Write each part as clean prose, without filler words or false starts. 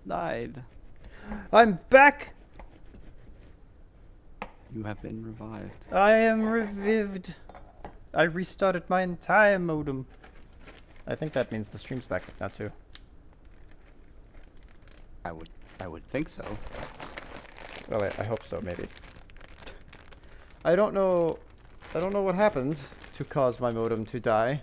died. I'm back! You have been revived. I am revived. I restarted my entire modem. I think that means the stream's back now too. I would think so. Well, I hope so, maybe. I don't know what happened to cause my modem to die.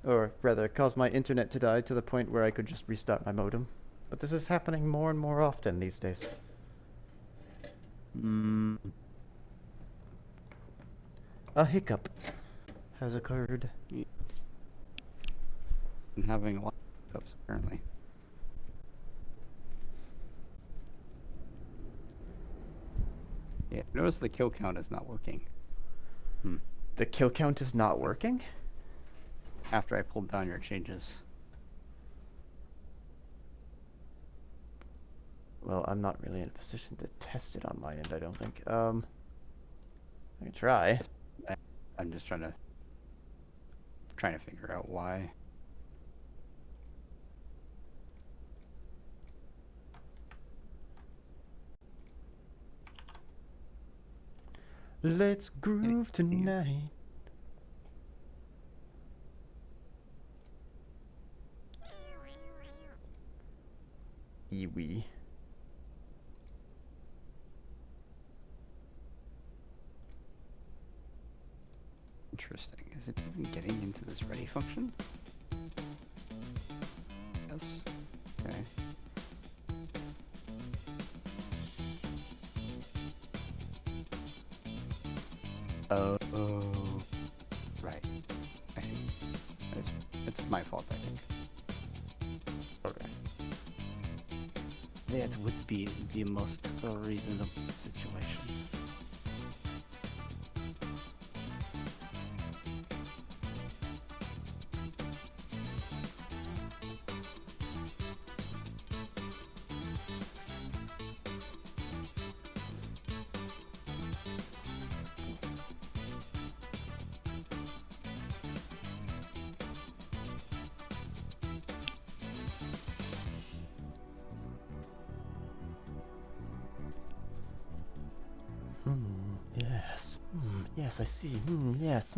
Or rather, cause my internet to die to the point where I could just restart my modem. But this is happening more and more often these days. A hiccup has occurred. Yeah. I'm having a lot of hiccups apparently. Yeah, notice the kill count is not working. The kill count is not working? After I pulled down your changes. Well, I'm not really in a position to test it on my end, I don't think. I can try. I'm just trying to figure out why. Let's groove tonight. Iwi. Interesting. Is it even getting into this ready function? Yes. Okay. Oh, right. I see. It's my fault, I think. Okay. That would be the most reasonable situation. Yes. Yes, I see. Yes.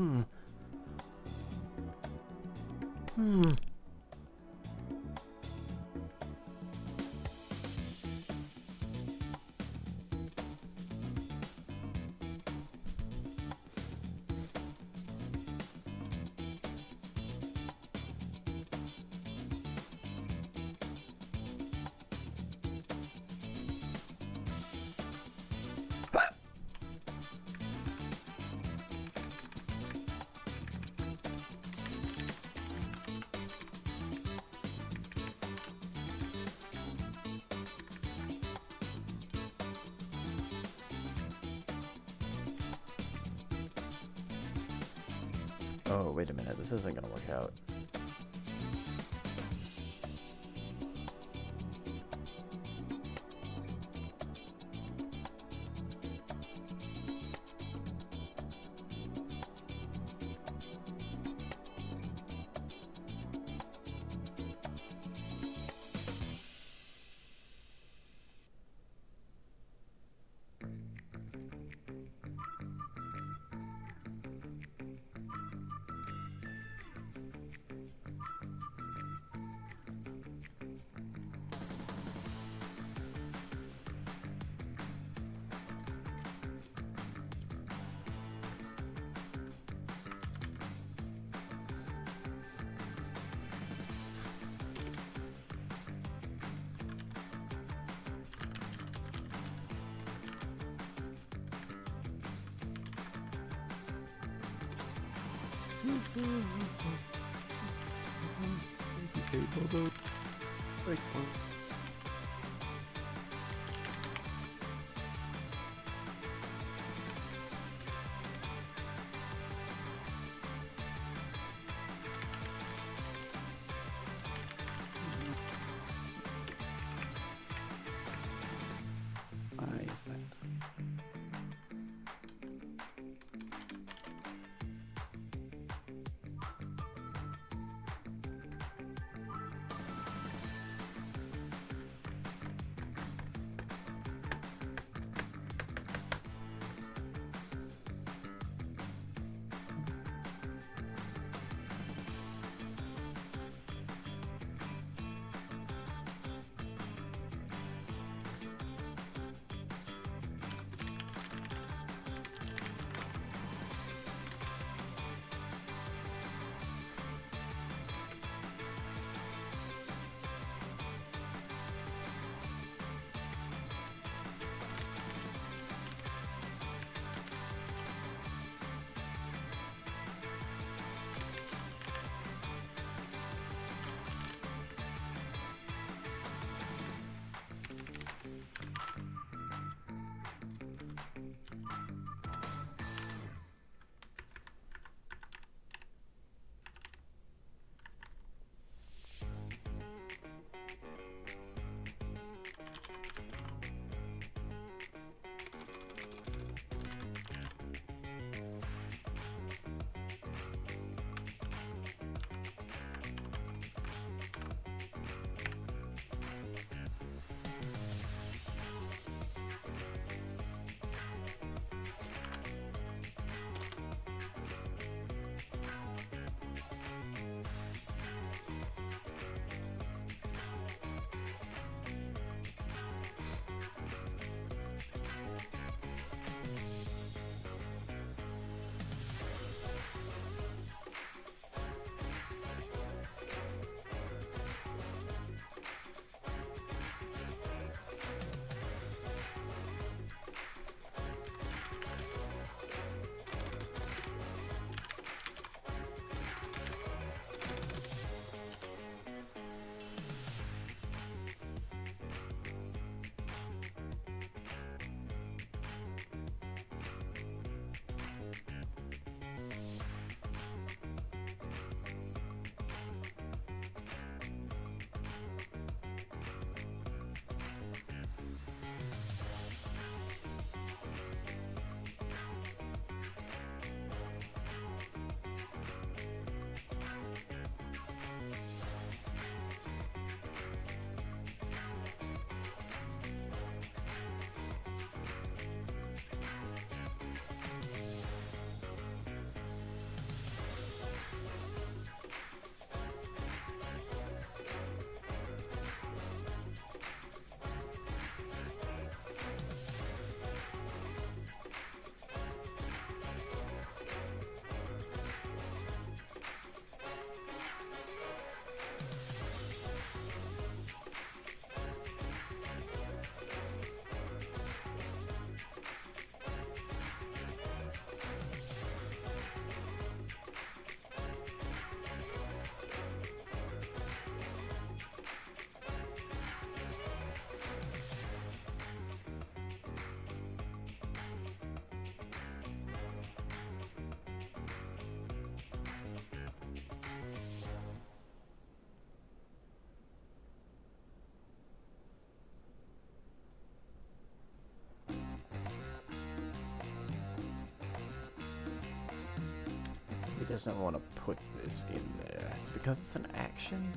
Oh, wait a minute. This isn't gonna work out. Okay, Godot. Break point. Why is that? doesn't want to put this in there. It's because it's an action?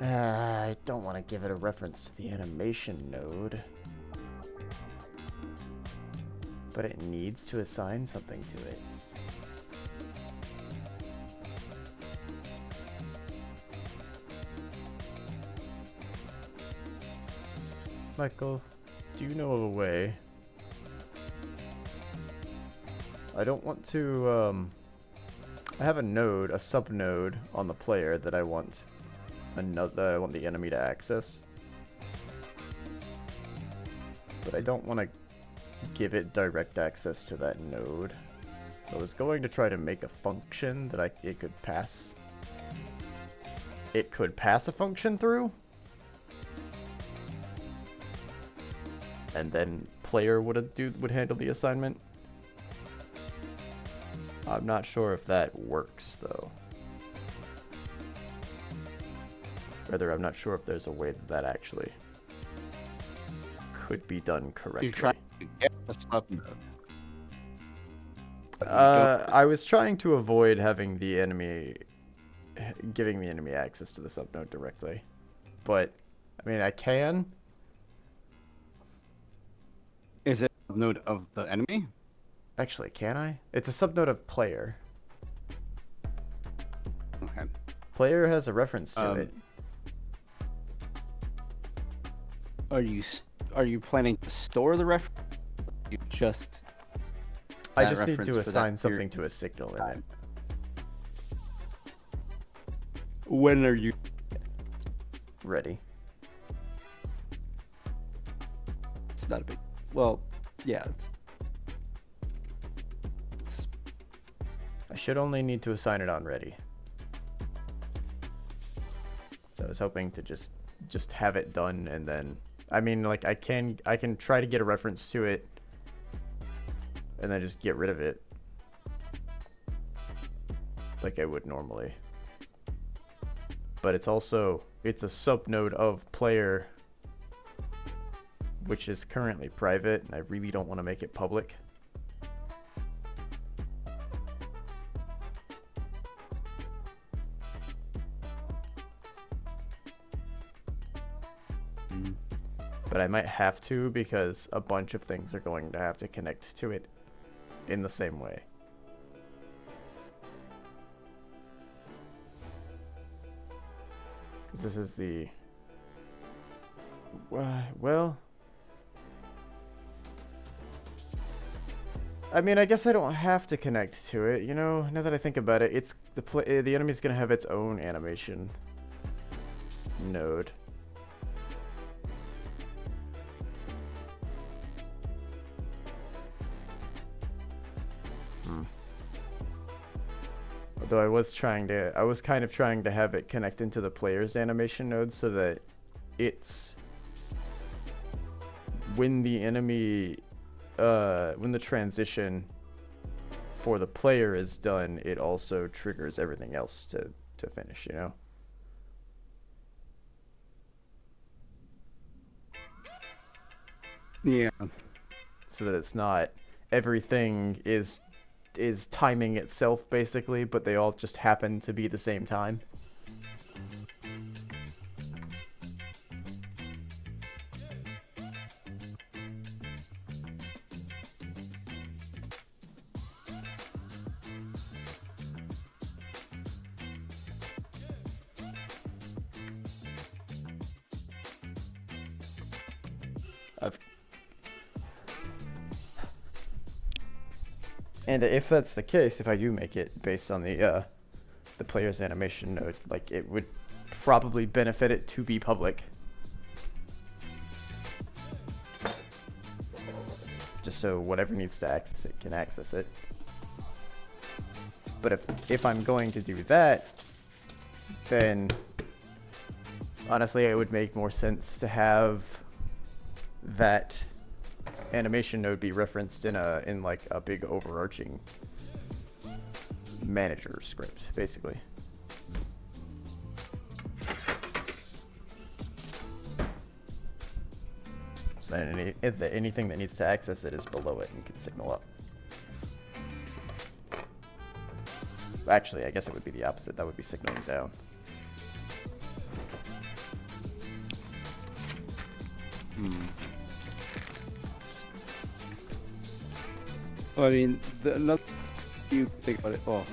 I don't want to give it a reference to the animation node. But it needs to assign something to it. Michael, do you know of a way? I don't want to, I have a node, a subnode on the player that I want the enemy to access. But I don't want to give it direct access to that node. I was going to try to make a function that it could pass. It could pass a function through. And then player would handle the assignment. I'm not sure if that works though. Rather, I'm not sure if there's a way that actually could be done correctly. You're trying to get a subnode. I was trying to avoid having the enemy giving the enemy access to the subnode directly, but I mean I can. Is it a node of the enemy? Actually, can I? It's a subnode of player. Okay. Player has a reference to it. Are you planning to store the reference? You just I just need to assign something to a signal in it. When are you Ready? It's not a big. Well, yeah. I should only need to assign it on ready. So I was hoping to just have it done, and then I mean, like I can try to get a reference to it and then just get rid of it like I would normally. But it's a subnode of player, which is currently private, and I really don't want to make it public. But I might have to, because a bunch of things are going to have to connect to it in the same way. This is the... well... I mean, I guess I don't have to connect to it, you know? Now that I think about it, it's the enemy's gonna have its own animation node. Although I was kind of trying to have it connect into the player's animation node so that it's when the enemy, when the transition for the player is done, it also triggers everything else to finish, you know? Yeah. So that it's not everything is timing itself basically, but they all just happen to be the same time. I've... And if that's the case, if I do make it based on the player's animation node, like it would probably benefit it to be public. Just so whatever needs to access it can access it. But if I'm going to do that, then honestly it would make more sense to have that animation node be referenced in like a big overarching manager script, basically. So then anything that needs to access it is below it and can signal up. Actually, I guess it would be the opposite. That would be signaling down. Well, I mean, another you think about it. Oh,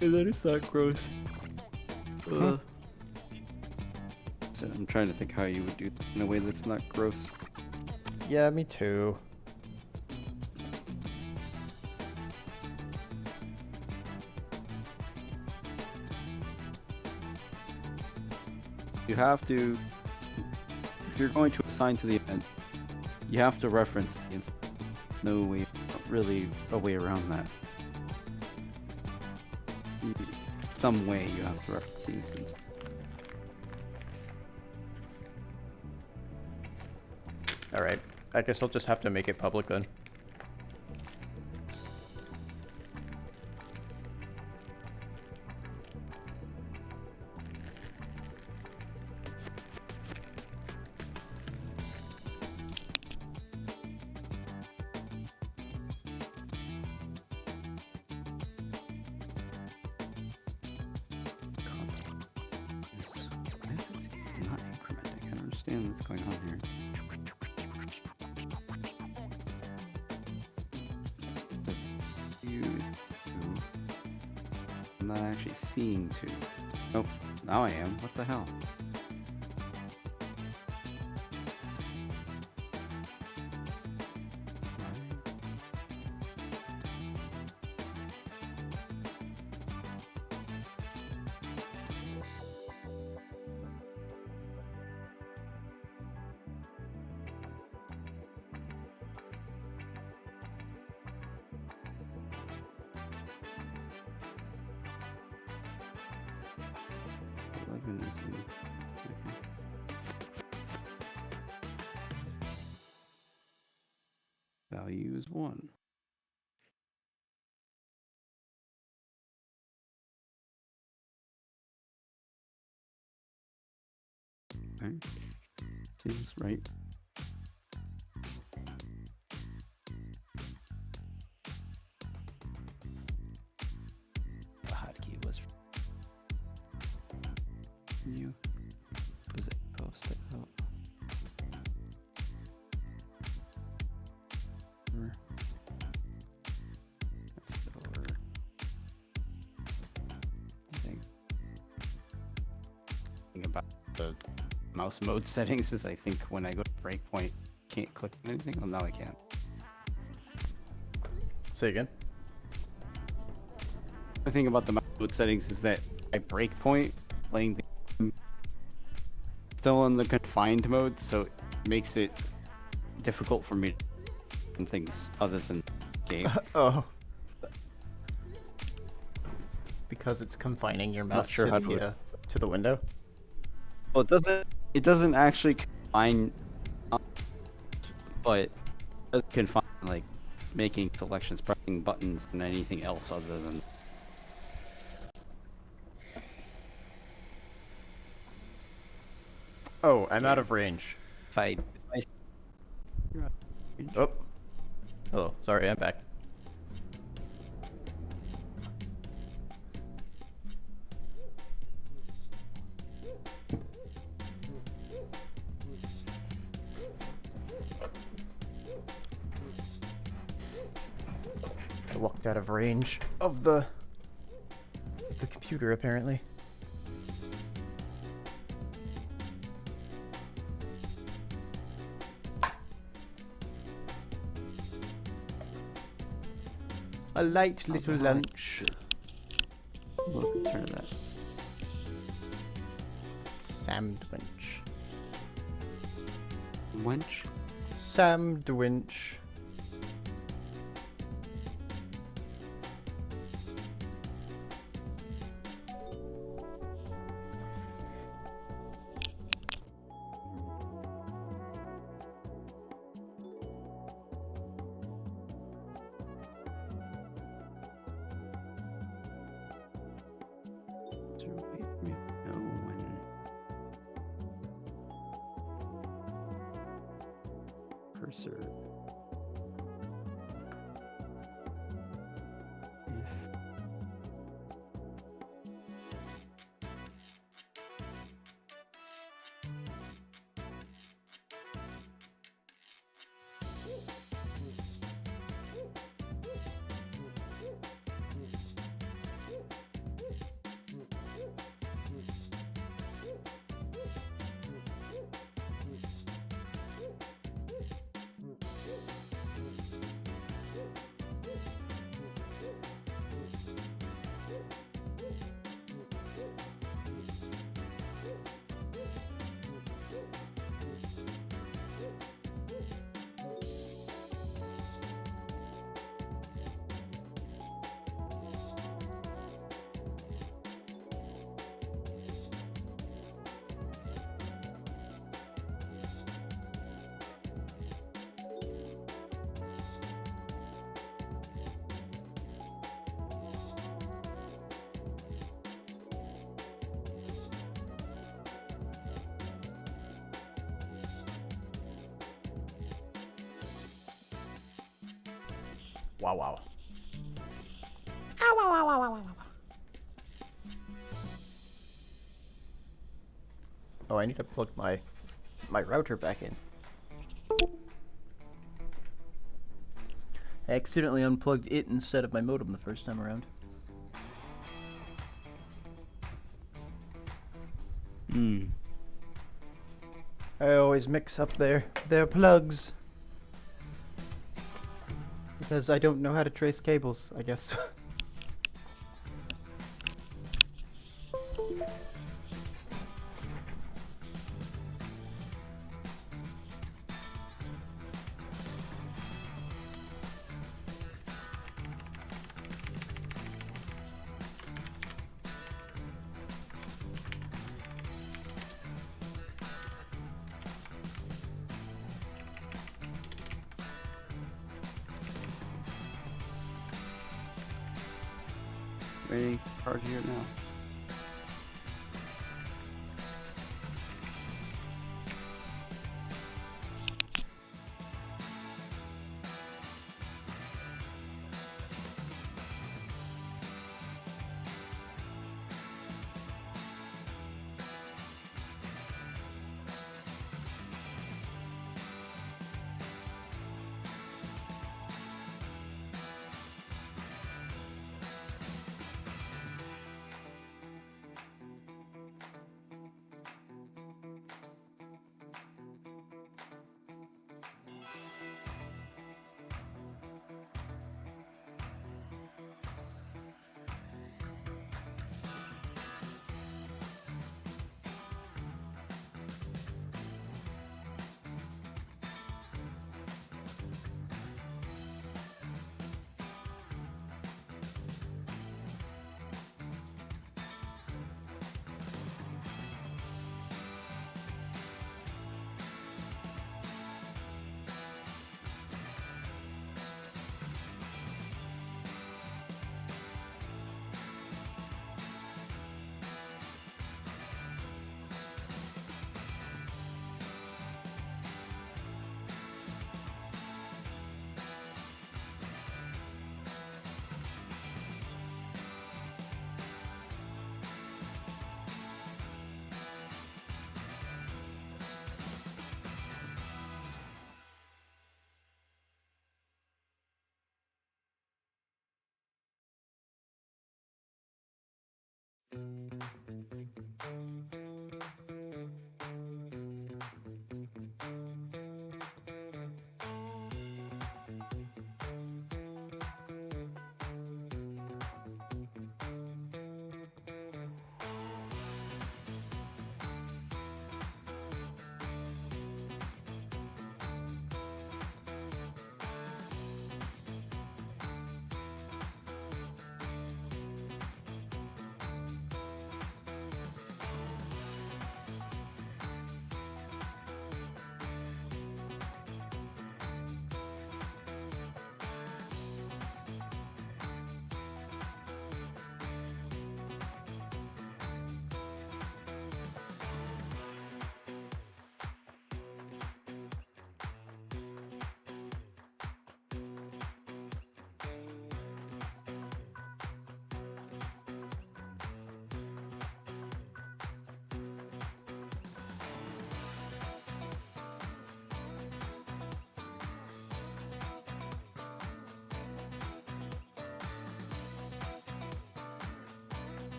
and then it's not gross. So I'm trying to think how you would do it in a way that's not gross. Yeah, me too. You have to, if you're going to assign to the event, you have to reference the instance. No way, really a way around that. Some way you have to reference the instance. Alright, I guess I'll just have to make it public then. It's not incrementing. I don't understand what's going on here. I'm not actually seeing two. Oh, now I am. What the hell? Value is 1. Okay. Seems right. The hotkey was you. Was it post it out? That's over. I think about the mouse mode settings is I think when I go to breakpoint, can't click on anything. Well, now I can. Say again. The thing about the mouse mode settings is that at breakpoint, playing the game still in the confined mode, so it makes it difficult for me to do things other than game. Oh. Because it's confining your mouse sure how to the window? Well, it doesn't actually confine, but it does confine like making selections, pressing buttons, and anything else other than. Oh, I'm out of range. If I range. Oh. Hello. Sorry, I'm back. I walked out of range of the computer, apparently. A light How's little the heart? lunch. Look, turn that. Sandwich. Wench? Sandwich. So wait, me know when cursor. If Wow, wow. Oh, I need to plug my router back in. I accidentally unplugged it instead of my modem the first time around. I always mix up their plugs. Because I don't know how to trace cables, I guess. ready card here now.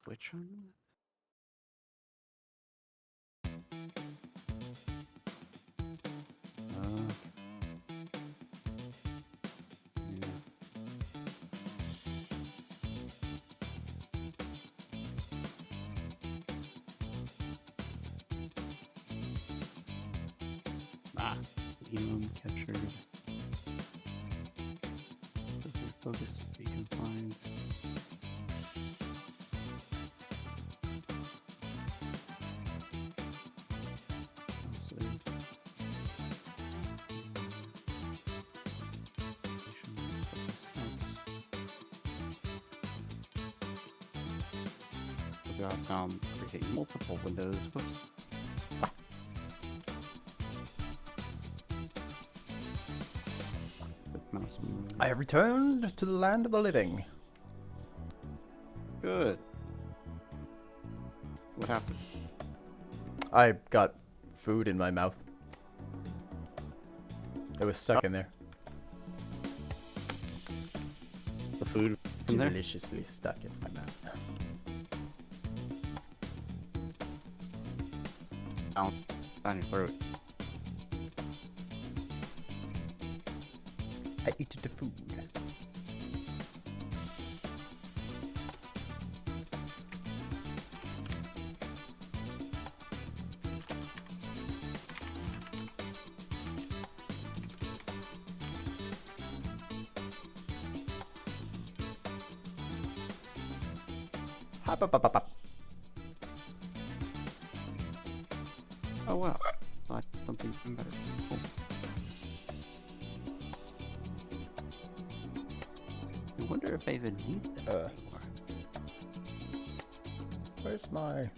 Which one? Yeah. Ah, Elon captured. Focus to be confined. Also, create multiple windows. Whoops. Mouse move. I have returned to the land of the living. Good. What happened? I got food in my mouth. It was stuck in there. The food in there? Deliciously stuck in my mouth. Down your throat. I eat the food. Hop, hop, hop, hop, hop. Oh wow. Thought something better. Cool. I wonder if I even need that anymore. Where's my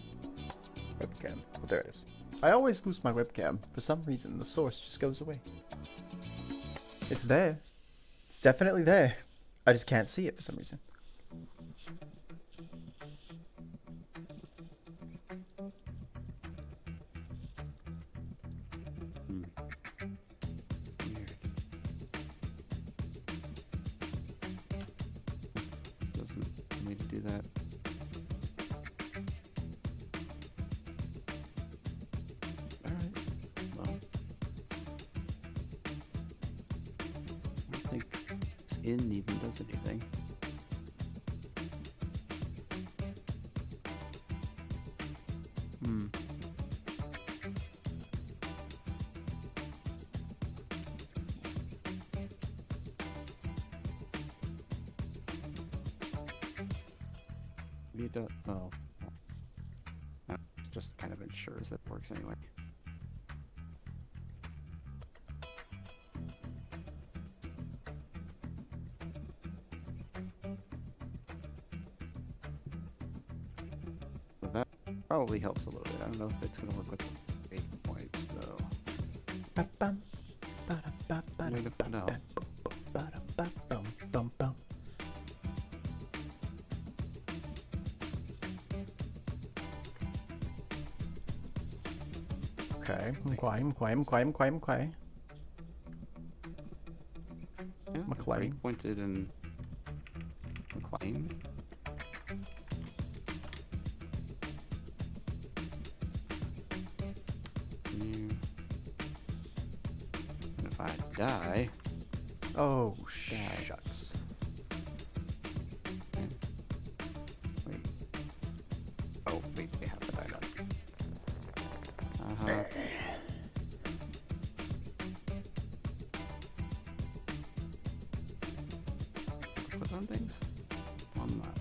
webcam? Oh, there it is. I always lose my webcam. For some reason, the source just goes away. It's there. It's definitely there. I just can't see it for some reason. Weird. Doesn't need to do that. Alright. Well. I don't think this in even does anything. Hmm. You don't. Well, no, it just kind of ensures it works anyway. So that probably helps a little bit. I don't know if it's going to work with the 8 points though. Ba-bum, ba-da-ba-ba-da, Way to find out. ba-da-ba-bum, bum, bum. Okay, climb. Yeah, McLean. Pointed and McLean. And if I die, Oh, shucks. wait. Oh, wait, they have to die now. Uh-huh. Put on things? On that.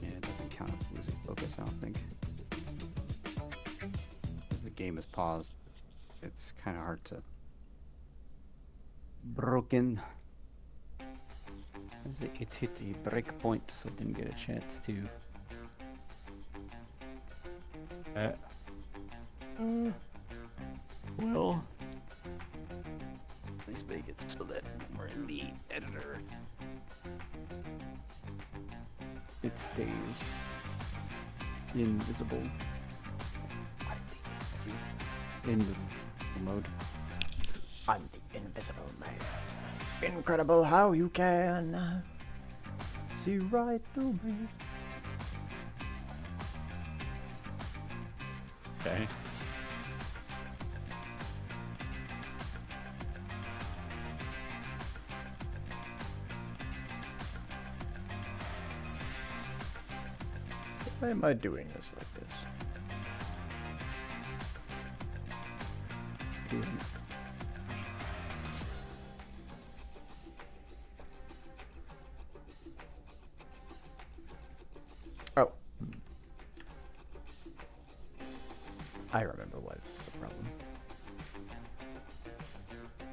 Yeah, it doesn't count as losing focus, I don't think. As the game is paused, it's kind of hard to... Broken. As it hit a breakpoint, so it didn't get a chance to... Well, let's make it so that when we're in the editor, it stays invisible in the mode. I'm the invisible man. Incredible how you can see right through me. Okay. Why am I doing this like this? Oh. I remember why this is a problem.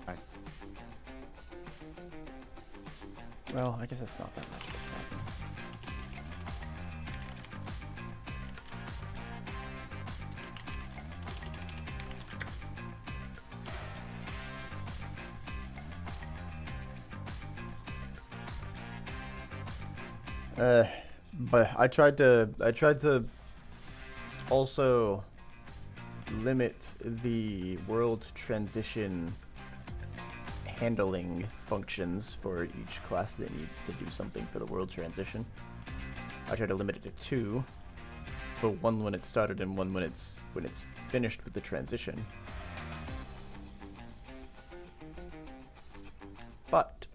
Right. Well, I guess it's not that much of a problem. But I tried to also limit the world transition handling functions for each class that needs to do something for the world transition. I tried to limit it to 2, so one when it started and one when it's finished with the transition. But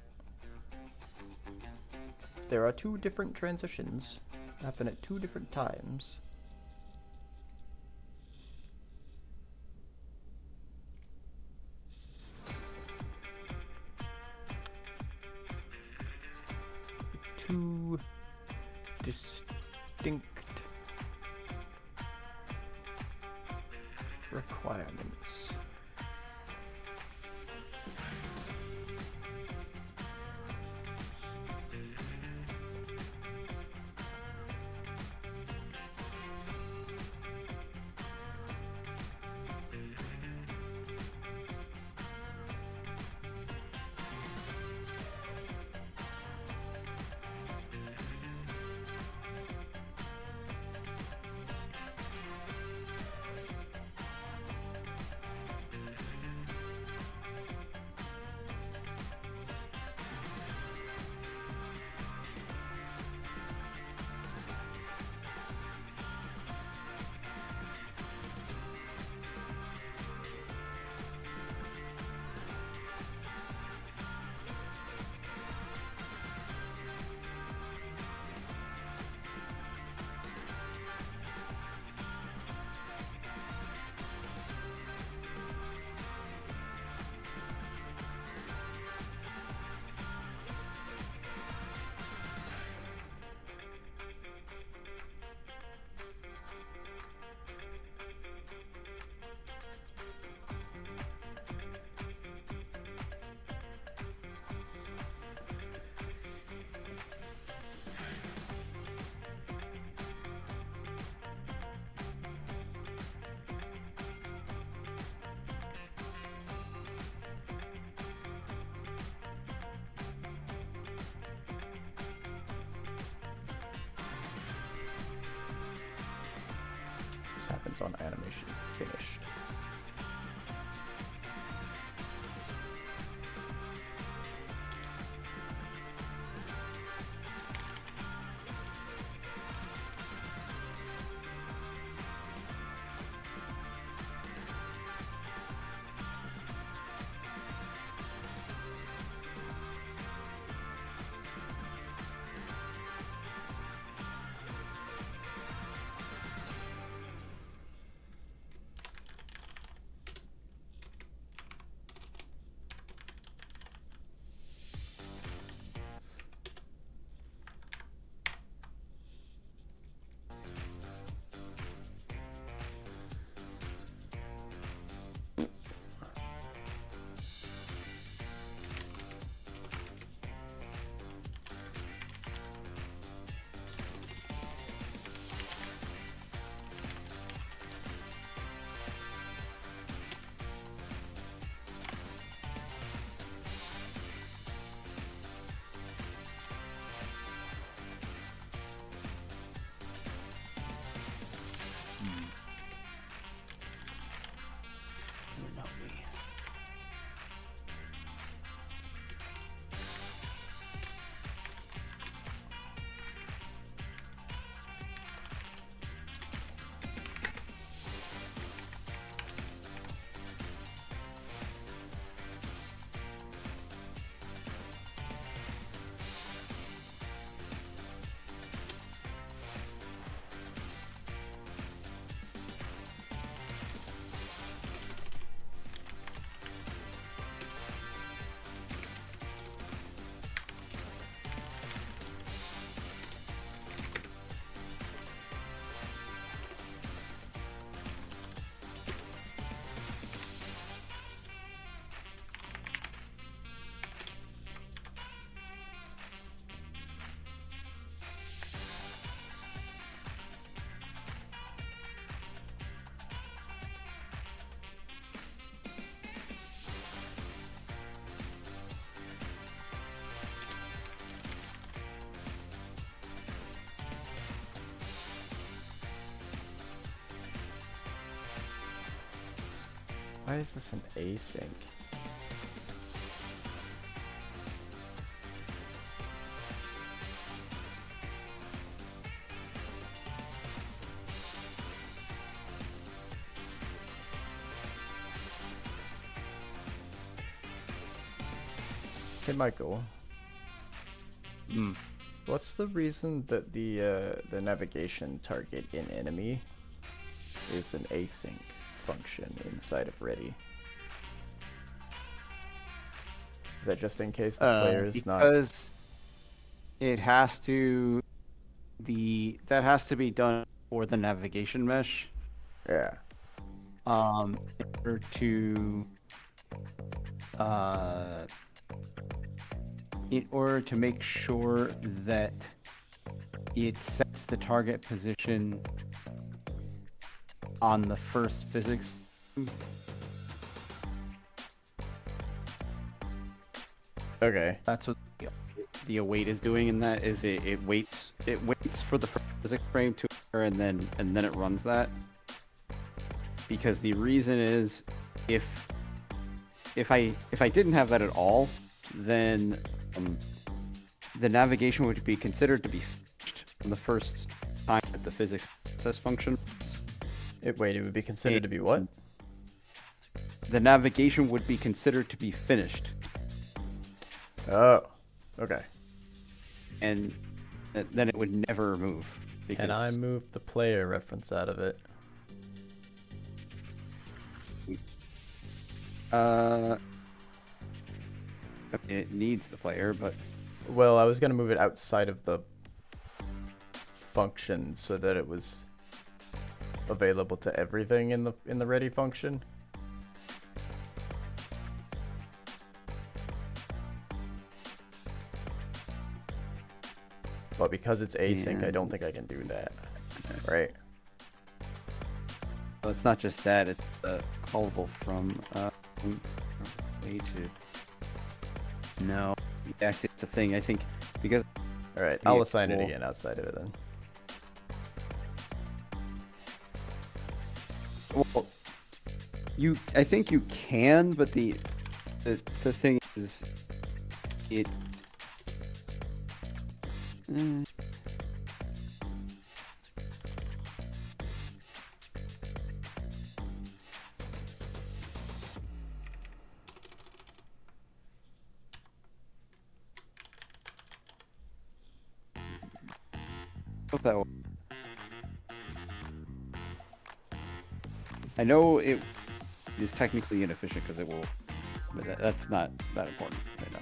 there are 2 different transitions that happen at 2 different times. With 2 distinct requirements. This happens on animation finished. Why is this an async? Hey Michael, what's the reason that the navigation target in enemy is an async function inside of ready? Is that just in case the player is not? Because it has to that has to be done for the navigation mesh. Yeah. In order to make sure that it sets the target position on the first physics. Okay. That's what the await is doing in that is it waits for the first physics frame to occur and then it runs that. Because the reason is if I didn't have that at all, then the navigation would be considered to be finished on the first time that the physics process function. Wait, it would be considered to be what? The navigation would be considered to be finished. Oh, okay. And then it would never move. Can I move the player reference out of it? It needs the player, but Well, I was gonna move it outside of the function so that it was available to everything in the ready function. But because it's async, I don't think I can do that. Right? well, it's not just that; it's callable from way to. No, actually, it's a thing. I think because. All right, I'll assign it again outside of it then. Well, I think you can, but the thing is, it. Hope that will. I know it is technically inefficient because it will, but that's not that important right now.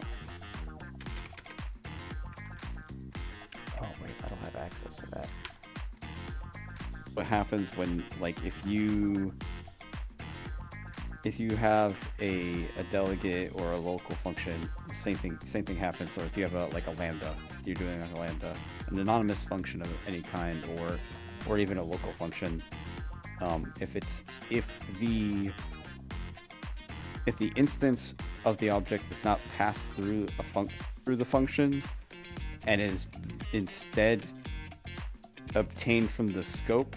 Oh wait, I don't have access to that. What happens when, like, if you have a delegate or a local function, same thing happens. Or if you have a lambda, you're doing a lambda, an anonymous function of any kind, or even a local function. If the instance of the object does not pass through the function and is instead obtained from the scope,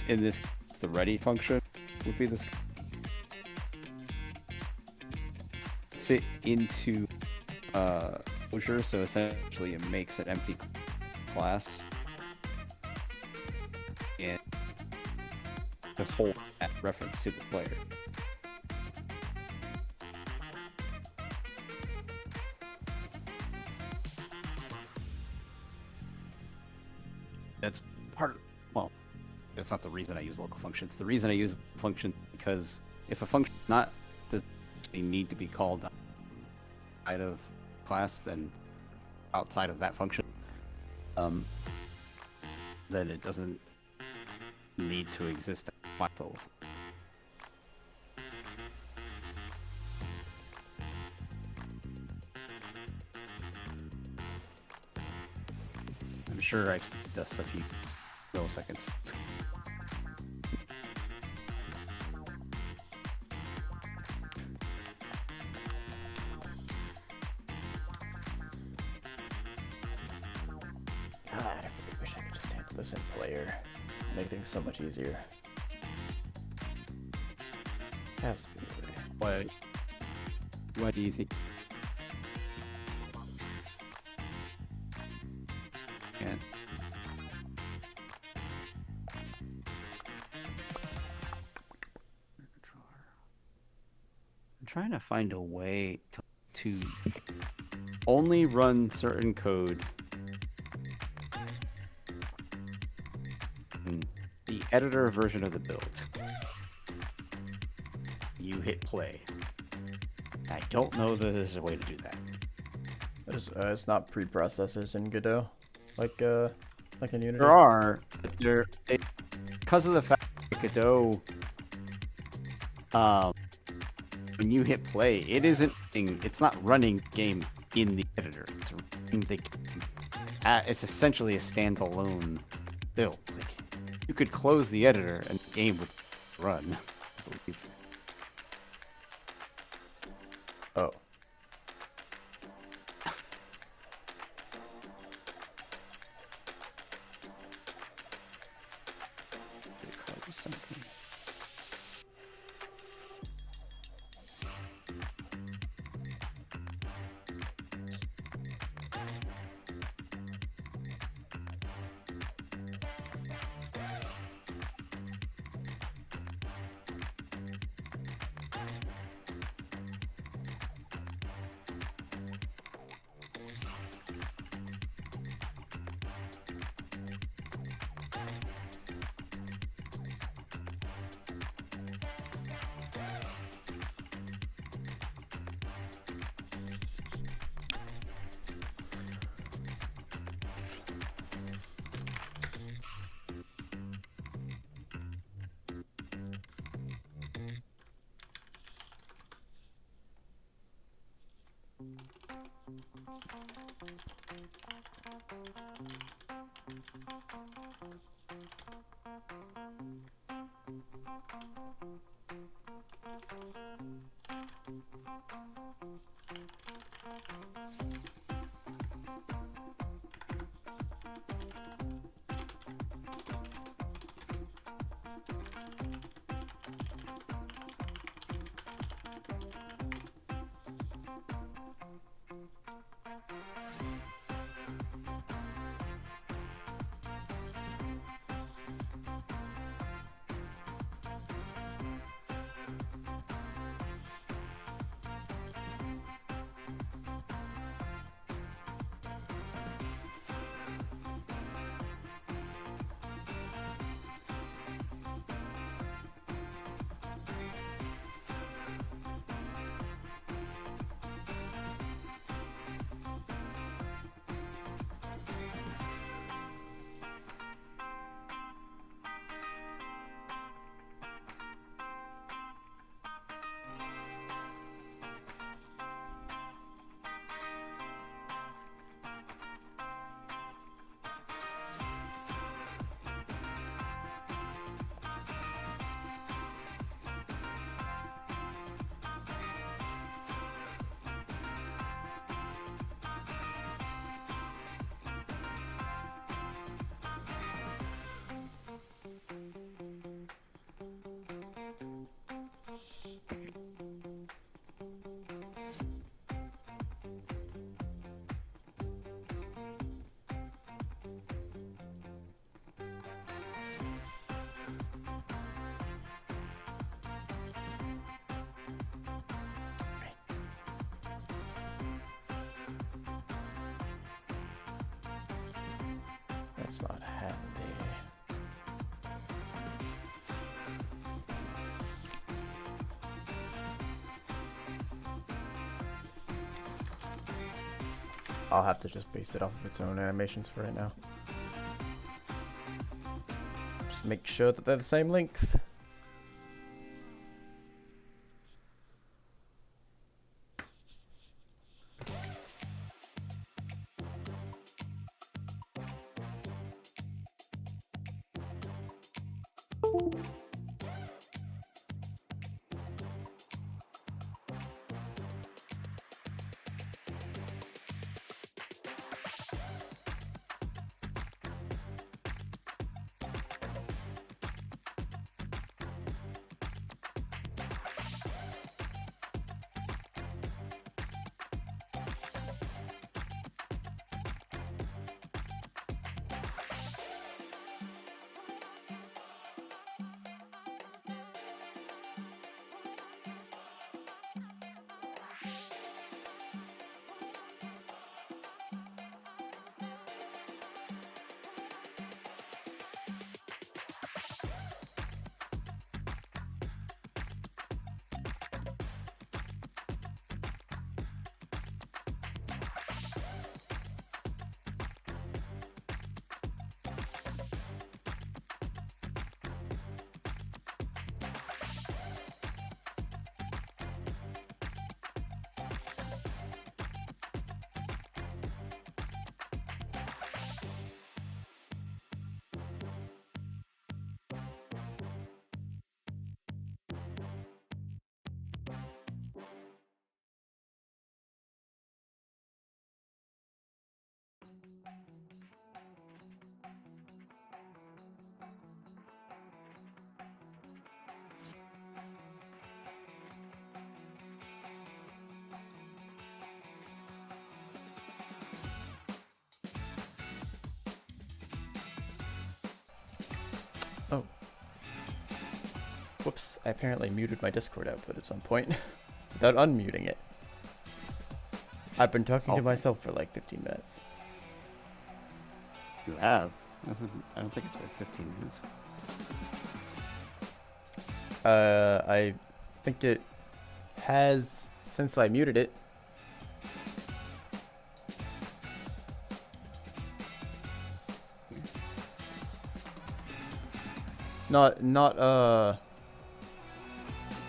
in this the ready function would be the scope. It into closure, so essentially it makes an empty class and to hold that reference to the player. That's part of, well, that's not the reason I use local functions. The reason I use functions because if a function doesn't need to be called outside of class, then outside of that function, then it doesn't need to exist at Michael. I'm sure I did this a few milliseconds. God, I really wish I could just handle this in player. Make things so much easier. Has to be a way. What do you think? Yeah. I'm trying to find a way to only run certain code in the editor version of the build. You hit play. I don't know that there's a way to do that. It's not preprocessors in Godot, like in Unity. There are, but because of the fact that Godot, when you hit play, it's not running the game in the editor. It's running the game. It's essentially a standalone build. Like, you could close the editor and the game would run, I believe. Oh. Something. That's not handy. I'll have to just base it off of its own animations for right now. Just make sure that they're the same length. Whoops, I apparently muted my Discord output at some point without unmuting it. I've been talking to myself for like 15 minutes. You have. I don't think it's been 15 minutes. I think it has since I muted it.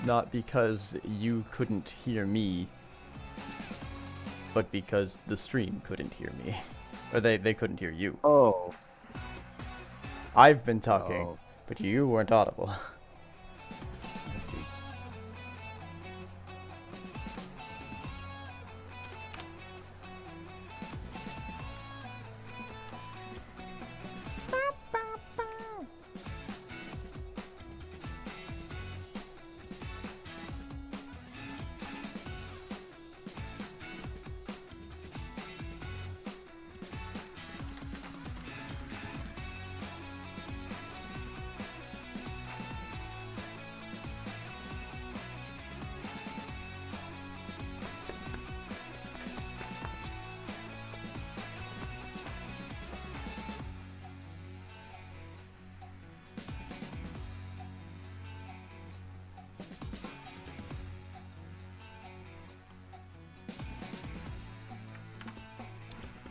Not because you couldn't hear me, but because the stream couldn't hear me. Or they couldn't hear you. Oh. I've been talking, Oh. but you weren't audible. I see.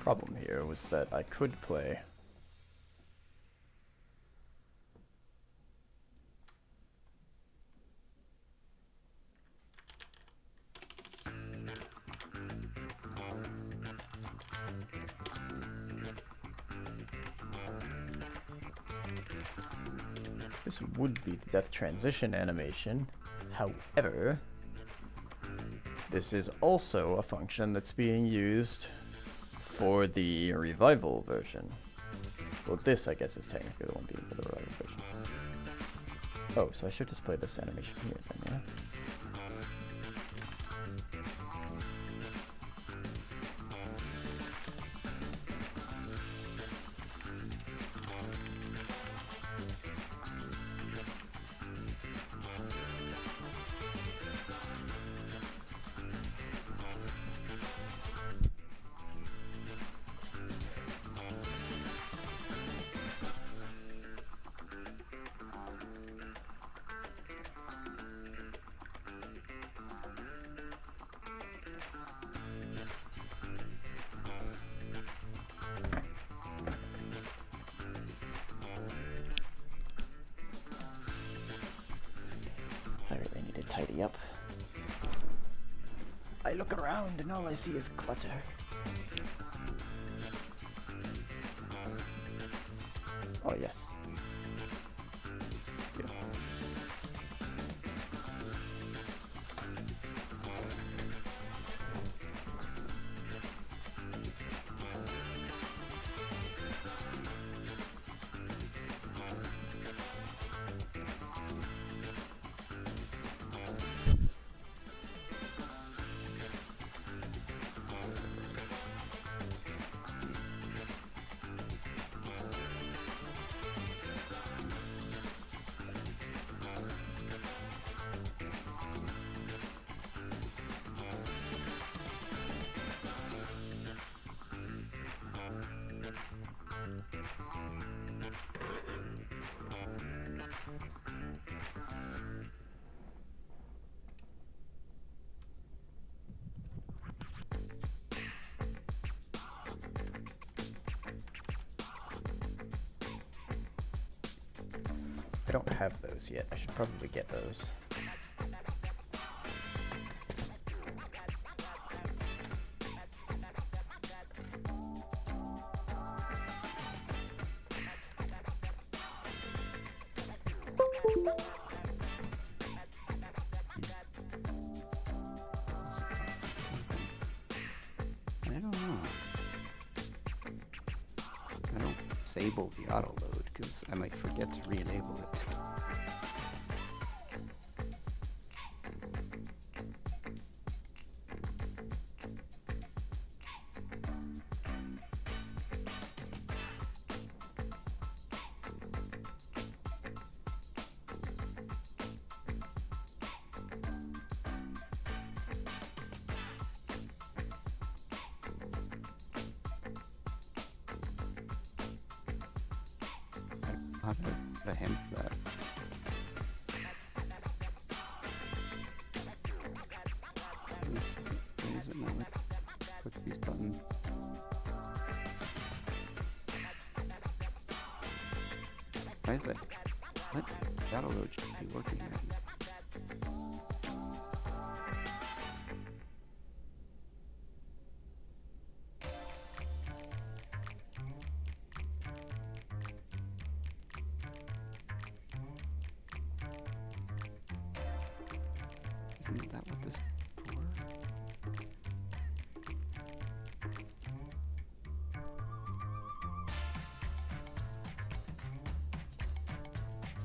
Problem here was that I could play. This would be the death transition animation. However, this is also a function that's being used for the revival version. Well, this, I guess, is technically the one being for the revival version. Oh, so I should display this animation here then, yeah? I really need to tidy up. I look around and all I see is clutter. Oh, yes. Beautiful. I don't have those yet. I should probably get those. I don't know. I don't disable the auto load because I might forget to re-enable it. to handle that. Why is it not like click these buttons? Why is that? What? Shadow Roach should be working right now. Isn't that what this is for?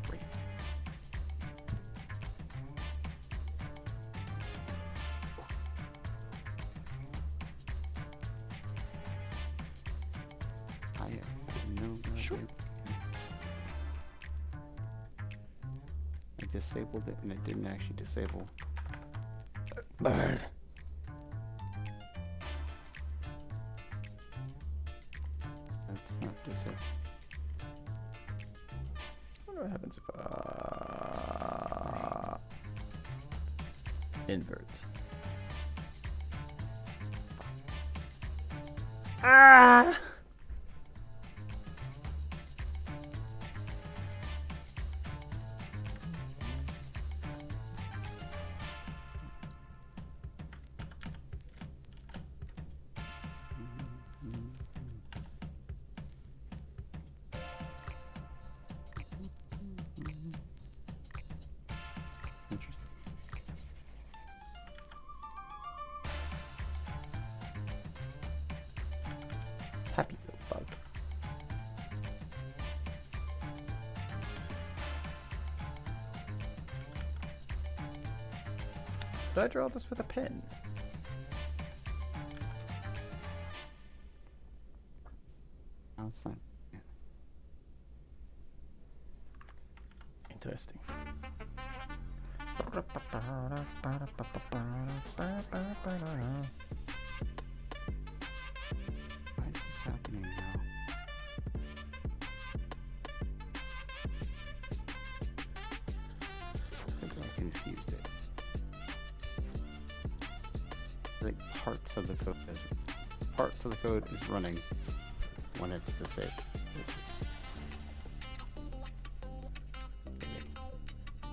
Great. I have no Sure. idea. I disabled it and it didn't actually disable. That's not disabled. I wonder what happens if invert. Ah! Interesting. Happy little bug. Did I draw this with a pen? No, it's not. Yeah. Interesting. Why is this happening now? Because I confused it. Like parts of the code is running when it's disabled.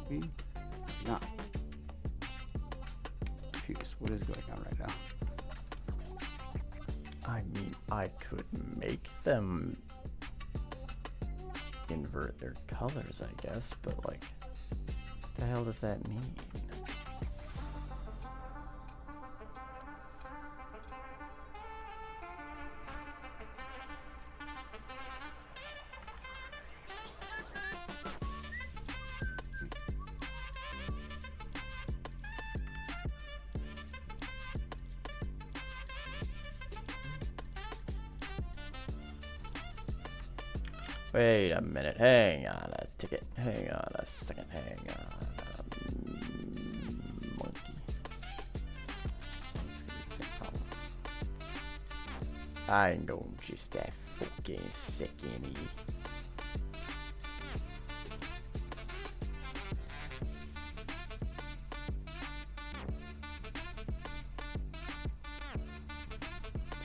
Maybe not. Confused. What is going on right now? I mean, I could make them invert their colors, I guess, but like, what the hell does that mean? Wait a minute, hang on a ticket, hang on a second, hang on a monkey. It's gonna be the same problem. I ain't gonna just that fucking second.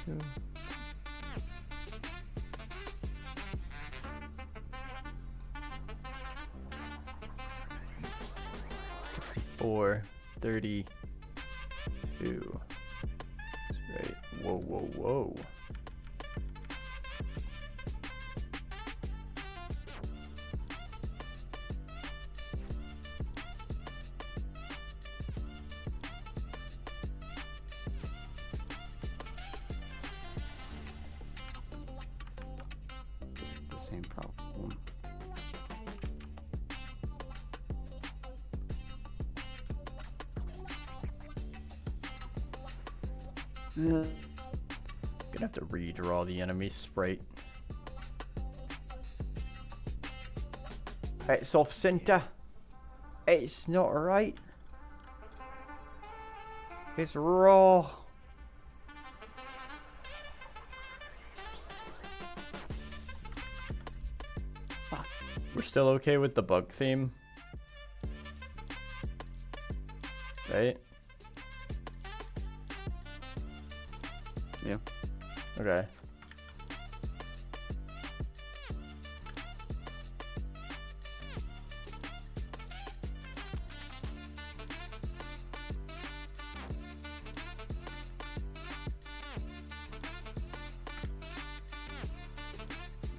Two. 432. That's right. Whoa, whoa, whoa. Just the same problem. Gonna have to redraw the enemy sprite. It's off center. It's not right. It's raw. Fuck. We're still okay with the bug theme? Right? Yeah. Okay.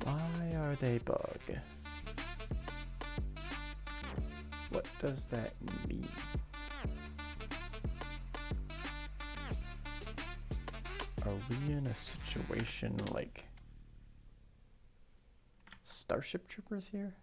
Why are they bug? What does that mean? Are we in a situation like Starship Troopers here?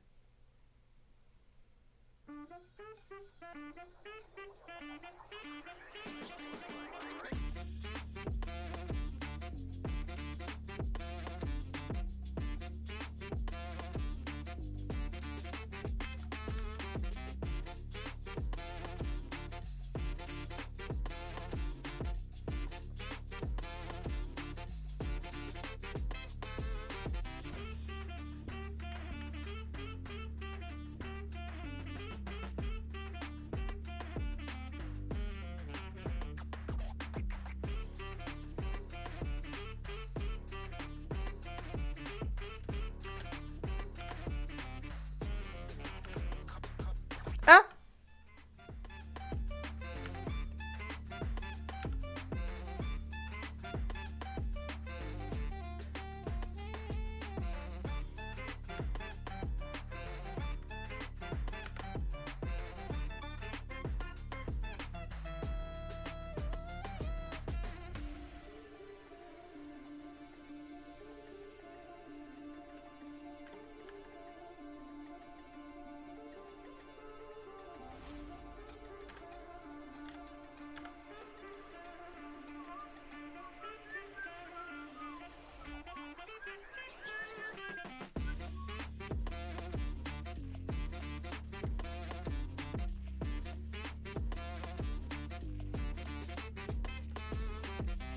Ah!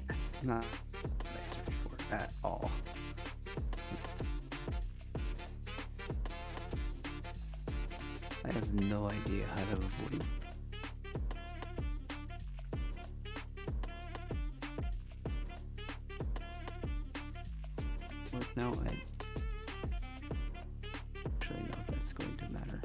That's not what I searched for at all. I have no idea how to avoid. Well, no, I actually know if that's going to matter.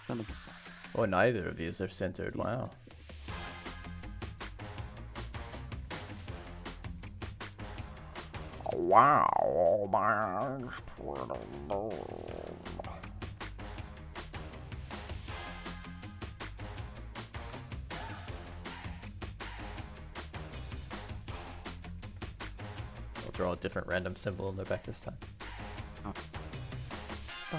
Son of a- Oh, neither of these are centered. Wow. Wow. We'll draw a different random symbol in the back this time. Oh. I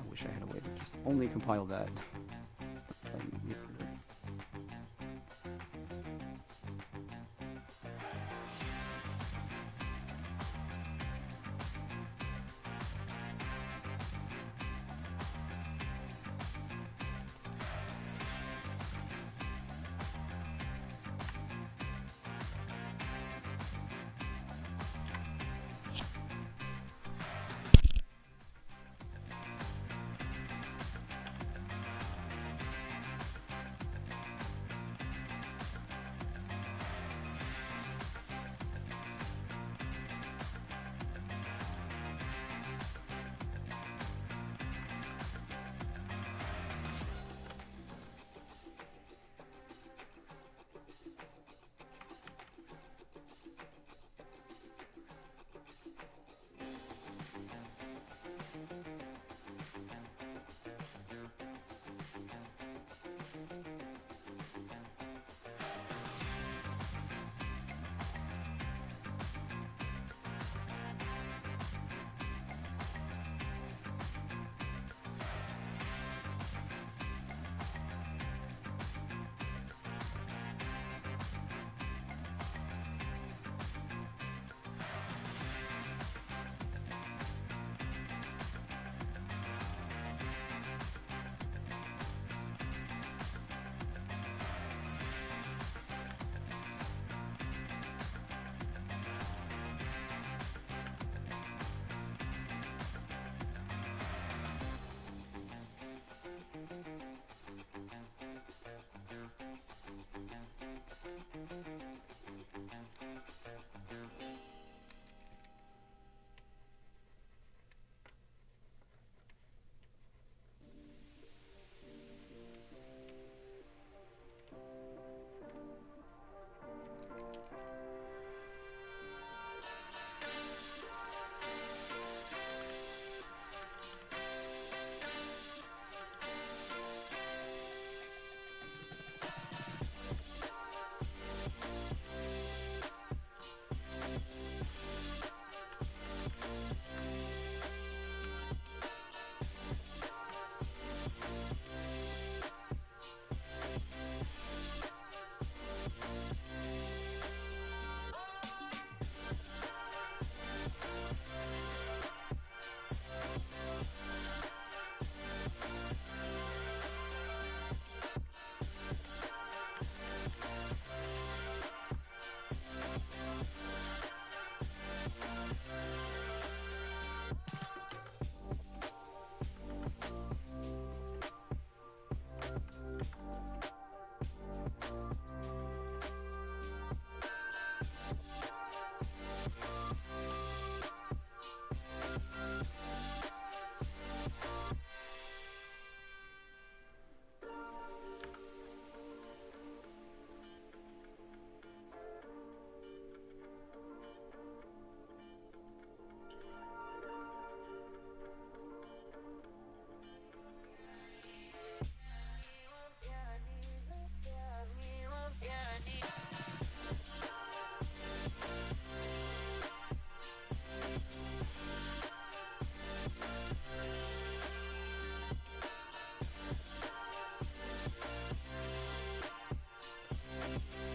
wish I had a way to just only compile that.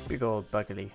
Big old buggly.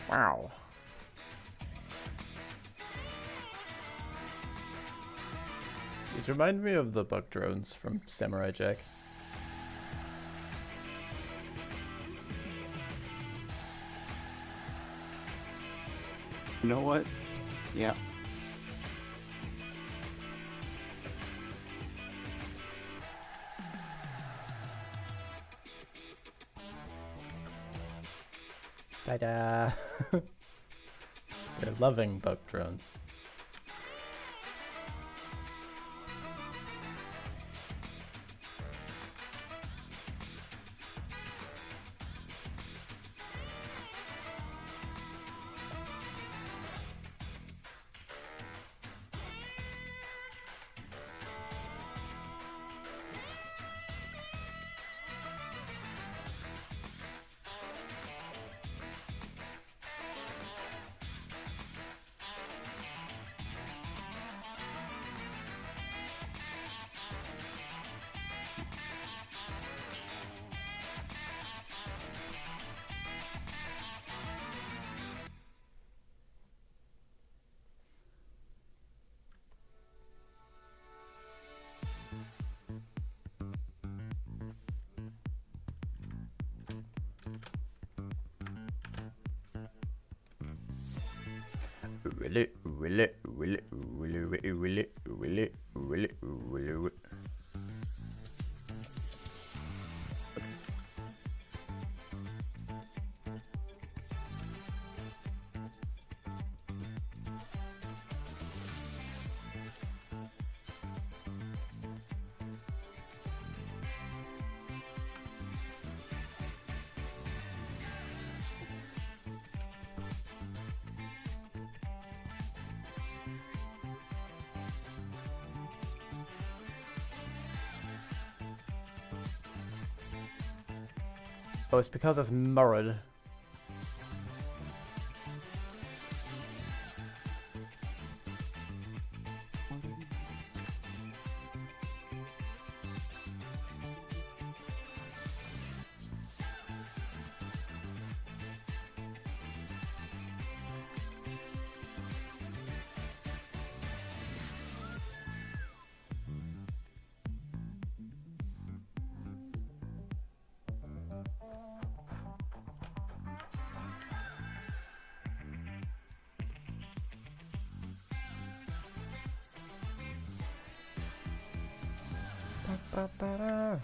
Wow. These remind me of the bug drones from Samurai Jack. You know what? Yeah. Ta-da! They're loving bug drones. Oh, it's because it's mirrored. Ba-ba-da.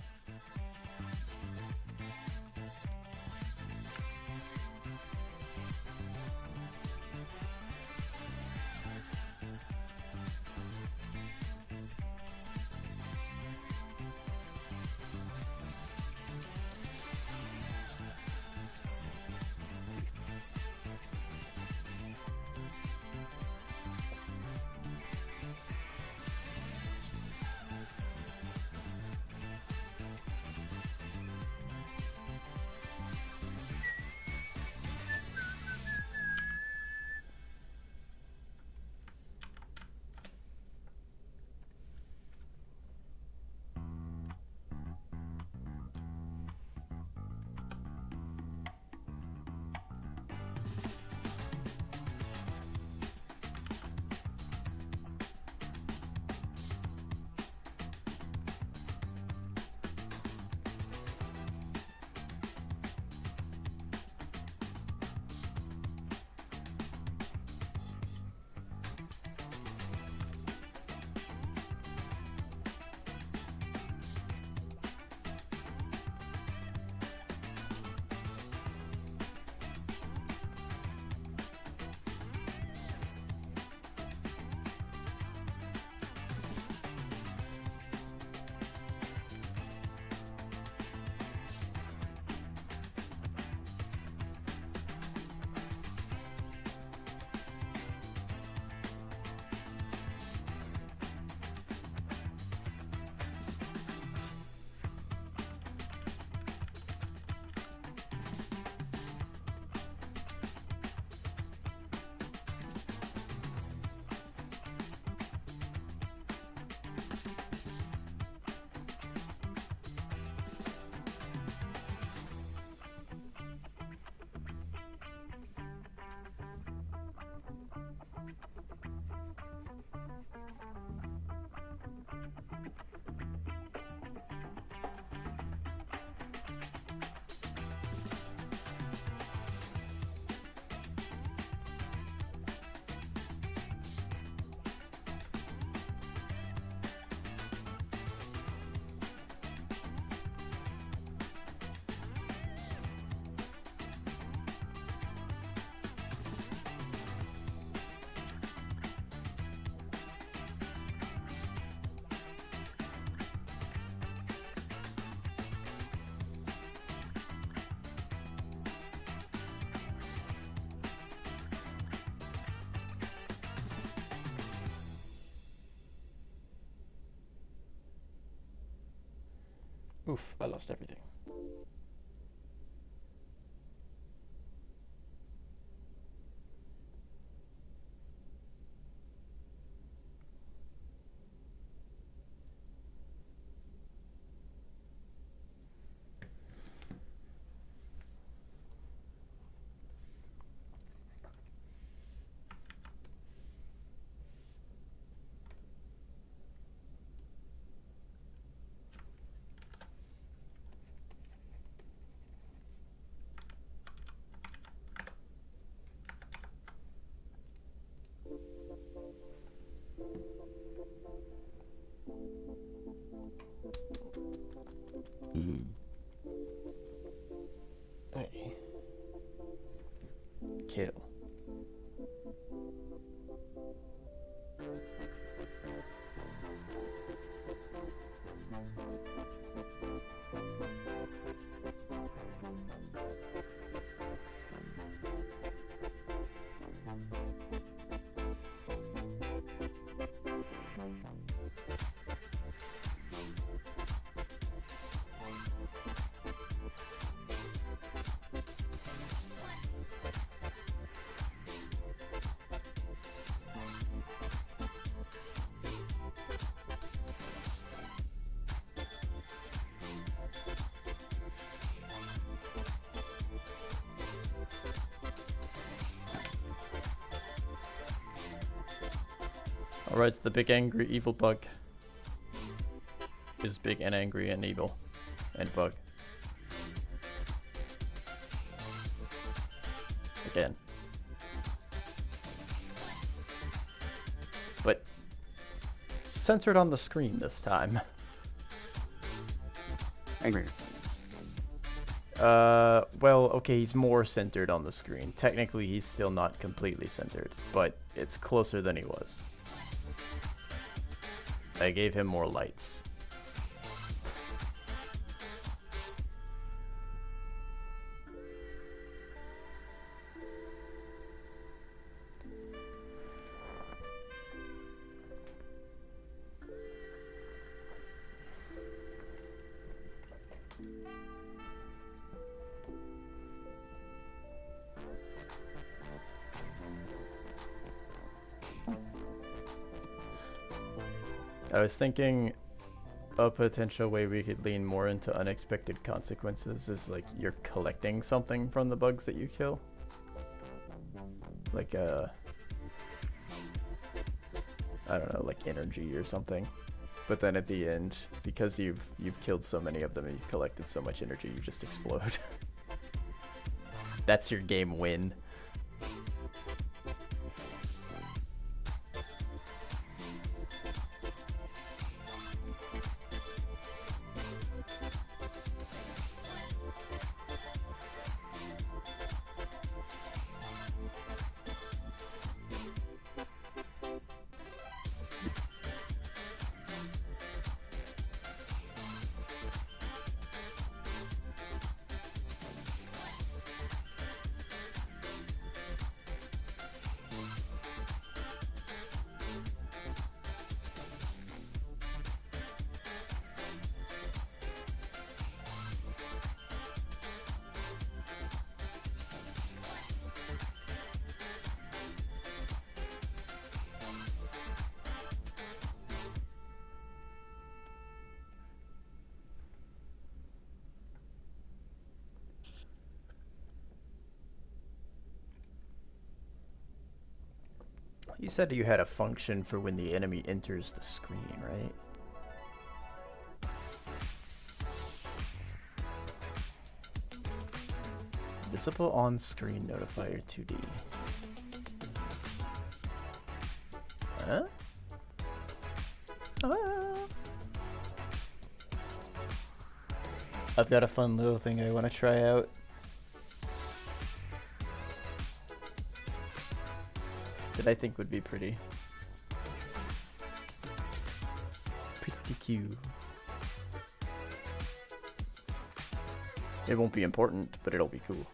Oof, I lost everything. Hey. Kill. Alright, the big angry evil bug is big and angry and evil and bug. Again. But centered on the screen this time. Angry. Well, okay, he's more centered on the screen. Technically, he's still not completely centered, but it's closer than he was. I gave him more lights. I was thinking a potential way we could lean more into unexpected consequences is like you're collecting something from the bugs that you kill. Like I don't know, like energy or something. But then at the end, because you've killed so many of them and you've collected so much energy, you just explode. That's your game win. You said you had a function for when the enemy enters the screen, right? Visible on-screen notifier 2D. Huh? Ah. I've got a fun little thing I want to try out. That I think would be pretty cute. It won't be important, but it'll be cool.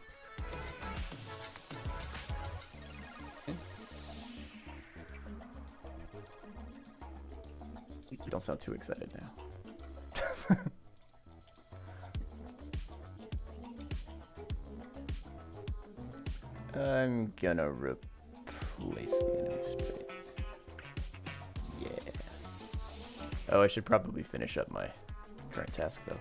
You don't sound too excited now. I'm gonna replace the enemy sprite. Yeah. Oh, I should probably finish up my current task though.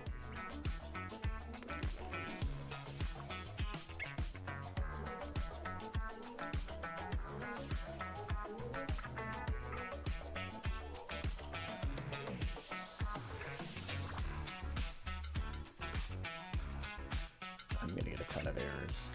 I'm gonna get a ton of errors.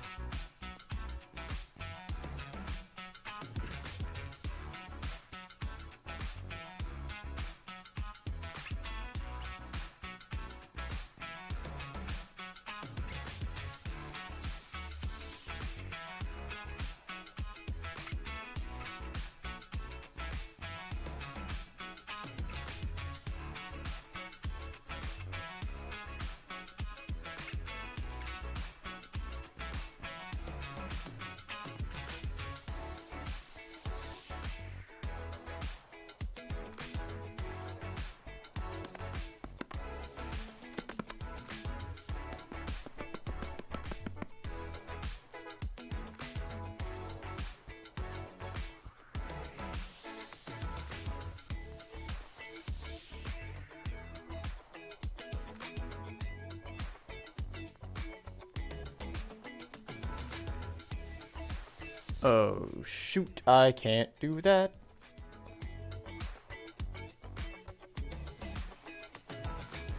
Oh, shoot, I can't do that.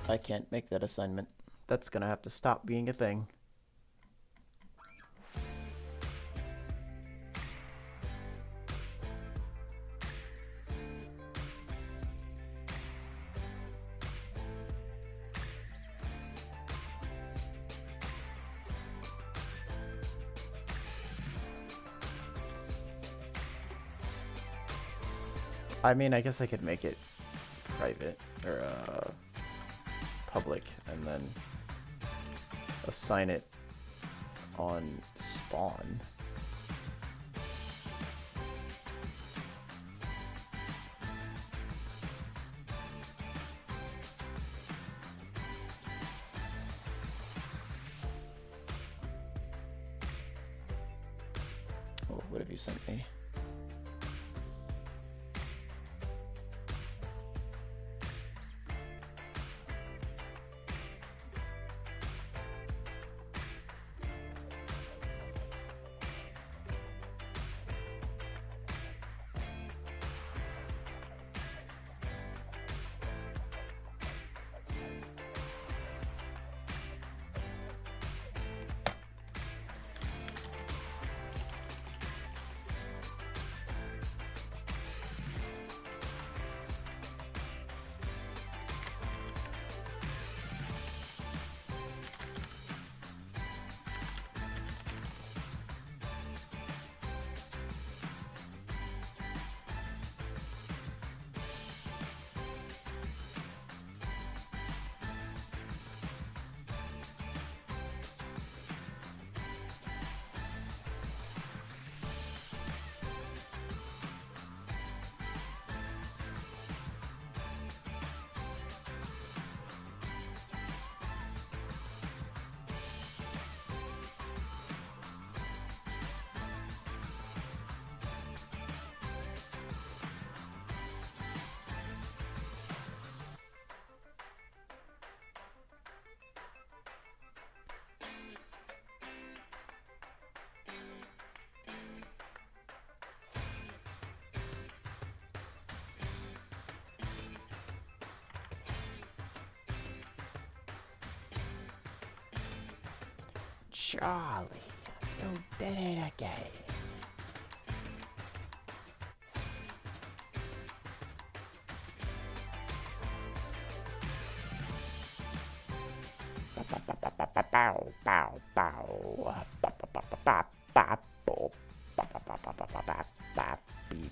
I can't make that assignment. That's gonna have to stop being a thing. I mean, I guess I could make it private or public and then assign it on spawn. Oh, what have you sent me? Charlie, you did it again. Bow, bow, bow. Beep.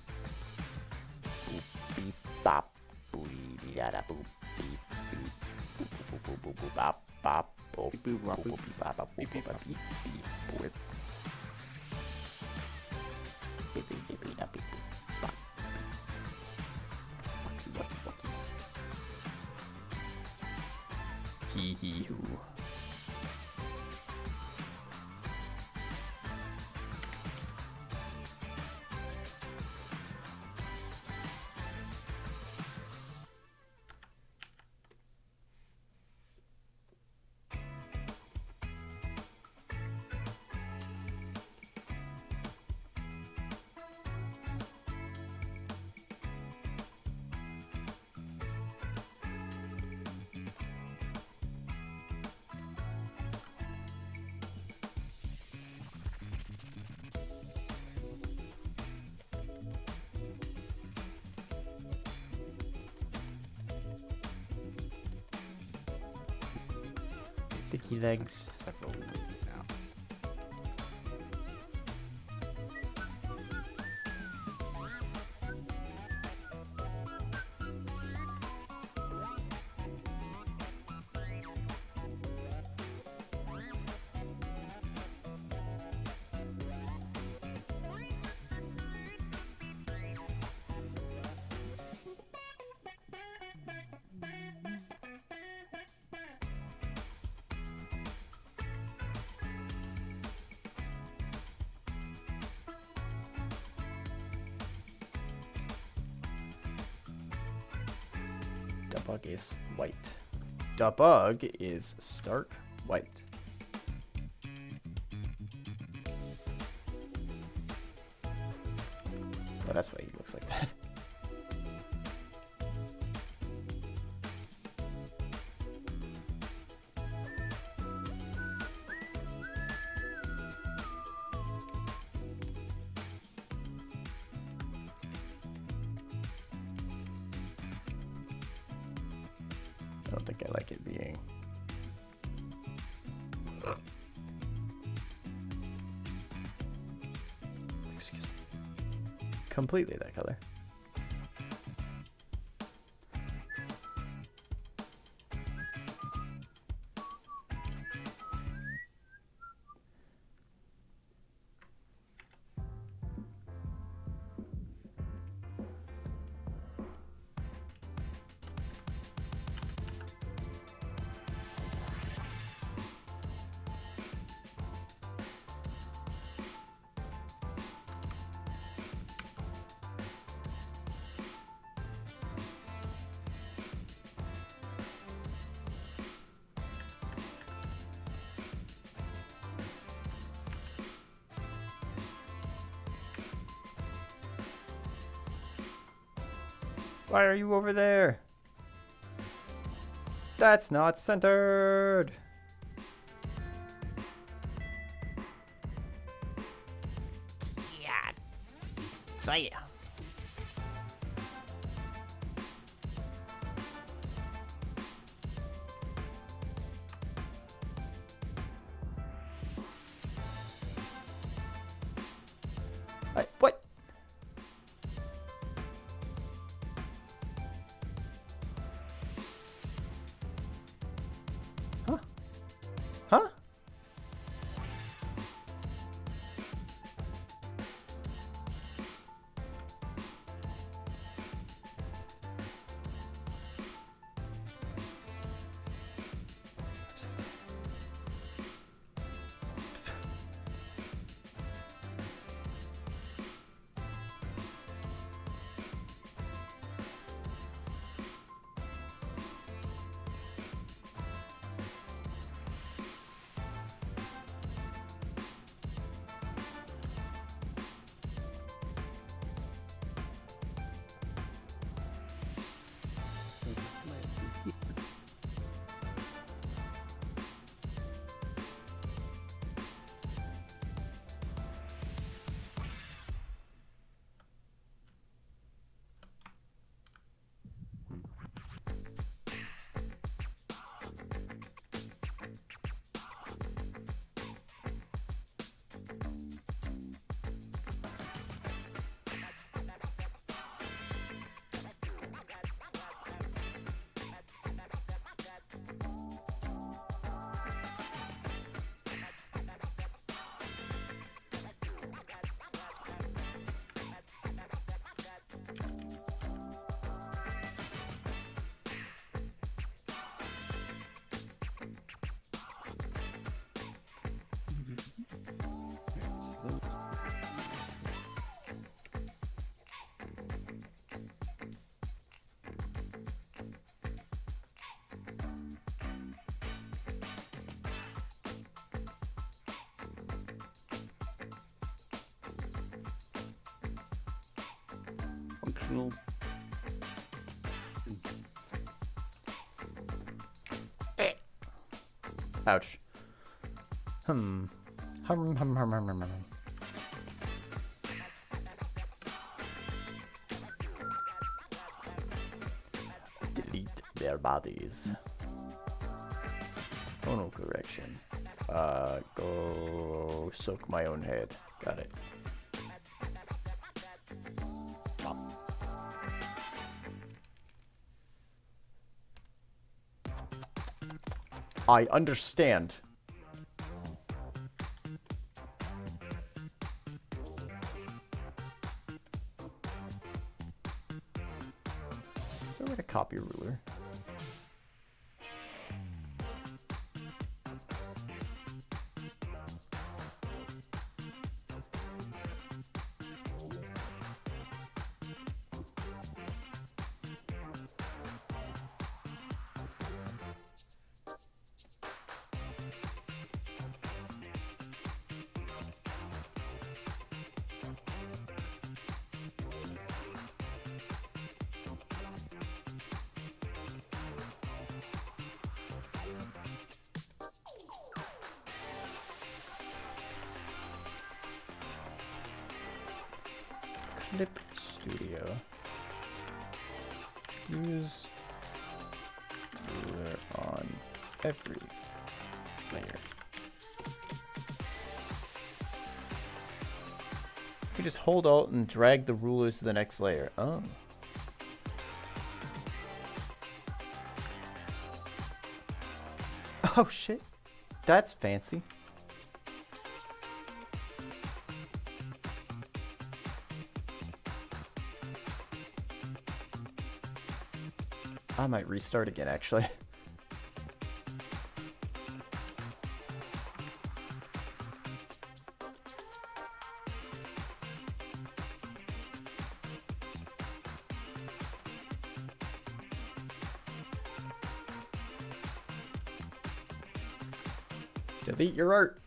Boop, beep, bop. Boop, da da boop, beep, beep. Boop, boop, boop, boop, bop, bop. Boop, boop, boop, boop, boop, bop, bop, boop, beep, beep, beep, boop. Beep, beep, beep, beep, da, beep, beep, bop. Wacky, wacky, wacky. Hee hee hoo. Sticky legs. Several ways now. Debug is white. Debug is stark white. Oh, that's why he looks like that. I don't think I like it being. Excuse me. Completely that color. Why are you over there? That's not centered. Yeah. So yeah. What? Huh? Huh? Functional. Ouch. Hum. Hum hum hum hum hum hum. Delete their bodies. Oh, Tonal correction. Go soak my own head. Got it. I understand. Is there a way to copy a ruler? Clip Studio. Use ruler on every layer. We just hold Alt and drag the rulers to the next layer. Oh. Oh shit. That's fancy. I might restart again, actually. Delete your art.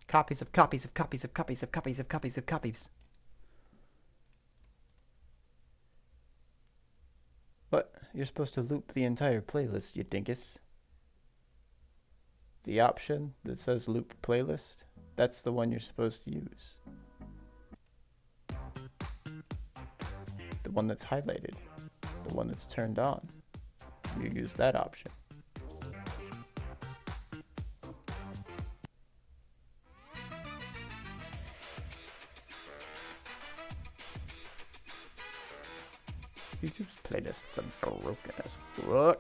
Copies of copies of copies of copies of copies of copies of copies. What? You're supposed to loop the entire playlist, you dinkus. The option that says loop playlist, that's the one you're supposed to use. The one that's highlighted, the one that's turned on. You use that option. YouTube's playlists are broken as fuck.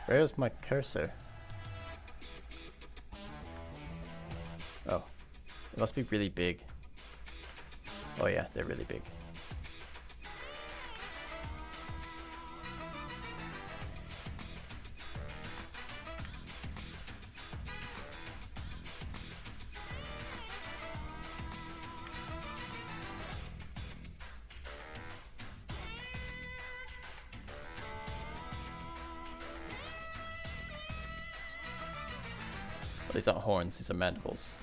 Where's my cursor? Oh, it must be really big. Oh yeah, they're really big. These aren't horns, these are mandibles.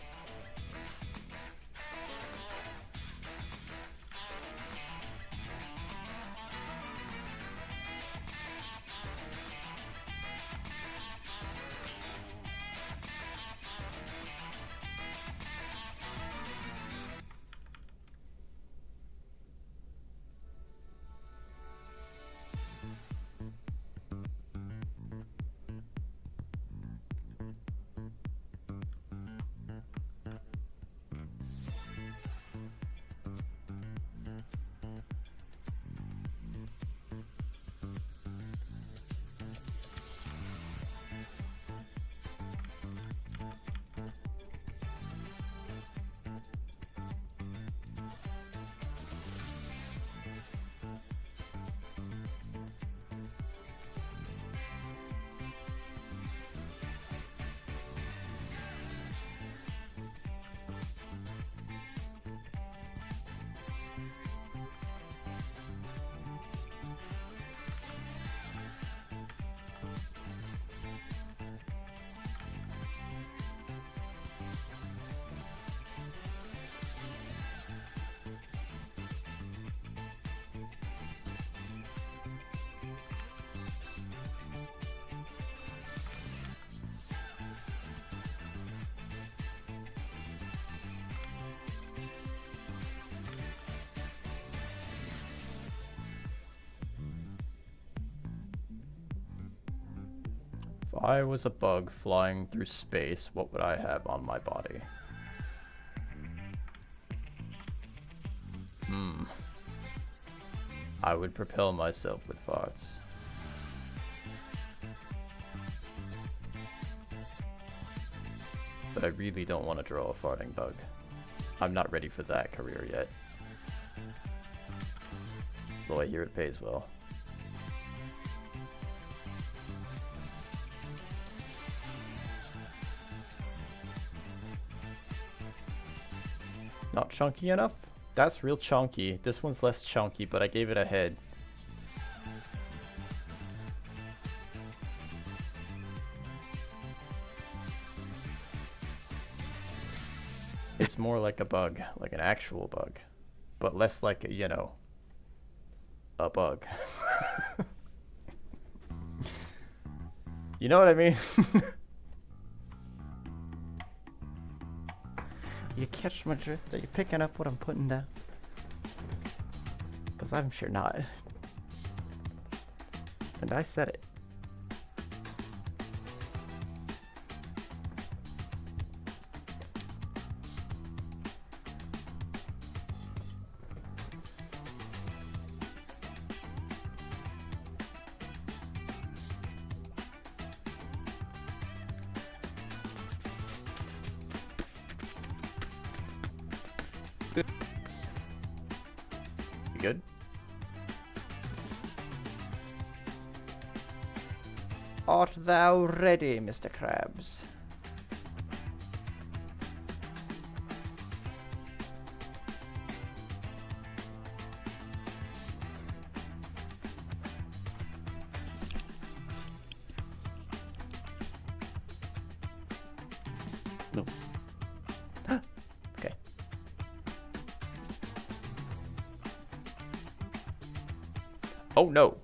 I was a bug flying through space, what would I have on my body? I would propel myself with farts. But I really don't want to draw a farting bug. I'm not ready for that career yet. Though I hear it pays well. Not chunky enough? That's real chunky. This one's less chunky, but I gave it a head. It's more like a bug, like an actual bug, but less like a, you know, a bug. You know what I mean? You catch my drift? Are you picking up what I'm putting down? Because I'm sure not. And I said it. You good? Art thou ready, Mr. Krabs? No. Okay. Oh no.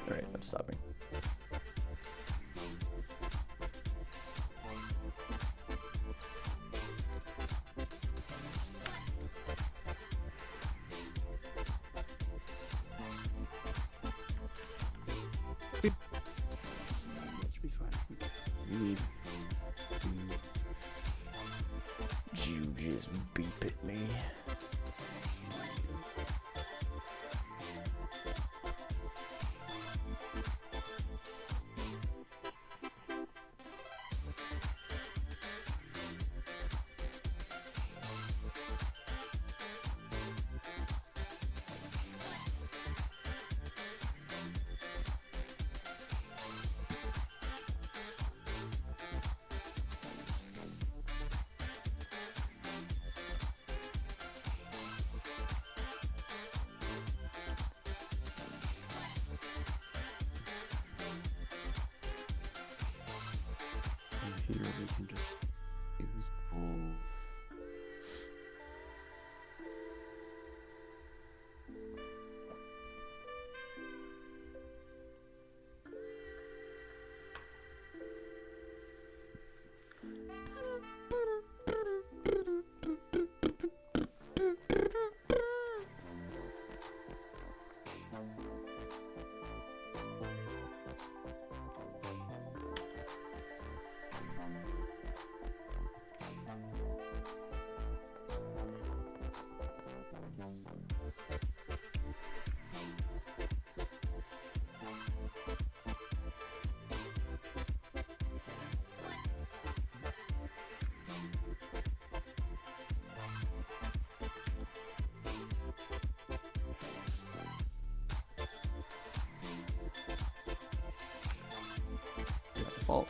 Alright, I'm stopping. That should be fine. We need. You just beep at me. Here we can just use both. By default.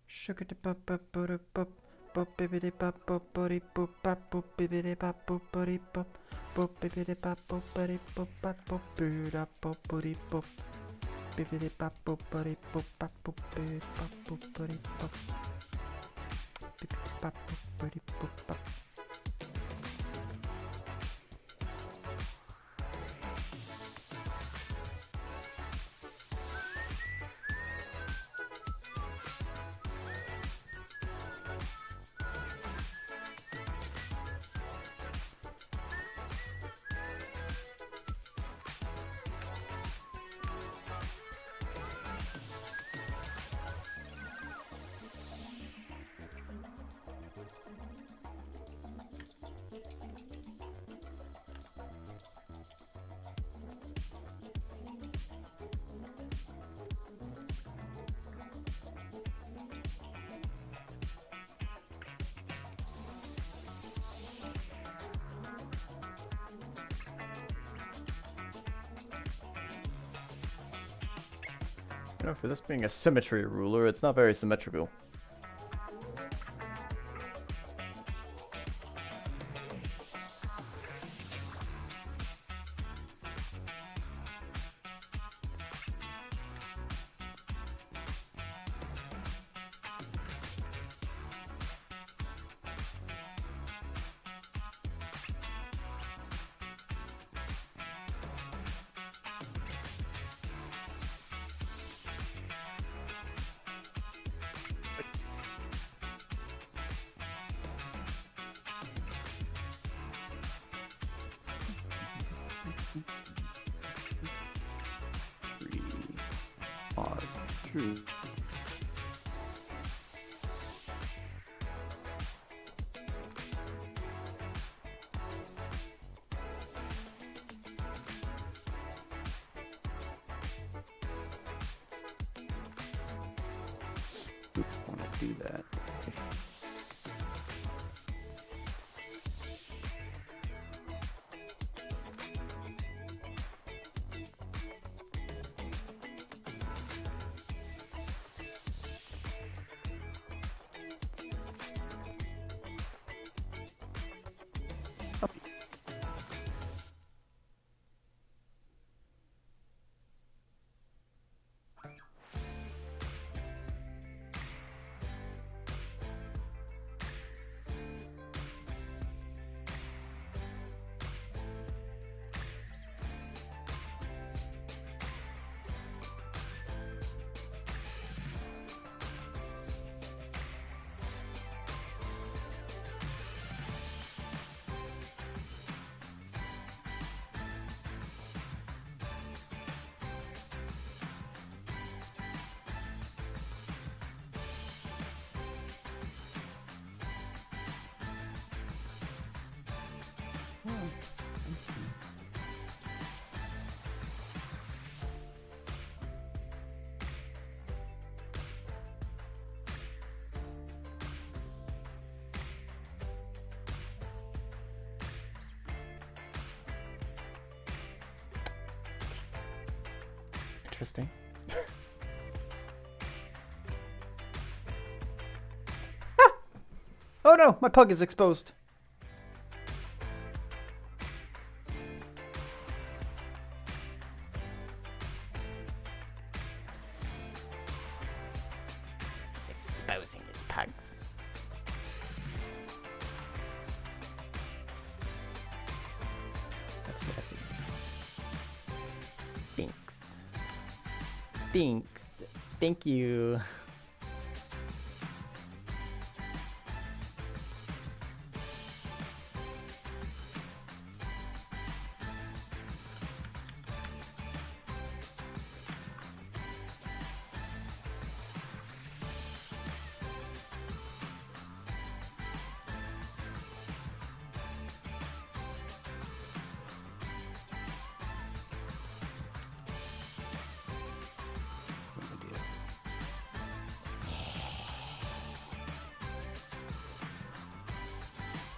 Sugar da pop pop pop pop pop bibbidi pop pop buddy pop pop pop bibbidi pop pop buddy pop pop bibbidi pop pop buddy pop pop pop booda pop buddy pop bibbidi pop pop buddy pop pop pop bibbidi pop pop buddy pop bibbidi pop pop buddy pop pop. You know, for this being a symmetry ruler, it's not very symmetrical. Pause. True. Want to do that. Interesting. Ah! Oh no, my pug is exposed. It's exposing his pugs. Stop snapping. Thanks. Thanks. Thank you.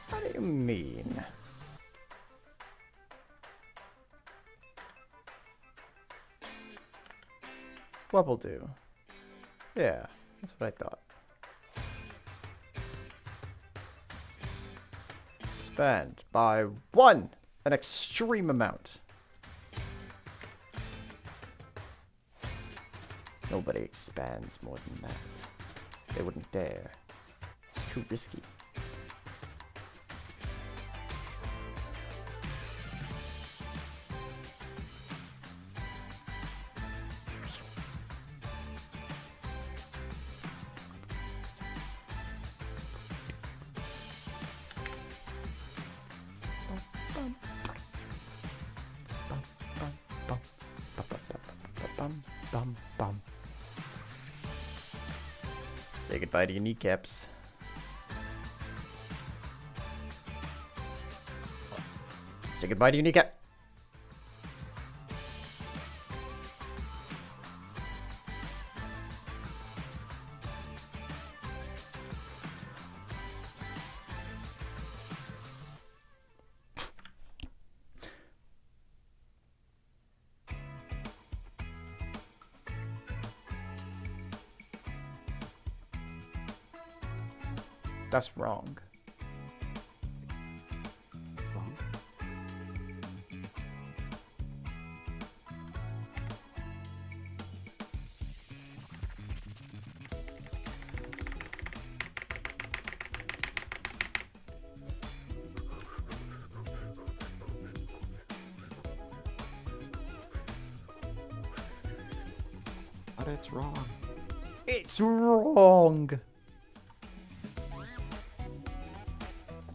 What do you mean? What will do? Yeah, that's what I thought. Expand by 1! An extreme amount. Nobody expands more than that. They wouldn't dare. It's too risky. Say goodbye to your kneecaps. Say goodbye to your kneecap. That's wrong. Wrong. But it's wrong. It's wrong.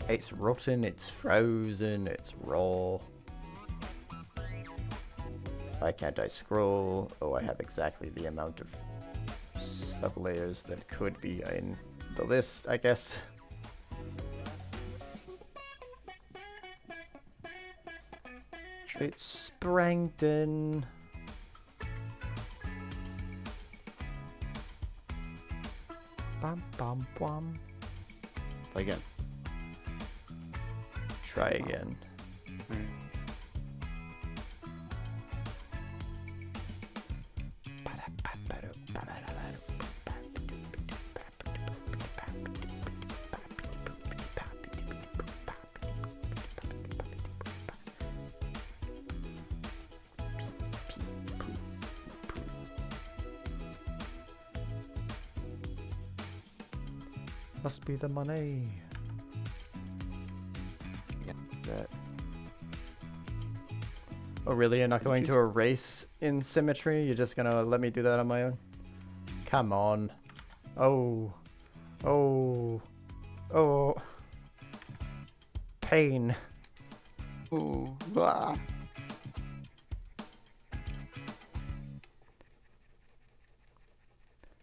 It's rotten, it's frozen, it's raw. Why can't I scroll? Oh, I have exactly the amount of layers that could be in the list, I guess. It's Sprangton. Bum bum bum. Play again. Try again. Must be the money. Yeah, that. Oh really? You're not going to erase in symmetry? You're just gonna let me do that on my own? Come on. Oh. Oh. Oh. Pain. Ooh. Ah.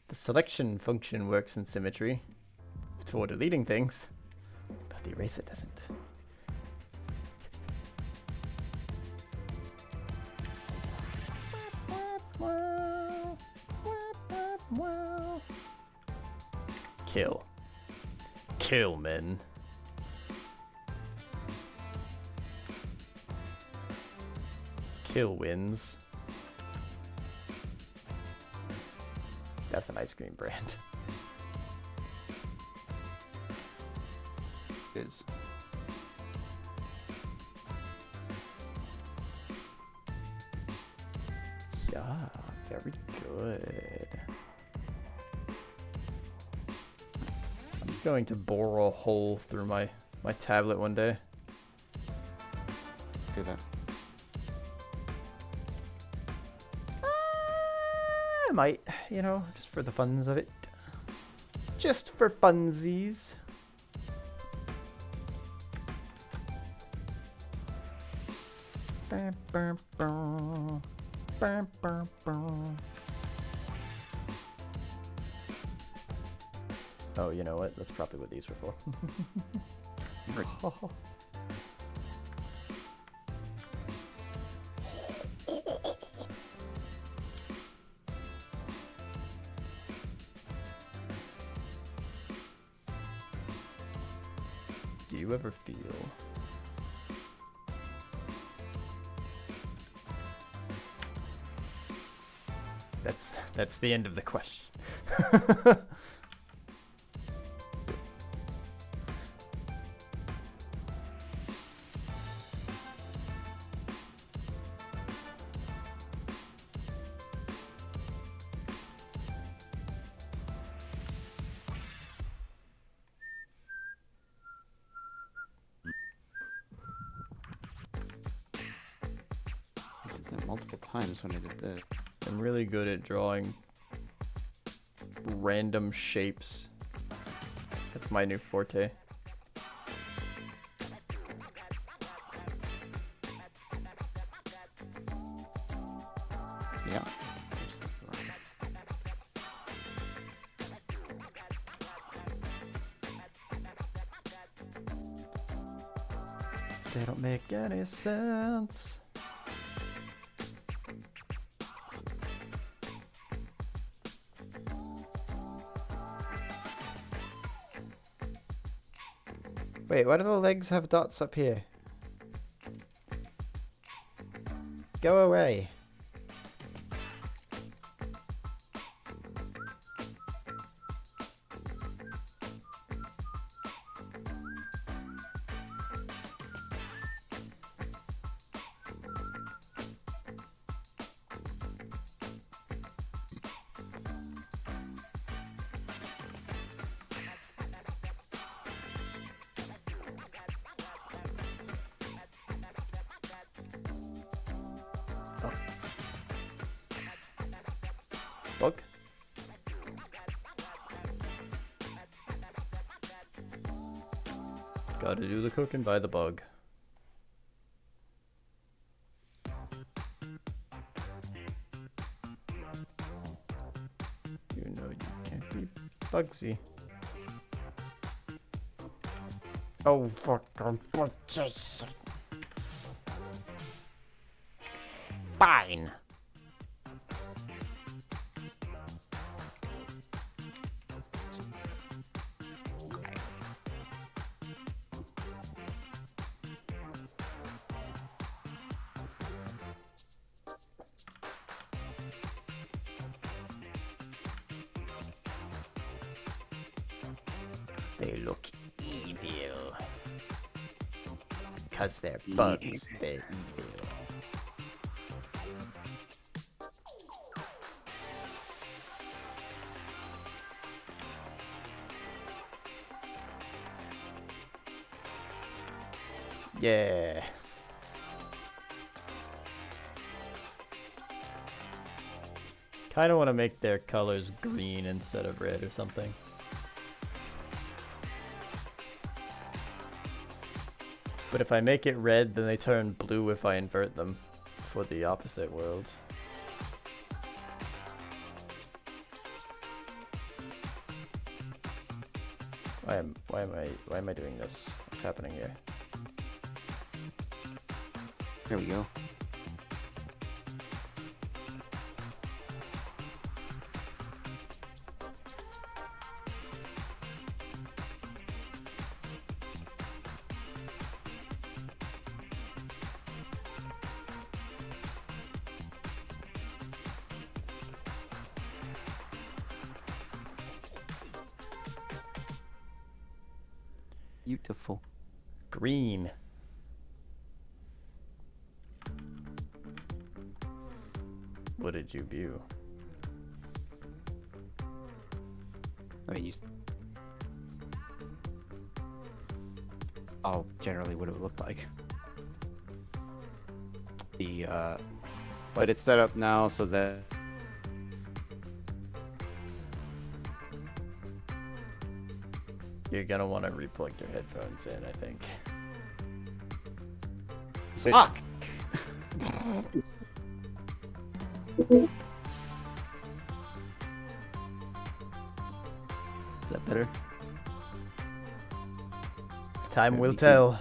The selection function works in symmetry for deleting things, but the eraser doesn't. Kill. Kill, men. Kill wins. That's an ice cream brand. It is. Yeah, very good. I'm going to bore a hole through my tablet one day. Do that. I might, you know, just for the funs of it. Just for funsies. Bam, bam, bam. Bam, bam, bam. Oh, you know what? That's probably what these were for. Do you ever feel that's the end of the question. I did that multiple times when I did this. I'm really good at drawing random shapes. That's my new forte. Yeah. They don't make any sense. Wait, why do the legs have dots up here? Go away. Bug? Gotta do the cooking by the bug. You know you can't be Bugsy. Oh, fucking bitches. Fine. They look evil. Because they're bugs, they're evil. Yeah. Kind of want to make their colors green instead of red or something. But if I make it red, then they turn blue if I invert them for the opposite worlds. Why am I doing this? What's happening here? There we go. Beautiful. Green. What did you view? I mean, oh, generally what it would look like. But it's set up now so that You're gonna want to replug your headphones in, I think. fuck. Is that better? Time Yeah, will me too. tell.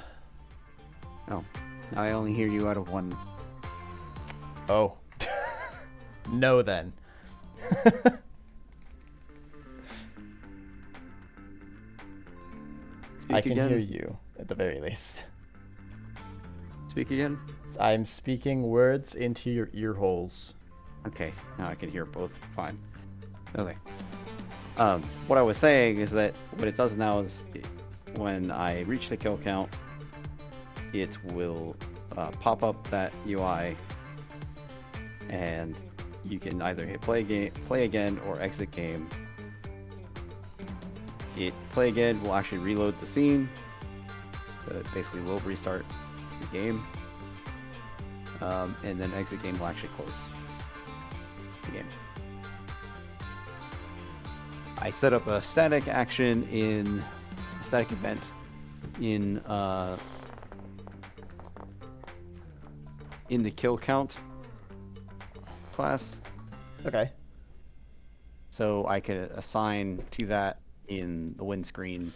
No, now I only hear you out of one. Oh. No, then. I Speak can again. hear you, at the very least. Speak again. I'm speaking words into your ear holes. Okay, now I can hear both fine. Okay. What I was saying is that what it does now is when I reach the kill count, it will pop up that UI, and you can either hit play again, or exit game. Play again will actually reload the scene, so it basically will restart the game, and then exit game will actually close the game. I set up a static action a static event in the kill count class, Okay. so I could assign to that in the win screen,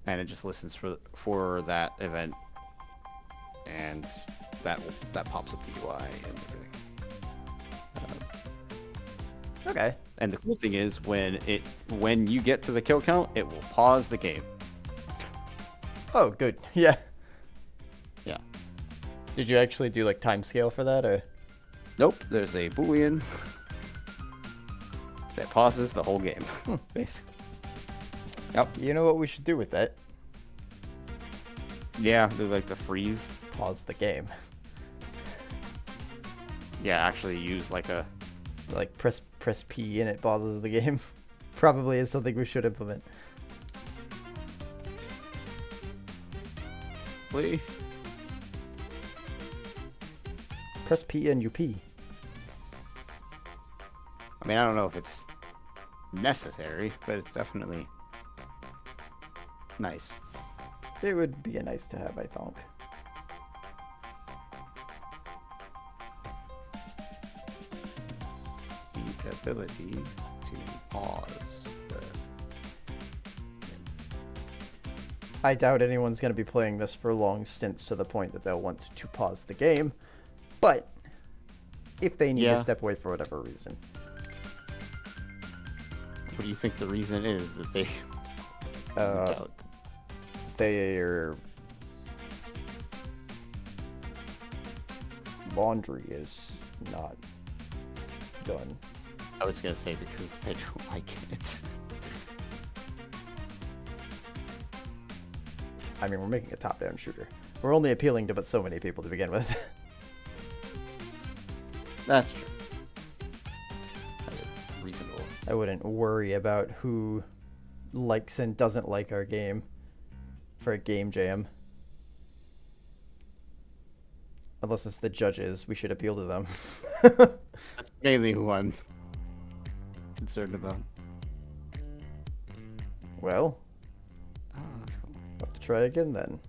and it just listens for that event, and that pops up the UI and everything. Okay. And the cool thing is when you get to the kill count, it will pause the game. Oh, good. Yeah. Yeah. Did you actually do like time scale for that, or? Nope. There's a boolean that pauses the whole game. Basically. Yep. You know what we should do with that? Yeah. Do like the freeze. Pause the game. Yeah. Actually use like a. Like press P and it pauses the game. Probably is something we should implement. Play. Press P and UP. I mean, I don't know if it's necessary, but it's definitely nice. It would be a nice to have, I think. The ability to pause the. I doubt anyone's going to be playing this for long stints to the point that they'll want to pause the game. But if they need Yeah. to step away for whatever reason. What do you think the reason is that they? Uh, their laundry is not done. I was gonna say because they don't like it. I mean, we're making a top-down shooter. We're only appealing to but so many people to begin with. That's true. That is reasonable. I wouldn't worry about who likes and doesn't like our game for a game jam. Unless it's the judges, we should appeal to them. That's mainly who I'm concerned about. Well, Oh, that's cool. we'll have to try again then.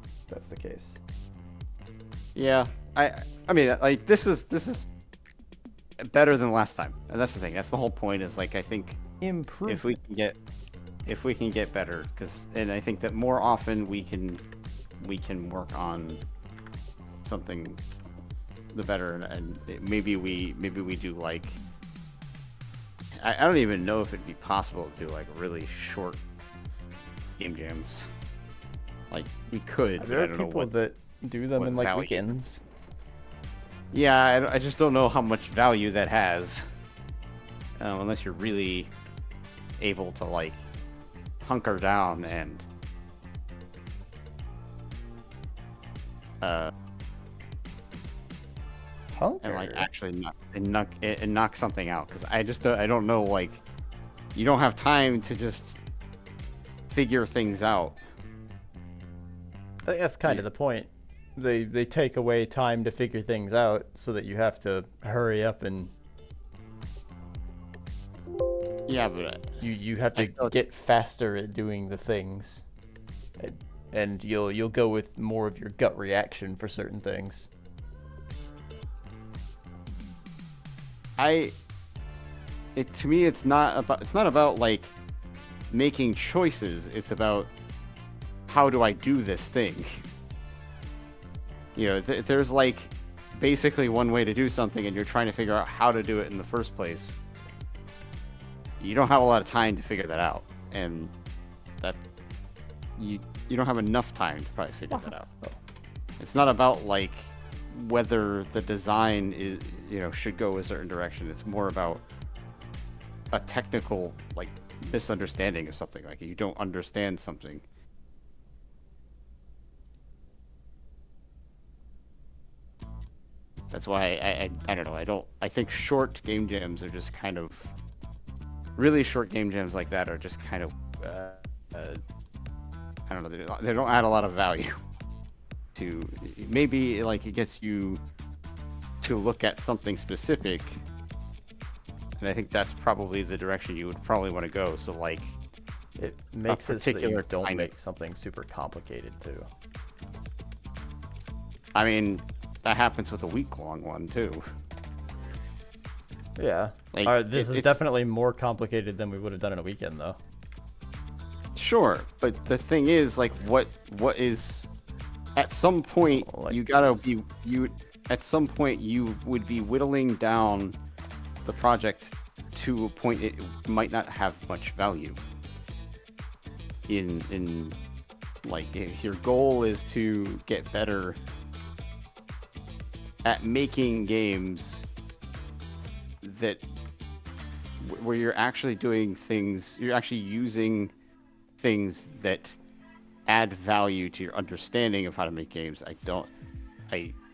If that's the case. Yeah, I mean, like this is better than last time, and that's the thing. That's the whole point. Is like I think Improve. if we can get better, and I think that more often we can work on something the better, and maybe we do like I don't even know if it'd be possible to do like really short game jams. Like we could, but There I are don't know people what. that do them what in like value. weekends. Yeah, I just don't know how much value that has, unless you're really able to like hunker down and Hunker. like actually knock something out, because I don't know, like, you don't have time to just figure things out. I think that's kind of the point. They take away time to figure things out so that you have to hurry up and Yeah, but you have I to feel- get faster at doing the things. And you'll go with more of your gut reaction for certain things. to me it's not about like making choices. It's about, how do I do this thing? You know, there's like basically one way to do something, and you're trying to figure out how to do it in the first place. You don't have a lot of time to figure that out, and that you don't have enough time to probably figure that out. It's not about like whether the design is, should go a certain direction. It's more about a technical like misunderstanding of something. Like, you don't understand something. That's why I don't know. I think short game jams are just kind of, really short game jams like that are just kind of I don't know. They don't add a lot of value to, maybe like it gets you to look at something specific, and I think that's probably the direction you would probably want to go. So like, It makes it so that you particular don't kind of- make something super complicated too. I mean, that happens with a week-long one too. Yeah. Like, This is it's- definitely more complicated than we would have done in a weekend, though. Sure, but the thing is, like, what is, at some point Like you gotta this. be at some point you would be whittling down the project to a point it might not have much value. In like, if your goal is to get better at making games that where you're actually doing things, you're actually using things that add value to your understanding of how to make games.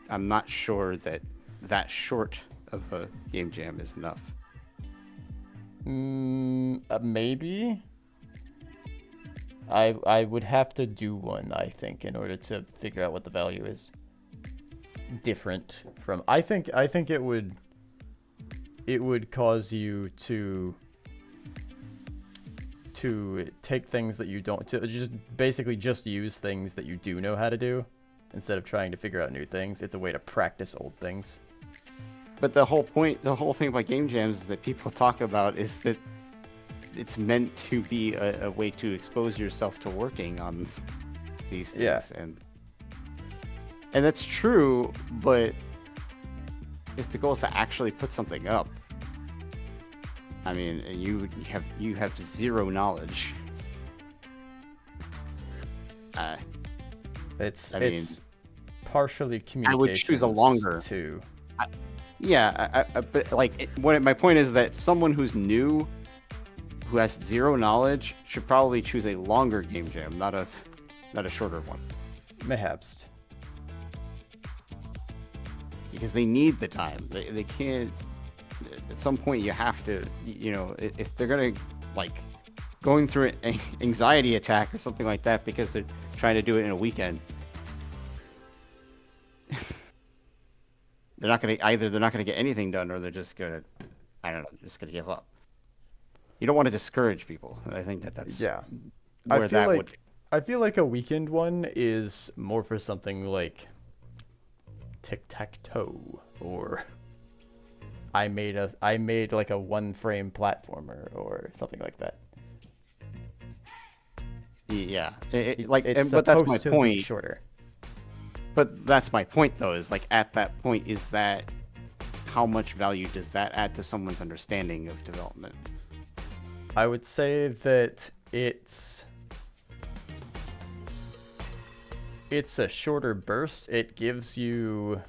I'm not sure that short of a game jam is enough. Maybe. I would have to do one, I think, in order to figure out what the value is. Different from, I think it would cause you to take things that you don't, to just basically just use things that you do know how to do instead of trying to figure out new things. It's a way to practice old things. But the whole thing about game jams that people talk about is that it's meant to be a way to expose yourself to working on these things. Yeah. And that's true, but if the goal is to actually put something up, I mean, you have zero knowledge. It's I mean, it's partially communication. I would choose a longer. too. Yeah, but like, my point is that someone who's new, who has zero knowledge, should probably choose a longer game jam, not a shorter one, Mayhaps. because they need the time. They can't. At some point, you have to. If they're gonna, like, going through an anxiety attack or something like that because they're trying to do it in a weekend, they're not gonna get anything done, or they're just gonna, I don't know, they're just gonna give up. You don't want to discourage people. I think that's Yeah. where I feel that like would. I feel like a weekend one is more for something like tic-tac-toe, or I made like a one-frame platformer or something like that. Yeah, It's but that's my supposed to be point. shorter. But that's my point, though, is like, at that point, is that how much value does that add to someone's understanding of development? I would say that it's a shorter burst. It gives you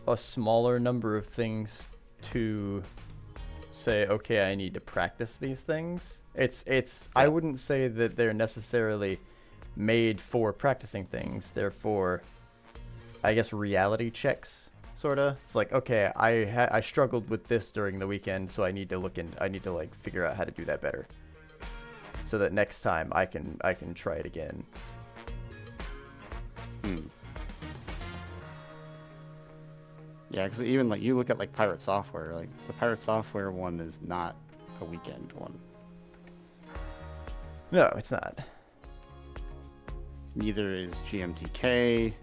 a smaller number of things to say, okay, I need to practice these things. I Yeah. wouldn't say that they're necessarily made for practicing things. They're for, I guess, reality checks, sorta. It's like, okay, I struggled with this during the weekend, so I need to like figure out how to do that better, so that next time I can try it again. Hmm. Yeah, because even like you look at like Pirate Software, like the Pirate Software one is not a weekend one. No, it's not. Neither is GMTK.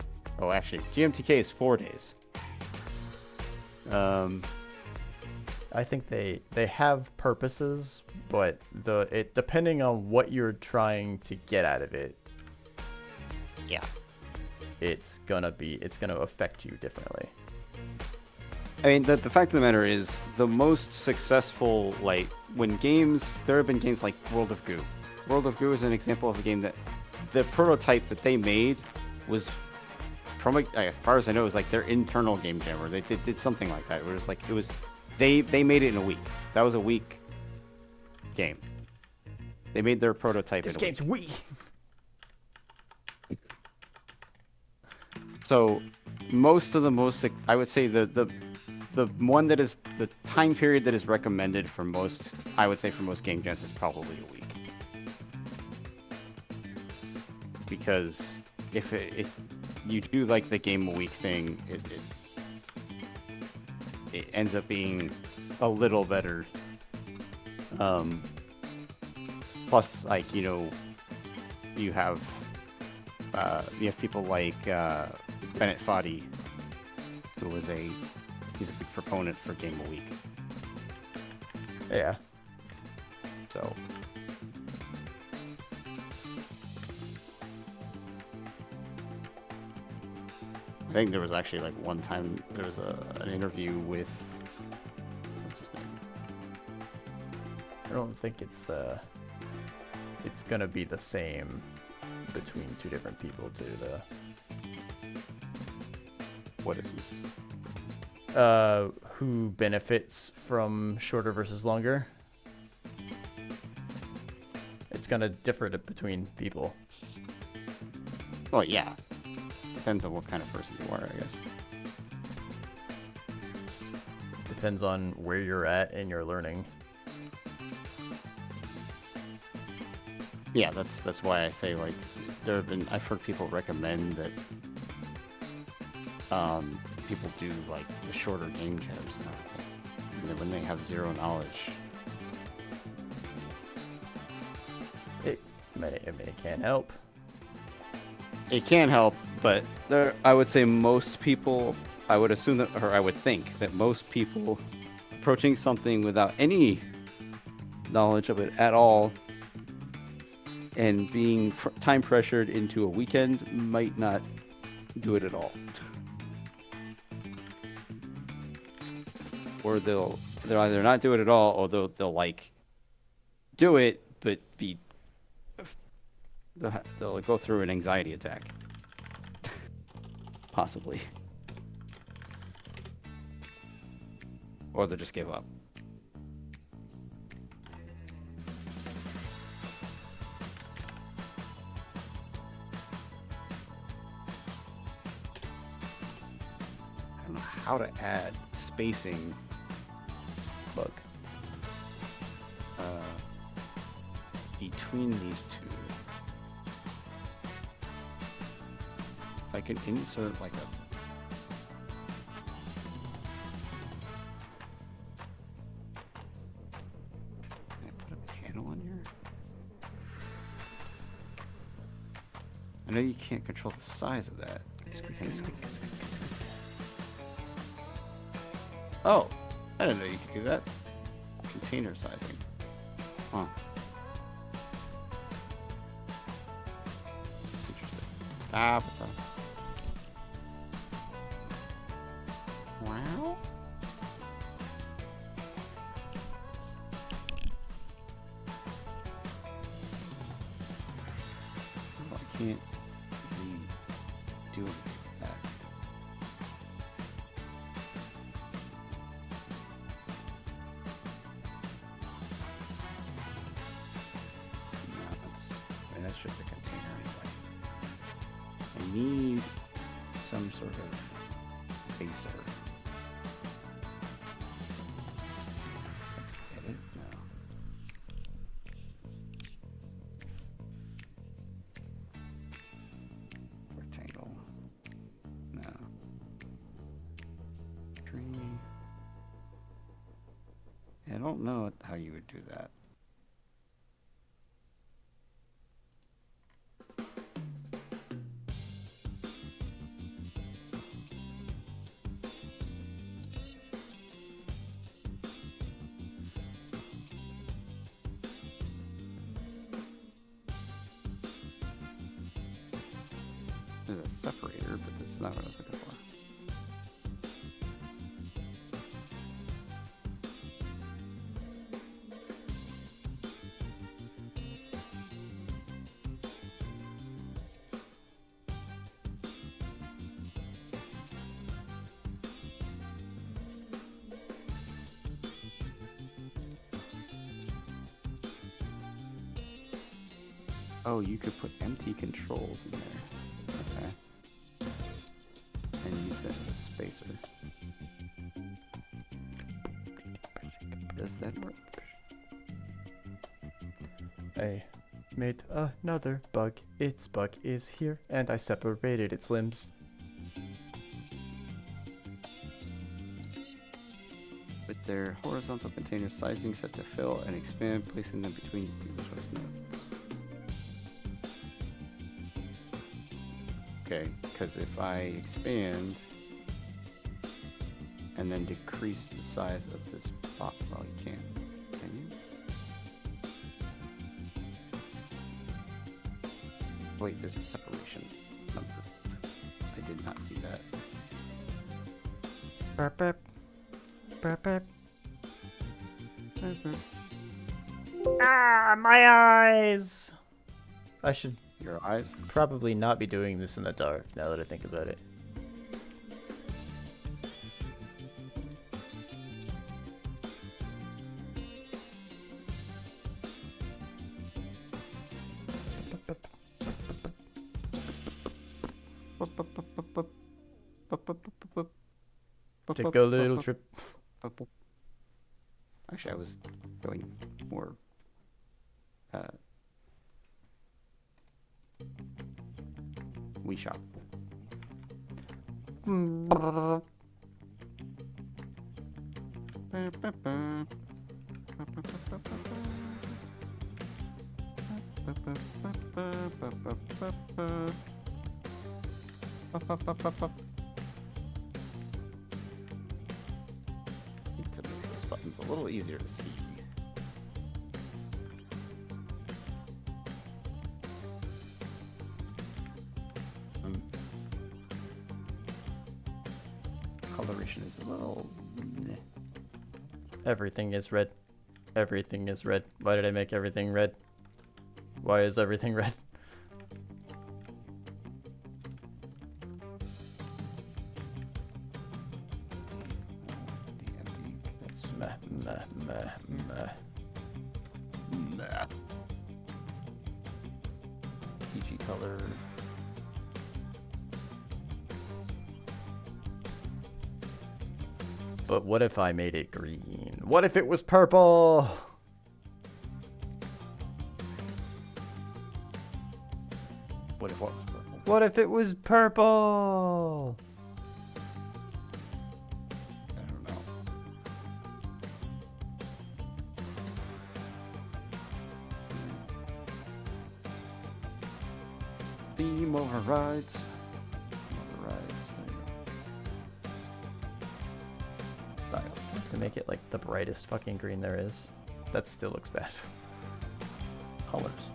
Oh, actually, GMTK is 4 days. I think they have purposes, but depending on what you're trying to get out of it, Yeah. it's gonna affect you differently. I mean, the fact of the matter is, the most successful, like, when games, there have been games like World of Goo. World of Goo is an example of a game that the prototype that they made was, from as far as I know, it was like their internal game jam, or they did something like that. Where it was like, they made it in a week. That was a week game. They made their prototype This in a game's week. weak. So, I would say the one that is the time period that is recommended for most, I would say for most game jams is probably a week. Because if you do like the game a week thing, it ends up being a little better. Plus, like, you know, you have people like Bennett Foddy, who was he's a big proponent for game a week. Yeah. So I think there was actually like one time there was an interview with, what's his name? I don't think it's gonna be the same between two different people too, though. What is he? Who benefits from shorter versus longer? It's gonna differ between people. Well, yeah. Depends on what kind of person you are, I guess. Depends on where you're at in your learning. Yeah, that's why I say, like, I've heard people recommend that people do like the shorter game jams now, and then when they have zero knowledge. It can't help. It can help, but I would say most people, I would assume that, or I would think that most people approaching something without any knowledge of it at all and being time pressured into a weekend might not do it at all. Or they'll either not do it at all, or they'll like do it, but they'll go through an anxiety attack. Possibly. Or they'll just give up. I don't know how to add spacing. Bug. Between these two. If I could insert like a... Can I put a panel on here? I know you can't control the size of that. Oh, I didn't know you could do that. Container sizing. Huh. Interesting. What the... Wow. I can't really do anything with that. need some sort of baser. Let's get it. No. Rectangle. No. Tree. I don't know how you would do that. There's a separator, but that's not what I was looking for. Oh, you could put empty controls in there. Okay. And use that as a spacer. Does that work? I made another bug. Its bug is here, and I separated its limbs. With their horizontal container sizing set to fill and expand, placing them between two choice nodes. Okay, because if I expand and then decrease the size of this box, well, you can't. Can you? Wait, there's a separation number. I did not see that. Burp, burp. Burp, burp. Ah, my eyes! I should Your eyes? probably not be doing this in the dark, now that I think about it. Take a little trip. Actually, I was going more Wii Shop. Need to make those buttons a little easier to see. Coloration is a little meh. Everything is red. Everything is red. Why did I make everything red? Why is everything red? Meh, meh, meh, meh. Nah. PG color. But what if I made it green? What if it was purple? What if what was purple? What if it was purple? I don't know. Theme overrides. Overrides. There you go. Style. To make it like the brightest fucking green there is. That still looks bad. Colors.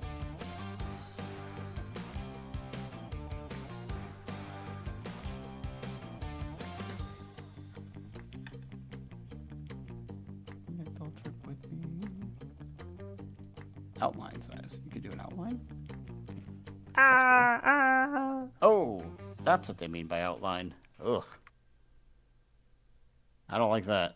Mental trip with me. Outline size. You could do an outline. Oh, that's what they mean by outline. Ugh. I don't like that.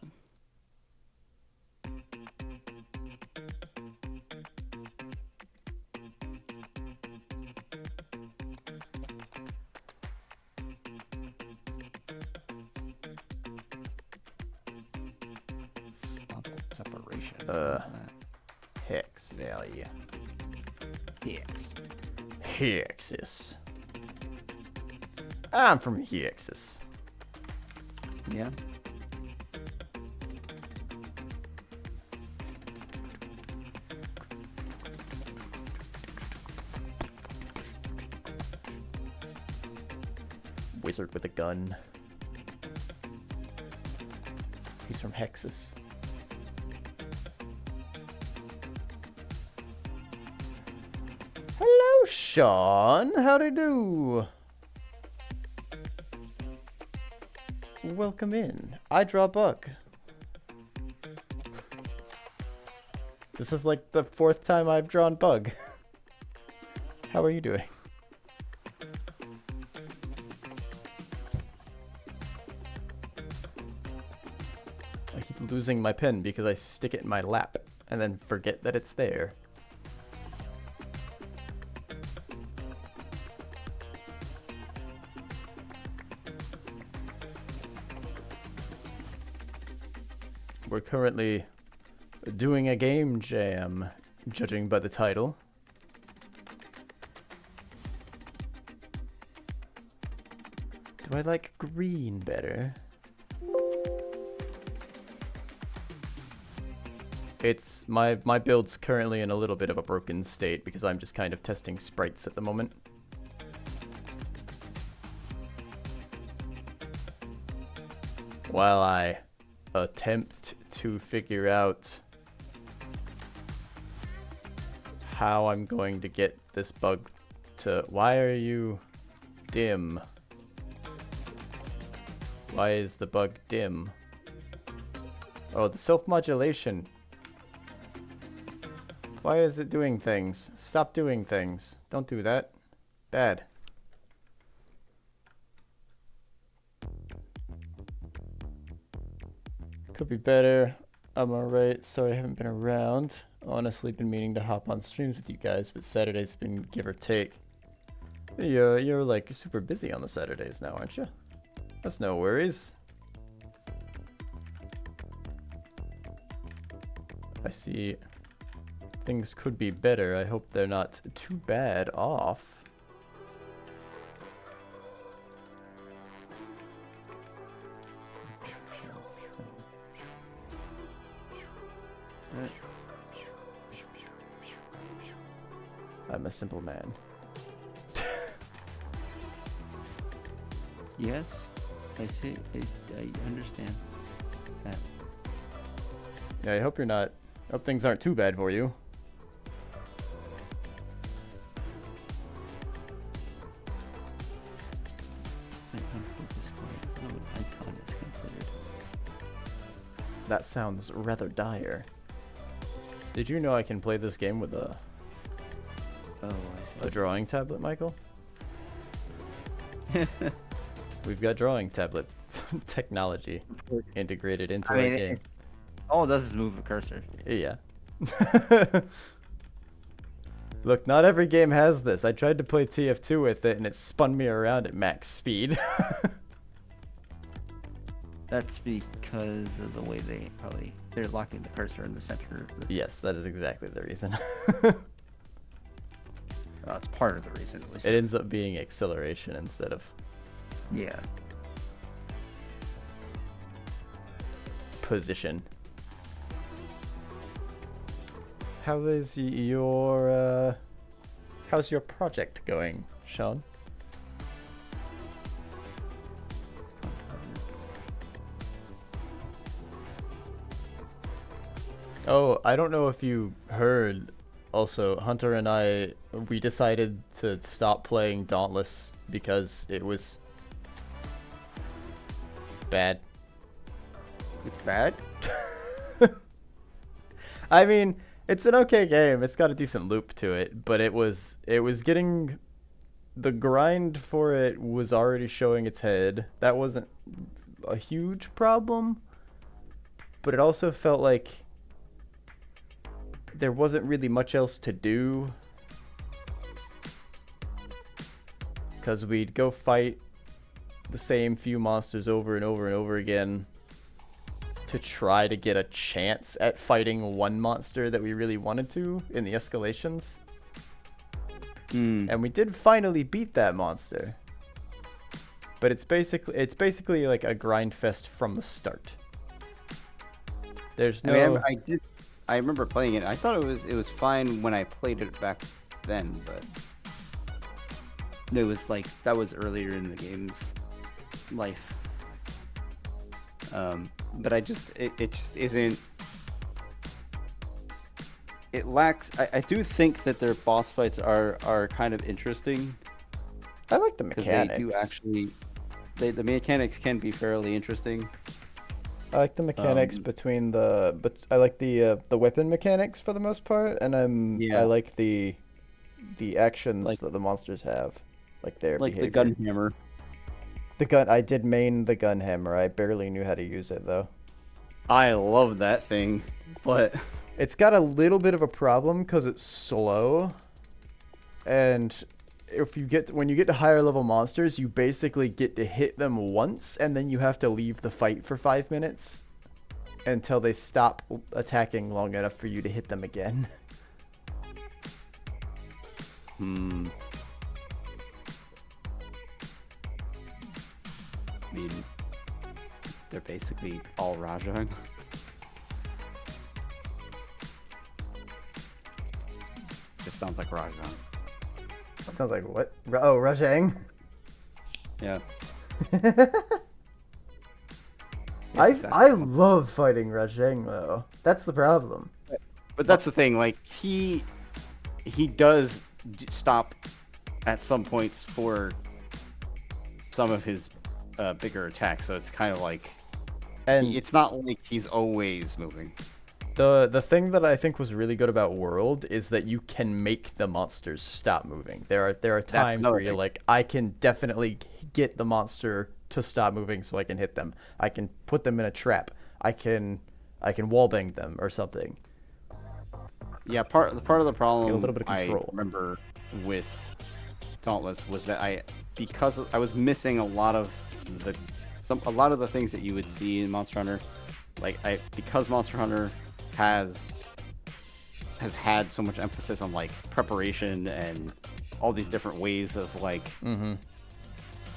Separation. Uh. What is that? Hex value. Yes. Hexus. I'm from Hexus. Yeah. Wizard with a gun. He's from Hexus. Hello, Sean. How'd I do? Welcome in. I draw Bug. This is like the 4th time I've drawn Bug. How are you doing? I keep losing my pen because I stick it in my lap and then forget that it's there. We're currently doing a game jam, judging by the title. Do I like green better? It's my build's currently in a little bit of a broken state because I'm just kind of testing sprites at the moment. While I attempt to figure out how I'm going to get this bug to... Why are you dim? Why is the bug dim? Oh, the self-modulation. Why is it doing things? Stop doing things. Don't do that. Bad. Could be better. I'm alright. Sorry I haven't been around. Honestly, been meaning to hop on streams with you guys, but Saturday's been give or take. You're like super busy on the Saturdays now, aren't you? That's no worries. I see things could be better. I hope they're not too bad off. I'm a simple man. Yes, I see. I understand that. Yeah, I hope you're not. Hope things aren't too bad for you. That sounds rather dire. Did you know I can play this game with a drawing tablet, Michael? We've got drawing tablet technology integrated into our game. All it does is move a cursor. Yeah. Look, not every game has this. I tried to play TF2 with it and it spun me around at max speed. That's because of the way they're locking the cursor in the center of the... Yes, that is exactly the reason. It's part of the reason. It ends up being acceleration instead of... Yeah. Position. How is your how's your project going, Sean? Oh, I don't know if you heard. Also, Hunter and I, we decided to stop playing Dauntless because it was bad. It's bad? I mean, it's an okay game. It's got a decent loop to it, but it was getting... The grind for it was already showing its head. That wasn't a huge problem, but it also felt like there wasn't really much else to do. Because we'd go fight the same few monsters over and over and over again. to try to get a chance at fighting one monster that we really wanted to in the escalations. And we did finally beat that monster. But it's basically like a grind fest from the start. There's no. I remember playing it. I thought it was fine when I played it back then, but it was like that was earlier in the game's life. But it just isn't. It lacks. I do think that their boss fights are kind of interesting. I like the Because mechanics. they do actually. The mechanics can be fairly interesting. I like the mechanics between but I like the weapon mechanics for the most part, and I like the actions that the monsters have, like their Like behavior. the gun hammer. The gun, I did main the gun hammer. I barely knew how to use it though. I love that thing, but It's got a little bit of a problem because it's slow, and when you get to higher level monsters, you basically get to hit them once, and then you have to leave the fight for 5 minutes until they stop attacking long enough for you to hit them again. I mean, they're basically all Rajang. Just sounds like Rajang. Sounds like what? Oh, Rajang. Yeah. I love fighting Rajang though. That's the problem. But that's the thing. Like he does stop at some points for some of his bigger attacks, so it's kind of like, and it's not like he's always moving. The thing that I think was really good about World is that you can make the monsters stop moving. There are times where you're like, I can definitely get the monster to stop moving so I can hit them. I can put them in a trap. I can wallbang them or something. Yeah, part of the problem Get a little bit of control. I remember with Dauntless was that because I was missing a lot of the things that you would see in Monster Hunter, because Monster Hunter has had so much emphasis on like preparation and all these different ways of like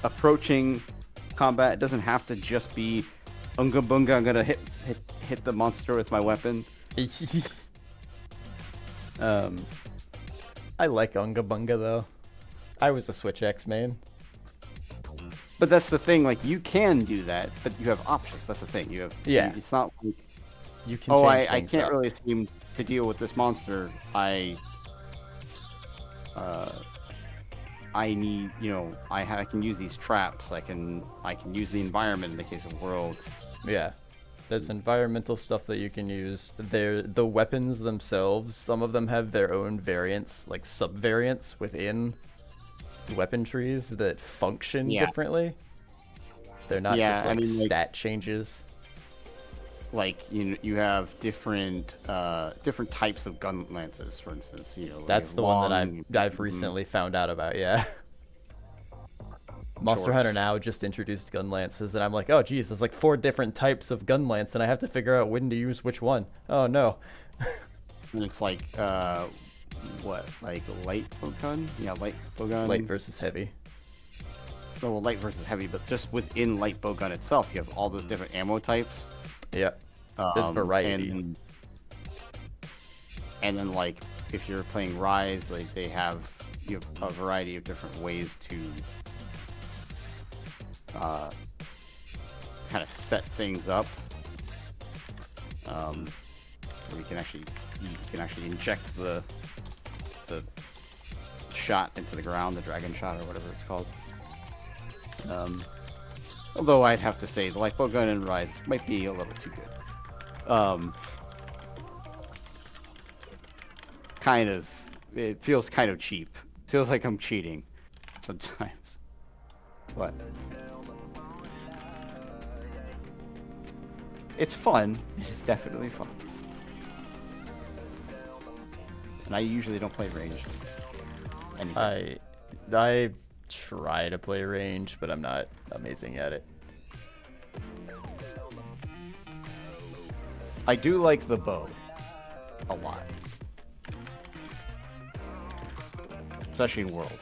approaching combat. It doesn't have to just be unga bunga, I'm gonna hit the monster with my weapon. I like Unga Bunga though. I was a Switch X main. But that's the thing, like you can do that, but you have options. That's the thing. You have It's not like you can. I can't really seem to deal with this monster. I need, I can use these traps. I can use the environment in the case of World. Yeah. There's environmental stuff that you can use. The weapons themselves, some of them have their own variants, like sub-variants within the weapon trees that function differently. They're not just like stat changes. Like you have different types of gun lances, for instance. That's the one that I've recently found out about. Yeah. Monster Hunter now just introduced gun lances, and I'm like, oh geez, there's like 4 different types of gun lance, and I have to figure out when to use which one. Oh no. And it's like what, like light bowgun? Yeah, light bowgun. Light versus heavy. Oh, well, light versus heavy, but just within light bowgun itself, you have all those different ammo types. Yeah. There's variety. And then like if you're playing Rise, like you have a variety of different ways to kind of set things up, where you can actually inject the shot into the ground, the dragon shot or whatever it's called. Although I'd have to say the light bowgun in Rise might be a little too good. It feels kind of cheap. It feels like I'm cheating sometimes. What? It's fun. It's definitely fun. And I usually don't play ranged. I try to play range, but I'm not amazing at it. I do like the bow a lot, especially in World.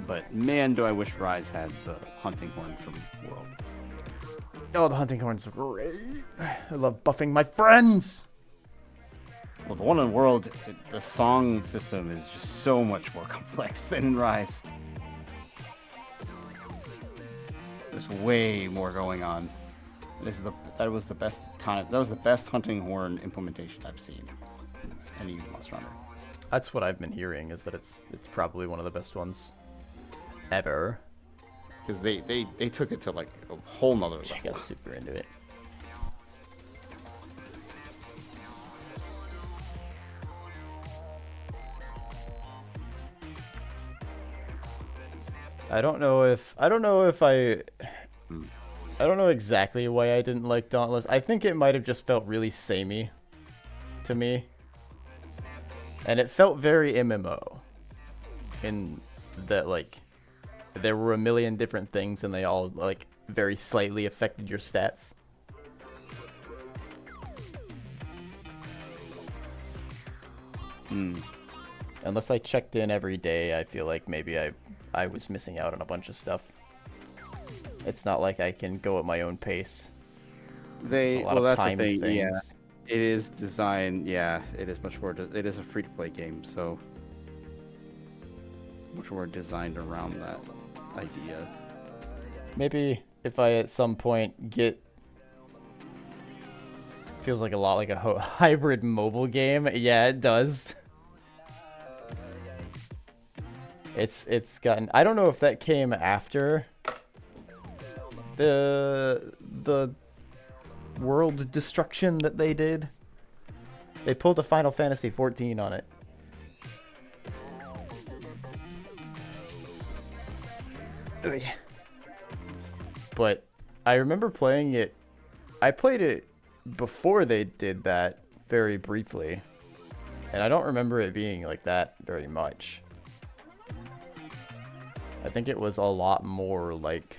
But man, do I wish Rise had the hunting horn from World. Oh, the hunting horn's great. I love buffing my friends. Well, the one in World, the song system is just so much more complex than in Rise. There's way more going on. That was the best time. That was the best hunting horn implementation I've seen in any Monster Hunter. That's what I've been hearing, is that it's probably one of the best ones ever. Because they took it to like a whole nother level. I got super into it. I don't know exactly why I didn't like Dauntless. I think it might have just felt really samey to me. And it felt very MMO. In that, like, there were a million different things and they all, like, very slightly affected your stats. Unless I checked in every day, I feel like maybe I was missing out on a bunch of stuff. It's not like I can go at my own pace. Well, that's the thing. Yeah, it is designed. Yeah, it is much more. It is a free-to-play game, so much more designed around that idea. Maybe if I at some point get, feels like a lot like a hybrid mobile game. Yeah, it does. It's gotten. I don't know if that came after the world destruction that they did. They pulled a Final Fantasy 14 on it. But I remember playing it. I played it before they did that very briefly, and I don't remember it being like that very much. I think it was a lot more like...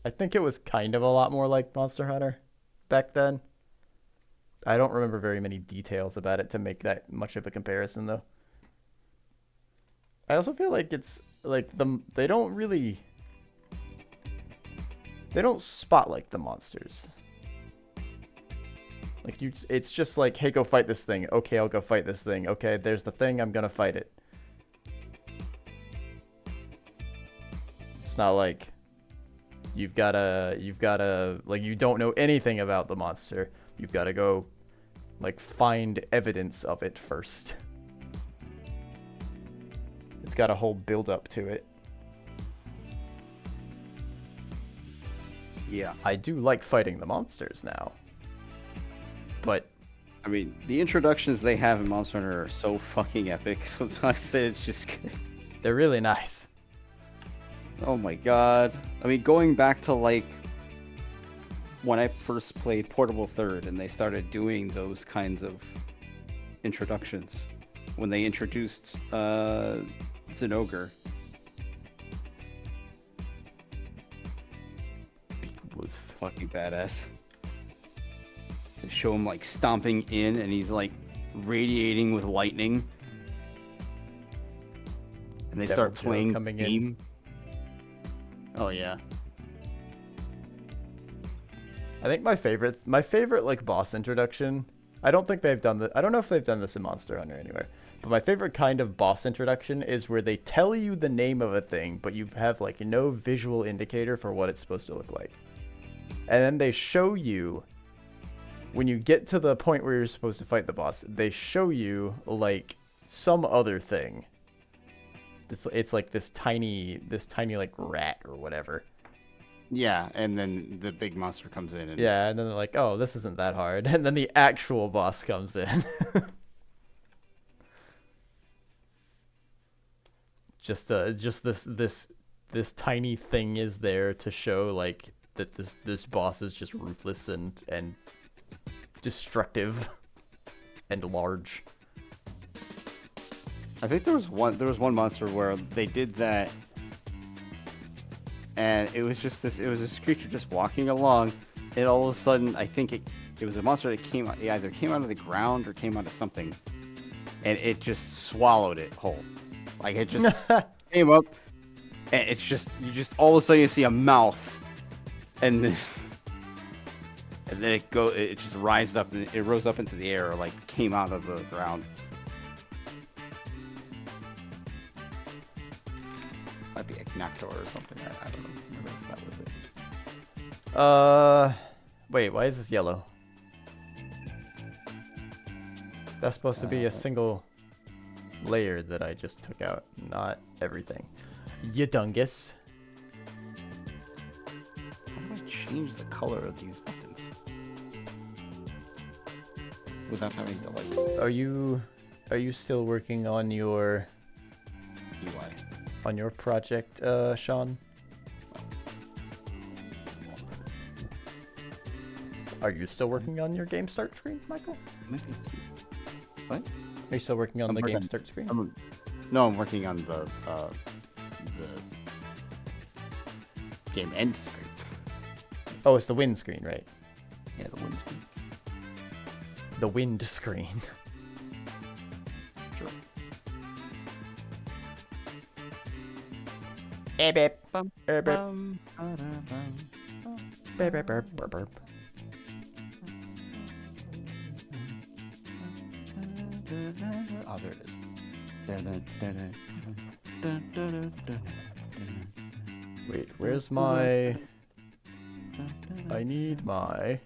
I think it was kind of a lot more like Monster Hunter back then. I don't remember very many details about it to make that much of a comparison, though. I also feel like it's like they don't spotlight the monsters. Like it's just like, hey, go fight this thing. Okay, I'll go fight this thing. Okay, there's the thing. I'm gonna fight it. It's not like you've gotta like, you don't know anything about the monster. You've gotta go like find evidence of it first. It's got a whole build up to it. Yeah. I do like fighting the monsters now. But I mean, the introductions they have in Monster Hunter are so fucking epic. Sometimes that it's just they're really nice. Oh my god. I mean, going back to like when I first played Portable Third and they started doing those kinds of introductions. When they introduced Zinogre. Was fucking badass. They show him like stomping in and he's like radiating with lightning. And they start playing the theme. Oh yeah. I think my favorite like boss introduction, I don't know if they've done this in Monster Hunter anywhere, but my favorite kind of boss introduction is where they tell you the name of a thing, but you have like no visual indicator for what it's supposed to look like. And then they show you, when you get to the point where you're supposed to fight the boss, they show you like some other thing. It's like this tiny like rat or whatever. Yeah, and then the big monster comes in. And... yeah, and then they're like, oh, this isn't that hard. And then the actual boss comes in. just this tiny thing is there to show like that this boss is just ruthless and destructive and large. I think there was one monster where they did that and it was just this. It was this creature just walking along, and all of a sudden, I think it was a monster that came out. It either came out of the ground or came out of something, and it just swallowed it whole. Like it just came up, and it's just you all of a sudden you see a mouth, and then it just rised up and it rose up into the air, or like came out of the ground. Might be a Knactor or something. I don't remember if that was it. Wait, why is this yellow? That's supposed to be a single layer that I just took out, not everything. You dungus. How do I change the color of these buttons without having to like Are you still working on your UI? project, Sean? Are you still working on your game start screen, Michael? Maybe it's... What? Are you still working on the game start screen? No, I'm working on the game end screen. Oh, it's the wind screen, right? Yeah, the wind screen. The wind screen. Sure. Beep, beep. Bum, Beep, beep. bum, ba-da-bum. Beep, beep, beep, beep, beep. Oh, there it is. Wait, where's my... I need my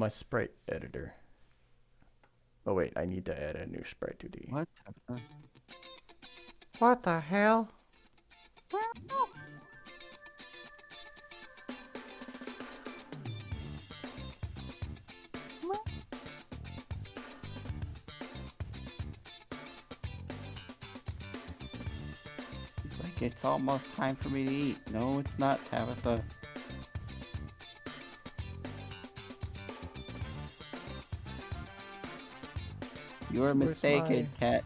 sprite editor. Oh wait, I need to add a new sprite 2D. What? What the hell? Like it's almost time for me to eat. No, it's not, Tabitha. You're mistaken, cat.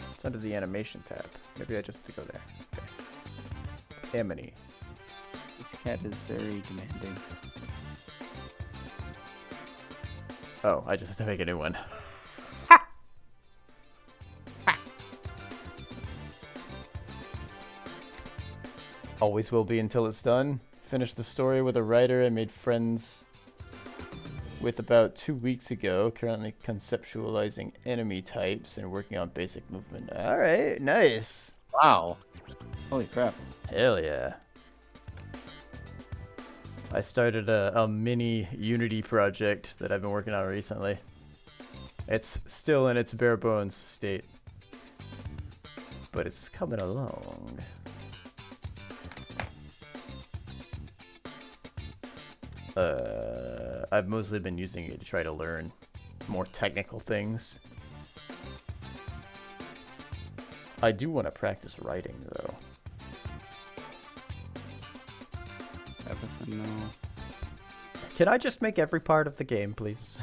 It's under the animation tab. Maybe I just have to go there. Okay. Amity. This cat is very demanding. Oh, I just have to make a new one. Always will be until it's done. Finished the story with a writer I made friends with about 2 weeks ago. Currently conceptualizing enemy types and working on basic movement. Alright, nice. Wow. Holy crap. Hell yeah. I started a mini Unity project that I've been working on recently. It's still in its bare bones state, but it's coming along. I've mostly been using it to try to learn more technical things. I do want to practice writing, though. No. Can I just make every part of the game, please?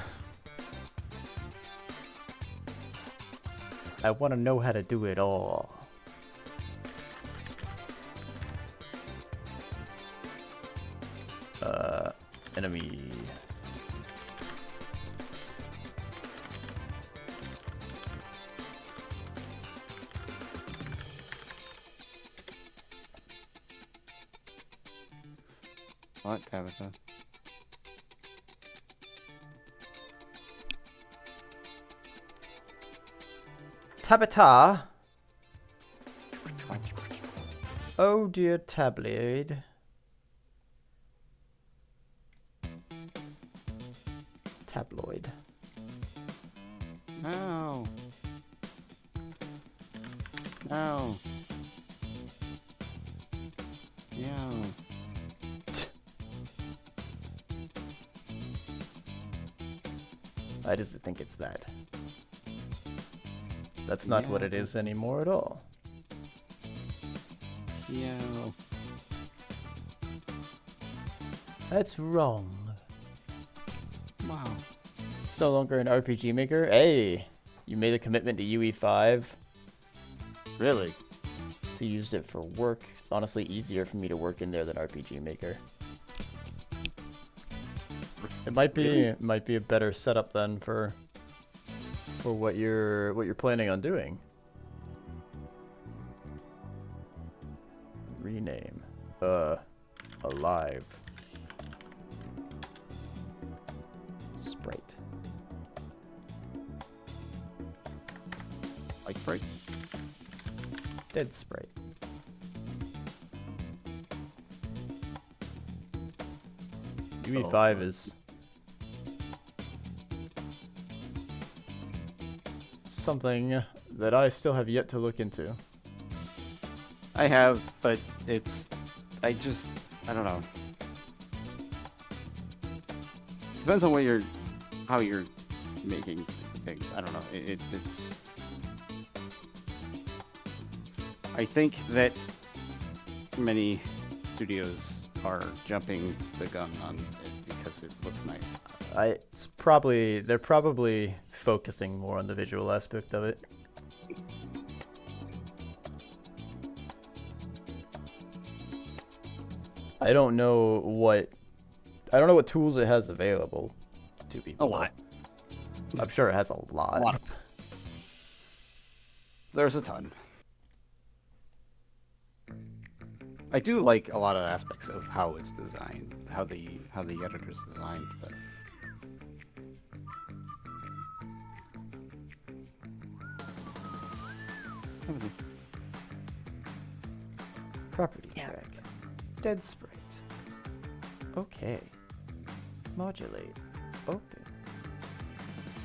I want to know how to do it all. Enemy. What, Tabitha? Tabitha. Oh dear tabloid. Tabloid. No. No. No. I just think it's that. That's not what it is anymore at all. Yo. That's wrong. Wow. It's no longer an RPG maker. Hey! You made a commitment to UE5, Really? so you used it for work. It's honestly easier for me to work in there than RPG Maker. It might be a better setup then for what you're planning on doing. Rename. Alive. Sprite. Like Sprite? Dead Sprite. UE5 is something that I still have yet to look into. I have, but I don't know. Depends on how you're making things. I don't know. It's. I think that many studios are jumping the gun on it because it looks nice. They're probably focusing more on the visual aspect of it. I don't know what tools it has available to people. A lot. I'm sure it has a lot. A lot. There's a ton. I do like a lot of aspects of how it's designed, how the editor's designed, but Property track. Dead Sprite. Okay. Modulate. Open.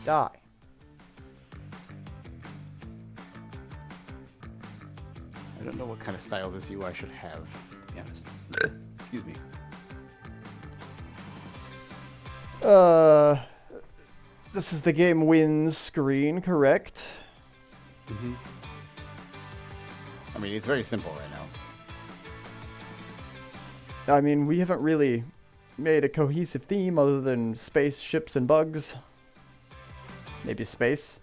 Die. I don't know what kind of style this UI should have, to be honest. Excuse me. This is the game wins screen, correct? Mm-hmm. I mean, it's very simple right now. I mean, we haven't really made a cohesive theme other than space, ships, and bugs. Maybe space.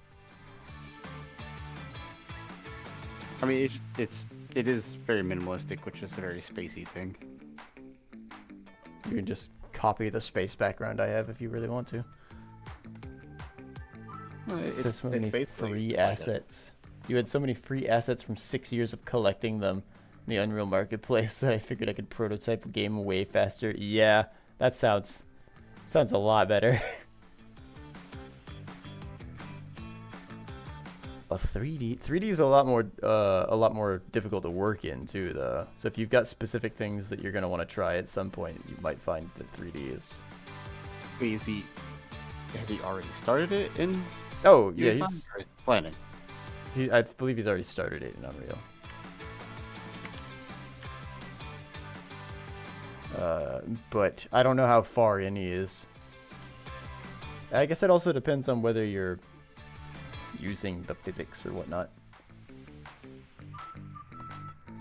I mean, it is very minimalistic, which is a very spacey thing. You can just copy the space background I have if you really want to. Well, It's so many basically free just like assets. You had so many free assets from 6 years of collecting them in the Unreal Marketplace that I figured I could prototype a game way faster. Yeah, that sounds a lot better. A 3D is a lot more difficult to work in too, though. So if you've got specific things that you're gonna want to try at some point, you might find that 3D is. Wait, has he already started it in? Oh yeah, Unify, or is he planning. I believe he's already started it in Unreal. But I don't know how far in he is. I guess it also depends on whether you're using the physics or whatnot.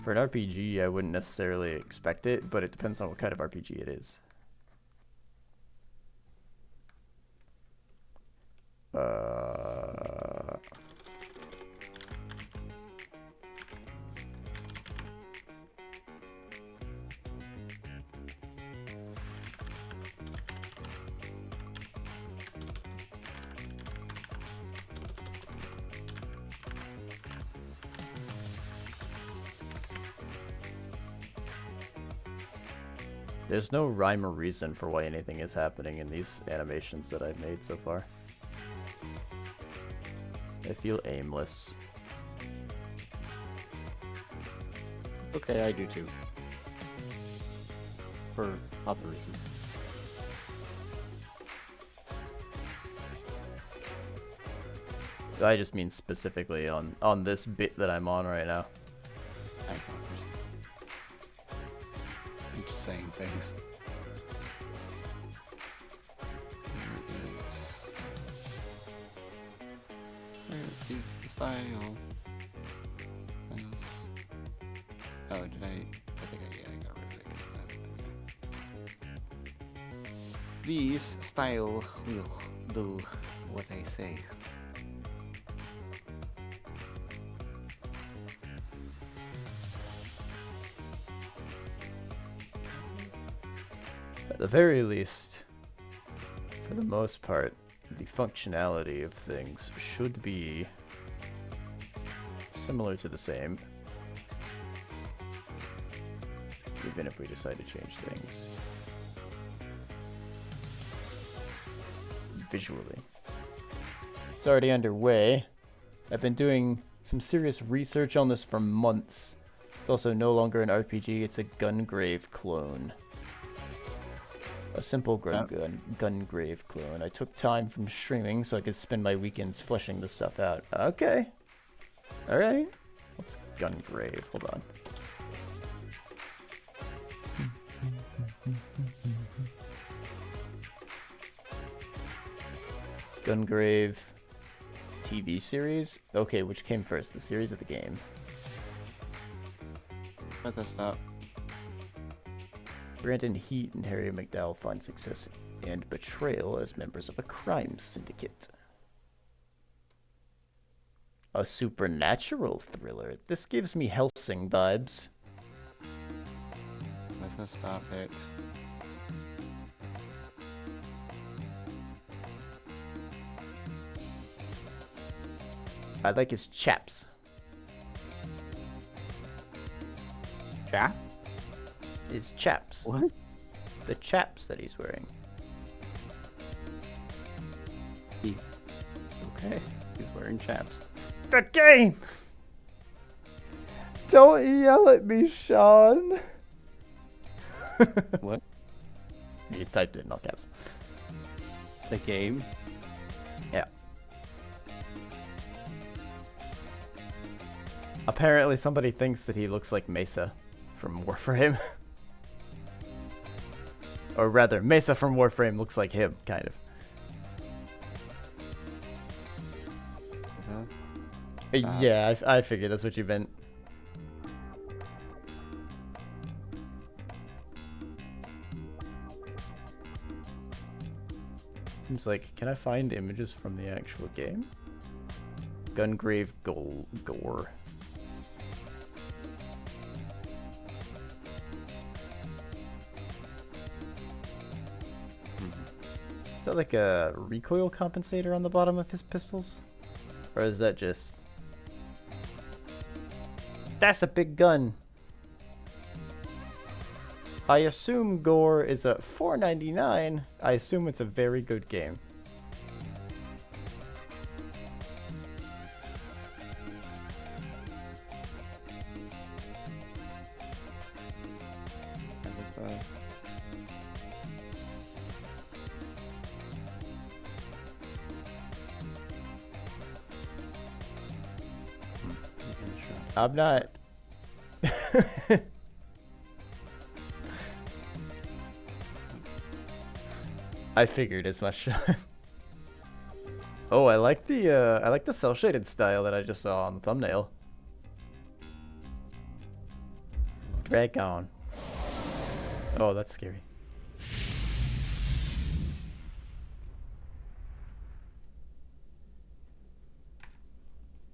For an RPG, I wouldn't necessarily expect it, but it depends on what kind of RPG it is. There's no rhyme or reason for why anything is happening in these animations that I've made so far. I feel aimless. Okay, I do too. For other reasons. I just mean specifically on this bit that I'm on right now. I know. I'm just saying things. Where is the style? Oh, did I? I think I got rid of it. 'Cause These style will do what I say. At the very least, for the most part, the functionality of things should be similar to the same. Even if we decide to change things visually. It's already underway. I've been doing some serious research on this for months. It's also no longer an RPG, it's a Gungrave clone. A simple Gungrave clone. I took time from streaming so I could spend my weekends fleshing this stuff out. Okay. Alright. What's Gungrave? Hold on. Gungrave TV series? Okay, which came first, the series or the game? Let that stop. Brandon Heat and Harry McDowell find success and betrayal as members of a crime syndicate. A supernatural thriller. This gives me Helsing vibes. Let that stop it. I like his chaps. Yeah? His chaps. What? The chaps that he's wearing. Okay. He's wearing chaps. The game! Don't yell at me, Sean. What? You typed it in all caps. The game? Yeah. Apparently somebody thinks that he looks like Mesa from Warframe. Or rather, Mesa from Warframe looks like him, kind of. Yeah, I figured that's what you meant. Seems like, can I find images from the actual game? Gungrave Gore. Is that like a recoil compensator on the bottom of his pistols? Or is that just... That's a big gun! I assume Gore is a $4.99. I assume it's a very good game. I'm not... I figured as much. Oh, I like the cell shaded style that I just saw on the thumbnail. Drag on. Oh, that's scary.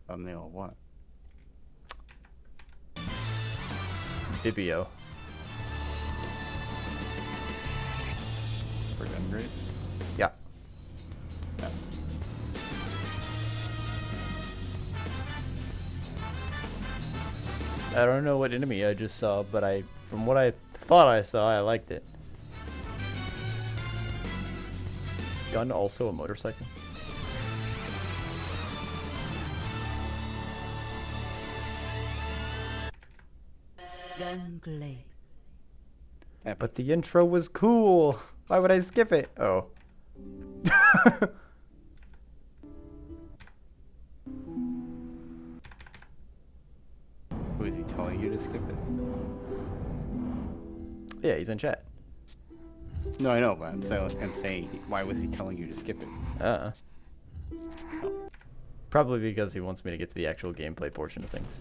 Thumbnail what? Vibio. For Gungrave? Yeah. Yeah. I don't know what enemy I just saw, but from what I thought I saw, I liked it. Gun also a motorcycle? Gunglade. Yeah, But the intro was cool. Why would I skip it? Oh. who is he telling you to skip it? Yeah, he's in chat. No, I know, but I'm saying, why was he telling you to skip it? Probably because he wants me to get to the actual gameplay portion of things.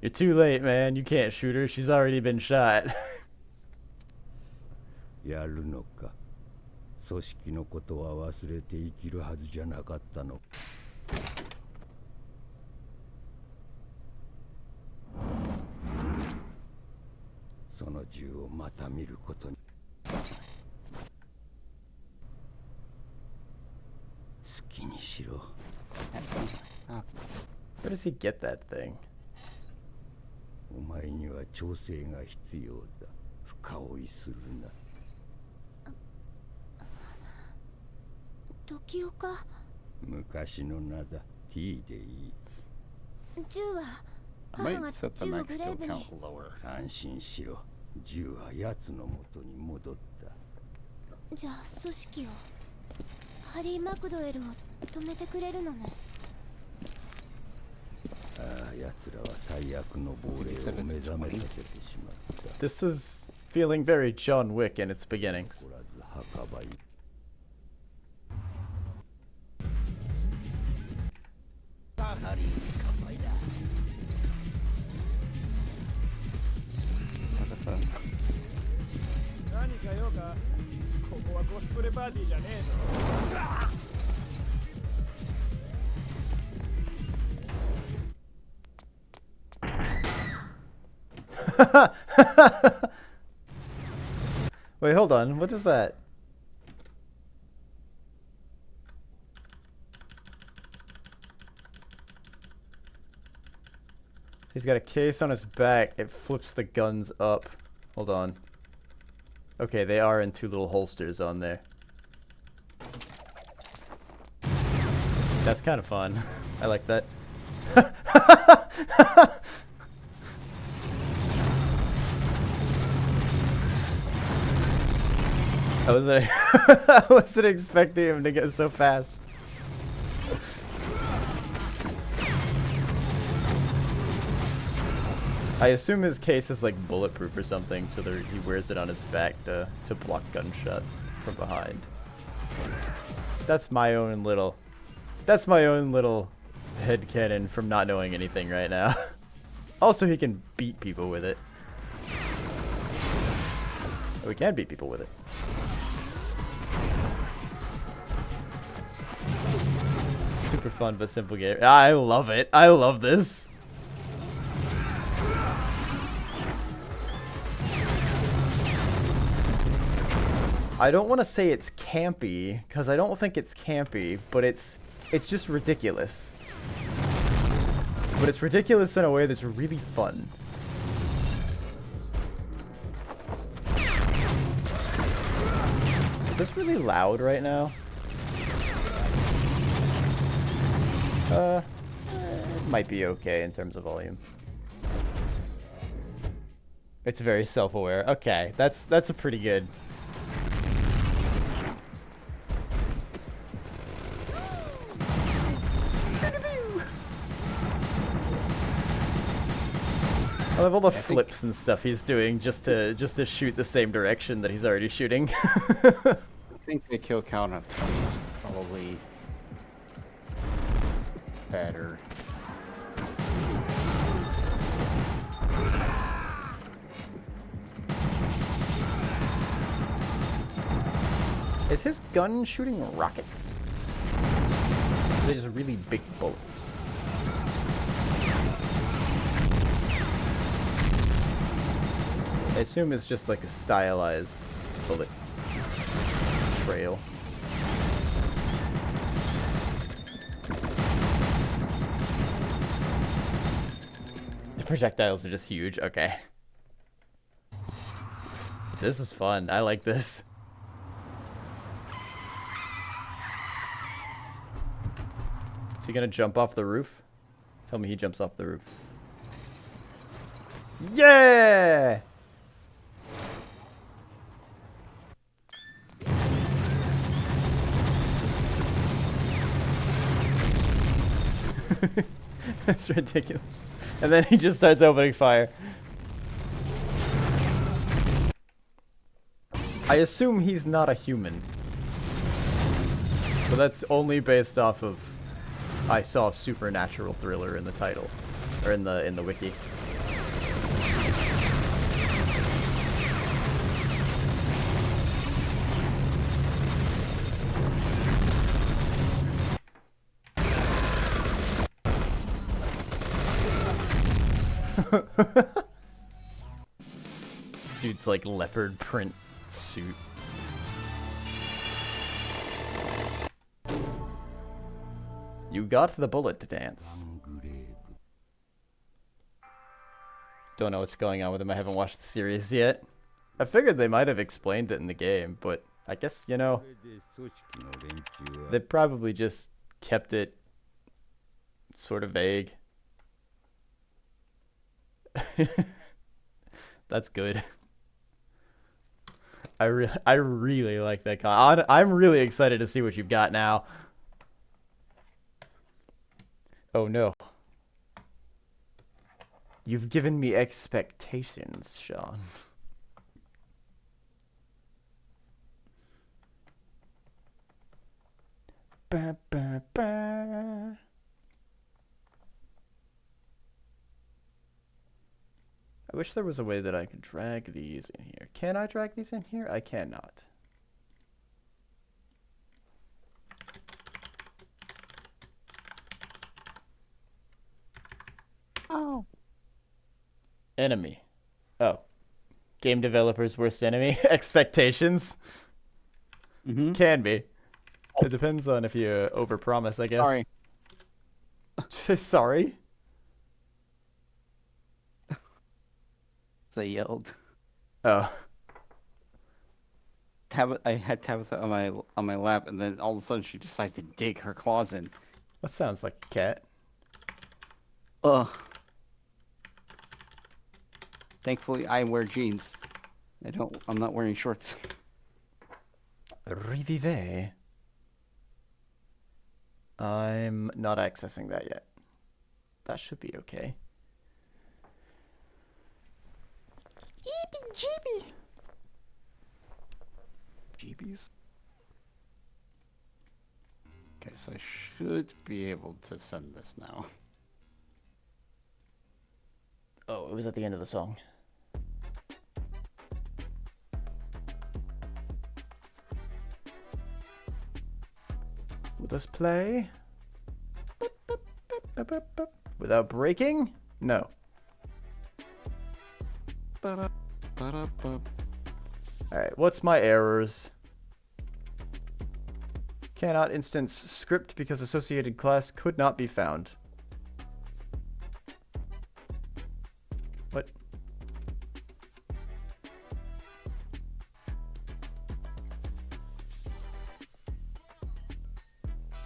You're too late, man. You can't shoot her. She's already been shot. やるのか。組織のことは忘れて生きるはずじゃなかったの。その銃をまた見ることに。好きにしろ。Where does he get that thing? お前には調整が必要だ。深追いするな。時岡。昔の名だ。T でいい。銃は I 母 might が set the 銃を max グレー kill ブに。 count lower. 安心しろ。銃は奴の元に戻った。じゃあ組織をハリー・マクドウェルを止めてくれるのね。ああ、奴らは最悪の亡霊を目覚めさせてしまった。 This is feeling very John Wick in its beginnings. おらず墓場に。ハリーに乾杯だ。 What the fuck? 何か用か。ここはコスプレパーティーじゃねえぞ。Wait, hold on. What is that? He's got a case on his back. It flips the guns up. Hold on. Okay, they are in two little holsters on there. That's kind of fun. I like that. I wasn't expecting him to get so fast. I assume his case is like bulletproof or something, so he wears it on his back to block gunshots from behind. That's my own little headcanon from not knowing anything right now. Also, he can beat people with it. Oh, he can beat people with it. Super fun but simple game. I love it. I love this. I don't want to say it's campy, because I don't think it's campy, but it's just ridiculous. But it's ridiculous in a way that's really fun. Is this really loud right now? It might be okay in terms of volume. It's very self-aware. Okay, that's a pretty good. I love all the flips and stuff he's doing just to shoot the same direction that he's already shooting. I think the kill count of 20 is probably better. Is his gun shooting rockets? Or are they just really big bullets? I assume it's just like a stylized bullet trail. The projectiles are just huge. Okay. This is fun. I like this. Is he gonna jump off the roof? Tell me he jumps off the roof. Yeah! That's ridiculous. And then he just starts opening fire. I assume he's not a human. So that's only based off of I saw supernatural thriller in the title or in the wiki. dude's like leopard print suit. You got the bullet to dance. Don't know what's going on with him. I haven't watched the series yet. I figured they might have explained it in the game, but I guess, you know, they probably just kept it sort of vague. That's good. I really like that guy. I'm really excited to see what you've got now. Oh no. You've given me expectations, Sean. Ba, ba, ba. I wish there was a way that I could drag these in here. Can I drag these in here? I cannot. Oh. Enemy. Oh. Game developer's worst enemy? Expectations? Mm-hmm. Can be. It depends on if you overpromise, I guess. Sorry. Say sorry? I yelled. Oh. I had Tabitha on my lap, and then all of a sudden she decided to dig her claws in. That sounds like a cat. Ugh. Thankfully, I wear jeans. I'm not wearing shorts. Revive. I'm not accessing that yet. That should be okay. Eepy Jeebies. Okay, so I should be able to send this now. Oh, it was at the end of the song. Will this play? Without breaking? No. Alright, what's my errors? Cannot instance script because associated class could not be found. What?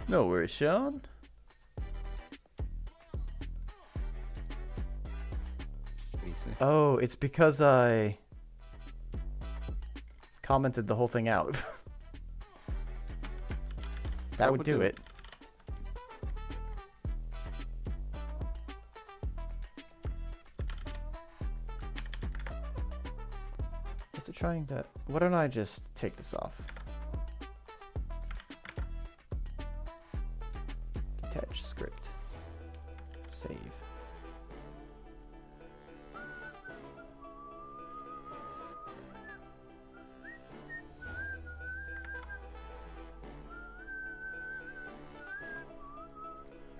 No worries, Sean. Oh, it's because I commented the whole thing out. That would do it. What's it trying to... Why don't I just take this off? Detach script. Save.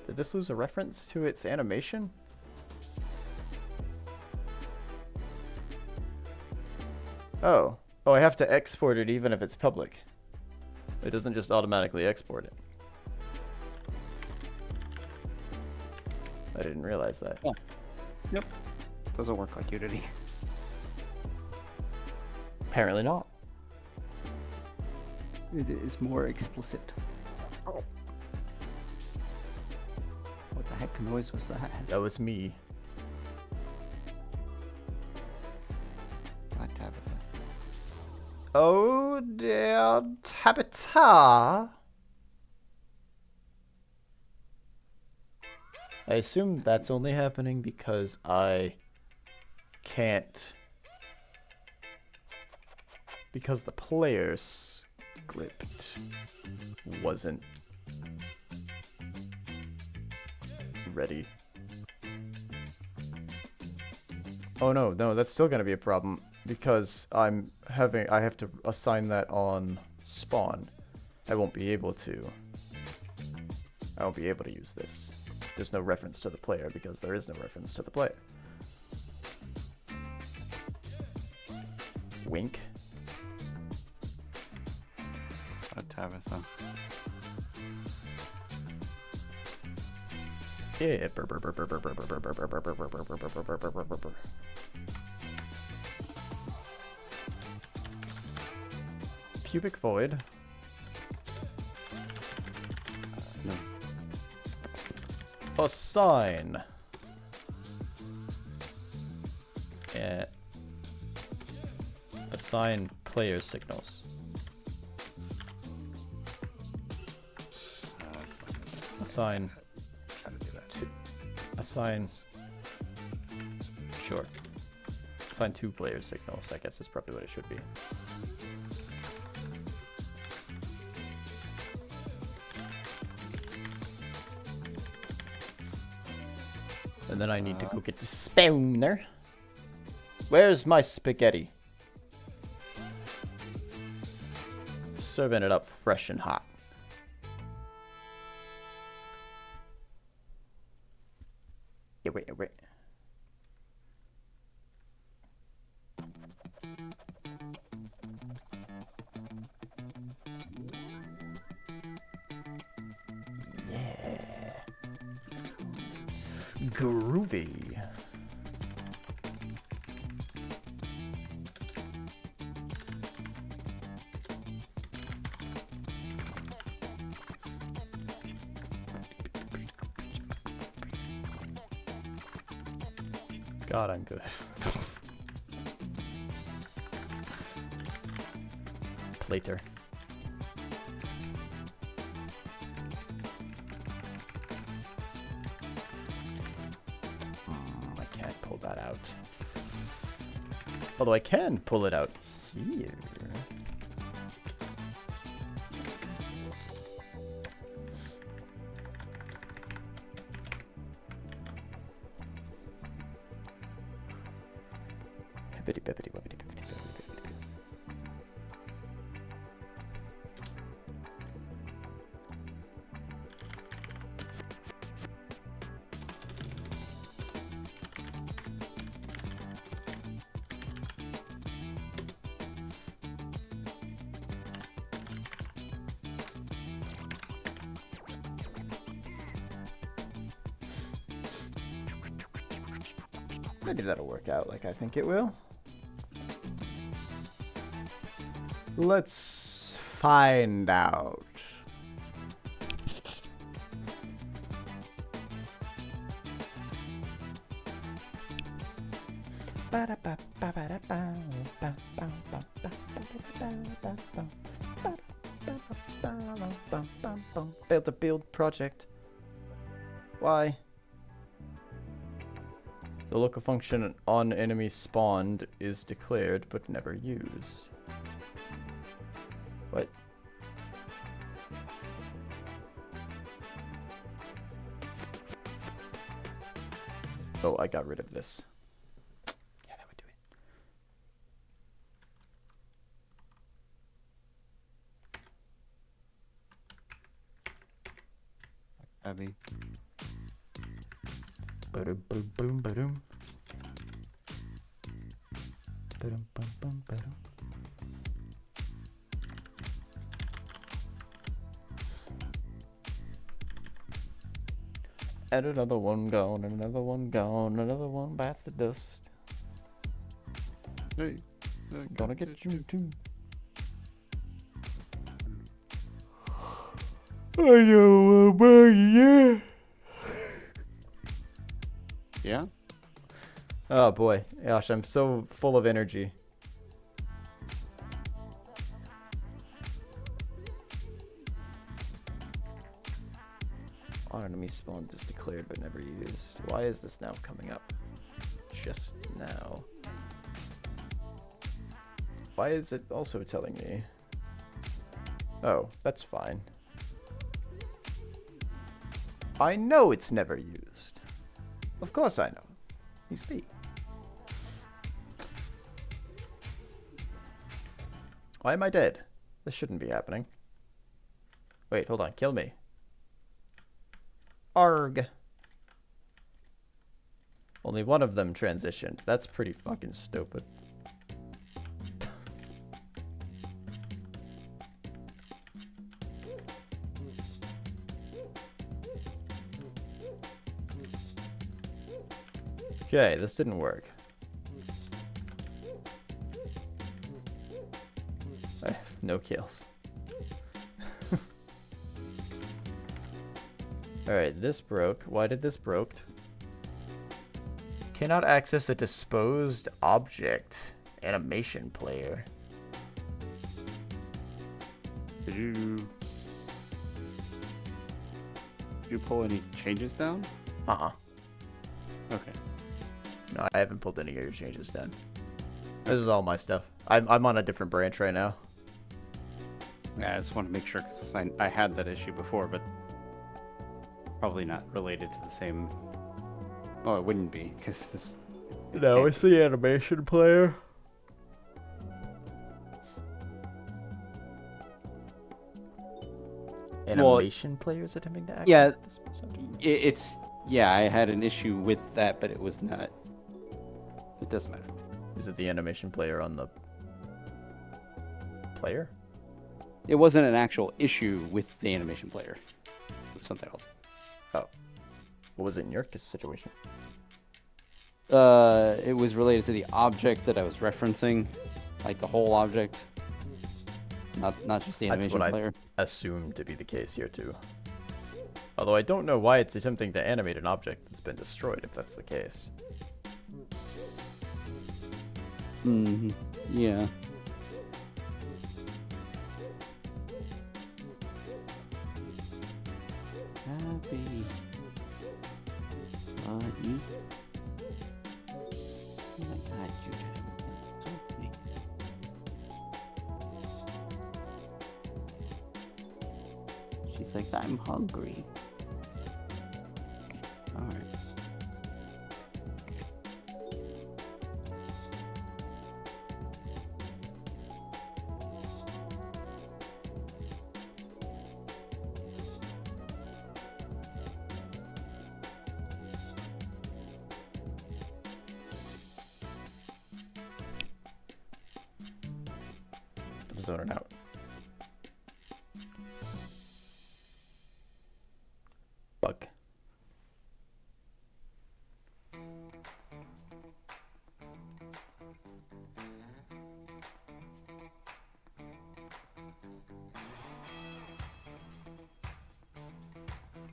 Did this lose a reference to its animation? Oh. Oh, I have to export it even if it's public. It doesn't just automatically export it. I didn't realize that. Yeah. Yep. Doesn't work like Unity. Apparently not. It is more explicit. Oh. What the heck noise was that? That was me. Not Tabitha. Oh dear, Tabitha. I assume that's only happening because I can't... Because the player script wasn't ready. Oh no, that's still gonna be a problem because I have to assign that on spawn. I won't be able to use this. There's no reference to the player because there is no reference to the player. wink. Tabitha. Yeah. Pubic void. No. Assign. Yeah. Assign player signals. Assign. Try to do that. Assign. Sure. Assign 2 player signals. I guess is probably what it should be. And then I need to go get the spawner. Where's my spaghetti? Serving it up fresh and hot. Yeah, wait. Yeah. Groovy. God, I'm good. Plater. I can't pull that out. Although I can pull it out here. Maybe that'll work out like I think it will. Let's find out. Build a build project. Why? The local function on enemy spawned is declared but never used. What? Oh, I got rid of this. Yeah, that would do it. Abby. Ba-dum, boom, boom, ba-dum. Ba-dum, bum, bum, ba-dum. And another one gone, and another one gone, another one bites the dust. Hey, Gonna get you too. I know, yeah. Yeah? Oh boy, gosh, I'm so full of energy. On enemy spawned is declared but never used. Why is this now coming up? Just now. Why is it also telling me? Oh, that's fine. I know it's never used. Of course I know. He's me. Why am I dead? This shouldn't be happening. Wait, hold on. Kill me. Arg. Only one of them transitioned. That's pretty fucking stupid. Okay, this didn't work. I have no kills. Alright, this broke. Why did this broke? Cannot access a disposed object. Animation player. Did you pull any changes down? Uh-uh. Okay. No, I haven't pulled any of your changes down. This is all my stuff. I'm on a different branch right now. Yeah, I just want to make sure because I had that issue before, but probably not related to the same. Oh, it wouldn't be because this. No, it's the animation player. Animation players attempting to access yeah, this subject? It's I had an issue with that, but it was not. It doesn't matter. Is it the animation player on the player? It wasn't an actual issue with the animation player. It was something else. Oh. What was it in your situation? It was related to the object that I was referencing, like the whole object, not just the animation player. I assumed to be the case here too. Although I don't know why it's attempting to animate an object that's been destroyed, if that's the case. Mm-hmm. Yeah. Happy. Eat. Oh my God, Judah. Don't me. She's like, I'm hungry. Alright. I'm zoning out. Bug.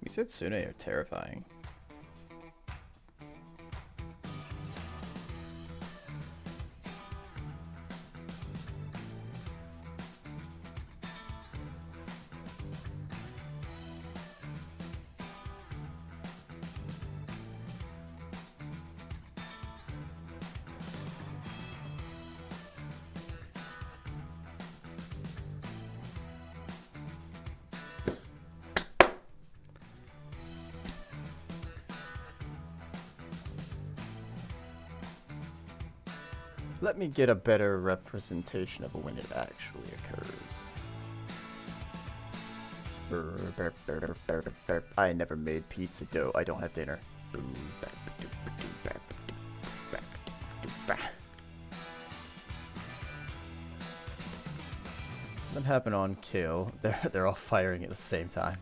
You said Sune are terrifying. Let me get a better representation of when it actually occurs. I never made pizza dough. I don't have dinner. Doesn't happen on kill. They're all firing at the same time.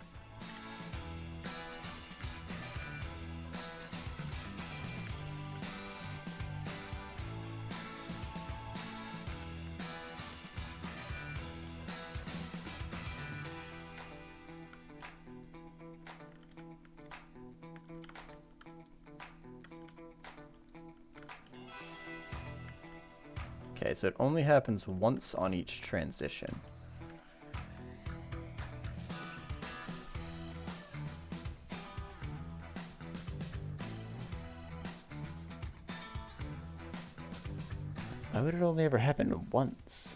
Okay, so it only happens once on each transition. Why would it only ever happen once?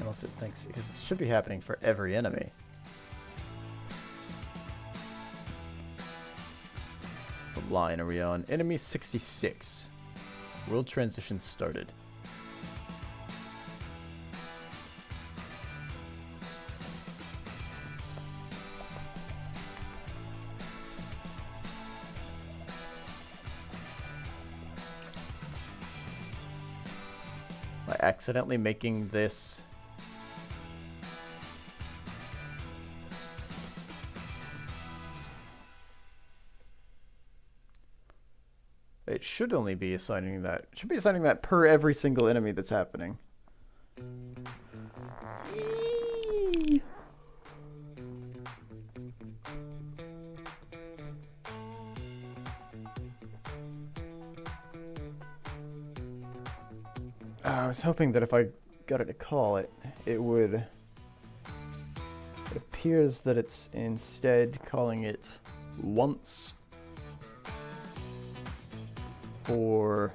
Unless it thinks, because it should be happening for every enemy. What line are we on? Enemy 66. World transition started. By accidentally making this It should only be assigning that. It should be assigning that per every single enemy that's happening. Eee. I was hoping that if I got it to call it, it would... It appears that it's instead calling it once for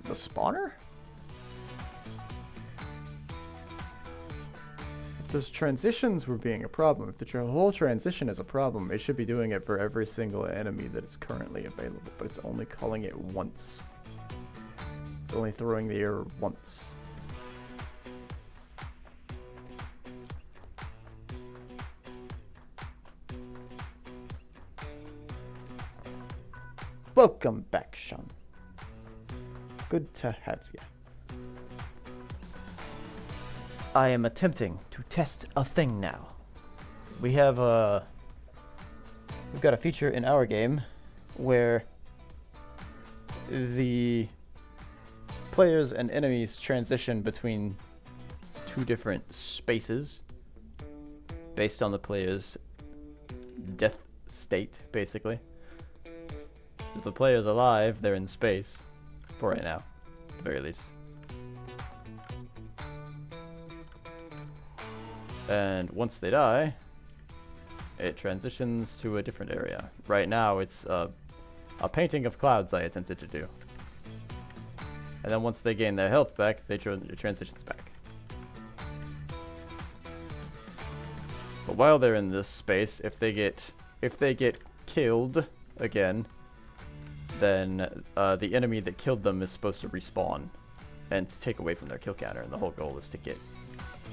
the spawner? If those transitions were being a problem, if the whole transition is a problem, it should be doing it for every single enemy that is currently available, but it's only calling it once. It's only throwing the error once. Welcome back, Sean. Good to have you. I am attempting to test a thing now. We've got a feature in our game where the players and enemies transition between two different spaces based on the player's death state, basically. If the player's alive, they're in space. For right now, at the very least. And once they die, it transitions to a different area. Right now, it's a painting of clouds I attempted to do. And then once they gain their health back, it transitions back. But while they're in this space, if they get killed again, then the enemy that killed them is supposed to respawn and to take away from their kill counter, and the whole goal is to get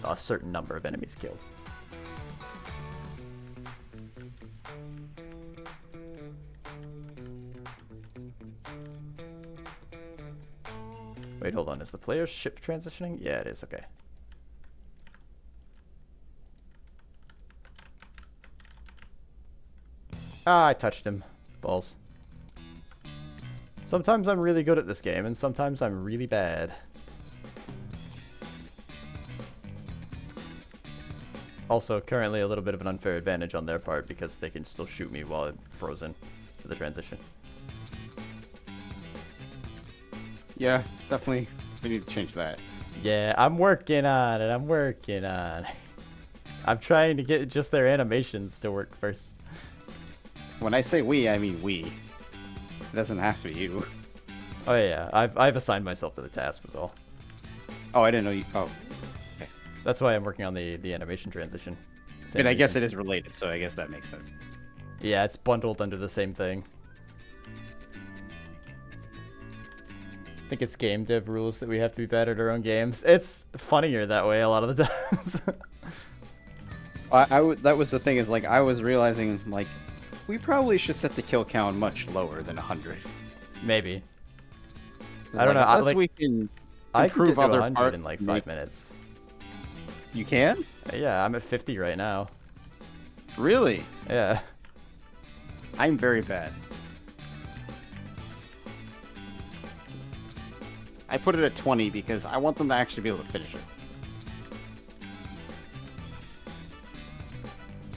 a certain number of enemies killed. Wait, hold on. Is the player's ship transitioning? Yeah, it is. Okay. Ah, I touched him. Balls. Sometimes I'm really good at this game, and sometimes I'm really bad. Also, currently a little bit of an unfair advantage on their part because they can still shoot me while I'm frozen for the transition. Yeah, definitely. We need to change that. Yeah, I'm working on it. I'm working on it. I'm trying to get just their animations to work first. When I say we, I mean we. It doesn't have to be you. Oh yeah, I've assigned myself to the task was all. Oh, I didn't know you. Oh, okay. That's why I'm working on the animation transition. But I guess it is related, so I guess that makes sense. Yeah, it's bundled under the same thing. I think it's game dev rules that we have to be bad at our own games. It's funnier that way a lot of the times. That was the thing, is like I was realizing like we probably should set the kill count much lower than 100. Maybe. I don't know. Unless we can improve get to other 100 parts in like 5 make... minutes. You can? Yeah, I'm at 50 right now. Really? Yeah. I'm very bad. I put it at 20 because I want them to actually be able to finish it.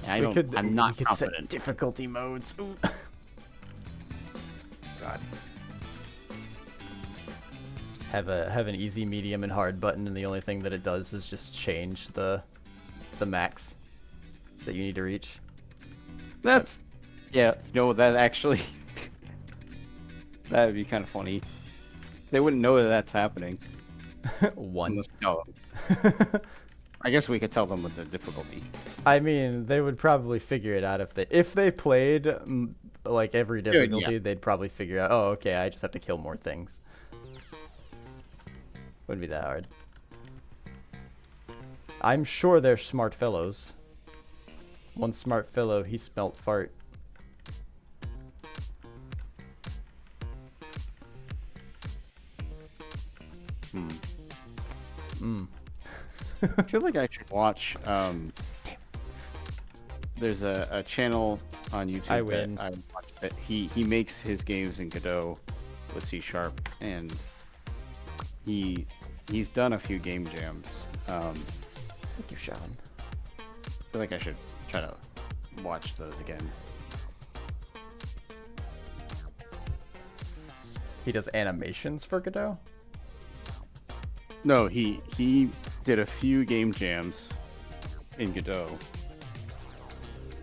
And I'm not confident. Set difficulty modes. Ooh. God. Have an easy, medium, and hard button, and the only thing that it does is just change the max that you need to reach. That's yeah. No, that actually that would be kind of funny. They wouldn't know that that's happening. One. No. I guess we could tell them with the difficulty. I mean, they would probably figure it out if they played like every difficulty. Yeah. They'd probably figure out. Oh, okay, I just have to kill more things. Wouldn't be that hard. I'm sure they're smart fellows. One smart fellow, he smelt fart. I feel like I should watch. There's a channel on YouTube. I win. That I watched that he makes his games in Godot with C#, and he's done a few game jams. Thank you, Sean. I feel like I should try to watch those again. He does animations for Godot? No, he did a few game jams in Godot.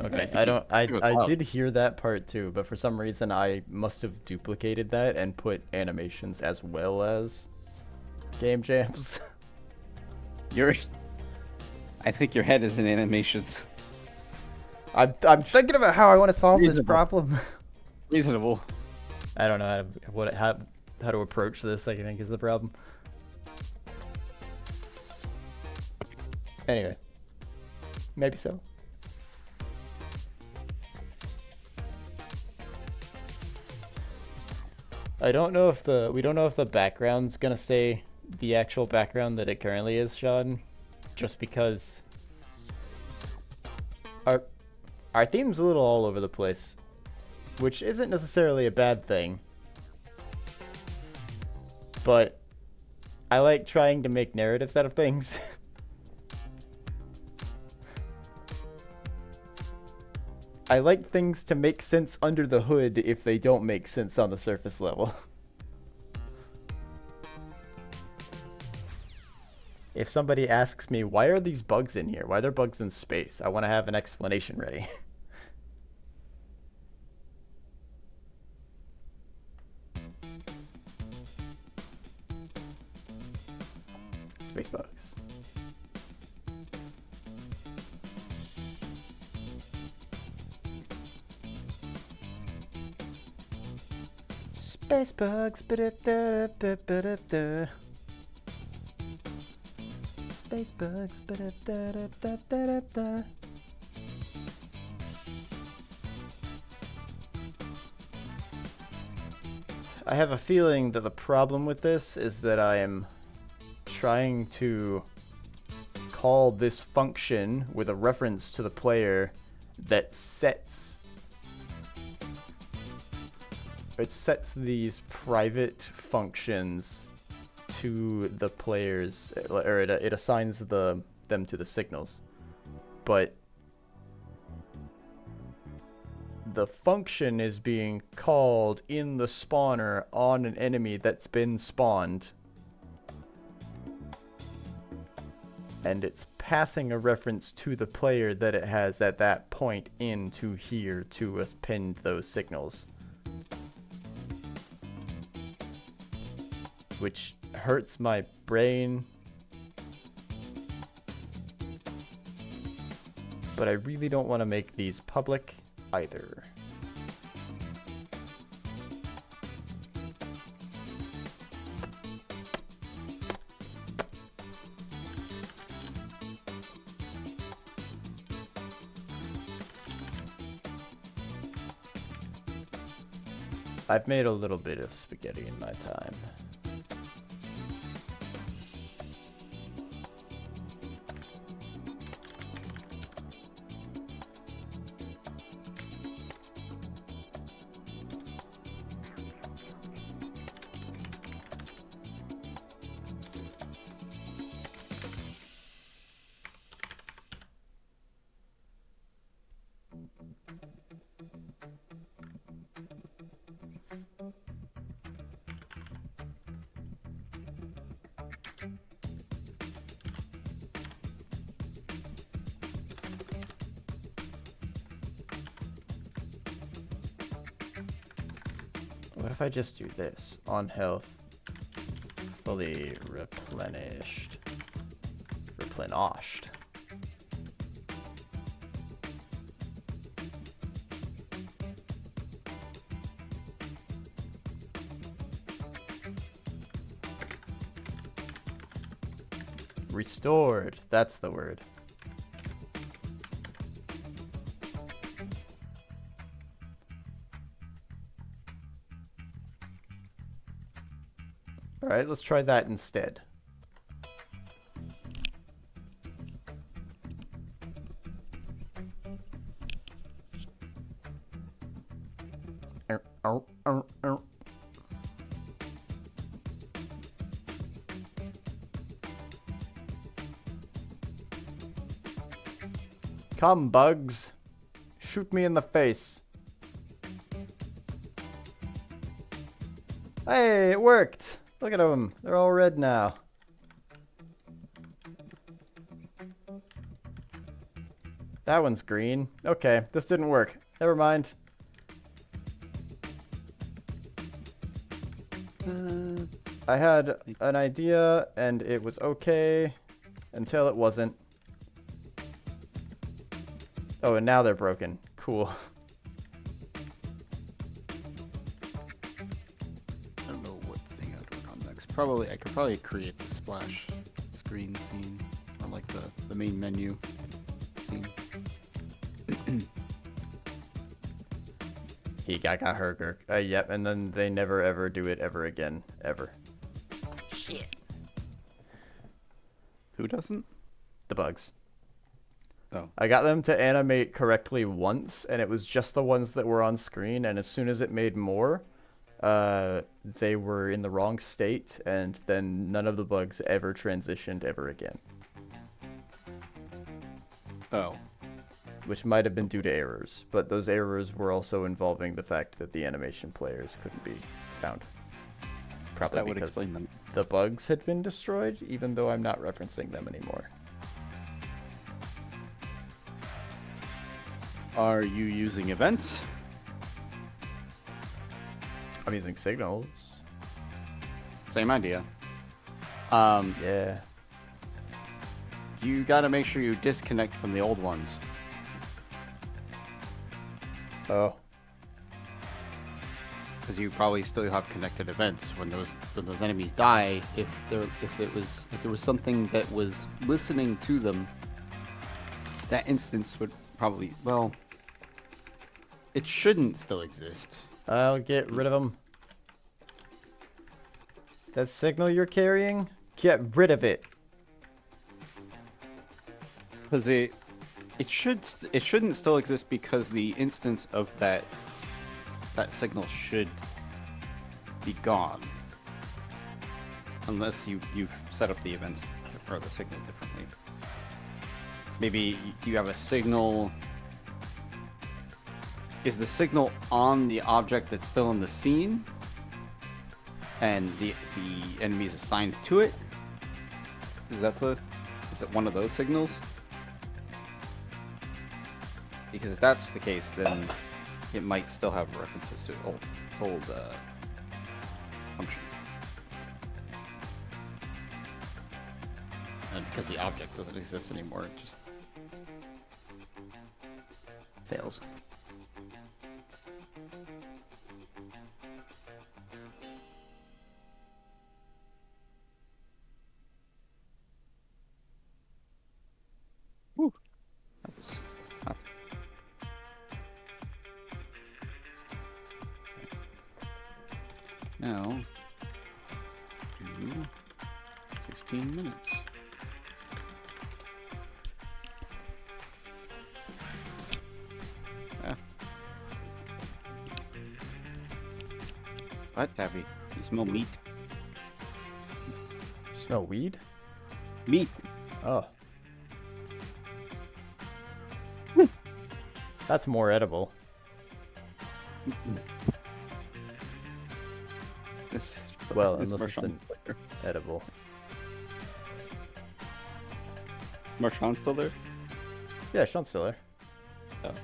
Okay, think I don't. it was I wild. did hear that part too, but for some reason I must have duplicated that and put animations as well as game jams. I think your head is in animations. I'm thinking about how I want to solve this Reasonable. problem. Reasonable. I don't know how to approach this. I think is the problem. Anyway, maybe so. I don't know if we don't know if the background's gonna stay the actual background that it currently is, Sean, just because our theme's a little all over the place, which isn't necessarily a bad thing, but I like trying to make narratives out of things. I like things to make sense under the hood if they don't make sense on the surface level. If somebody asks me, why are these bugs in here? Why are there bugs in space? I want to have an explanation ready. Space bugs. Space bugs. Ba-da-da-da-ba-da-da. Space bugs. Ba-da-da-da-da-da-da. I have a feeling that the problem with this is that I am trying to call this function with a reference to the player that sets these private functions to the players, or it assigns them to the signals, but the function is being called in the spawner on an enemy that's been spawned, and it's passing a reference to the player that it has at that point into here to append those signals, which hurts my brain, but I really don't want to make these public either. I've made a little bit of spaghetti in my time. What if I just do this? On health, fully replenished. Replenished. Restored. That's the word. Alright, let's try that instead. Come, bugs. Shoot me in the face. Hey, it worked. Look at them. They're all red now. That one's green. Okay, this didn't work. Never mind. I had an idea and it was okay until it wasn't. Oh, and now they're broken. Cool. I don't know what thing I'd work on next. Probably, I could probably create the splash screen scene, or like the main menu scene. He got her. Yep, and then they never ever do it ever again. Ever. Shit. Who doesn't? The bugs. Oh. I got them to animate correctly once, and it was just the ones that were on screen, and as soon as it made more, they were in the wrong state, and then none of the bugs ever transitioned ever again. Oh. Which might have been due to errors, but those errors were also involving the fact that the animation players couldn't be found. Probably That would because explain them. the bugs had been destroyed, even though I'm not referencing them anymore. Are you using events? I'm using signals. Same idea. Yeah. You gotta make sure you disconnect from the old ones. Oh. Because you probably still have connected events when those enemies die. If there was something that was listening to them, that instance would probably, well, it shouldn't still exist. I'll get rid of them. That signal you're carrying? Get rid of it. Because it shouldn't still exist because the instance of that signal should be gone. Unless you've set up the events or the signal differently. Maybe you have a signal. Is the signal on the object that's still in the scene? And the enemy is assigned to it? Is it one of those signals? Because if that's the case, then it might still have references to old functions. And because the object doesn't exist anymore, it just fails. Whew. That was hot. Now, do 16 minutes. Yeah. What, Tabby? You smell meat? Smell weed? Meat! Oh. That's more edible. This, Well, this unless it's Marchand an player. edible. Marchand still there? Yeah, Sean's still there. Oh.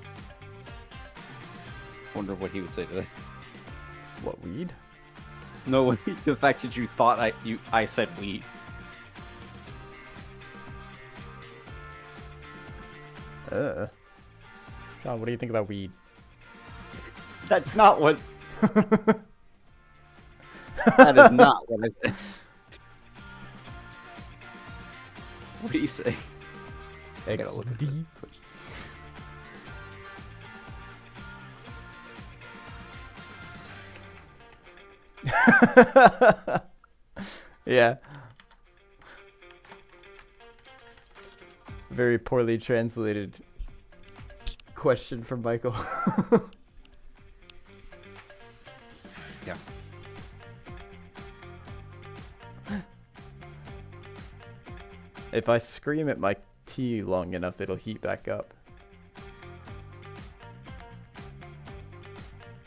Wonder what he would say today. What, weed? No, the fact that you thought I said weed. Sean, what do you think about weed? That's not what. That is not what I said. What do you say? I gotta look at this. XD? Yeah. Very poorly translated question from Michael. Yeah. If I scream at my tea long enough, it'll heat back up.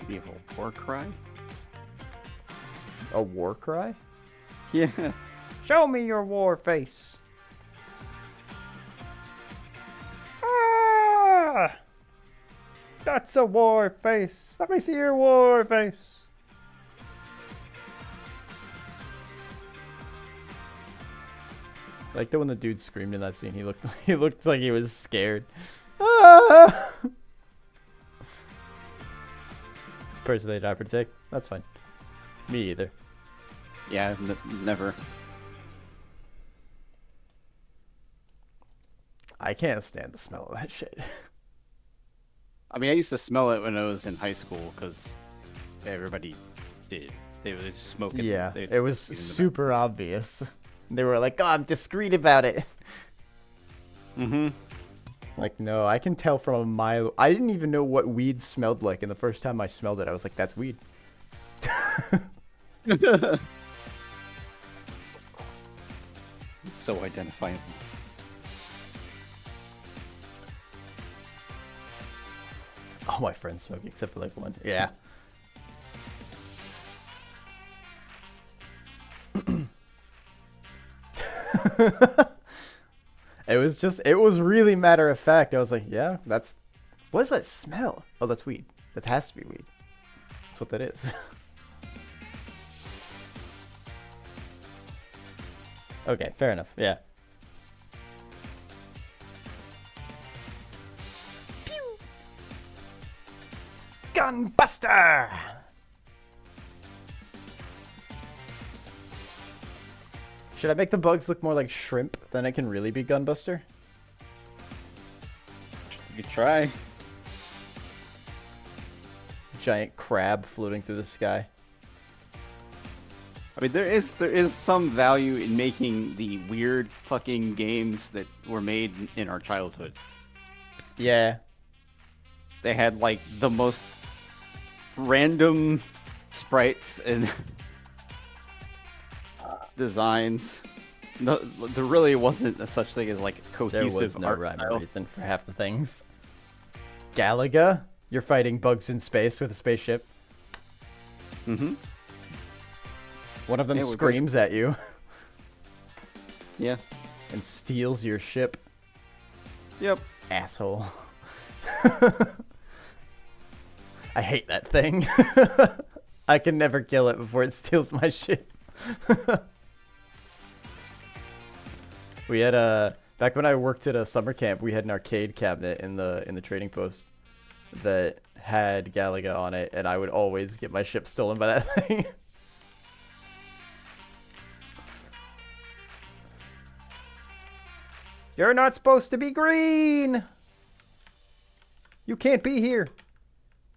You have a war cry? A war cry? Yeah. Show me your war face. Ah! That's a war face. Let me see your war face. Like the when the dude screamed in that scene, he looked like he was scared. Ah! Person they die protect. That's fine. Me either. Yeah, never. I can't stand the smell of that shit. I mean, I used to smell it when I was in high school because everybody did. They would just smoke it. Yeah, they'd it was smoke in the super obvious. They were like, "Oh, I'm discreet about it." back. Mm-hmm. Like, no, I can tell from a mile. I didn't even know what weed smelled like, and the first time I smelled it, I was like, "That's weed." It's so identifiable. All my friends smoke except for like one. Yeah. It was really matter of fact. I was like, yeah, what does that smell? Oh, that's weed. That has to be weed. That's what that is. Okay, fair enough. Yeah. Pew! Gunbuster! Should I make the bugs look more like shrimp? Then it can really be Gunbuster? You could try. Giant crab floating through the sky. I mean, there is some value in making the weird fucking games that were made in our childhood. Yeah. They had like the most random sprites and designs. No, there really wasn't a such thing as like There cohesive was no art rhyme style. or reason for half the things. Galaga? You're fighting bugs in space with a spaceship. Mm-hmm. One of them Yeah, we're screams at you Yeah. and steals your ship. Yep. Asshole. I hate that thing. I can never kill it before it steals my ship. We had back when I worked at a summer camp, we had an arcade cabinet in the trading post that had Galaga on it, and I would always get my ship stolen by that thing. You're not supposed to be green. You can't be here.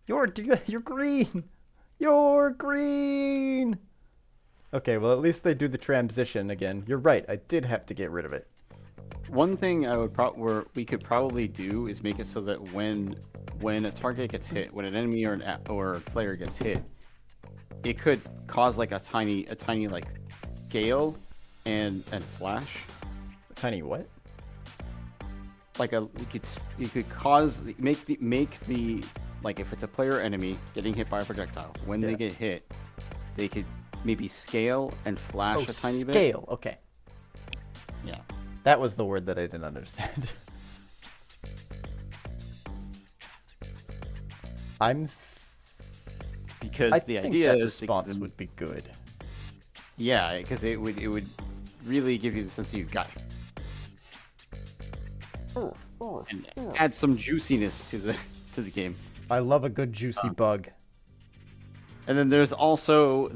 You're green. You're green. Okay, well at least they do the transition again. You're right. I did have to get rid of it. One thing I would we could probably do is make it so that when a target gets hit, when an enemy or a player gets hit, it could cause like a tiny like gale and flash. A tiny what? Like you could cause make the like if it's a player or enemy getting hit by a projectile, when they get hit, they could maybe scale and flash a tiny bit. Scale. Okay. Yeah. That was the word that I didn't understand. Because I the think idea that is response would be good. Yeah, because it would really give you the sense that you've got and add some juiciness to the game. I love a good juicy bug. And then there's also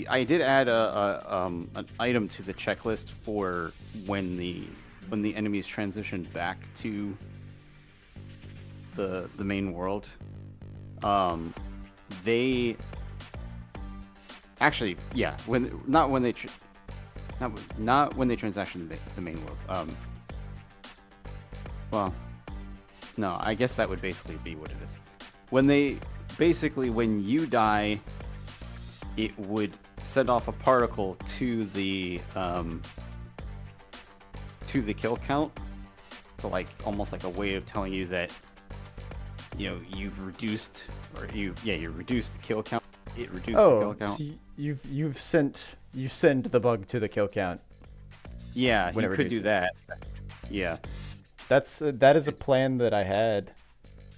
I did add an item to the checklist for when the enemies transition back to the main world. They actually, yeah, not when they transition to the main world. Well, no, I guess that would basically be what it is. When you die, it would send off a particle to the kill count. So like almost like a way of telling you that you reduced you reduced the kill count. It reduced the kill Oh, count. so you send the bug to the kill count. Yeah, when you it could do reduces. that. Yeah. That is a plan that I had.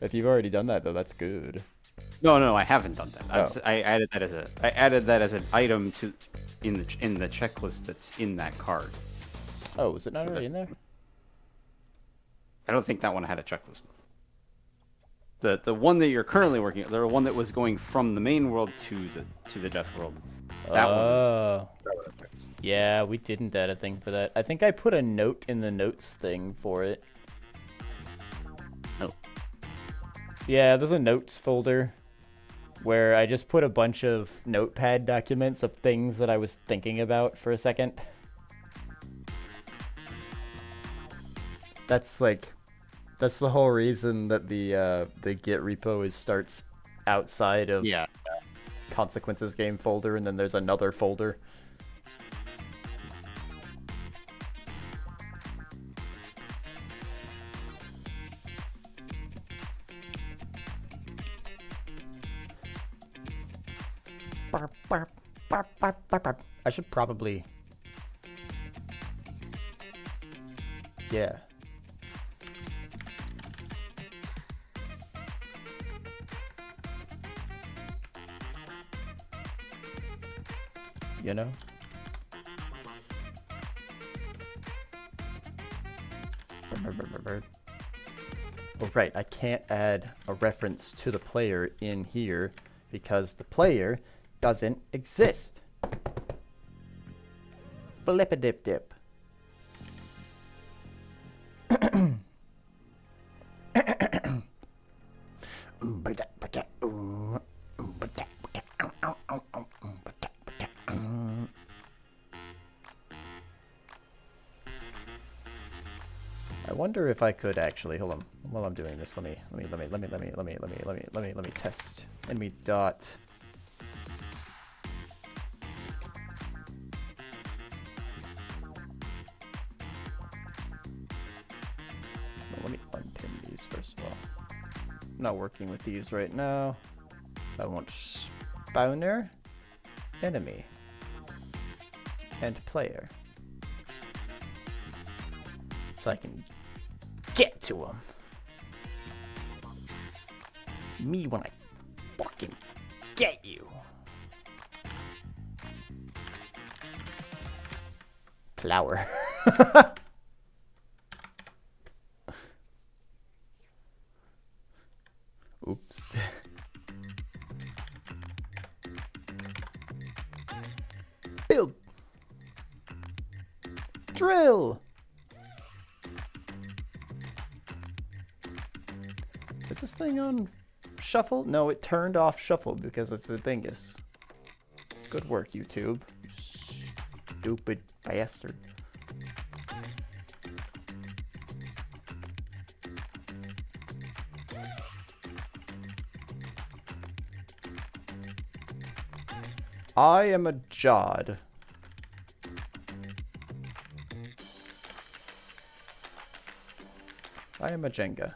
If you've already done that though, that's good. No, I haven't done that. Oh. I added that as an item in the checklist that's in that card. Oh, is it not already in there? I don't think that one had a checklist. The one that you're currently working, the one that was going from the main world to the death world. That one was. Yeah, we didn't add a thing for that. I think I put a note in the notes thing for it. Oh. Yeah, there's a notes folder where I just put a bunch of notepad documents of things that I was thinking about for a second. That's the whole reason that the Git repo starts outside of Yeah. consequences game folder, and then there's another folder. I should probably... Yeah. You know? Oh, right, I can't add a reference to the player in here because the player doesn't exist. Flip-a-dip-dip. I wonder if I could actually hold on while I'm doing this. Let me test enemy dot. Let me unpin these first of all. I'm not working with these right now. I want spawner, enemy, and player. So I can get to him. Me when I fucking get you. Flower. Oops. Build. Drill. Is this thing on shuffle? No, it turned off shuffle because it's a dingus. Good work, YouTube. You stupid bastard. I am a Jod. I am a Jenga.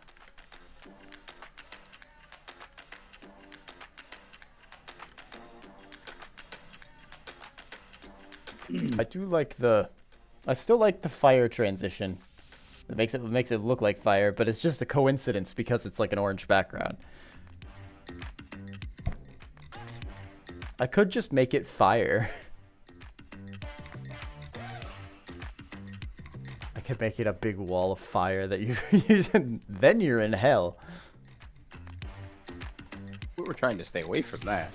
I do like I still like the fire transition. It makes it look like fire, but it's just a coincidence because it's like an orange background. I could just make it fire. I could make it a big wall of fire that you then you're in hell. We were trying to stay away from that.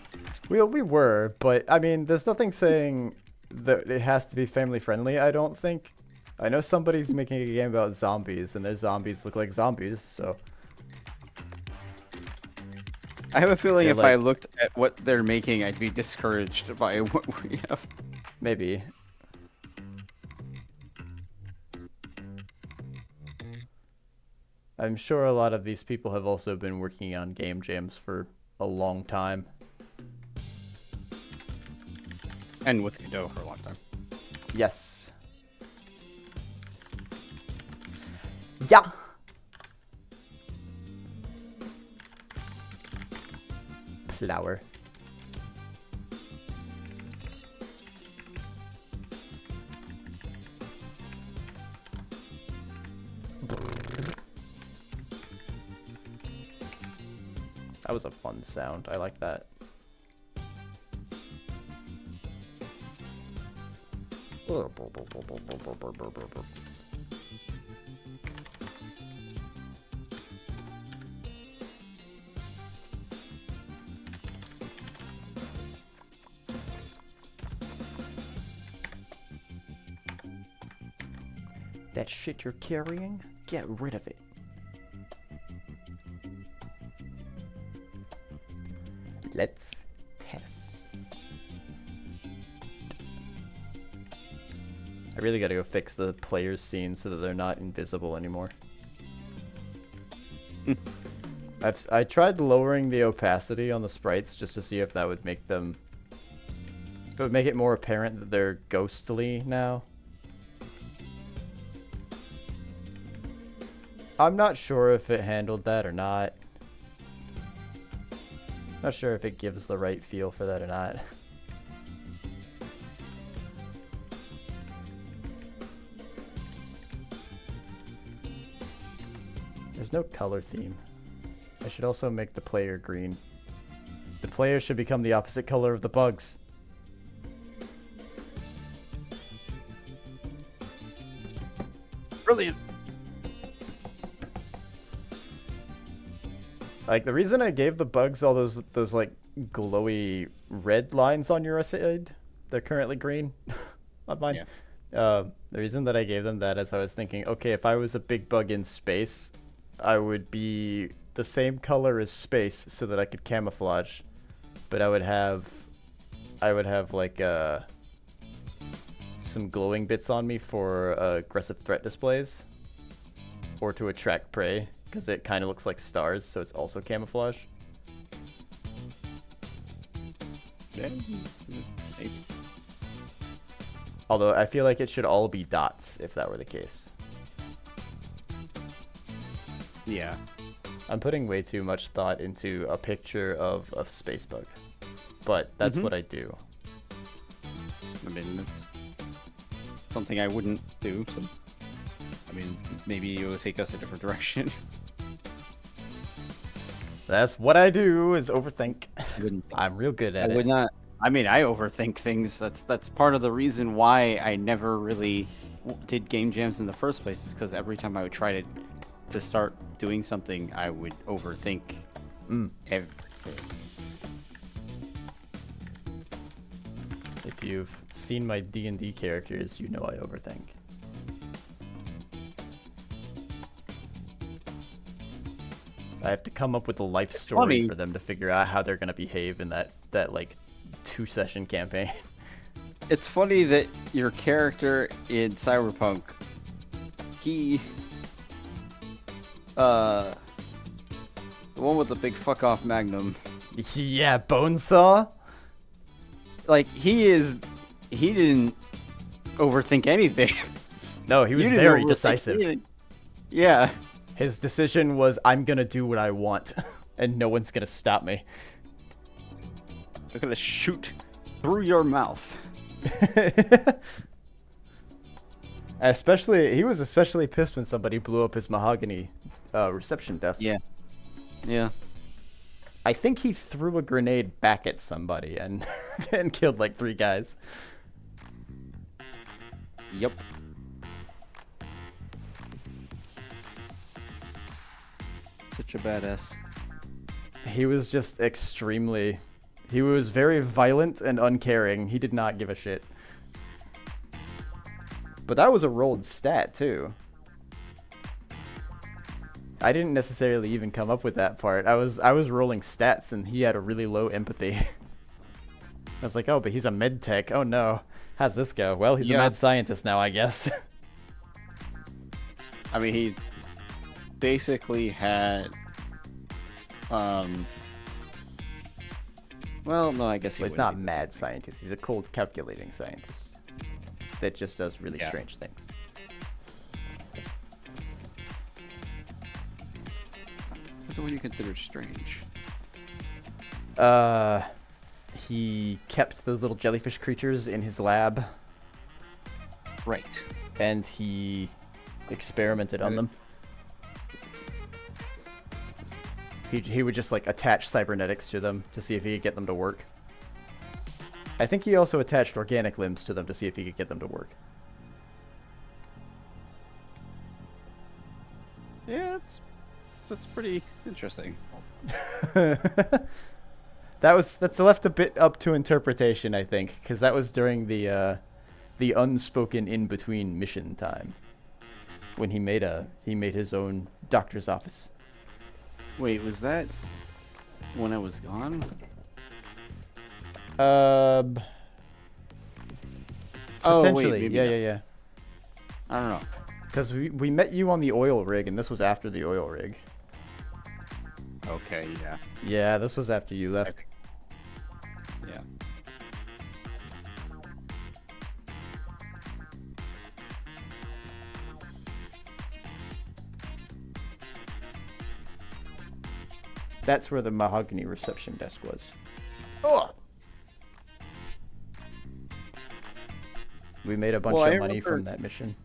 We were, but I mean, there's nothing saying that it has to be family friendly, I don't think. I know somebody's making a game about zombies, and their zombies look like zombies, so... I have a feeling They're if I like- looked at what they're making, I'd be discouraged by what we have. Maybe. I'm sure a lot of these people have also been working on game jams for a long time. And with Godot for a long time. Yes. Yeah. flower. That was a fun sound. I like that. That shit you're carrying, get rid of it. Let's test. I really gotta go fix the players scene so that they're not invisible anymore. I tried lowering the opacity on the sprites just to see if that would make them... If it would make it more apparent that they're ghostly now. I'm not sure if it handled that or not. Not sure if it gives the right feel for that or not. There's no color theme. I should also make the player green. The player should become the opposite color of the bugs. Brilliant. Like, the reason I gave the bugs all those like glowy red lines on your side, they're currently green on mine. Yeah. The reason that I gave them that is I was thinking, okay, if I was a big bug in space, I would be the same color as space so that I could camouflage, but I would have like some glowing bits on me for aggressive threat displays or to attract prey. Because it kind of looks like stars, so it's also camouflage. Yeah, maybe. Although I feel like it should all be dots if that were the case. Yeah. I'm putting way too much thought into a picture of a space bug. But that's what I do. I mean, it's something I wouldn't do. So, I mean, maybe it would take us a different direction. That's what I do, is overthink. Wouldn't. I'm real good at I it. would not. I mean, I overthink things. That's part of the reason why I never really did game jams in the first place. Is because every time I would try to start doing something, I would overthink everything. If you've seen my D&D characters, you know I overthink. I have to come up with a life story funny. for them to figure out how they're gonna behave in that like 2-session campaign. It's funny that your character in Cyberpunk, he, the one with the big fuck off magnum, Yeah, Bonesaw. like he didn't overthink anything. No, he was You didn't very overthink decisive. anything. Yeah. His decision was, I'm gonna do what I want, and no one's gonna stop me. I'm gonna shoot through your mouth. He was especially pissed when somebody blew up his mahogany reception desk. Yeah. Yeah. I think he threw a grenade back at somebody and and killed like 3 guys. Yep. Such a badass. He was just extremely... He was very violent and uncaring. He did not give a shit. But that was a rolled stat, too. I didn't necessarily even come up with that part. I was rolling stats, and he had a really low empathy. I was like, oh, but he's a med tech. Oh, no. How's this go? Well, he's a mad scientist now, I guess. I mean, he basically had, well, no, I guess he Well, he's wouldn't not be the mad same scientist. He's a cold, calculating scientist that just does really strange things. thing. So what do you consider strange? He kept those little jellyfish creatures in his lab, Right. and he experimented on them. He would just like attach cybernetics to them to see if he could get them to work. I think he also attached organic limbs to them to see if he could get them to work. Yeah, that's pretty interesting. That's left a bit up to interpretation, I think, because that was during the unspoken in between mission time when he made his own doctor's office. Wait, was that when I was gone? Oh, potentially, maybe yeah, not. yeah. I don't know. Because we met you on the oil rig, and this was after the oil rig. Okay, yeah. Yeah, this was after you left. Yeah. That's where the mahogany reception desk was. Oh! We made a bunch Well, I of money remember- from that mission.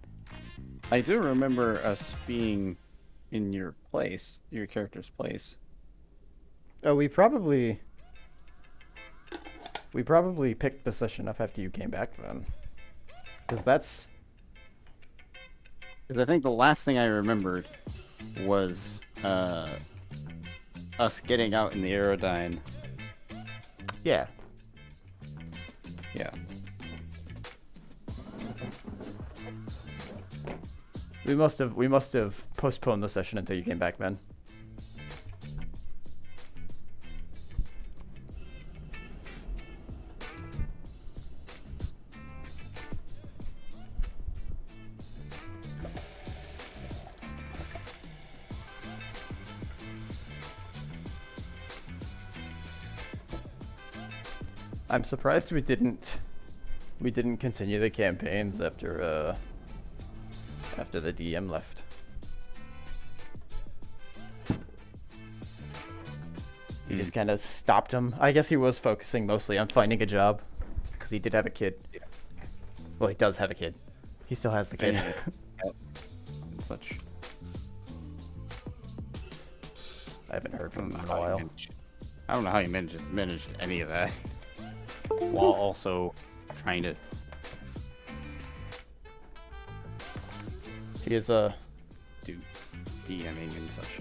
I do remember us being in your place, your character's place. Oh, we probably picked the session up after you came back then. Because that's... Because I think the last thing I remembered was us getting out in the Aerodyne. Yeah. Yeah. We must have postponed the session until you came back then. I'm surprised we didn't continue the campaigns after the DM left. He just kind of stopped him. I guess he was focusing mostly on finding a job because he did have a kid. Well, he does have a kid. He still has the kid. Yep. And such. I haven't heard I from don't him know in a how while. I don't know how you managed any of that, while also trying to. He is a Do DMing and such.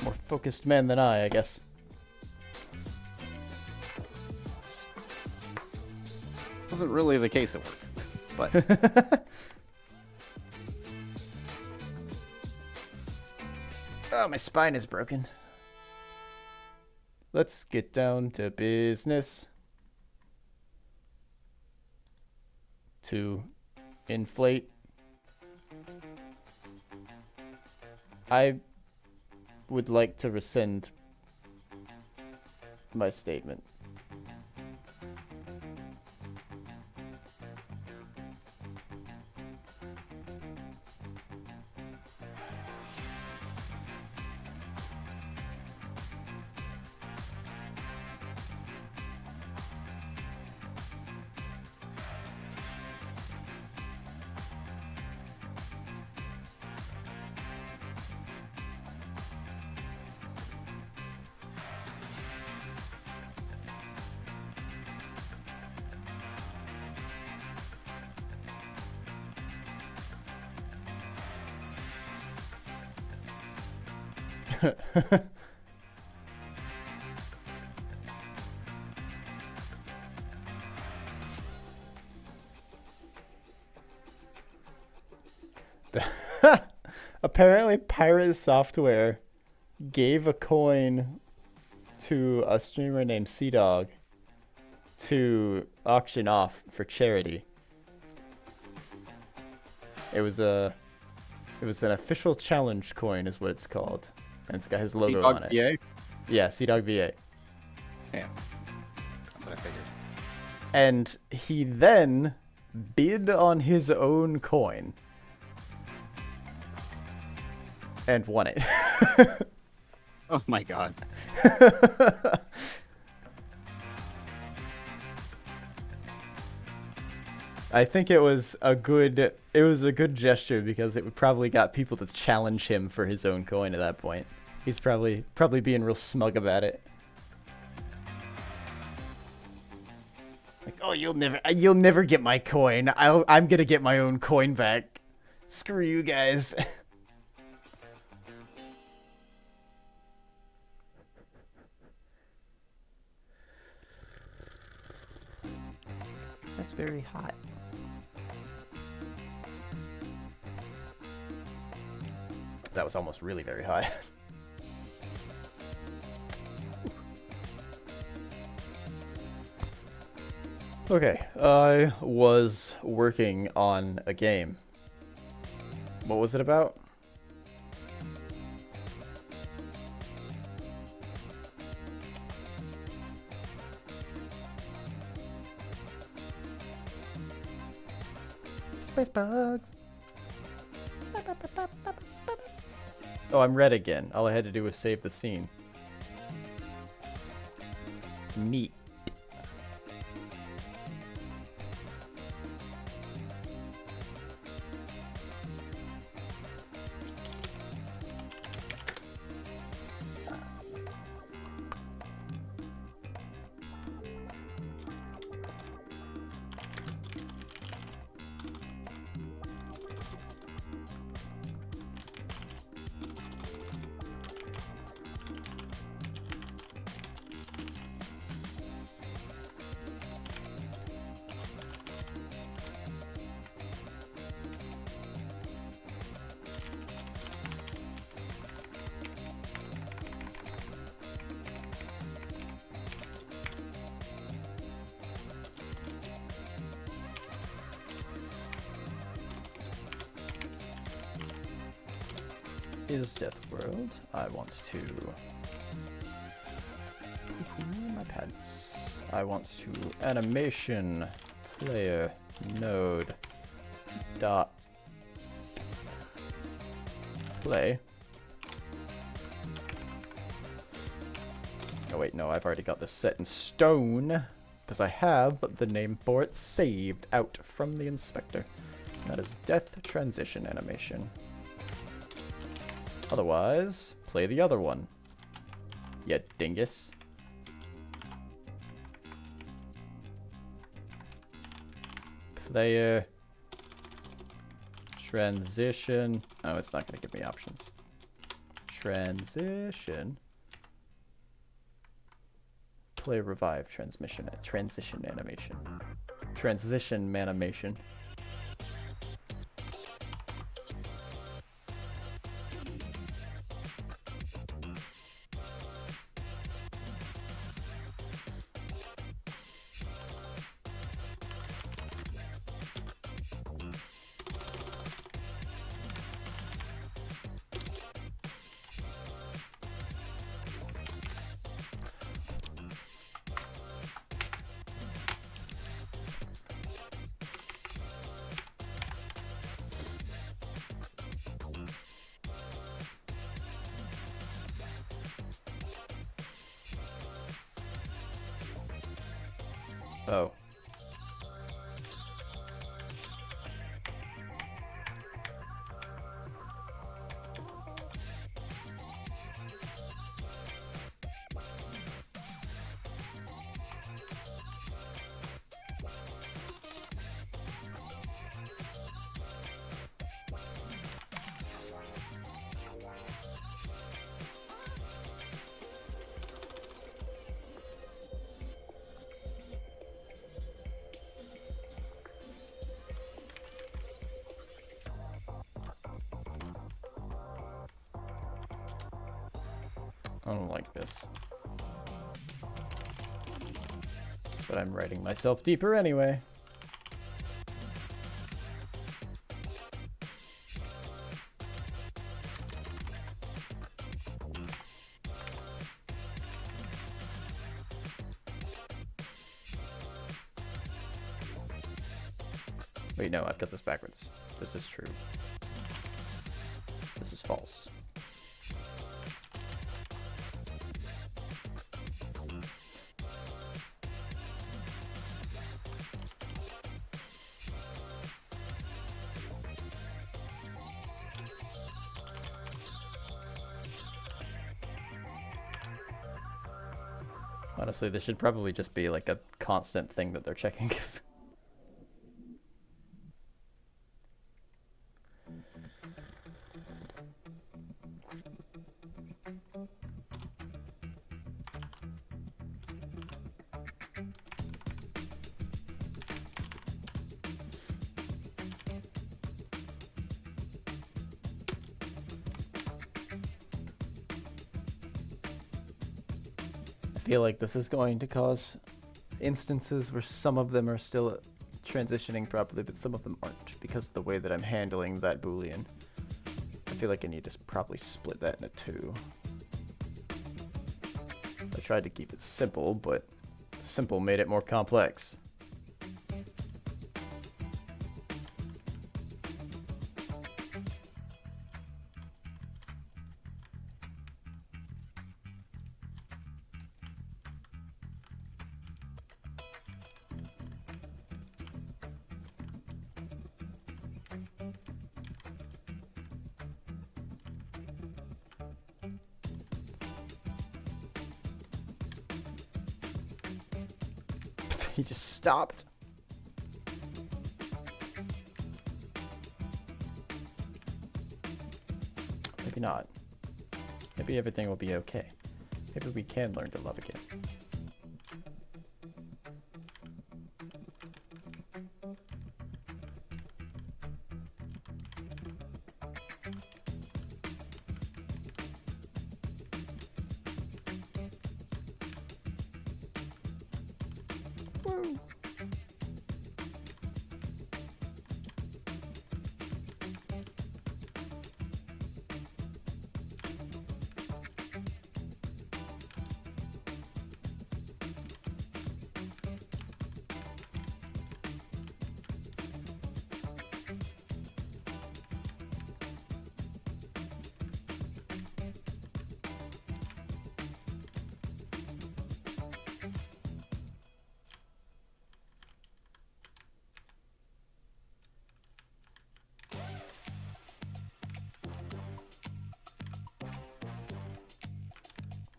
more focused man than I guess. Wasn't really the case at work, but Oh, my spine is broken. Let's get down to business. To inflate. I would like to rescind my statement. Apparently, Pirate Software gave a coin to a streamer named CDog to auction off for charity. It was an official challenge coin, is what it's called, and it's got his logo on it. VA? Yeah, CDog VA. Yeah, that's what I figured. And he then bid on his own coin and won it. Oh my god. I think it was a good gesture because it would probably got people to challenge him for his own coin at that point. He's probably being real smug about it. Like, oh, you'll never get my coin. I'm gonna get my own coin back. Screw you guys. That's very hot. That was almost really very hot. Okay, I was working on a game. What was it about? Space bugs. Oh, I'm red again. All I had to do was save the scene. Neat. Is Death World. I want to my pants. I want to animation player node dot play. Oh wait, no, I've already got this set in stone because I have the name for it saved out from the inspector. That is death transition animation. Otherwise, play the other one. Ya dingus. Player. Transition. Oh, it's not going to give me options. Transition. Play revive transmission. Transition animation. Transition animation. Oh. I don't like this. But I'm writing myself deeper anyway. Wait, no, I've got this backwards. This is true. This is false. Honestly, this should probably just be like a constant thing that they're checking. I feel like this is going to cause instances where some of them are still transitioning properly, but some of them aren't because of the way that I'm handling that boolean. I feel like I need to probably split that into two. I tried to keep it simple, but simple made it more complex. He just stopped. Maybe not. Maybe everything will be okay. Maybe we can learn to love again. Woo.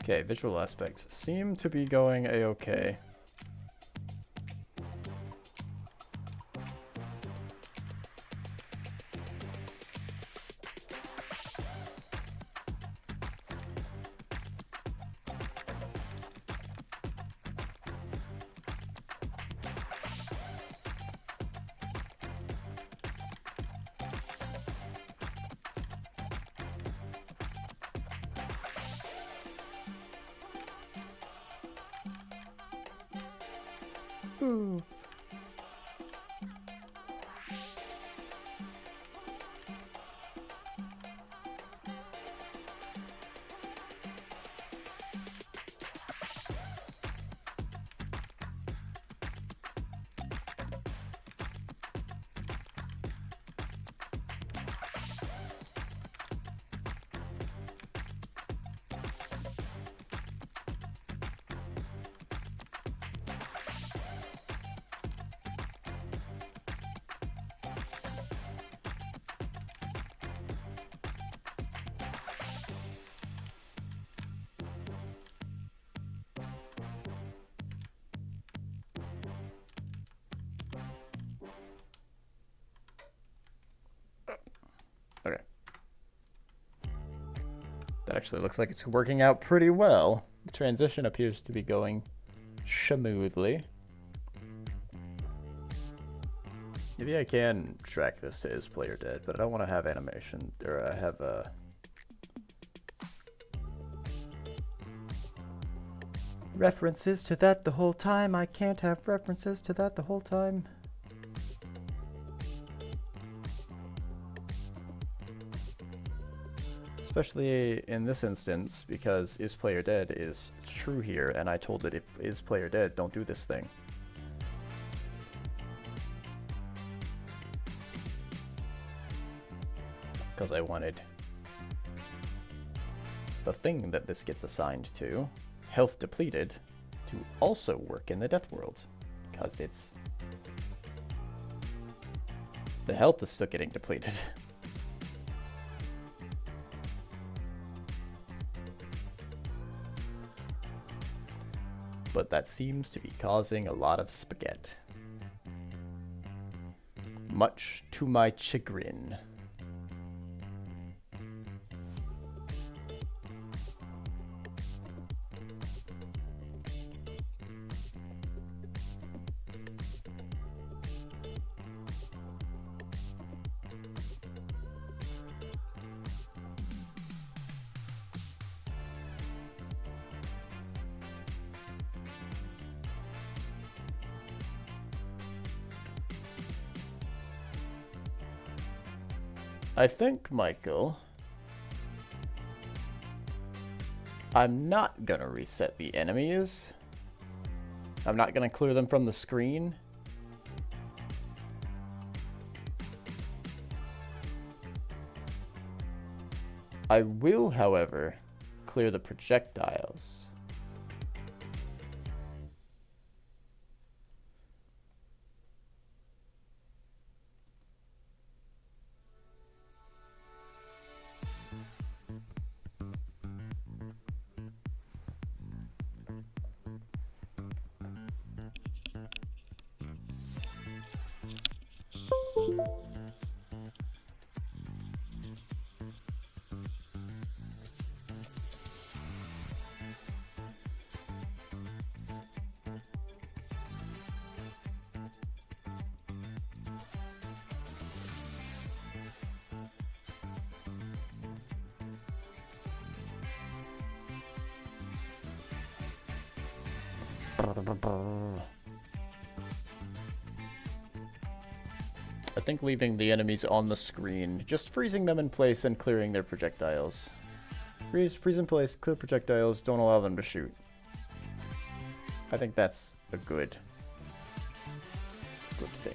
Okay, visual aspects seem to be going a-okay. Oof. Okay. That actually looks like it's working out pretty well. The transition appears to be going smoothly. Maybe I can track this as player dead, but I don't want to have animation, or I have references to that the whole time. I can't have references to that the whole time. Especially in this instance, because is player dead is true here, and I told it if is player dead, don't do this thing. Because I wanted the thing that this gets assigned to, health depleted, to also work in the death world. Because it's... the health is still getting depleted. but that seems to be causing a lot of spaghetti. Much to my chagrin. I think, Michael, I'm not gonna reset the enemies. I'm not gonna clear them from the screen. I will, however, clear the projectiles. I think leaving the enemies on the screen, just freezing them in place and clearing their projectiles. Freeze in place, clear projectiles, don't allow them to shoot. I think that's a good thing.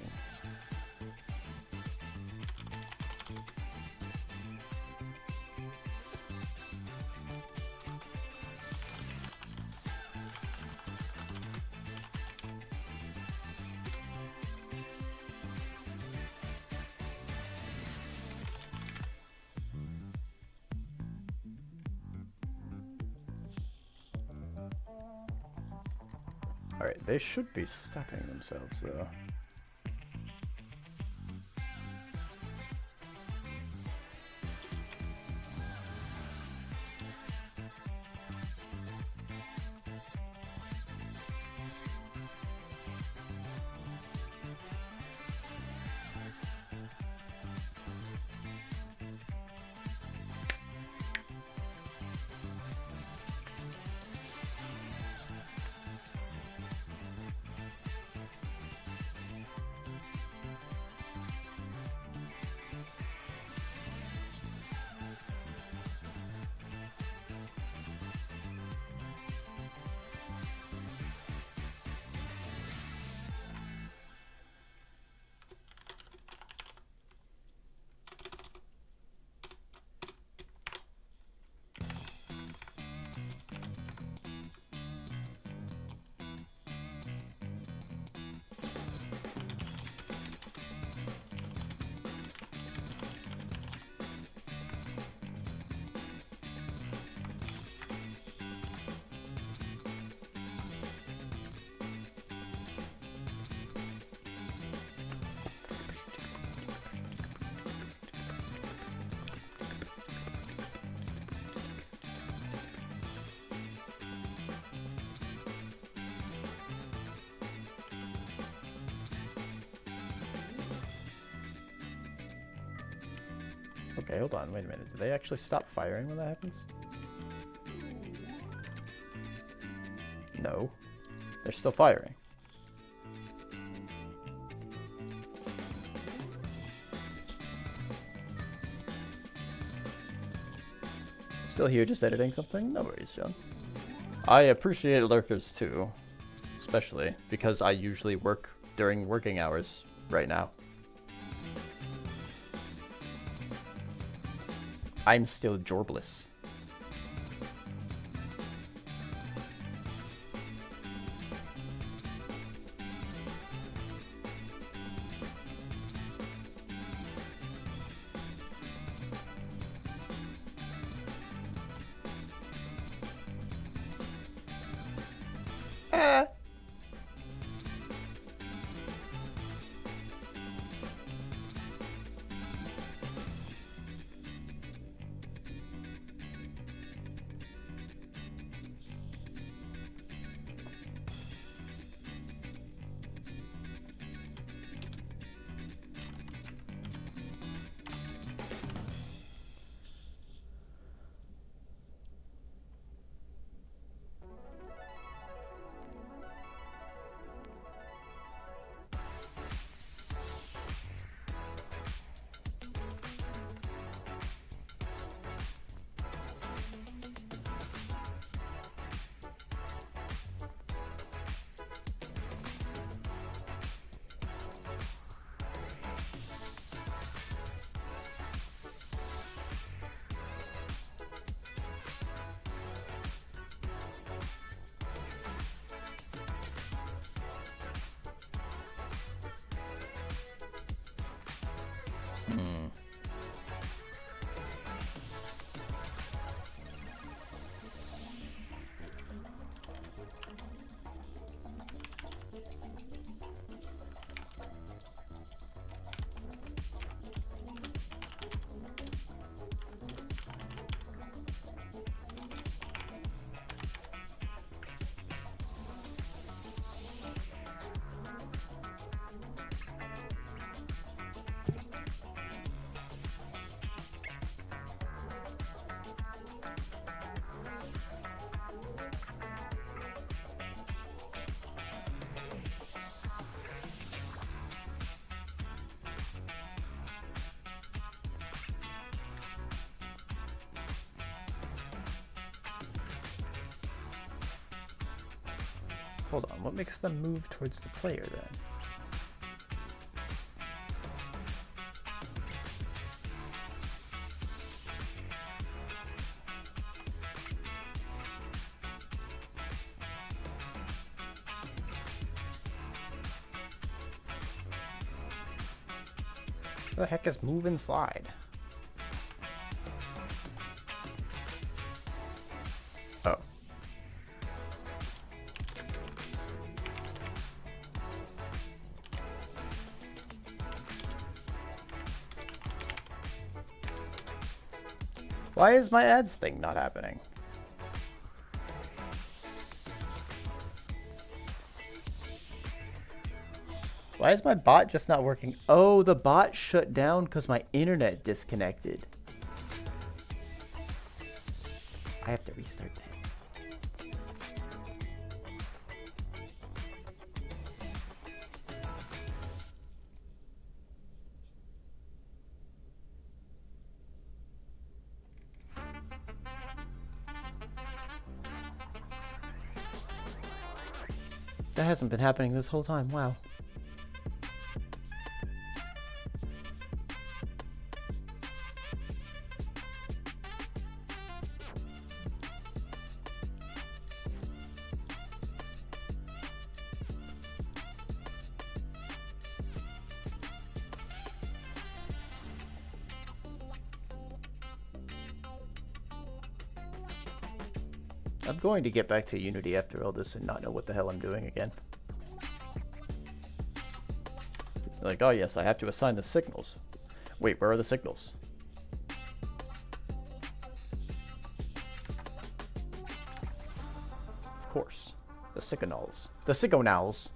Alright, they should be stopping themselves, though. Okay, hold on, wait a minute. Do they actually stop firing when that happens? No. They're still firing. Still here just editing something? No worries, John. I appreciate lurkers too. Especially because I usually work during working hours right now. I'm still jobless. Eh. Hold on, what makes them move towards the player then? What the heck is move and slide? Oh. Why is my ads thing not happening? Why is my bot just not working? Oh, the bot shut down because my internet disconnected. I have to restart that. That hasn't been happening this whole time. Wow. I'm going to get back to Unity after all this and not know what the hell I'm doing again. Like, oh yes, I have to assign the signals. Wait, where are the signals? Of course. The signals. The signals.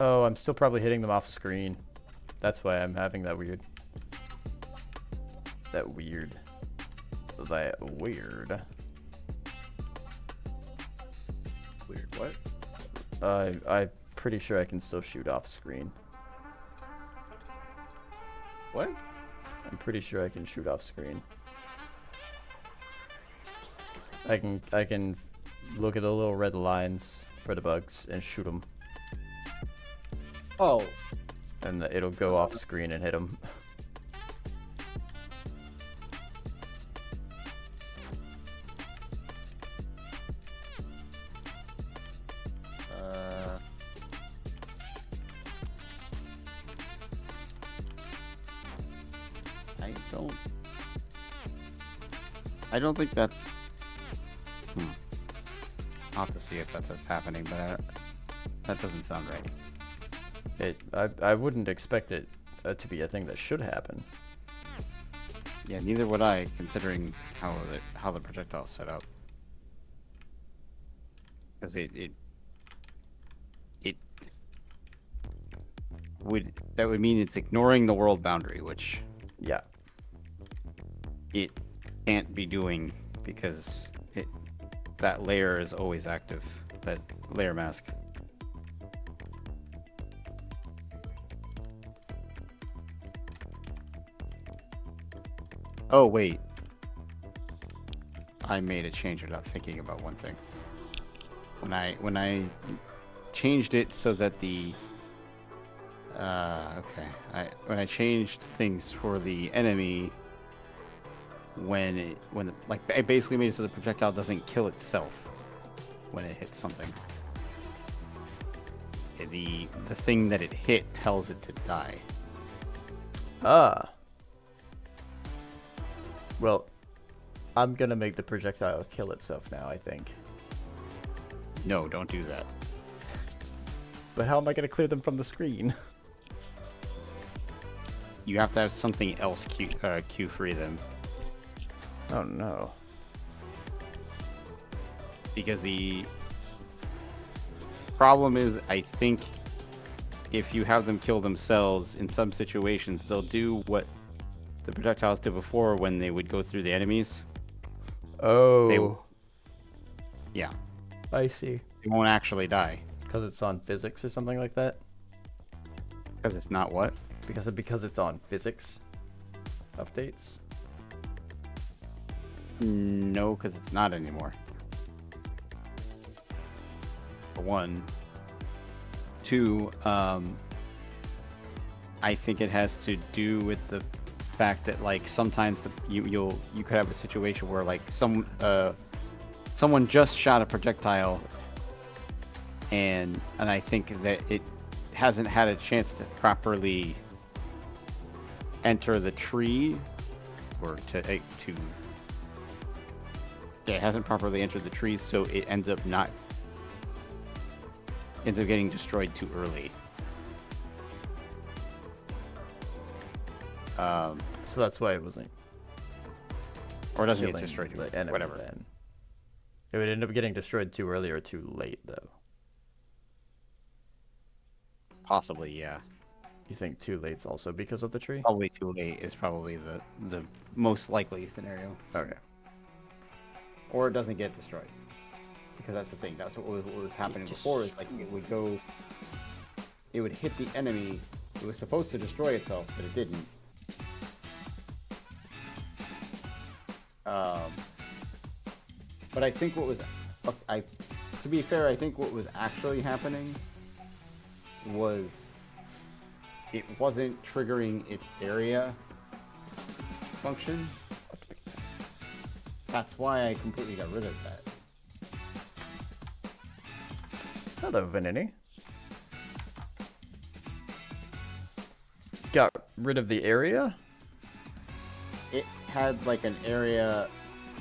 Oh, I'm still probably hitting them off screen. That's why I'm having that weird. That weird. Weird what? I'm pretty sure I can still shoot off screen. What? I'm pretty sure I can shoot off screen. I can look at the little red lines for the bugs and shoot them, Oh, and it'll go off screen and hit them. I don't think that. I'll have to see if that's happening, but that doesn't sound right. I wouldn't expect it to be a thing that should happen. Yeah, neither would I, considering how the projectile's set up. Because that would mean it's ignoring the world boundary, which Yeah. it can't be doing because that layer is always active. That layer mask. Oh wait, I made a change without thinking about one thing. When I changed it so that the when I changed things for the enemy, I basically made it so the projectile doesn't kill itself when it hits something. The thing that it hit tells it to die. Ah. Well, I'm gonna make the projectile kill itself now, I think. No, don't do that. But how am I gonna clear them from the screen? You have to have something else queue free them. Oh no. Because the problem is, I think if you have them kill themselves, in some situations, they'll do what the projectiles did before when they would go through the enemies. Oh. Yeah. I see. They won't actually die. Because it's on physics or something like that? Because it's not what? Because it's on physics updates? No, because it's not anymore. For one. Two, I think it has to do with the fact that, like, sometimes you could have a situation where, like, someone just shot a projectile, and I think that it hasn't had a chance to properly enter the tree, or it hasn't properly entered the tree, so it ends up getting destroyed too early. So that's why it wasn't. Or it doesn't get killing destroyed too the early. enemy Whatever. then. It would end up getting destroyed too early or too late, though. Possibly, yeah. You think too late's also because of the tree? Probably too late is probably the most likely scenario. Okay. Or it doesn't get destroyed. Because that's the thing. That's what was happening before. Is like it would hit the enemy. It was supposed to destroy itself, but it didn't. But I think to be fair, I think what was actually happening was it wasn't triggering its area function. That's why I completely got rid of that. Hello, Vanini. Got rid of the area? It had like an area,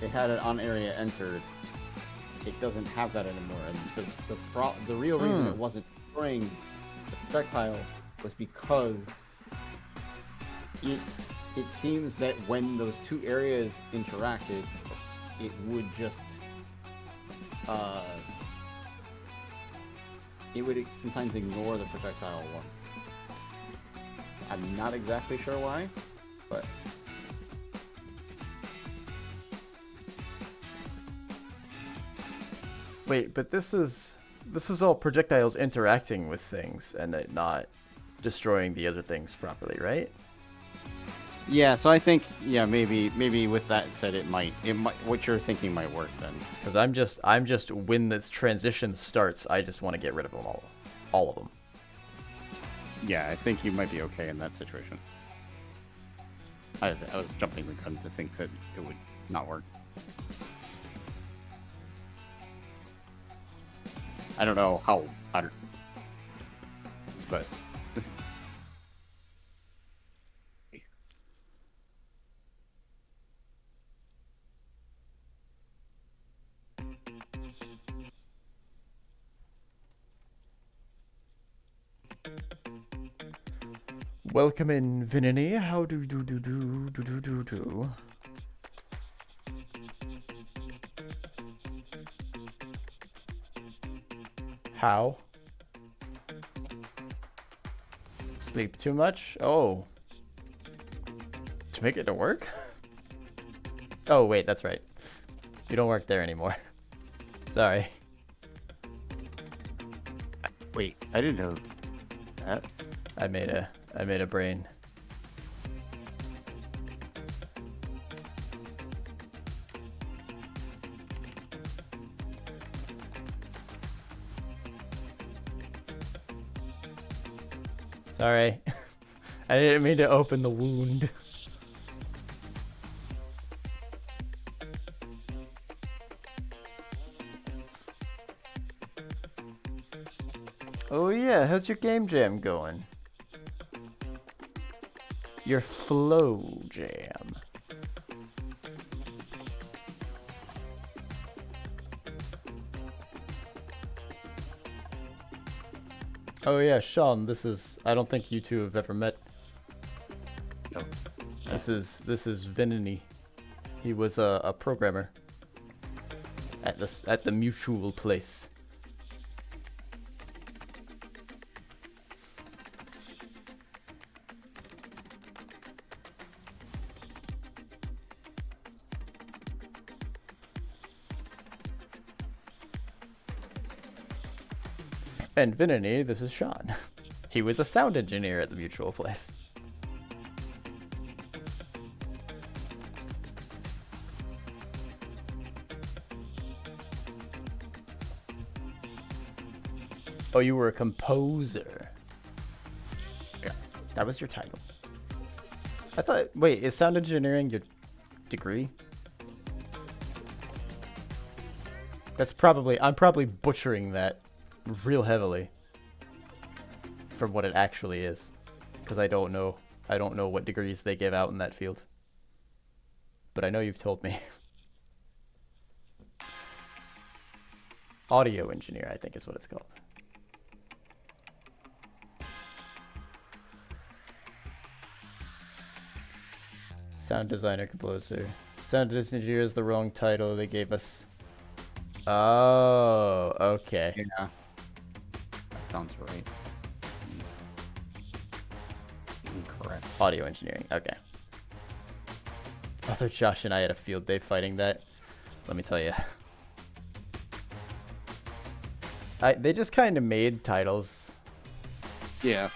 it had an on area entered. It doesn't have that anymore, and the real reason it wasn't destroying the projectile was because it seems that when those two areas interacted, it would just it would sometimes ignore the projectile one. I'm not exactly sure why, but Wait, but this is all projectiles interacting with things and it not destroying the other things properly, right? yeah. So I think maybe with that said, it might what you're thinking might work then. Because I'm just when this transition starts, I just want to get rid of them all of them. Yeah, I think you might be okay in that situation. I was jumping the gun to think that it would not work. I don't know how. But Welcome in, Vinny. How do. How? Sleep too much? Oh. To make it to work? Oh, wait, that's right. You don't work there anymore. Sorry. wait, I didn't know that. I made a brain. Sorry. I didn't mean to open the wound. Oh yeah, how's your game jam going? Your flow jam. Oh yeah, Sean, this is, I don't think you two have ever met. No. This is Vinny. He was a programmer at the mutual place. And Vinny, this is Sean. He was a sound engineer at the mutual place. Oh, you were a composer. Yeah. That was your title. I thought, wait, is sound engineering your degree? That's probably, I'm probably butchering that real heavily for what it actually is, because I don't know what degrees they give out in that field, but I know you've told me. Audio engineer, I think is what it's called. Sound designer, composer. Sound engineer is the wrong title they gave us. Oh, okay. Yeah. That sounds right. Incorrect. Audio engineering, okay. Other Josh and I had a field day fighting that. Let me tell you. They just kind of made titles. Yeah.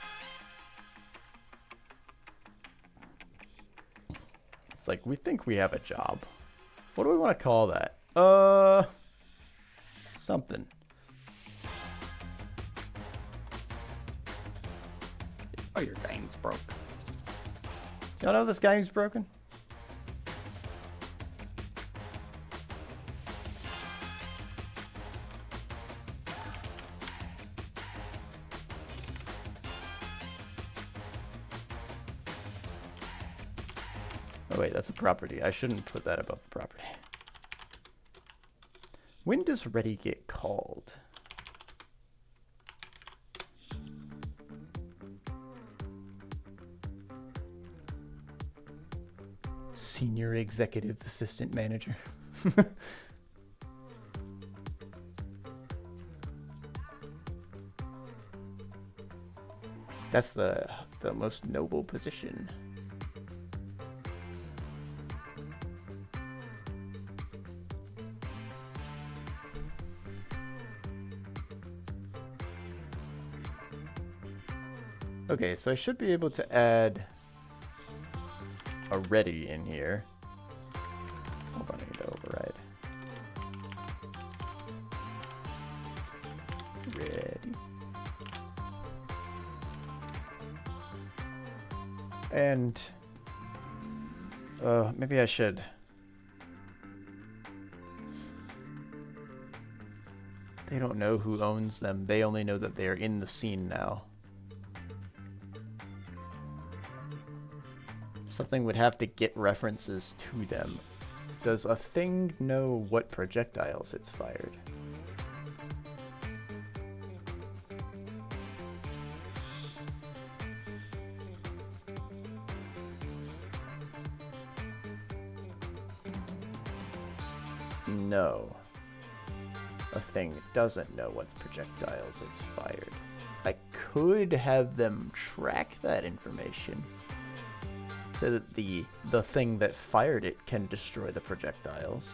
It's like, we think we have a job. What do we want to call that? Something. Oh, your game's broke. Y'all know this game's broken? Oh wait, that's a property. I shouldn't put that above the property. When does ready get called? Senior Executive Assistant Manager. That's the most noble position. Okay, so I should be able to add a ready in here. Hold on, I need to override. Ready. And maybe I should. They don't know who owns them. They only know that they are in the scene now. Something would have to get references to them. Does a thing know what projectiles it's fired? No. A thing doesn't know what projectiles it's fired. I could have them track that information so that the thing that fired it can destroy the projectiles.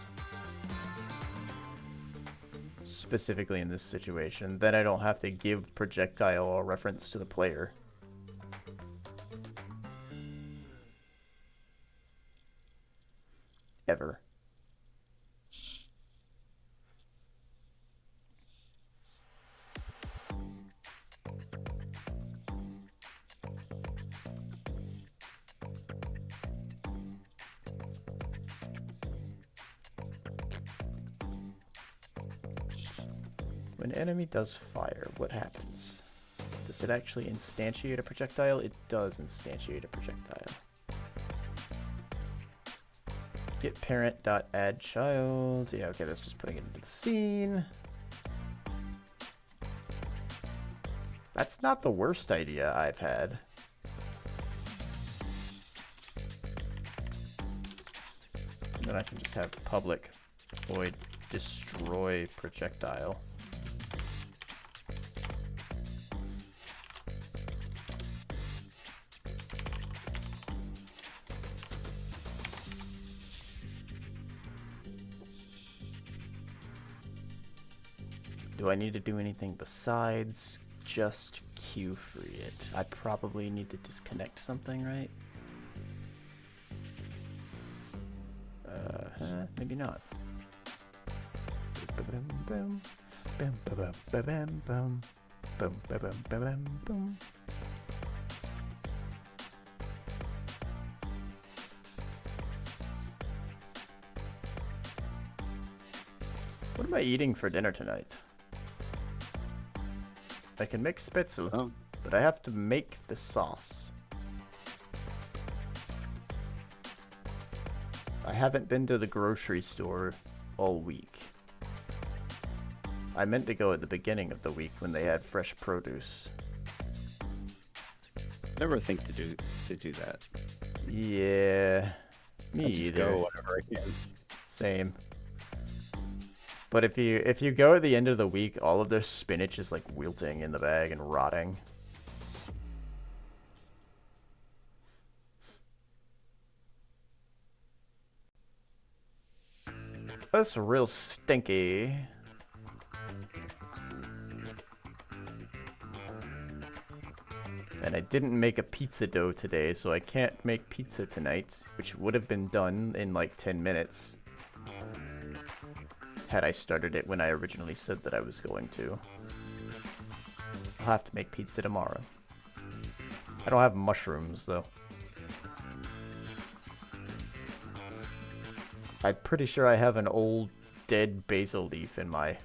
Specifically in this situation, then I don't have to give projectile a reference to the player. Ever. When an enemy does fire, what happens? Does it actually instantiate a projectile? It does instantiate a projectile. Get parent.add child. Yeah, okay, that's just putting it into the scene. That's not the worst idea I've had. And then I can just have public void destroy projectile. Do I need to do anything besides just queue free it? I probably need to disconnect something, right? Maybe not. What am I eating for dinner tonight? I can make spätzle, but I have to make the sauce. I haven't been to the grocery store all week. I meant to go at the beginning of the week when they had fresh produce. Never think to do that. Yeah, me I just either. go whenever I can. Same. But if you go at the end of the week, all of their spinach is like wilting in the bag and rotting. That's real stinky. And I didn't make a pizza dough today, so I can't make pizza tonight, which would have been done in like 10 minutes. Had I started it when I originally said that I was going to. I'll have to make pizza tomorrow. I don't have mushrooms, though. I'm pretty sure I have an old dead basil leaf in my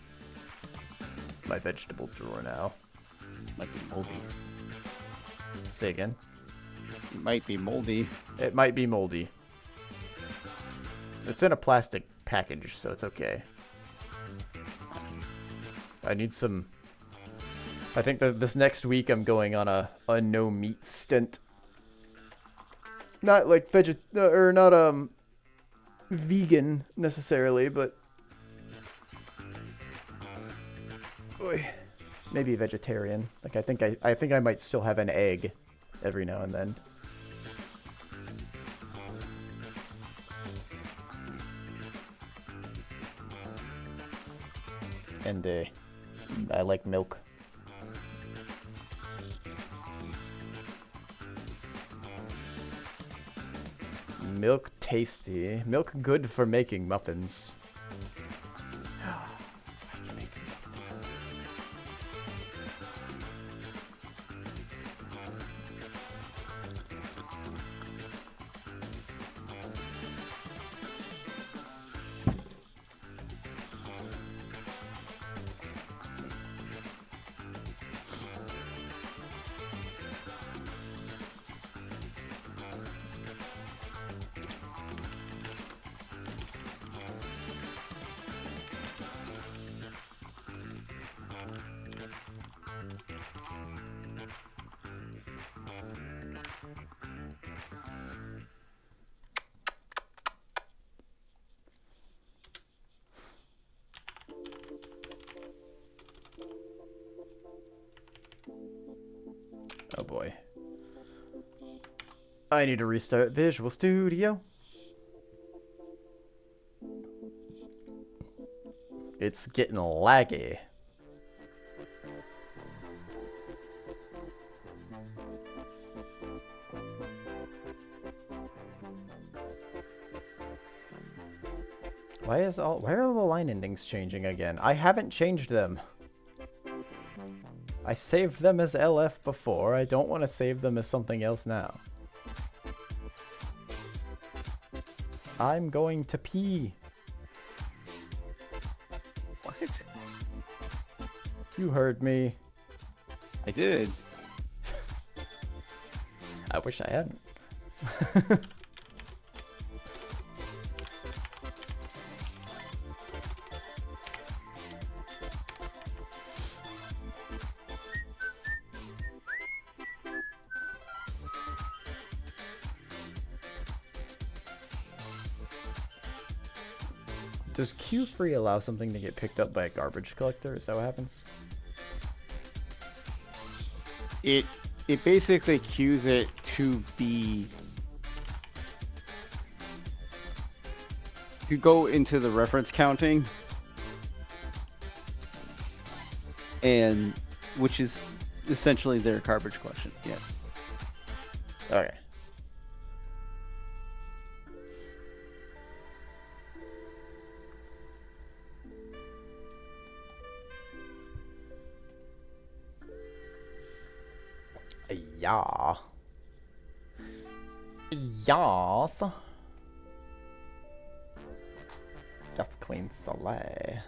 vegetable drawer now. Might be moldy. Say again? It might be moldy. It might be moldy. It's in a plastic package, so it's okay. I need some... I think that this next week I'm going on a no meat stint. Not like vegan necessarily, but... Oy. maybe vegetarian. Like I think I might still have an egg every now and then. And I like milk. Milk tasty. Milk good for making muffins. I can make Oh boy. I need to restart Visual Studio. It's getting laggy. Why are all the line endings changing again? I haven't changed them. I saved them as LF before. I don't want to save them as something else now. I'm going to pee. What? You heard me. I did. I wish I hadn't. Does Q-Free allow something to get picked up by a garbage collector? Is that what happens? It basically cues it to be you go into the reference counting, and which is essentially their garbage collection. Yes. Okay. Yeah. Yes. Just clean Soleil.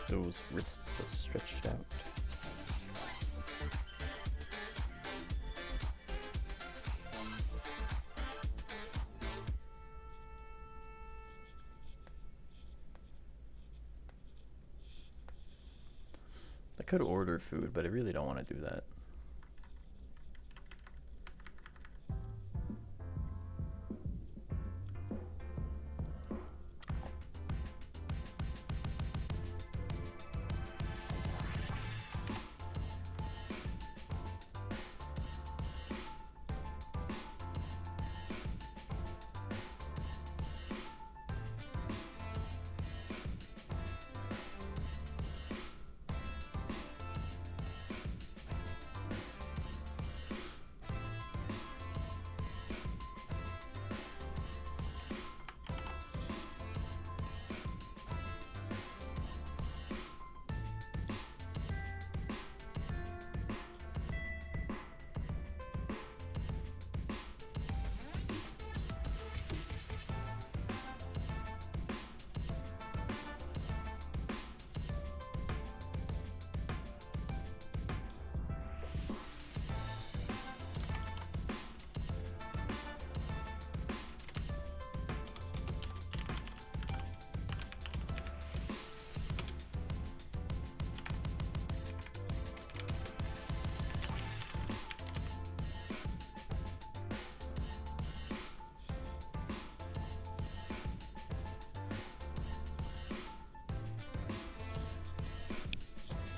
Those wrists are stretched out. I could order food, but I really don't want to do that.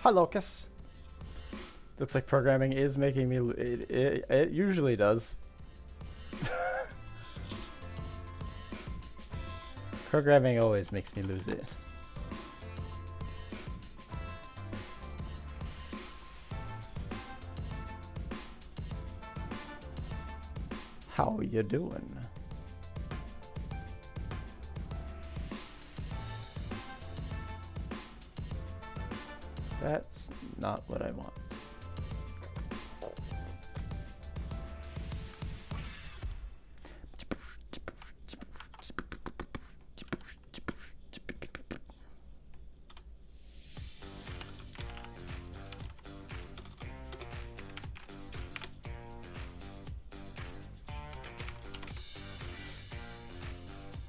Hi, Locus. Looks like programming is making me... It usually does. Programming always makes me lose it. How you doing? That's not what I want.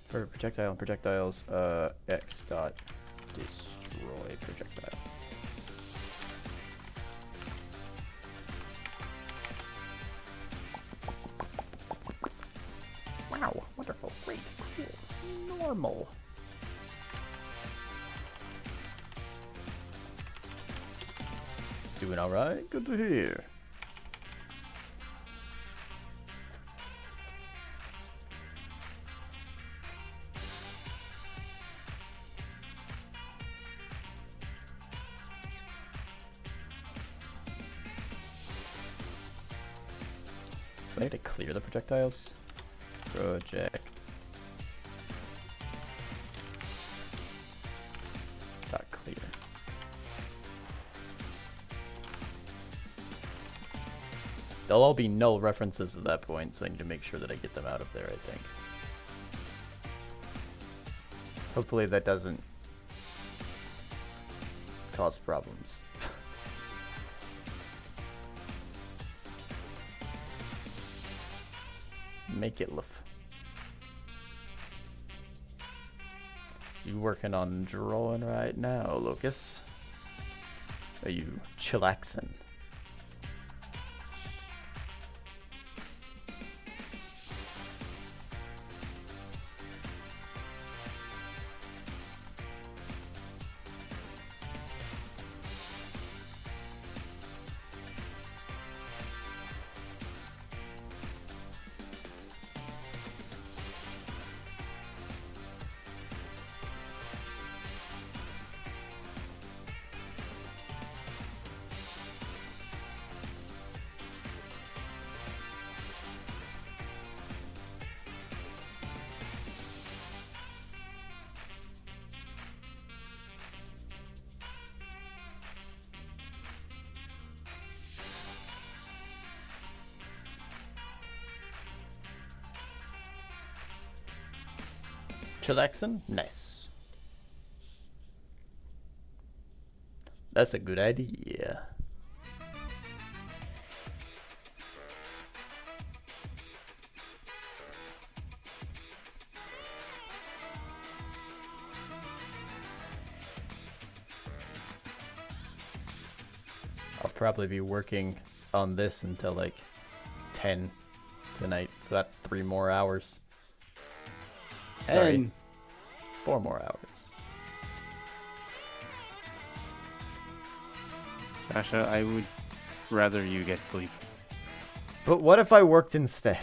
For projectile and projectiles, X dot destroy projectile. Wow, wonderful, great, cool, normal. Doing alright? Good to hear. Do I need to clear the projectiles? Project. Dot clear. There'll all be null references at that point, so I need to make sure that I get them out of there, I think. Hopefully that doesn't cause problems. Make it live. You working on drawing right now, Lucas? Are you chillaxing? Chillaxing? Nice. That's a good idea. I'll probably be working on this until like 10 tonight, so that's 3 more hours. Sorry, 4 more hours. Sasha, I would rather you get sleep. But what if I worked instead?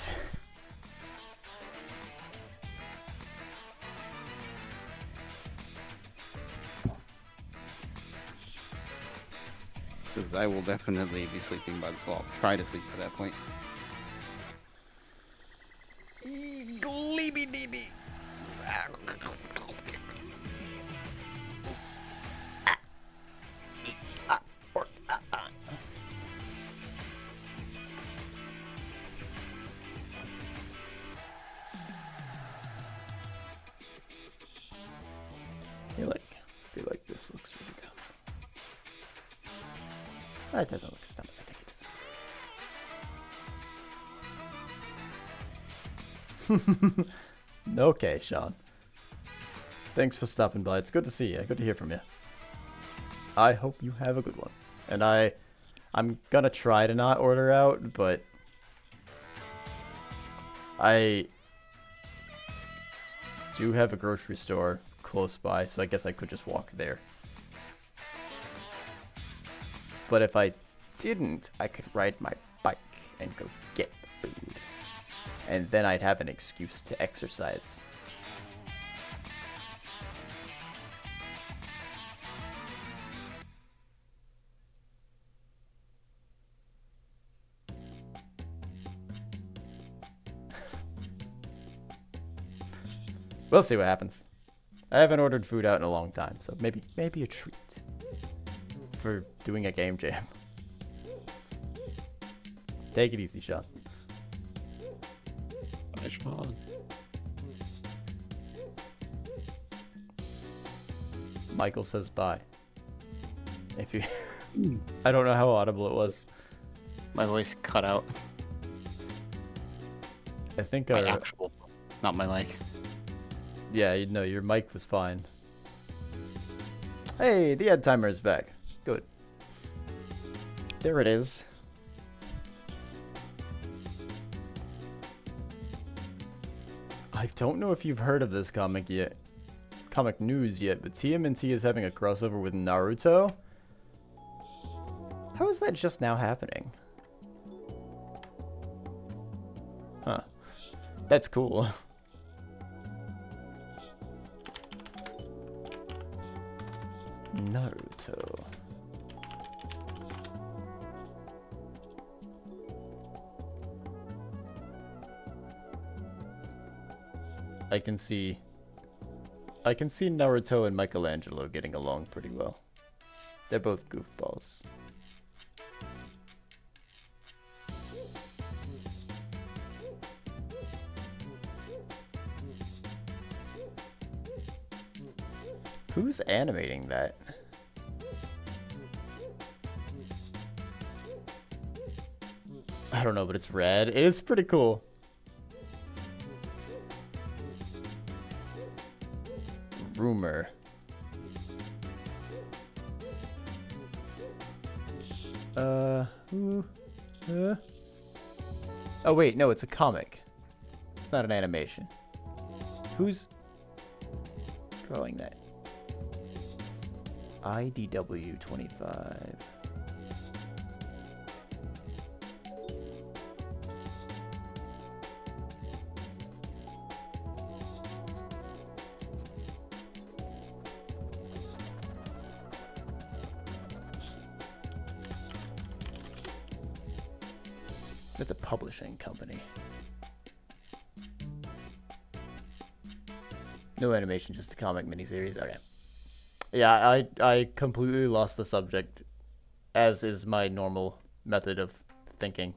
Because I will definitely be sleeping by the... Well, try to sleep by that point. Gleeby deeby. I feel like this looks really dumb. It doesn't look as dumb as I think it is. Okay, Sean. Thanks for stopping by. It's good to see you. Good to hear from you. I hope you have a good one. And I'm gonna try to not order out, but I do have a grocery store close by, so I guess I could just walk there. But if I didn't, I could ride my bike and go get the food. And then I'd have an excuse to exercise. We'll see what happens. I haven't ordered food out in a long time, so maybe a treat for doing a game jam. Take it easy, Sean. Bye, Sean. Michael says bye. If you, I don't know how audible it was. My voice cut out. I think My actual, not my mic. Yeah, you know, your mic was fine. Hey, the ad timer is back. Good. There it is. I don't know if you've heard of this comic news yet, but TMNT is having a crossover with Naruto. How is that just now happening? Huh. That's cool. Naruto. I can see Naruto and Michelangelo getting along pretty well. They're both goofballs. Who's animating that? I don't know, but it's rad. It's pretty cool. Rumor. Oh wait, no, it's a comic. It's not an animation. Who's drawing that? IDW 25. That's a publishing company. No animation, just a comic miniseries. Okay. Yeah, I completely lost the subject, as is my normal method of thinking.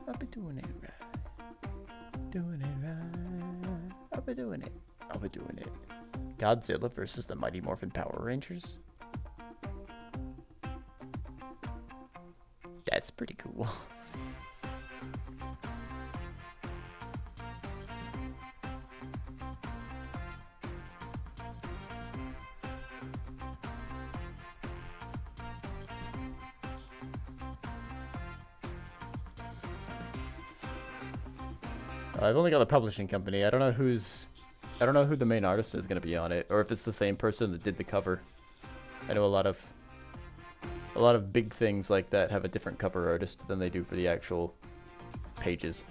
I'll be doing it right. Doing it right. I'll be doing it. I'll be doing it. Godzilla versus the Mighty Morphin Power Rangers? That's pretty cool. I've only got the publishing company. I don't know who the main artist is going to be on it, or if it's the same person that did the cover. I know a lot of big things like that have a different cover artist than they do for the actual pages.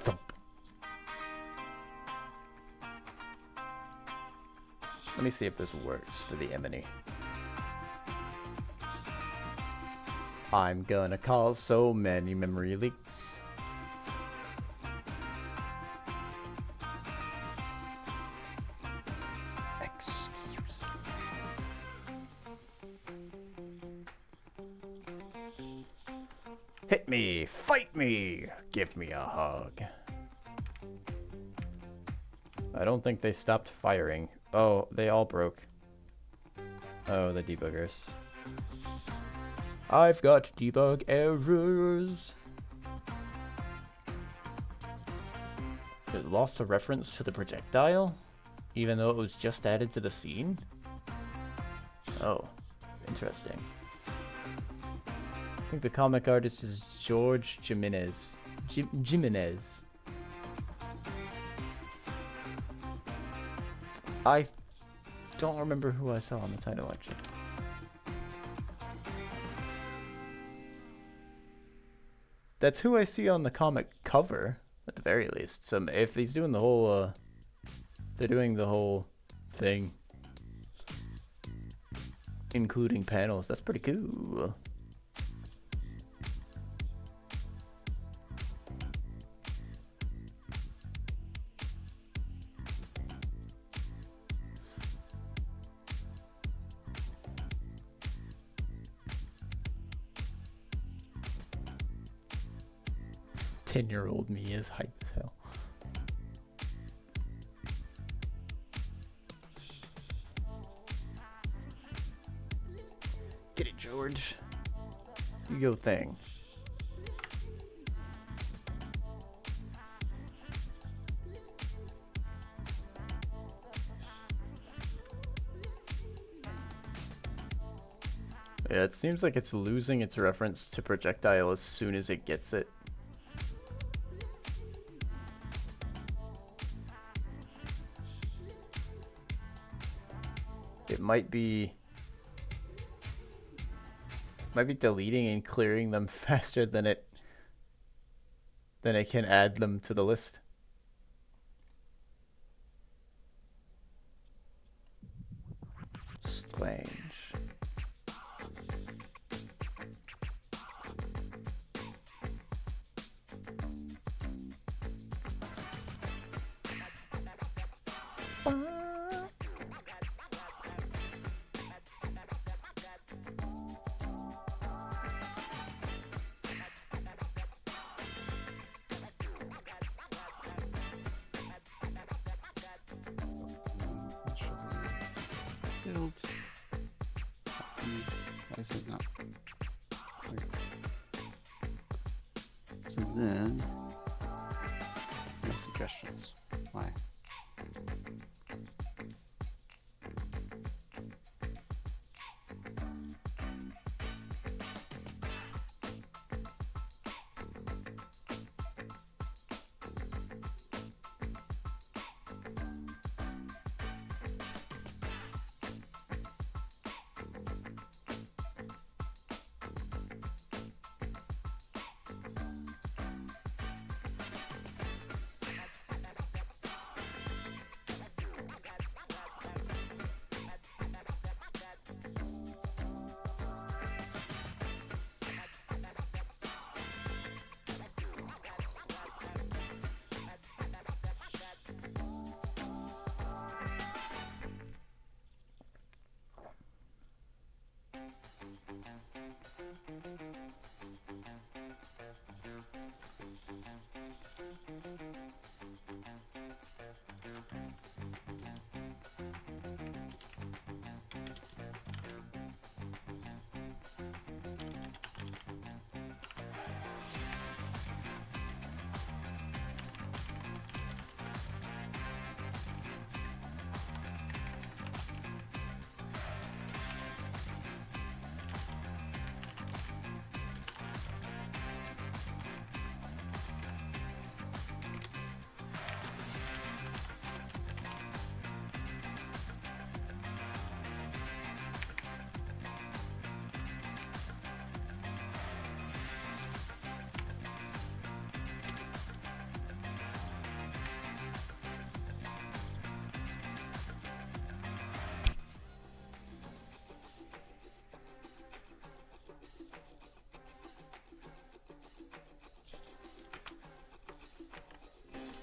Thump. Let me see if this works for the Emily. I'm gonna cause so many memory leaks. Excuse me. Hit me, fight me, give me a hug. I don't think they stopped firing. Oh, they all broke. Oh, the debuggers. I've got debug errors. It lost a reference to the projectile, even though it was just added to the scene? Oh, interesting. I think the comic artist is George Jimenez. Jimenez. I don't remember who I saw on the title, actually. That's who I see on the comic cover, at the very least. So if he's doing the whole, they're doing the whole thing, including panels, that's pretty cool. Ten-year-old me is hype as hell. Get it, George. Do your thing. Yeah, it seems like it's losing its reference to projectile as soon as it gets it. It might be deleting and clearing them faster than it can add them to the list. Strange. Build. Why is it not? So then, no suggestions. Why?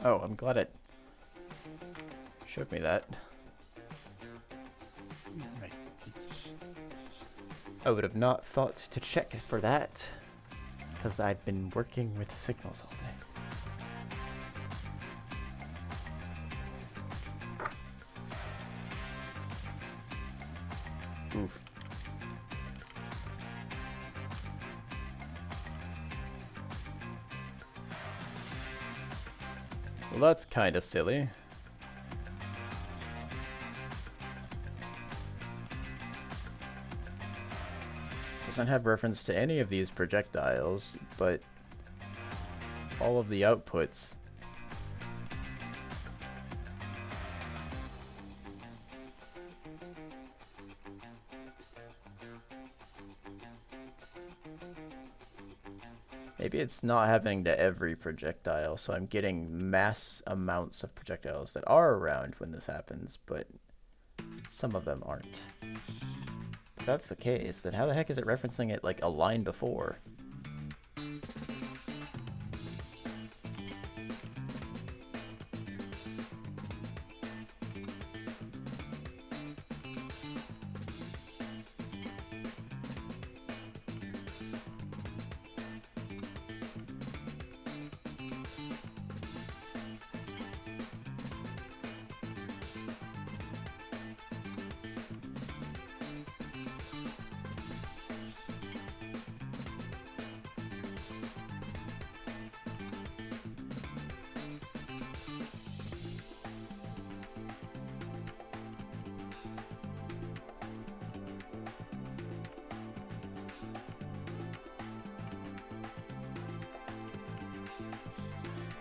Oh, I'm glad it showed me that. Right. I would have not thought to check for that, because I'd been working with signals all day. Oof. Well, that's kind of silly. Doesn't have reference to any of these projectiles, but all of the outputs. Maybe it's not happening to every projectile, so I'm getting mass amounts of projectiles that are around when this happens, but some of them aren't. If that's the case, then how the heck is it referencing it like a line before?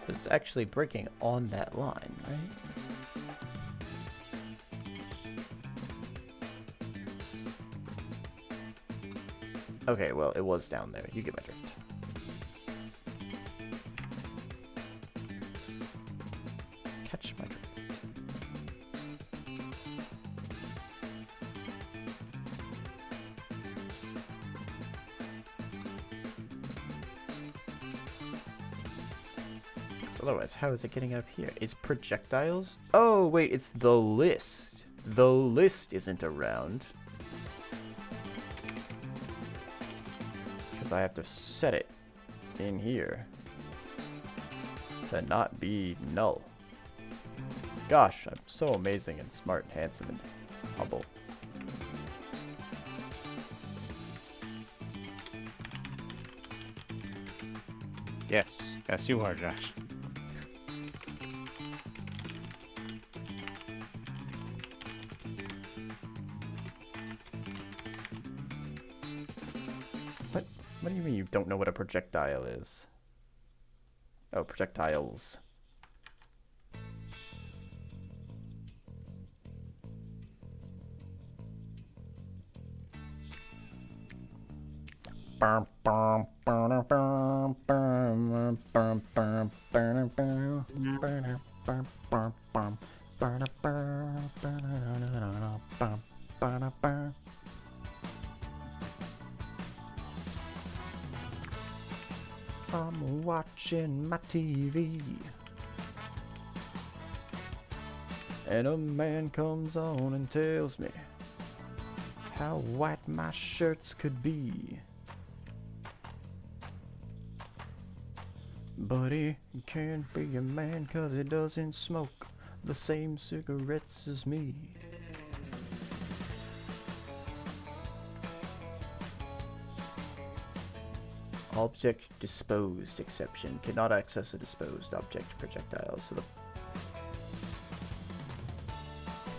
It's actually breaking on that line, right? Okay, well, it was down there. You get my drift. Catch my drift. Otherwise, how is it getting up here? It's projectiles? Oh, wait, it's the list. The list isn't around. Because I have to set it in here to not be null. Gosh, I'm so amazing and smart and handsome and humble. Yes, yes, you are, Josh. What do you mean you don't know what a projectile is? Oh, projectiles. I'm watching my TV, and a man comes on and tells me how white my shirts could be. But he can't be a man 'cause he doesn't smoke the same cigarettes as me. Object disposed exception. Cannot access a disposed object projectile. So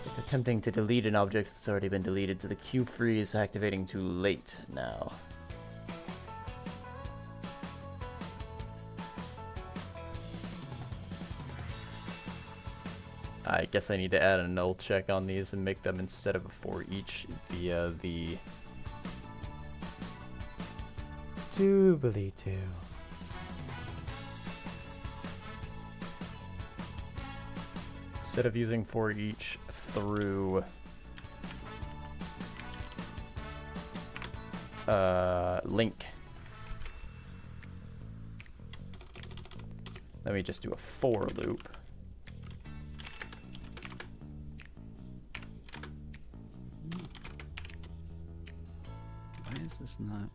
it's attempting to delete an object that's already been deleted, so the queue free is activating too late now. I guess I need to add a null check on these and make them, instead of a for each, via the Jubilee2. Instead of using for each through link, let me just do a for loop. Why is this not?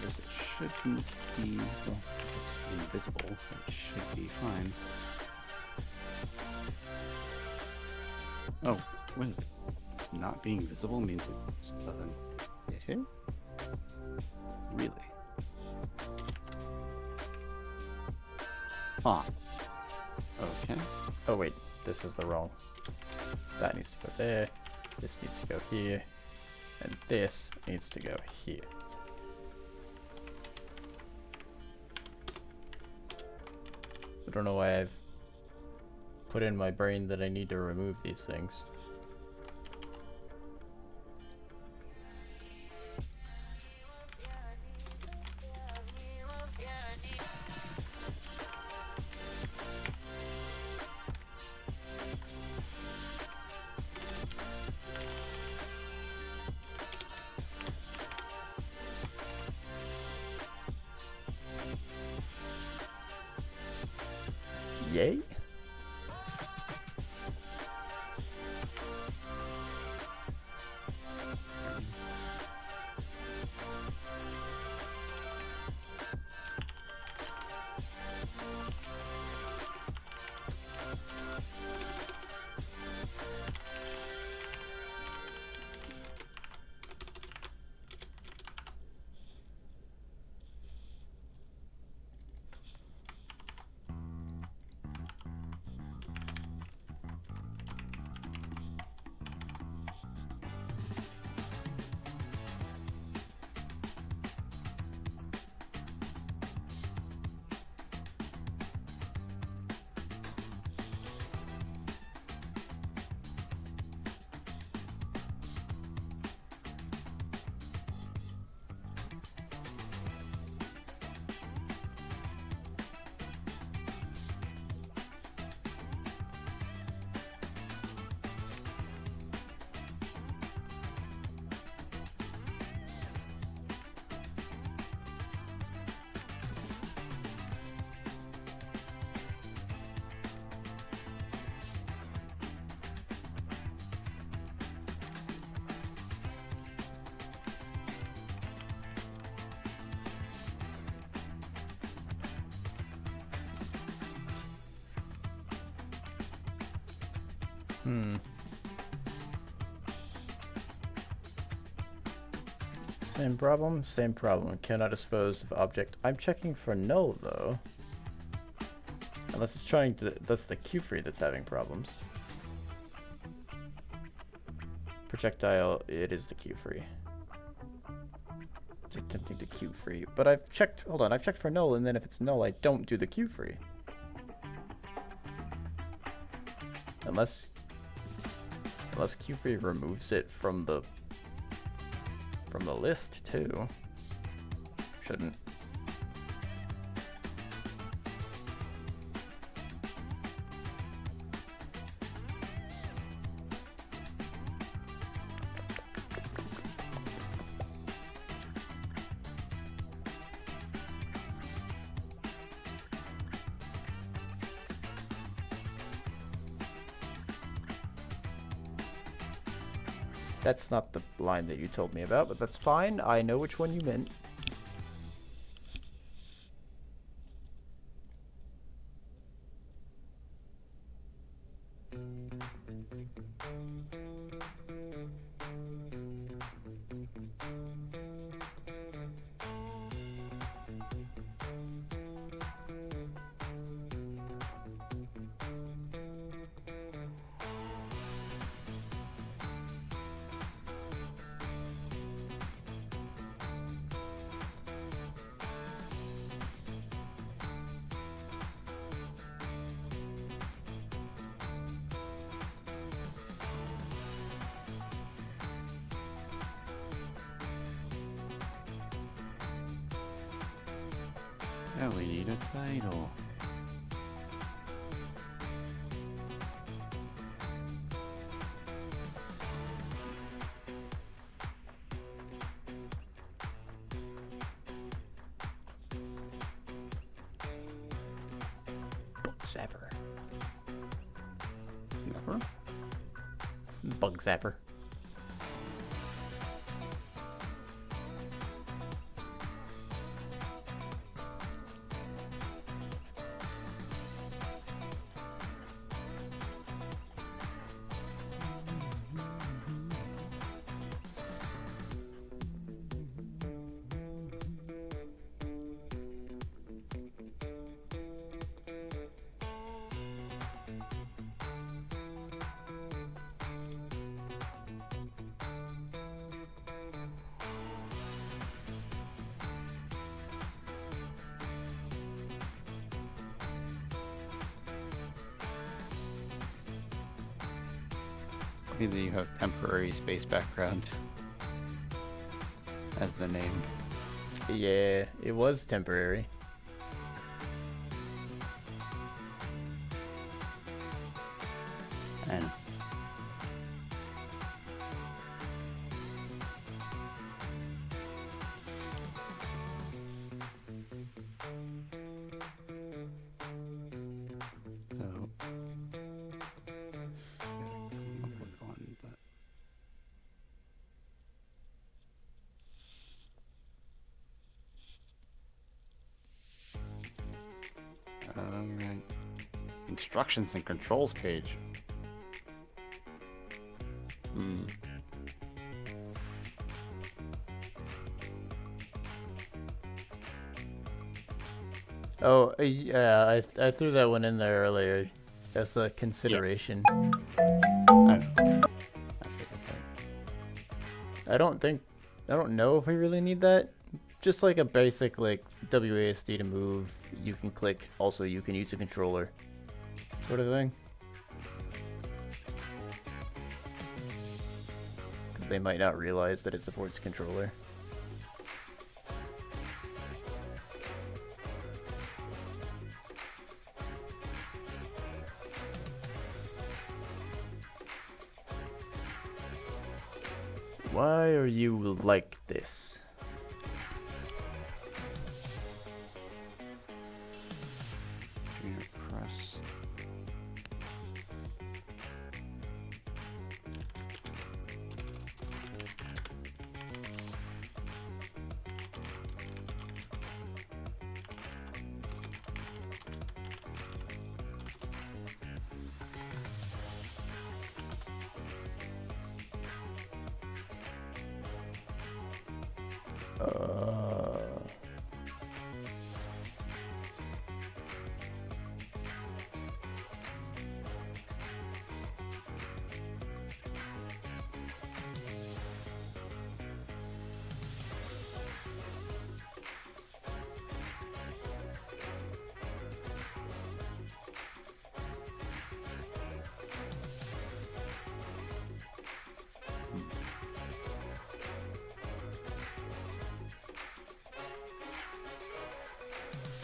Guess it shouldn't be. Well, it's invisible. It should be fine. Oh, what is it? Not being visible means it just doesn't get hit? Really? Huh. Okay. Oh wait, this is the wrong. That needs to go there. This needs to go here. And this needs to go here. I don't know why I've put in my brain that I need to remove these things. Yay? Same problem, same problem. Cannot dispose of object. I'm checking for null though. Unless it's trying to, that's the Q free that's having problems. Projectile, it is the Q free. It's attempting to Q free. But I've checked, hold on, I've checked for null, and then if it's null, I don't do the Q free. Unless Q free removes it from the list too. Shouldn't. That's not the line that you told me about, but that's fine. I know which one you meant. Now we need a title. Zapper. Never. Bug zapper. Either you have temporary space background as the name. Yeah, it was temporary. And so come up with one, but alright. Instructions and controls page. Hmm. Oh, yeah, I threw that one in there earlier as a consideration. I figured that. I don't know if we really need that. Just like a basic like WASD to move, you can click. Also, you can use a controller, sort of thing. Because they might not realize that it supports controller. Why are you like this? Junior press.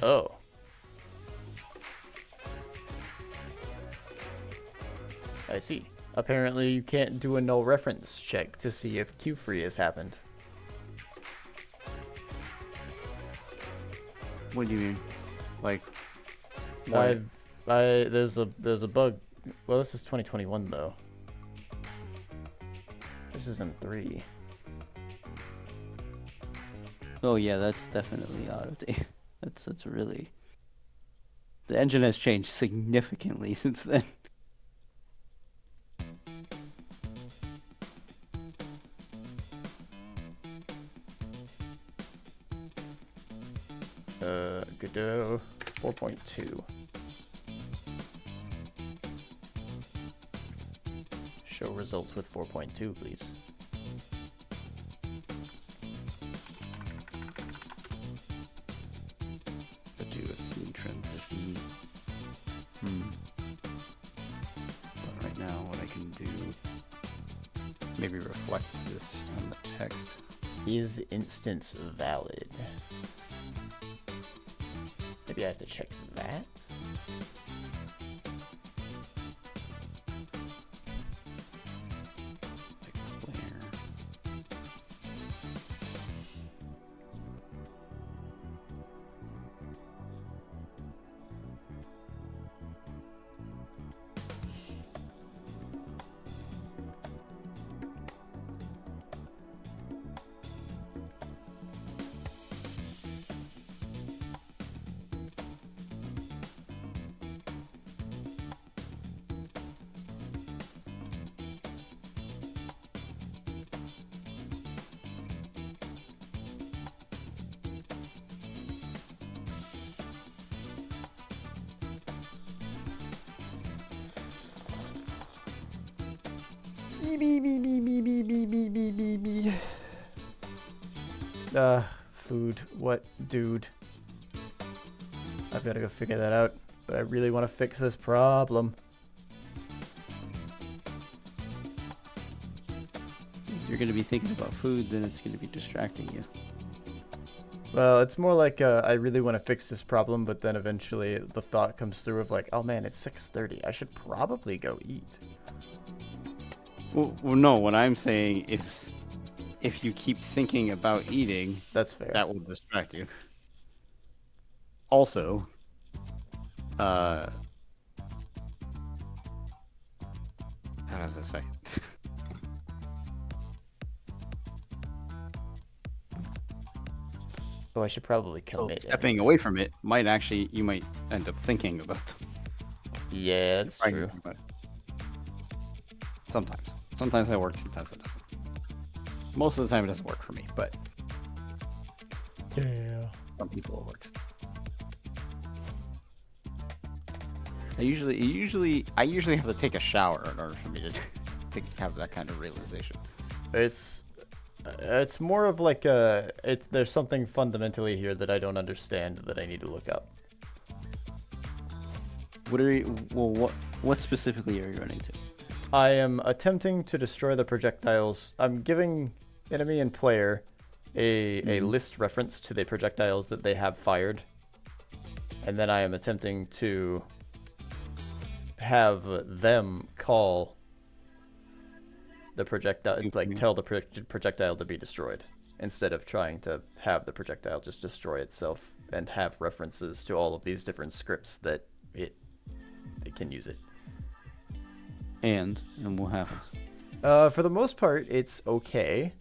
Oh. I see. Apparently you can't do a null reference check to see if queue-free has happened. What do you mean? Like, why? There's a bug. Well, this is 2021 though. This isn't 3. Oh yeah, that's definitely out of date. That's really. The engine has changed significantly since then. Godot 4.2. Show results with 4.2, please. Do a scene transition. But right now, what I can do, maybe reflect this on the text. Is instance valid? Maybe I have to check that. Declare. Food. What, dude? I've got to go figure that out. But I really want to fix this problem. If you're going to be thinking about food, then it's going to be distracting you. Well, it's more like I really want to fix this problem, but then eventually the thought comes through of like, oh man, it's 6:30. I should probably go eat. Well, no, what I'm saying is if you keep thinking about eating, That's fair. that will distract you. Also, how does I say? Oh, I should probably So commit. stepping away from it might actually, you might end up thinking about Yeah, it's trying to true. think about it. Sometimes that works, sometimes it doesn't. Most of the time it doesn't work for me, but Yeah. some people it works. I usually have to take a shower in order for me to have that kind of realization. It's more of like there's something fundamentally here that I don't understand that I need to look up. What specifically are you running to? I am attempting to destroy the projectiles. I'm giving enemy and player a list reference to the projectiles that they have fired. And then I am attempting to have them call the projectile, like tell the projectile to be destroyed, instead of trying to have the projectile just destroy itself and have references to all of these different scripts that it can use it. And what happens? For the most part, it's okay,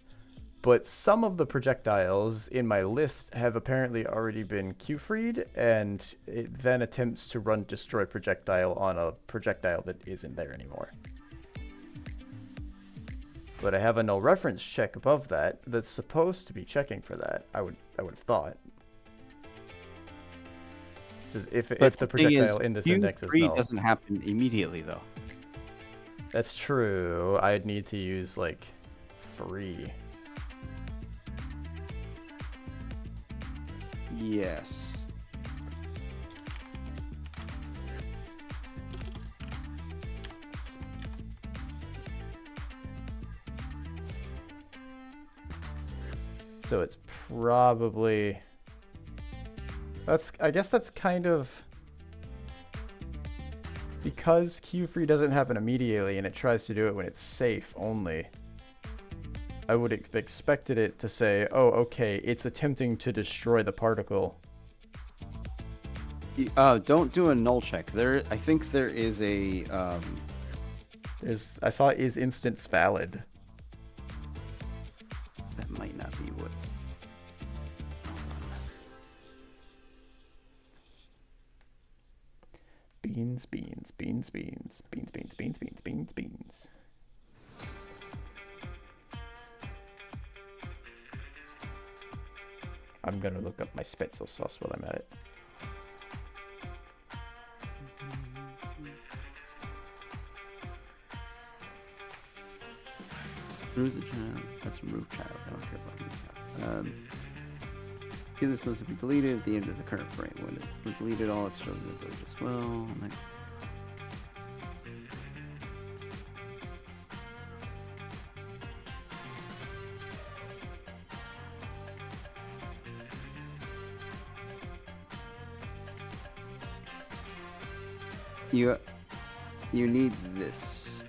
but some of the projectiles in my list have apparently already been Q-freed, and it then attempts to run destroy projectile on a projectile that isn't there anymore. But I have a null reference check above that that's supposed to be checking for that. I would have thought. If the projectile in this index is null. doesn't happen immediately though. That's true. I'd need to use like free. Yes. So it's probably... I guess that's kind of... Because Q-free doesn't happen immediately and it tries to do it when it's safe only, I would have expected it to say, oh, okay, it's attempting to destroy the particle. Don't do a null check. I think there is a... I saw is instance valid. That might not be what... Beans, beans, beans, beans, beans, beans, beans, beans, beans, beans. I'm gonna look up my Spetzel sauce while I'm at it. Remove the child. That's remove child. I don't care about remove child. This is supposed to be deleted at the end of the current frame. When we deleted all, it's showing the code as well. Next. You need this.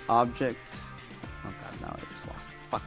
Object. Oh god, now I just lost it. Fuck.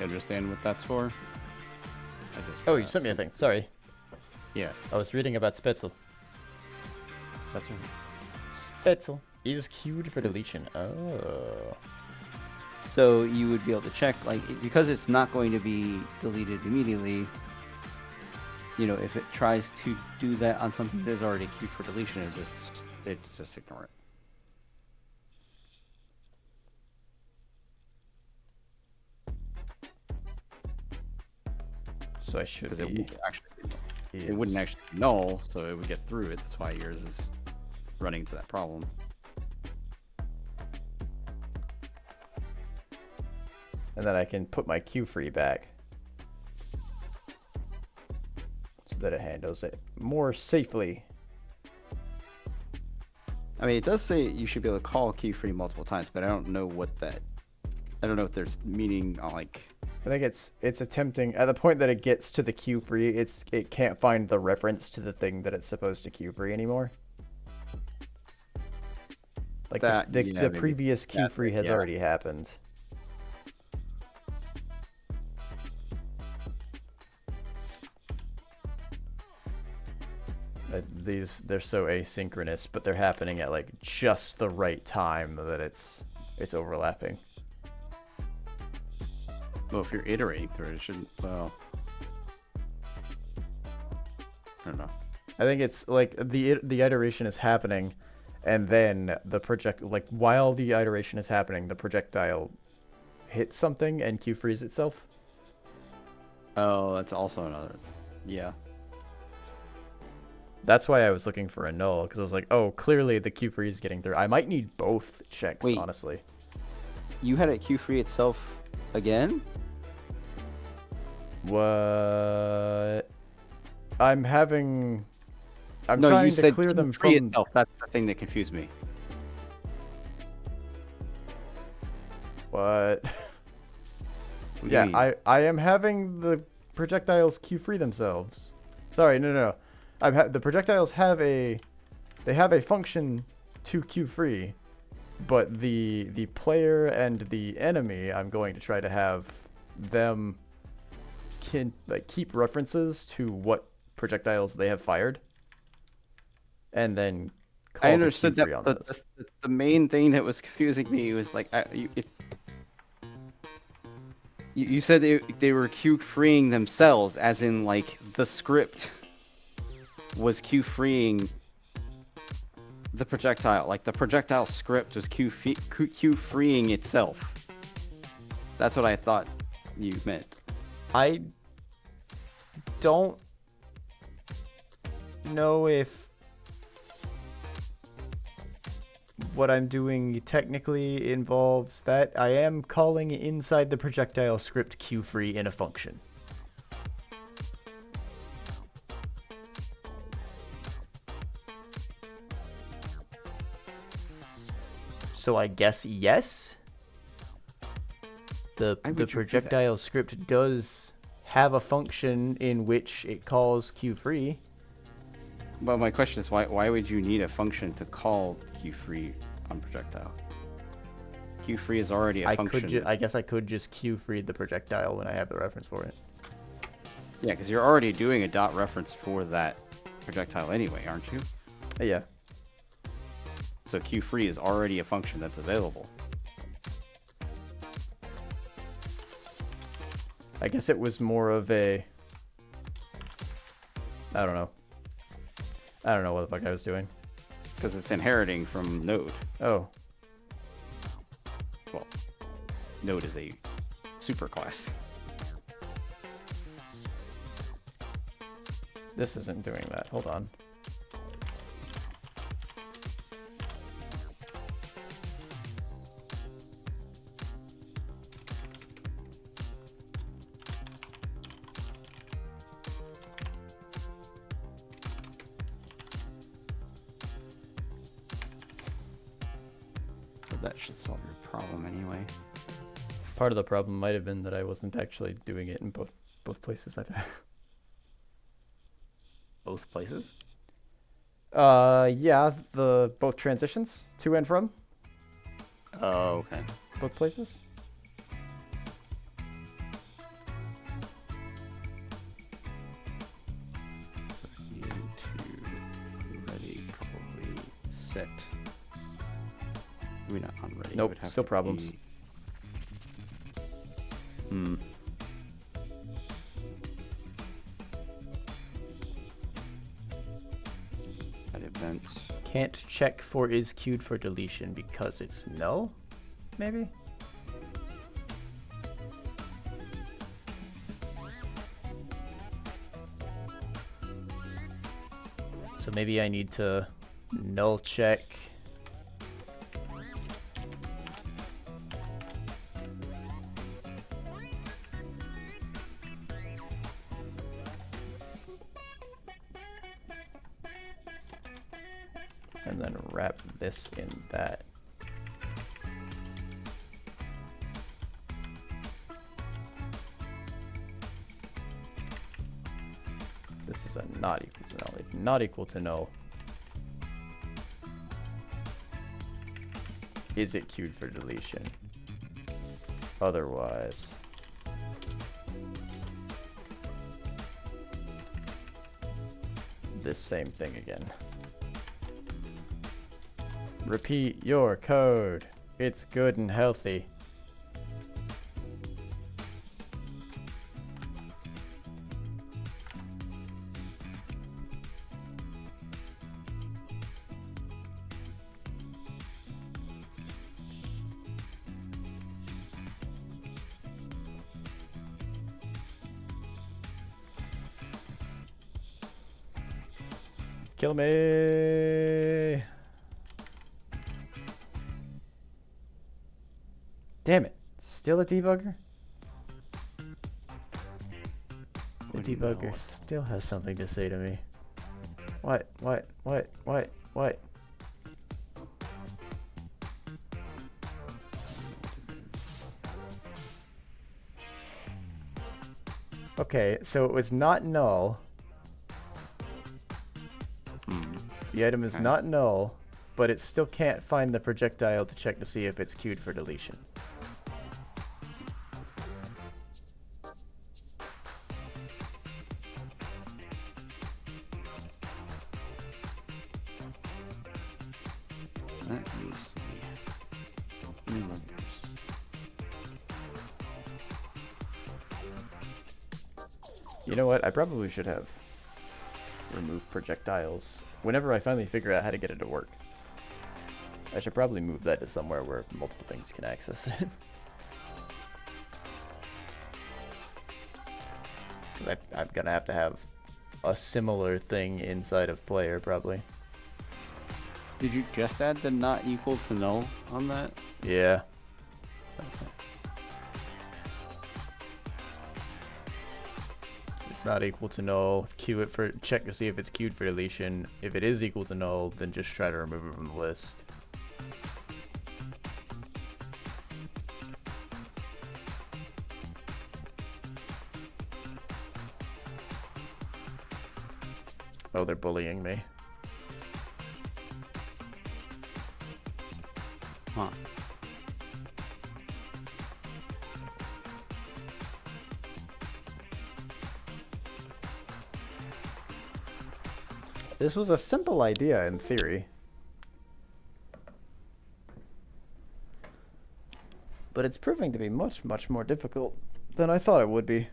understand what that's for. I just Oh, you sent me a thing. Sorry. Yeah, I was reading about Spitzel. that's right. Spitzel is queued for deletion. Oh. So you would be able to check, like, because it's not going to be deleted immediately. You know, if it tries to do that on something that is already queued for deletion, it just ignore it. So I should Because be. it wouldn't actually be null, so it would get through it. That's why yours is running into that problem. And then I can put my queue free back. So that it handles it more safely. I mean, it does say you should be able to call queue free multiple times, but I don't know what that. I don't know if there's meaning on, like. I think it's attempting at the point that it gets to the queue free, it can't find the reference to the thing that it's supposed to queue free anymore. Like That, the yeah, maybe. previous queue free has Yeah. already happened. They're so asynchronous, but they're happening at like just the right time that it's overlapping. Well, if you're iterating through it, it shouldn't. Well, I don't know. I think it's like the iteration is happening, and then the while the iteration is happening, the projectile hits something and queue frees itself. Oh, that's also another. Yeah. That's why I was looking for a null, because I was like, oh, clearly the queue free is getting through. I might need both checks, Wait. honestly. You had it queue free itself again? What? I'm trying you to said clear them free from. itself. That's the thing that confused me. What? What do you Yeah, mean? I am having the projectiles queue free themselves. Sorry, no. The projectiles have a function to queue free, but the player and the enemy, I'm going to try to have them keep references to what projectiles they have fired, and then call I the understood queue that free on the, those. the main thing that was confusing me was like you said they were queue freeing themselves, as in like the script was queue freeing the projectile. Like the projectile script was queue freeing itself. That's what I thought you meant. I don't know if what I'm doing technically involves that. I am calling inside the projectile script queue free in a function. So I guess yes. Why The would you do that? projectile script does have a function in which it calls queue free. Well, my question is why would you need a function to call queue free on projectile? Queue free is already a function. I guess I could just queue free the projectile when I have the reference for it. Yeah, because you're already doing a dot reference for that projectile anyway, aren't you? Yeah. So queue free is already a function that's available. I guess it was more of a... I don't know. I don't know what the fuck I was doing. Because it's inheriting from Node. Oh. Well, Node is a superclass. This isn't doing that. Hold on. So that should solve your problem anyway. Part of the problem might have been that I wasn't actually doing it in both places, I think. Both places? Yeah, both transitions to and from Oh, okay. both places. maybe not unready. It Nope, would have still to problems. be- Hmm. At events. Can't check for is queued for deletion because it's null? Maybe? So maybe I need to null check. And then wrap this in that. This is a not equal to null. If not equal to null, is it queued for deletion? Otherwise, this same thing again. Repeat your code. It's good and healthy. Kill me. Damn it. Still a debugger? The Wouldn't know debugger what- still has something to say to me. What? Okay, so it was not null. Hmm. The item is Okay. not null, but it still can't find the projectile to check to see if it's queued for deletion. Let me see. New layers. You know what? I probably should have removed projectiles whenever I finally figure out how to get it to work. I should probably move that to somewhere where multiple things can access it. 'Cause I'm gonna have to have a similar thing inside of player probably. Did you just add the not equal to null on that? Yeah. Okay. It's not equal to null. Queue it for check to see if it's queued for deletion. If it is equal to null, then just try to remove it from the list. Oh, they're bullying me. Huh. This was a simple idea in theory. But it's proving to be much, much more difficult than I thought it would be.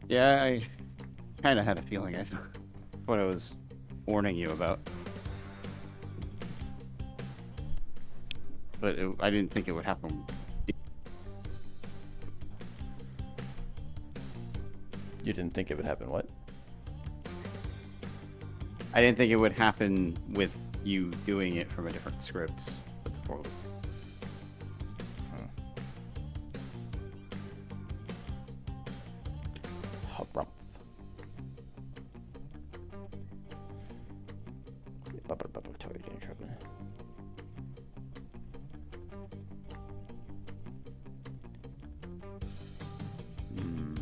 Yeah, I kind of had a feeling. I think what I was warning you about, but I didn't think it would happen. You didn't think it would happen, what? I didn't think it would happen with you doing it from a different script with the portal. Harumph. Totally getting in trouble. Hmm.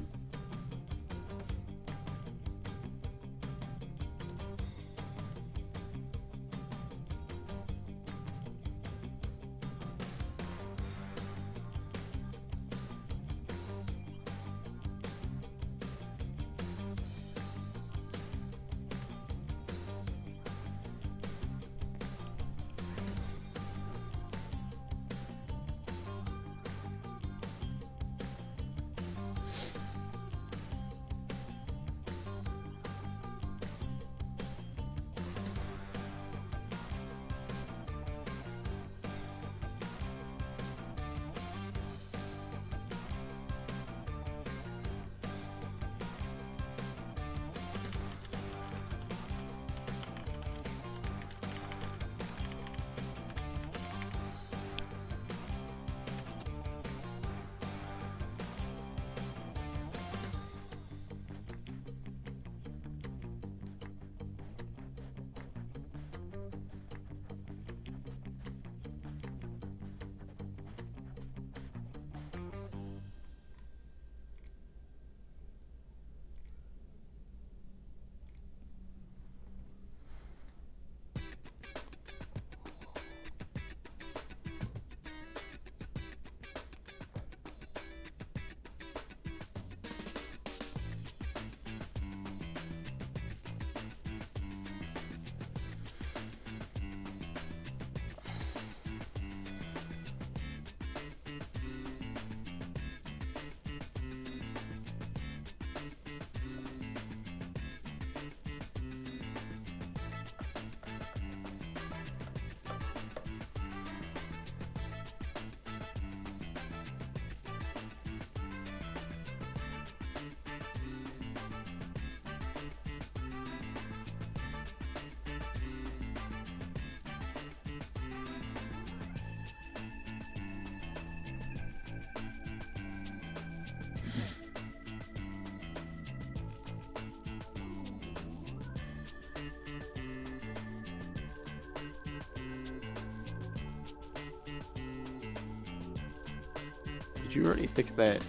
you already fix that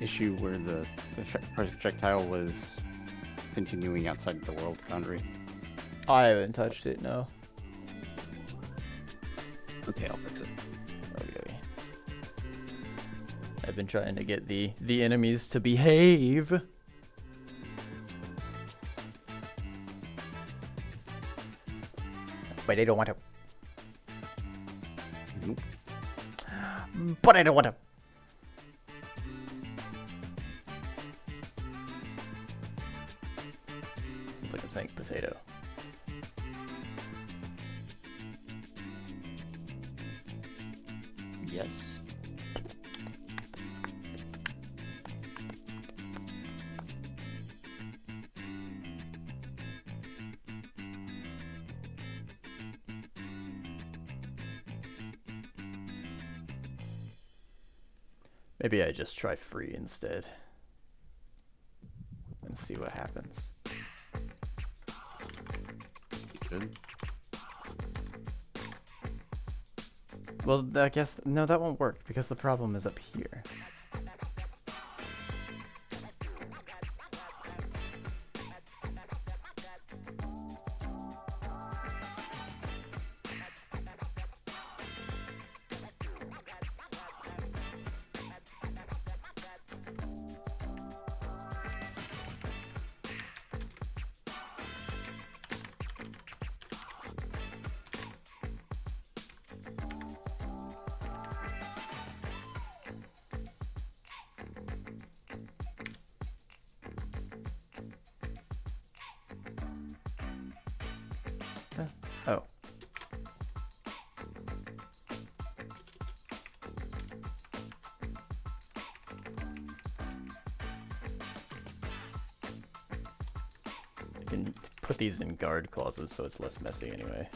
issue where the projectile was continuing outside the world boundary? I haven't touched it, no. Okay, I'll fix it. Okay. I've been trying to get the enemies to behave. But they don't want to. Nope. But I don't want to. It's like I'm saying potato. Yes. Maybe I just try free instead. And see what happens. Good. Well, I guess, no, that won't work because the problem is up here. Oh. I can put these in guard clauses so it's less messy anyway.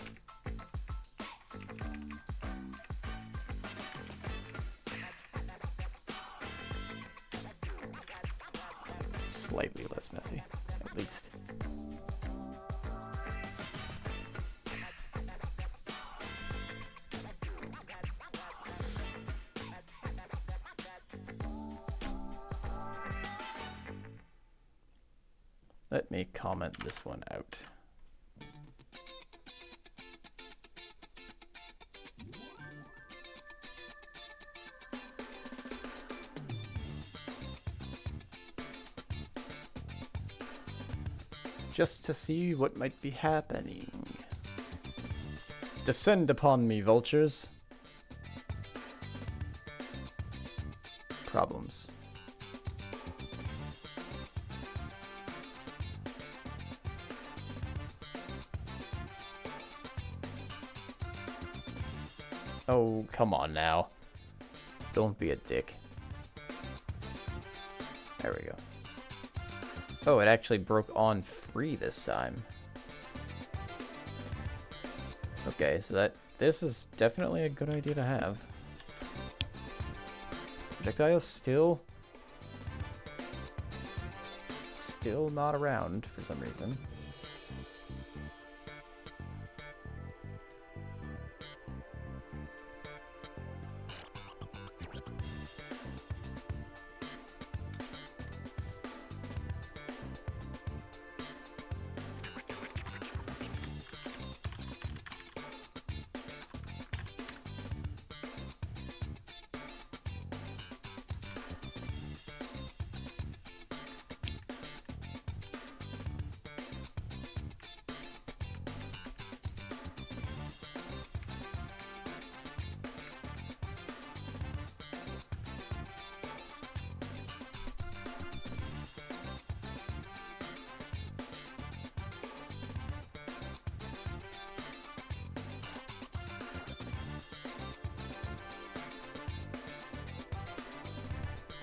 Slightly less messy, at least. Let me comment this one out. Just to see what might be happening. Descend upon me, vultures. Problems. Oh, come on now. Don't be a dick. There we go. Oh, it actually broke on free this time. Okay, so this is definitely a good idea to have. Projectile still not around for some reason.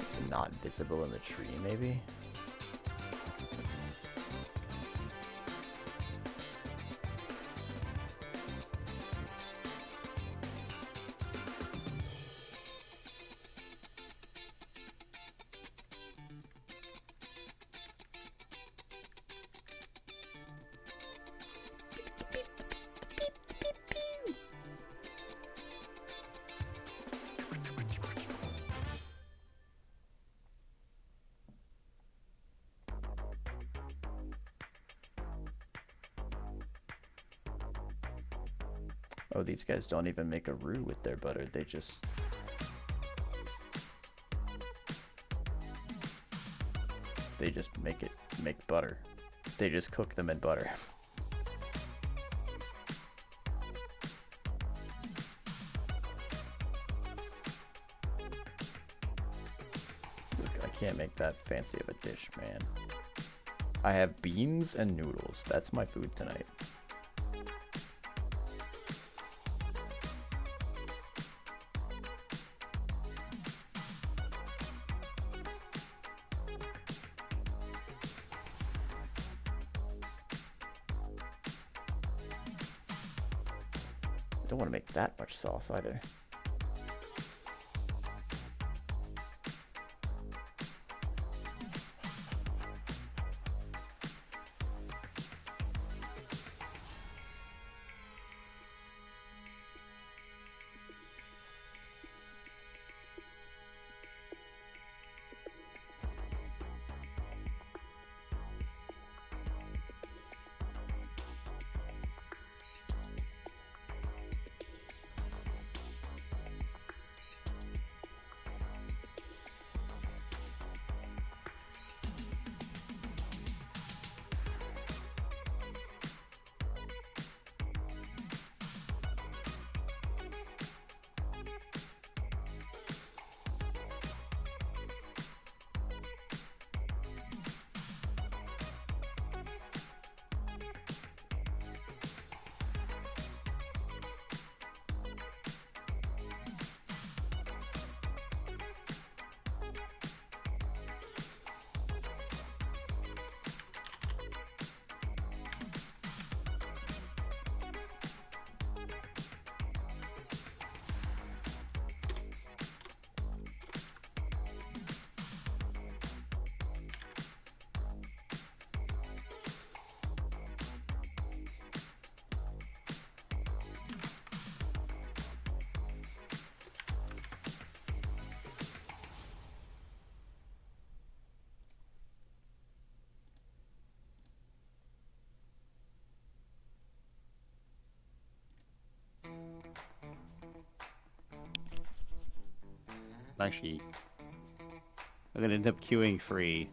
It's not visible in the tree, maybe? Oh, these guys don't even make a roux with their butter. They just... make butter. They just cook them in butter. Look, I can't make that fancy of a dish, man. I have beans and noodles. That's my food tonight. Don't want to make that much sauce either. Actually, I'm gonna end up queuing free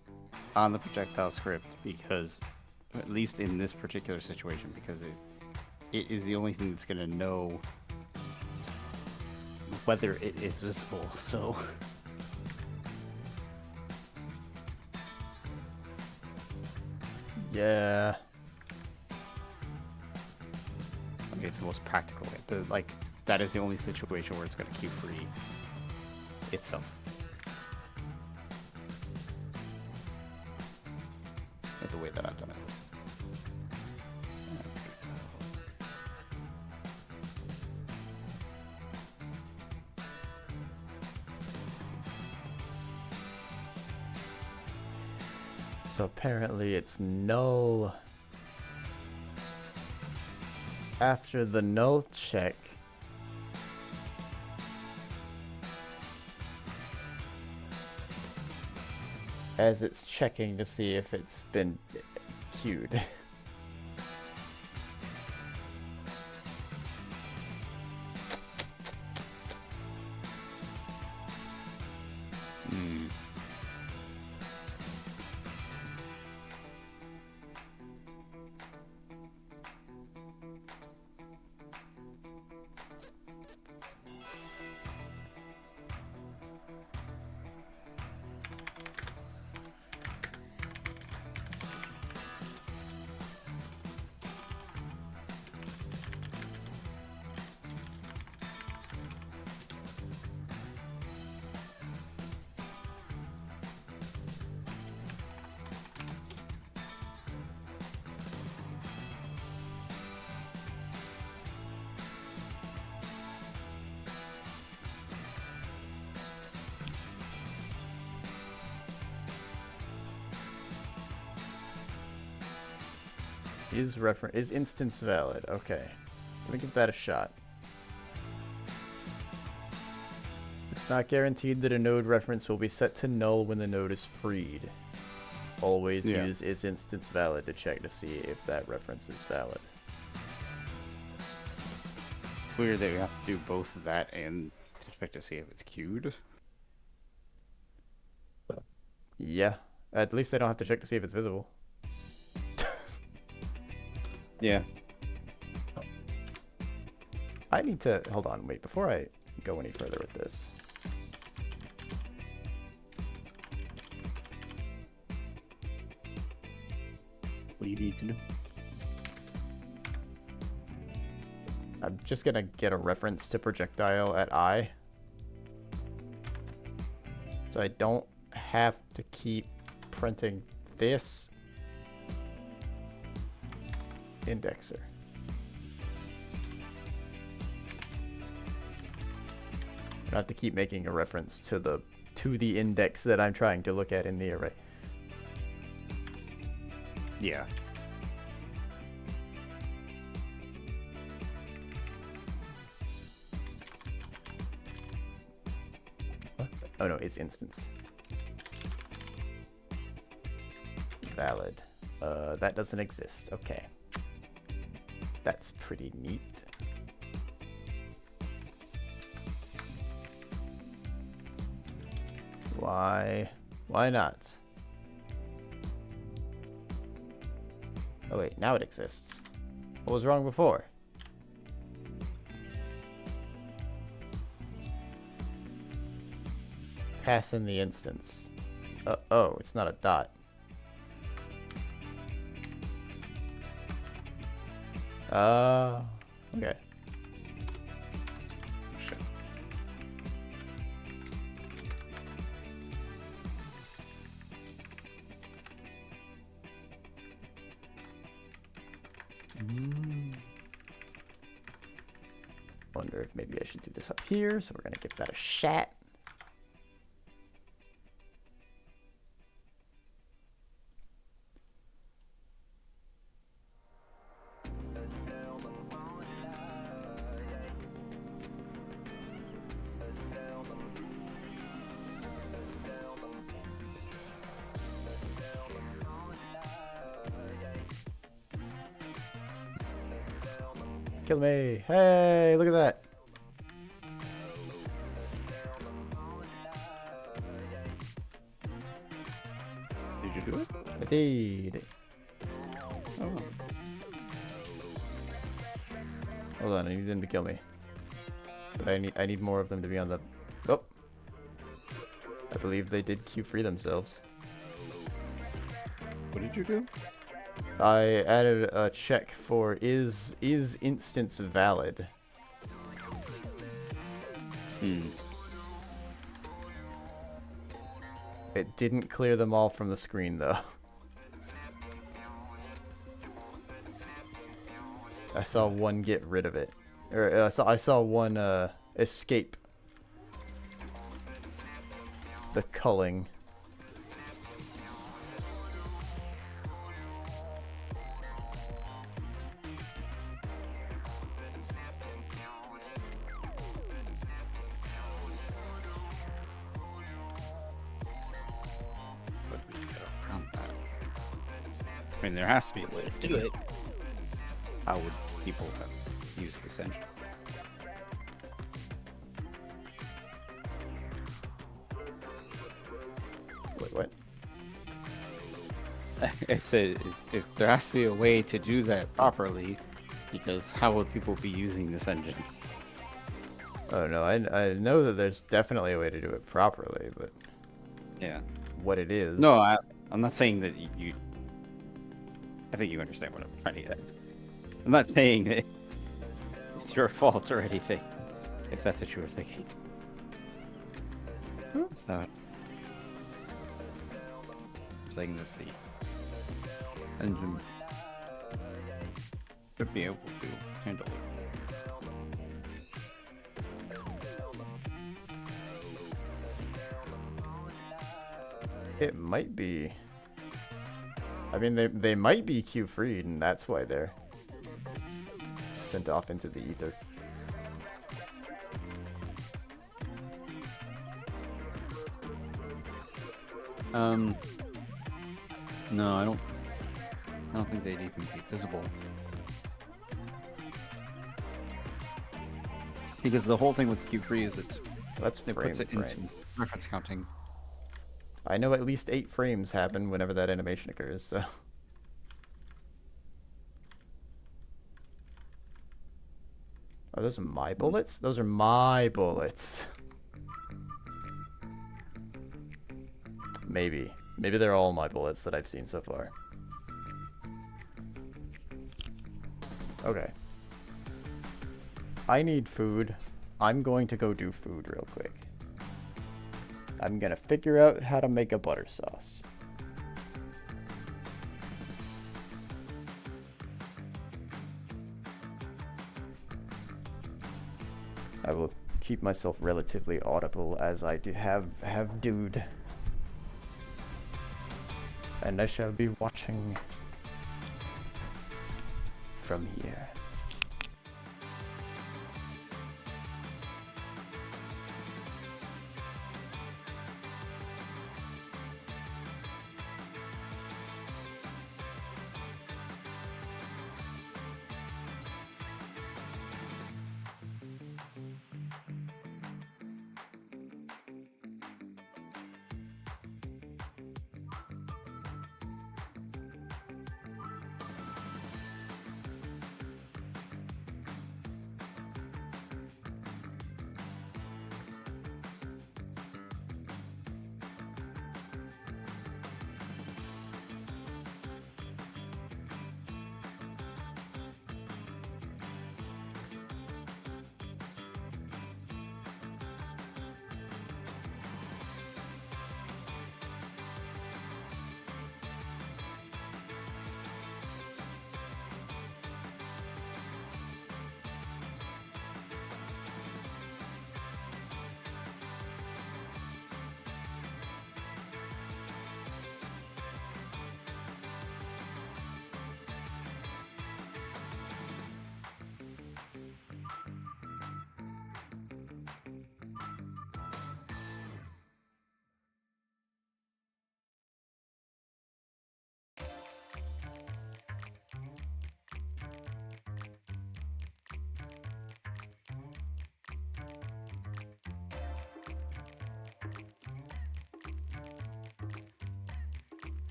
on the projectile script because, at least in this particular situation, because it is the only thing that's gonna know whether it is visible. So Yeah. I mean, it's the most practical way. Like that is the only situation where it's gonna queue free itself. That's the way that I've done it. So apparently it's null. After the null check, as it's checking to see if it's been queued. Hmm. Is instance valid? Okay. Let me give that a shot. It's not guaranteed that a node reference will be set to null when the node is freed. Always use is instance valid to check to see if that reference is valid. weird that we have to do both of that and expect to see if it's queued. Yeah. At least I don't have to check to see if it's visible. Yeah. I need to... Hold on, wait. Before I go any further with this. What do you need to do? I'm just gonna get a reference to projectile at I. So I don't have to keep printing this indexer. I don't have to keep making a reference to the index that I'm trying to look at in the array. Yeah. What? Oh no, it's instance. Valid. That doesn't exist. Okay. That's pretty neat. Why? Why not? Oh wait, now it exists. What was wrong before? Pass in the instance. Oh, it's not a dot. Okay. Shit. Wonder if maybe I should do this up here, so we're gonna give that a shot. Kill me. Hey, look at that. Did you do it? I did. Oh. Hold on, I need them to kill me. But I need more of them to be on the... Oh. I believe they did queue free themselves. What did you do? I added a check for is instance valid? It didn't clear them all from the screen though. I saw one get rid of it. Or I saw one escape the culling. But we gotta around that. I mean, there has to be a way to do it. How would people have used this engine? Wait, what? I said if there has to be a way to do that properly, because how would people be using this engine? Oh no, I know that there's definitely a way to do it properly, but Yeah. what it is... No, I'm not saying that you. I think you understand what I'm trying to get at. I'm not saying that it's your fault or anything, if that's what you were thinking. It's not. I'm saying that the engine should be able to handle it. It might be. I mean, they might be queue freed, and that's why they're sent off into the ether. No, I don't think they'd even be visible. Because the whole thing with Q3 is That's it frame puts it frame. into reference counting. I know at least 8 frames happen whenever that animation occurs, so. Are those my bullets? Those are my bullets. Maybe. Maybe they're all my bullets that I've seen so far. Okay. I need food. I'm going to go do food real quick. I'm gonna figure out how to make a butter sauce. I will keep myself relatively audible as I do have dude. And I shall be watching from here.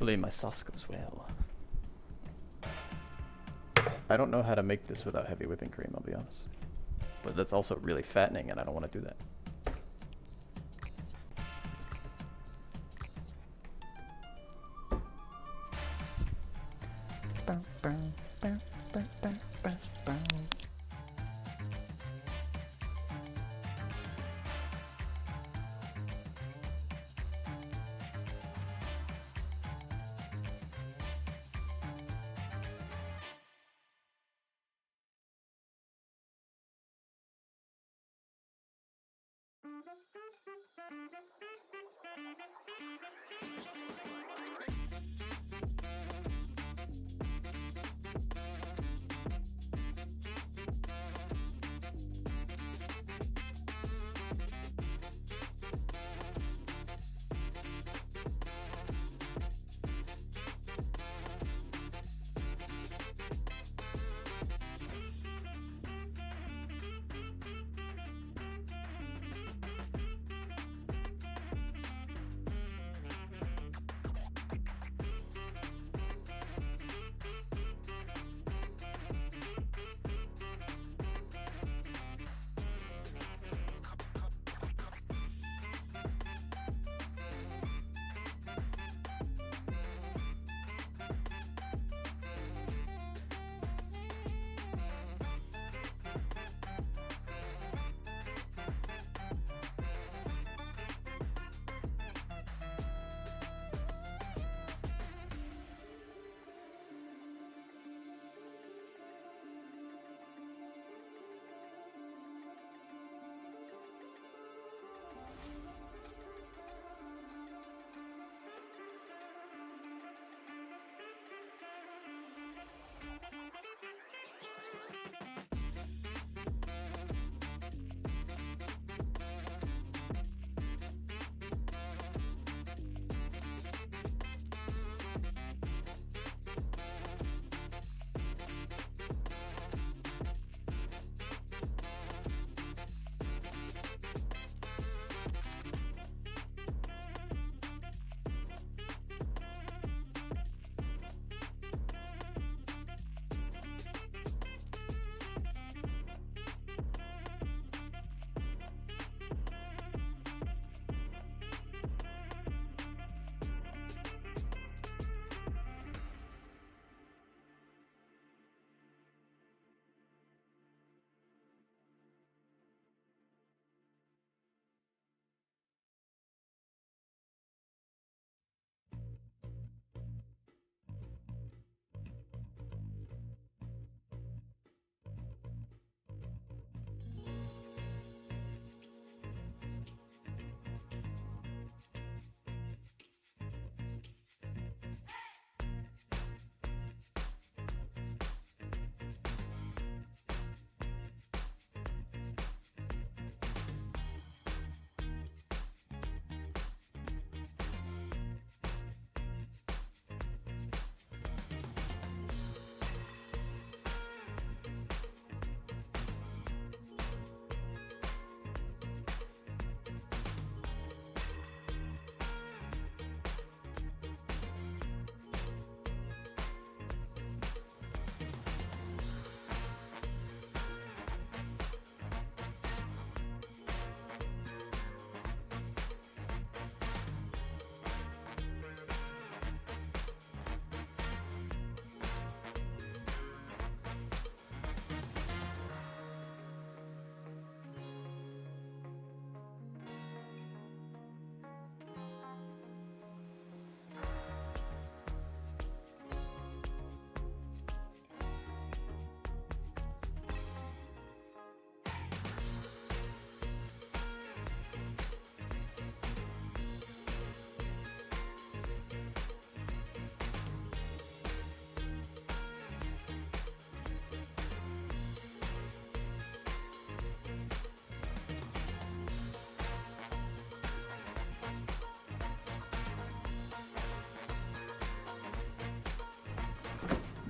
Hopefully my sauce goes well. I don't know how to make this without heavy whipping cream, I'll be honest. But that's also really fattening and I don't want to do that.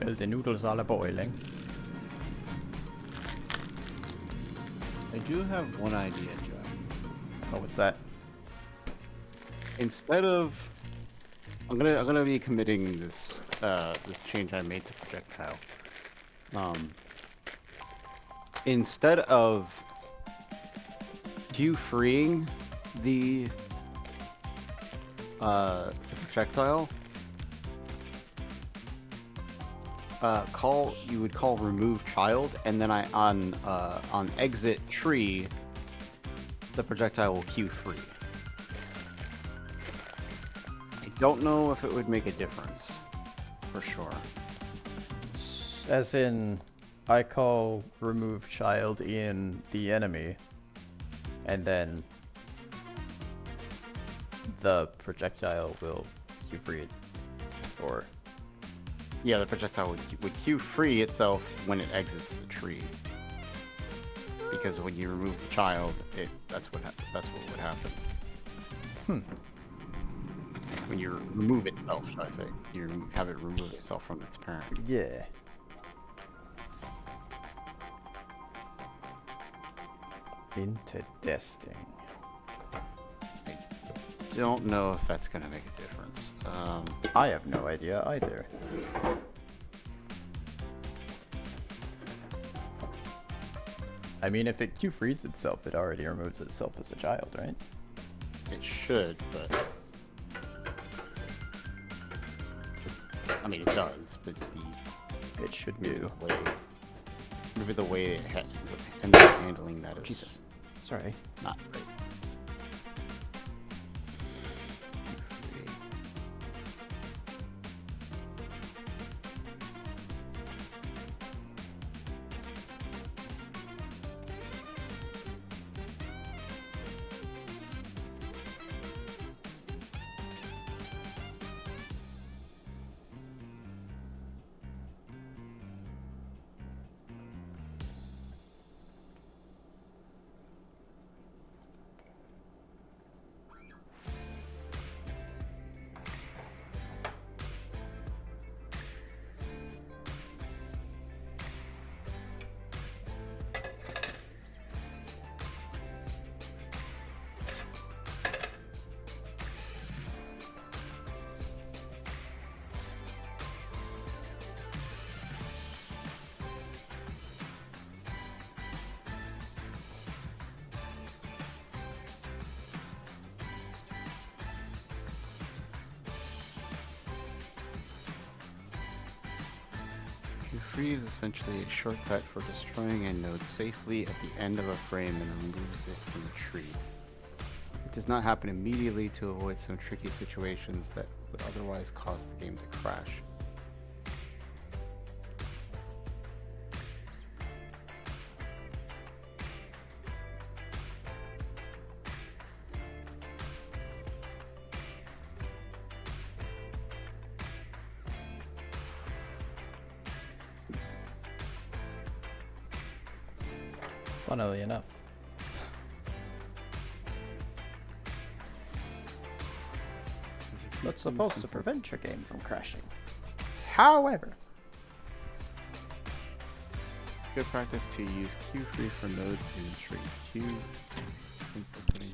Well, the noodles are boiling. I do have one idea, Joe. Oh, what's that? Instead of, I'm gonna be committing this this change I made to projectile. Instead of you freeing the projectile, you would call remove child, and then on exit tree, the projectile will queue free. I don't know if it would make a difference, for sure. As in, I call remove child in the enemy, and then the projectile will queue free it, or... Yeah, the projectile would queue free itself when it exits the tree. Because when you remove the child, that's what would happen. When you remove itself, should I say? You have it remove itself from its parent. Yeah. Interesting. I don't know if that's gonna make a difference. I have no idea either. I mean, if it Q-frees itself, it already removes itself as a child, right? It should, but I mean, it does, but It should do. maybe the way it ends up handling that is Jesus. Sorry. not right. Q-free is essentially a shortcut for destroying a node safely at the end of a frame and removes it from the tree. It does not happen immediately to avoid some tricky situations that would otherwise cause the game to crash. Funnily enough. That's supposed to prevent your game from crashing. However, Good practice to use Q-free for nodes in the tree. Q. Inputting.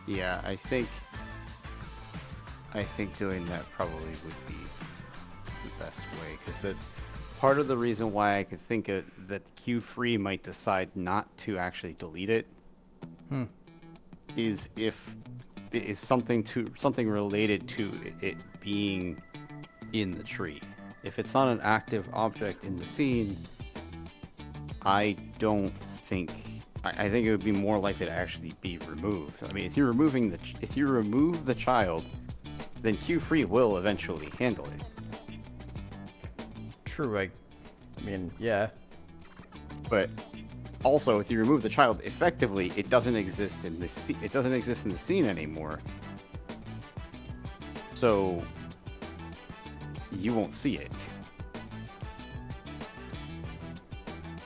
Yeah, I think doing that probably would be the best way, because the part of the reason why I could think that Q-free might decide not to actually delete it is if it is something related to it being in the tree. If it's not an active object in the scene, I don't think. I think it would be more likely to actually be removed. I mean, if you remove the child, then Q-free will eventually handle it. true. I mean, yeah. But also, if you remove the child, effectively, it doesn't exist in the scene anymore. So you won't see it.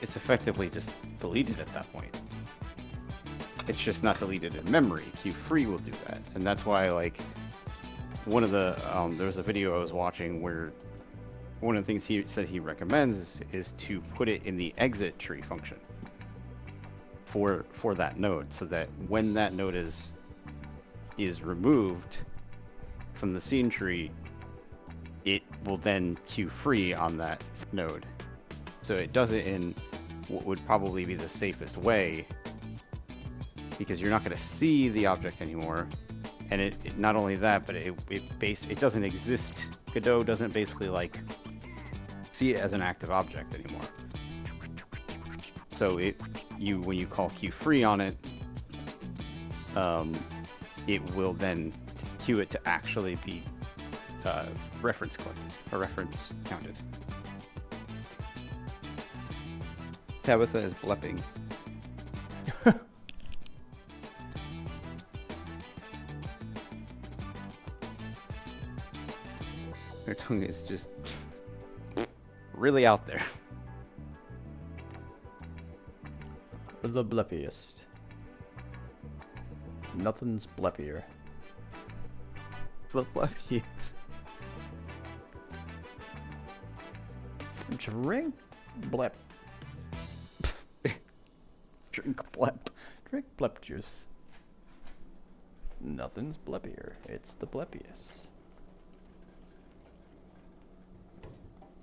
It's effectively just deleted at that point. It's just not deleted in memory. Q-free will do that, and that's why, like, one of the there was a video I was watching where one of the things he said he recommends is to put it in the exit tree function for that node, so that when that node is removed from the scene tree, it will then Q-free on that node. So it does it in what would probably be the safest way, because you're not going to see the object anymore, and it not only that, but it doesn't exist. Godot doesn't basically like see it as an active object anymore. So when you call Q-free on it, it will then cue it to actually be reference collected or reference counted. Tabitha is blepping. Her tongue is just really out there. The bleppiest. Nothing's bleppier. The bleppiest. Drink blep. Drink blep. Drink blep juice. Nothing's bleppier. It's the bleppiest.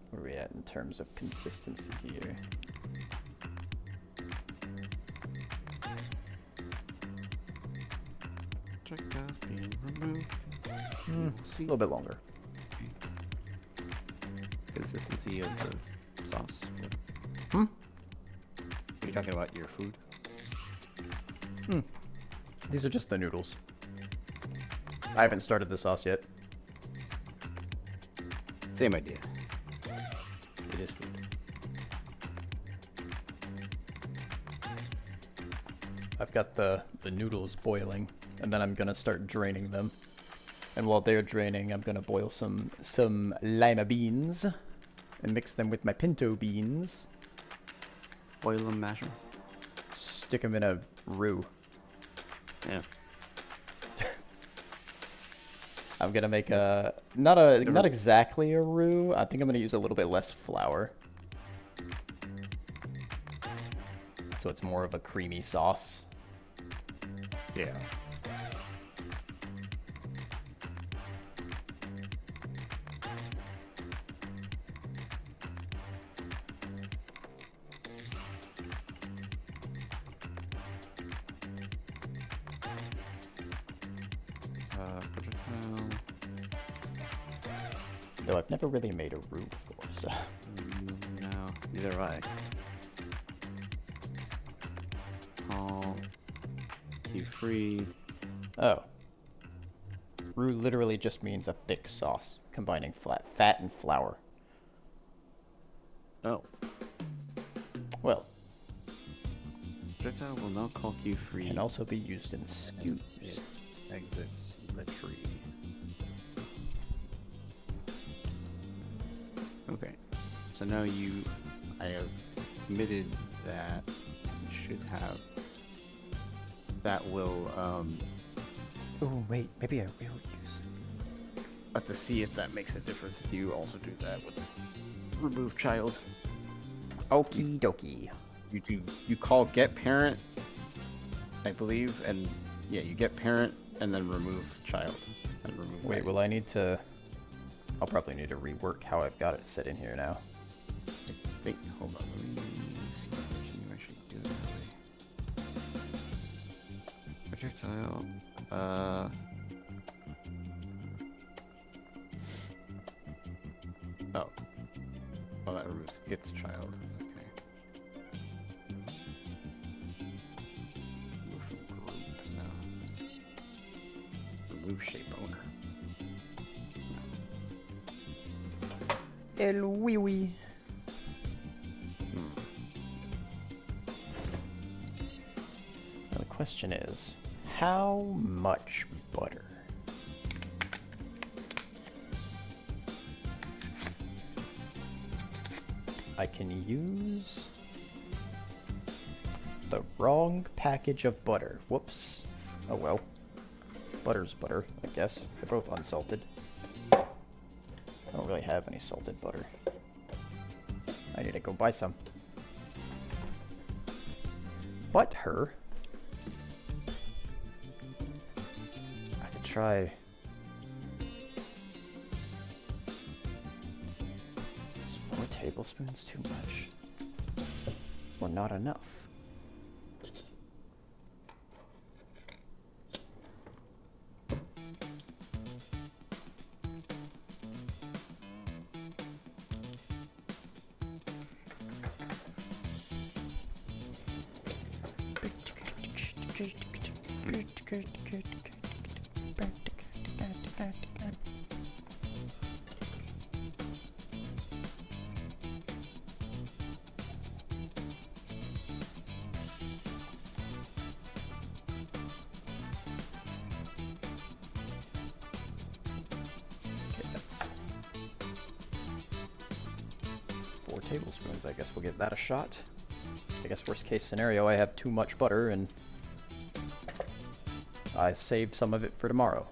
Where are we at in terms of consistency here? Check has been removed. A little bit longer. Consistency of the sauce. Hmm? Are you talking about your food? These are just the noodles. I haven't started the sauce yet. Same idea. It is food. I've got the noodles boiling, and then I'm gonna start draining them. And while they're draining, I'm gonna boil some lima beans and mix them with my pinto beans. Boil them, masher. Stick them in a roux. Yeah. I'm gonna make a not exactly a roux. I think I'm gonna use a little bit less flour, so it's more of a creamy sauce. Yeah. Projectile. Though I've never really made a roux before, so. No, neither have I. All key free. Oh. Roux literally just means a thick sauce, combining fat and flour. Oh. Well, Projectile will now call key free. can also be used in stews. It exits the tree. Okay. So now I have committed that you should have. That will, Oh wait, maybe I will use. have to see if that makes a difference if you also do that with remove child. Okie dokie. You call get parent, I believe, and yeah, you get parent and then remove child and remove. Wait, will I need to? I'll probably need to rework how I've got it set in here now. I think. Hold on. Let me see if I should do it that way. Projectile. Oh. Oh, that removes gets child. Okay. Remove from group. No. Remove shape owner. El wee wee. Now the question is, how much butter? I can use the wrong package of butter. Whoops. Oh well. Butter's butter, I guess. They're both unsalted. I don't really have any salted butter. I need to go buy some. Butter? I could try... Is 4 tablespoons too much? Or not enough? Okay, that's 4 tablespoons. I guess we'll give that a shot. I guess worst case scenario, I have too much butter and I saved some of it for tomorrow.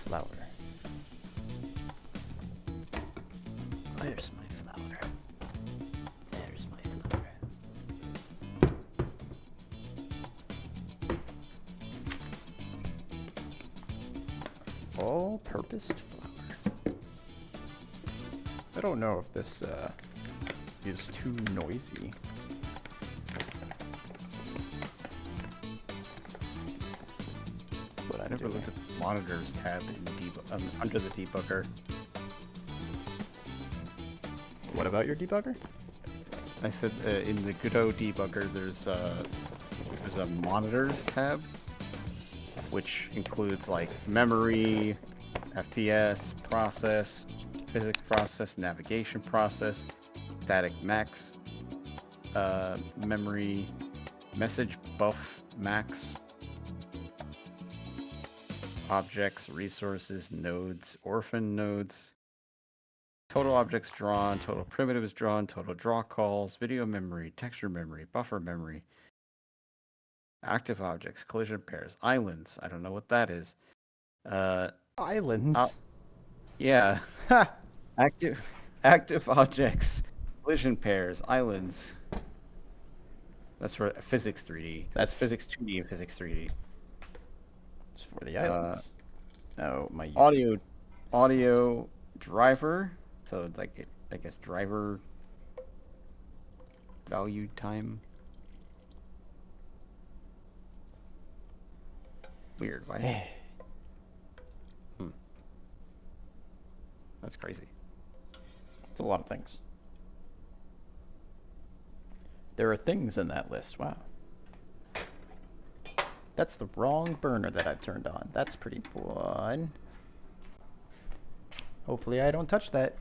flower? Where's my flower? There's my flower. All-purpose flower. I don't know if this is too noisy. But I never looked at the monitors tab in under the debugger. What about your debugger? I said in the Godot debugger, there's a monitors tab, which includes like memory, FPS, process, physics process, navigation process, static max, memory, message buff max, objects, resources, nodes, orphan nodes, total objects drawn, total primitives drawn, total draw calls, video memory, texture memory, buffer memory, active objects, collision pairs, islands. I don't know what that is. Islands? Yeah. Ha! Active objects, collision pairs, islands. That's for physics 3D. That's physics 2D and physics 3D. It's for the islands. Oh, my Audio driver. So like I guess driver value time. Weird. Why? Is it... That's crazy. It's a lot of things. There are things in that list. Wow. That's the wrong burner that I've turned on. That's pretty fun. Hopefully I don't touch that.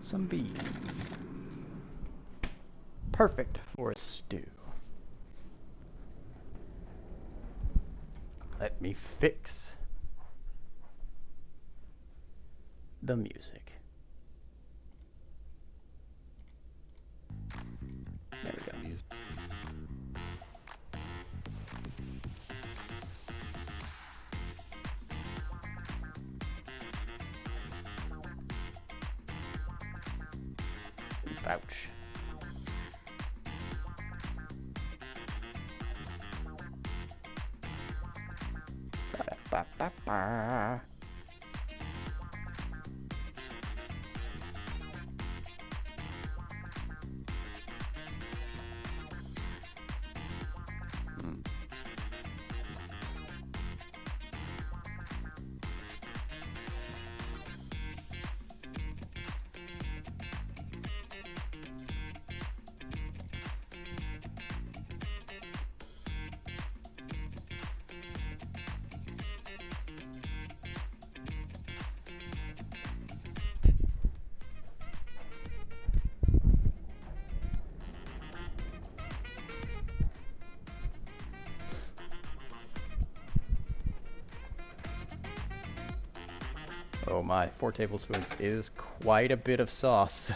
Some beans. Perfect for a stew. Let me fix the music. There we go. Ouch. Ba-da-ba-ba-ba. Oh my, 4 tablespoons is quite a bit of sauce.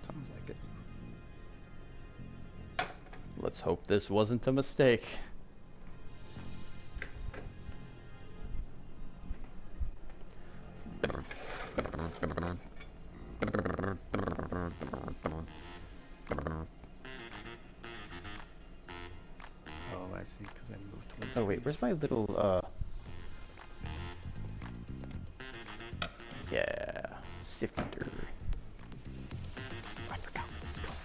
Sounds like it. Let's hope this wasn't a mistake. Oh, I see, because I moved towards... Oh wait, where's my little, yeah, sifter. I forgot what it's called.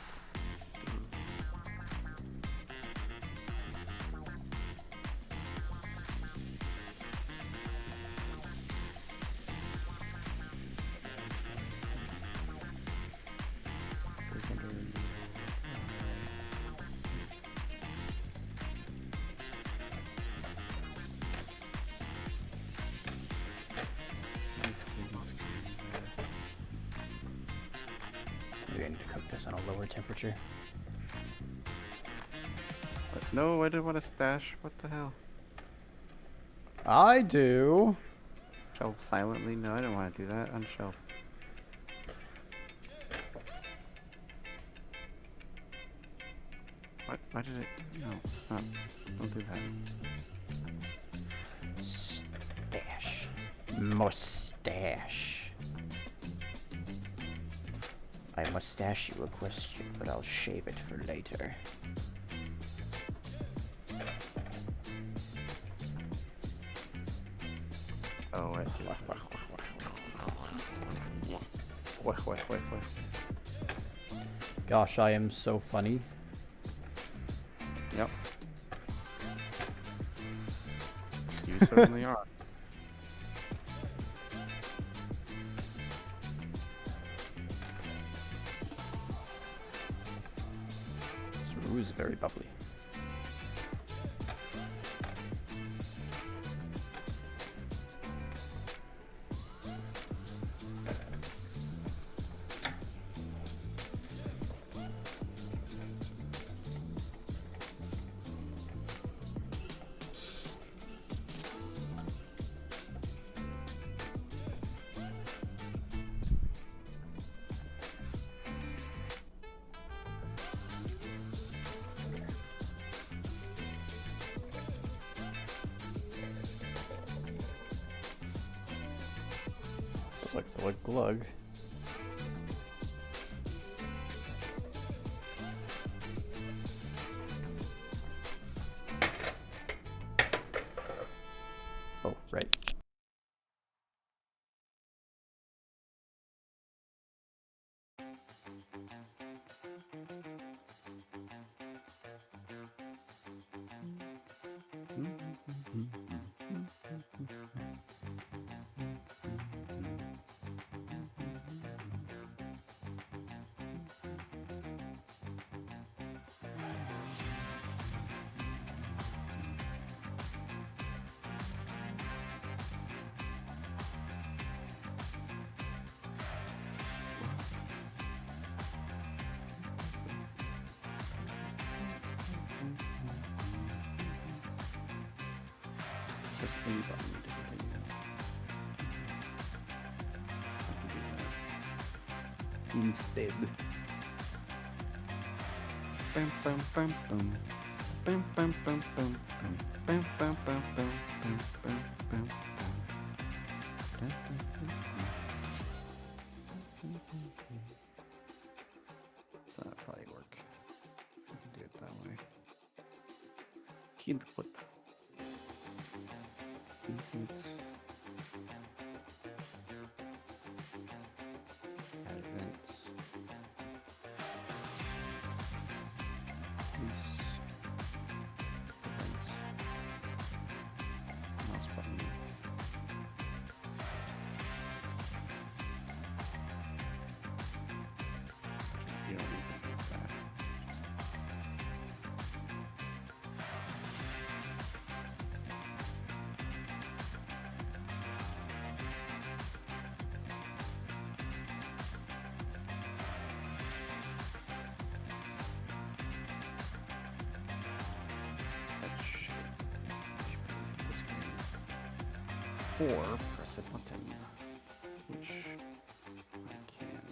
cook this on a lower temperature. But no, I didn't want to stash. What the hell? I do. Shelf silently? No, I didn't want to do that. Unshelf. What? Why did it? No. No. Don't do that. Stash. Mustache. I mustache you a question, but I'll shave it for later. Oh, I see. Wait. Gosh, I am so funny. Yep. You certainly are. This roux is very bubbly. Glug. Oh, right. Press A button to get it. I can do that. Instead. Bam bam bam bam. Bam bam bam bam bam. Bam bam bam bam bam bam bam. So that'll probably work. I can do it that way. Input. Input. Add events. This. Events. Mouse button. You don't need to do that. Just that should be this screen. Or press a button, which I can.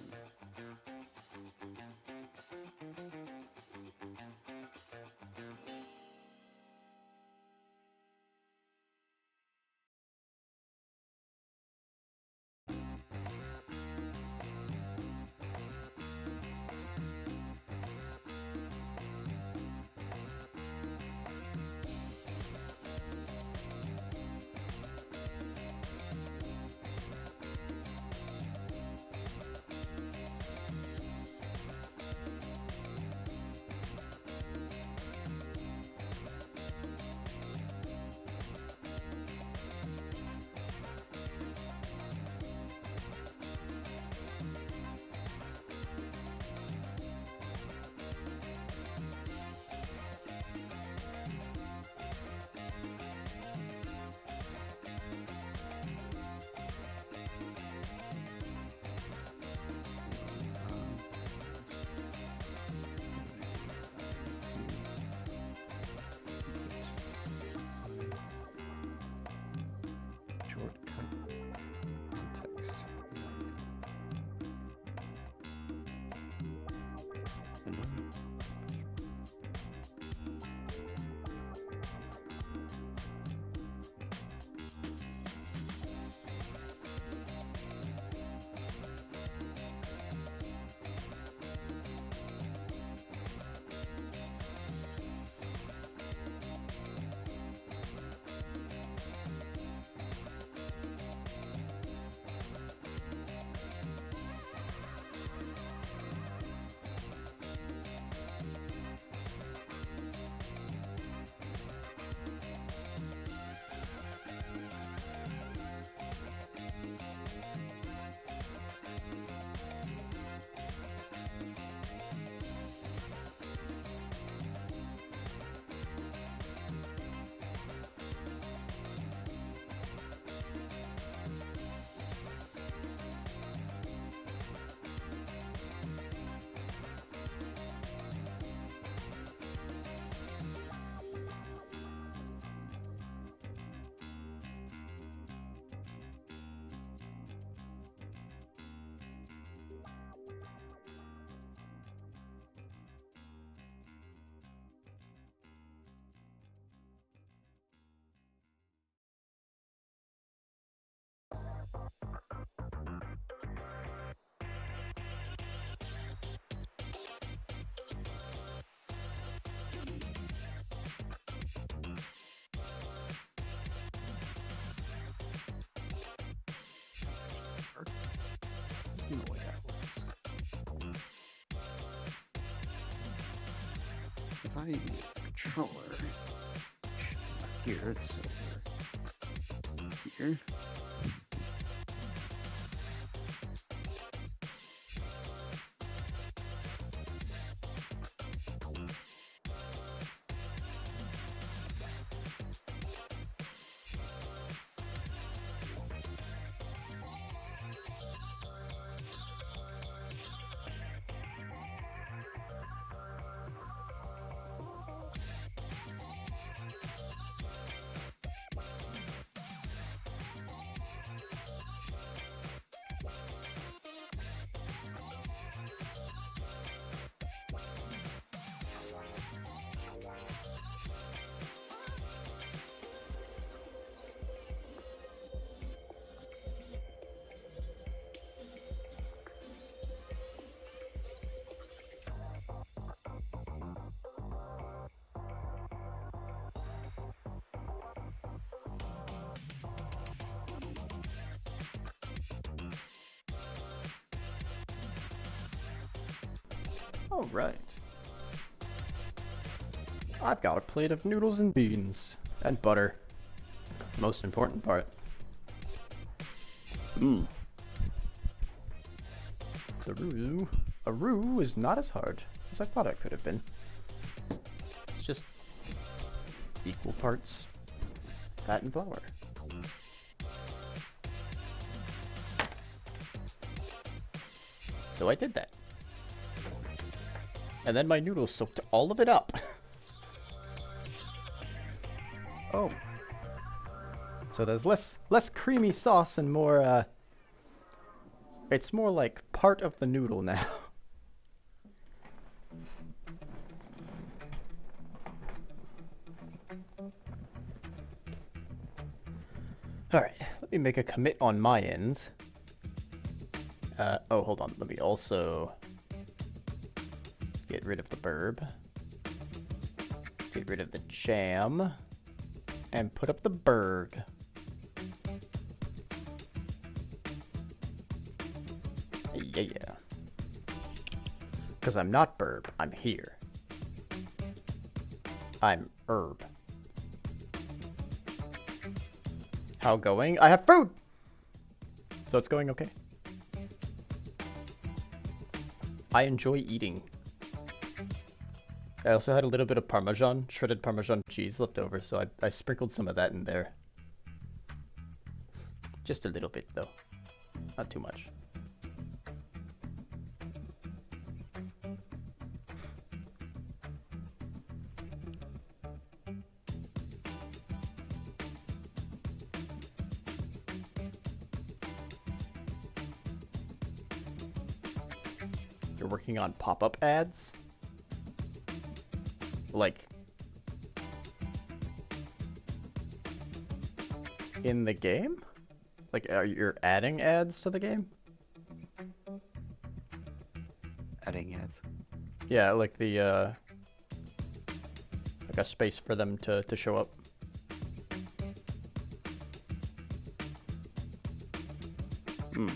don't know what that was. If I use the controller, it's not here, it's over here. Alright. I've got a plate of noodles and beans. And butter. Most important part. Mmm. A roux is not as hard as I thought it could have been. It's just equal parts fat and flour. So I did that. And then my noodles soaked all of it up. Oh. So there's less creamy sauce and more, it's more like part of the noodle now. Alright, let me make a commit on my end. Oh, hold on. Let me also get rid of the burb. Get rid of the jam. And put up the burg. Yeah. Because I'm not burb, I'm here. I'm herb. How going? I have food! So it's going okay. I enjoy eating. I also had a little bit of Parmesan, shredded Parmesan cheese left over, so I sprinkled some of that in there. Just a little bit, though. Not too much. You're working on pop-up ads? Like, in the game? Like, are you adding ads to the game? Adding ads. Yeah, like the, like a space for them to show up. Hmm.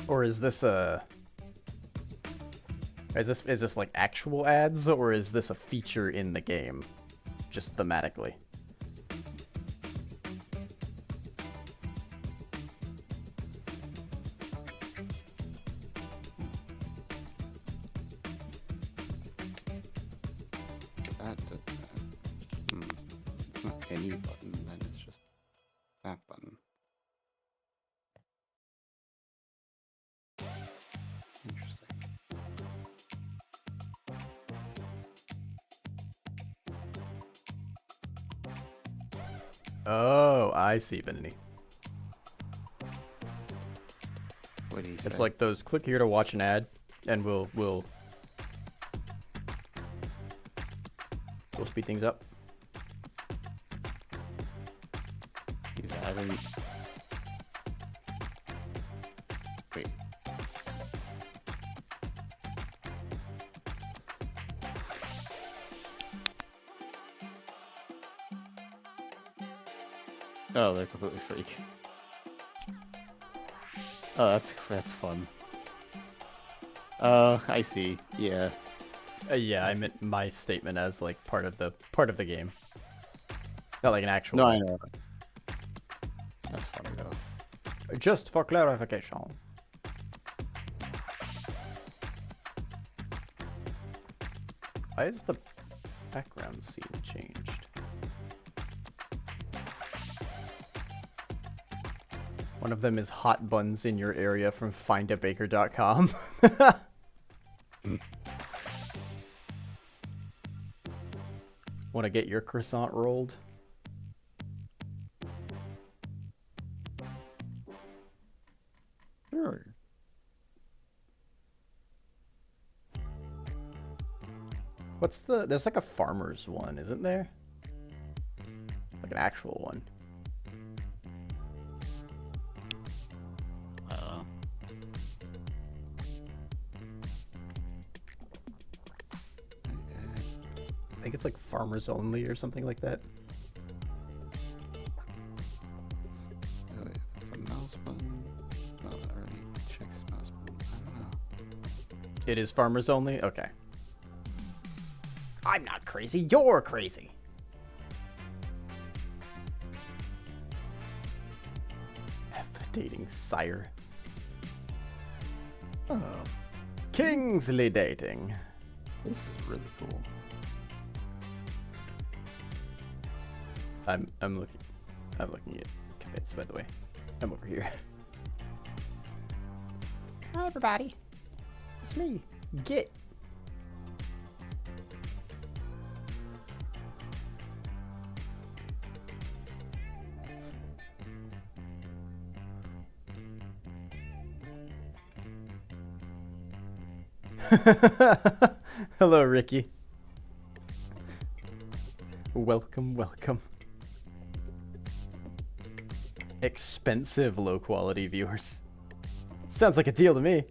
Or is this a... Is this like actual ads, or is this a feature in the game? Just thematically. That does that. It's not any button, then it's just that button. Interesting. Oh, I see, Benny. What do you say? It's like those click here to watch an ad, and we'll speed things up. He's adding. Wait. Oh, they're completely freak. Oh, that's fun. I see. Yeah. Yeah, I meant my statement as like part of the game, not like an actual. No, I thing. know. That's funny though. Just for clarification. Why is the background scene changed? One of them is hot buns in your area from findabaker.com. Want to get your croissant rolled? Sure. There's like a farmer's one, isn't there? Like an actual one. I think it's like farmers only or something like that. Oh, wait, it's a mouse button. Oh, that already checks mouse button. I don't know. It is farmers only? Okay. I'm not crazy, you're crazy. Dating sire. Oh, Kingsley dating. this is really cool. I'm looking at commits, by the way. I'm over here. Hi everybody. It's me. Git. Hello, Ricky. Welcome, welcome. Expensive low quality viewers. Sounds like a deal to me.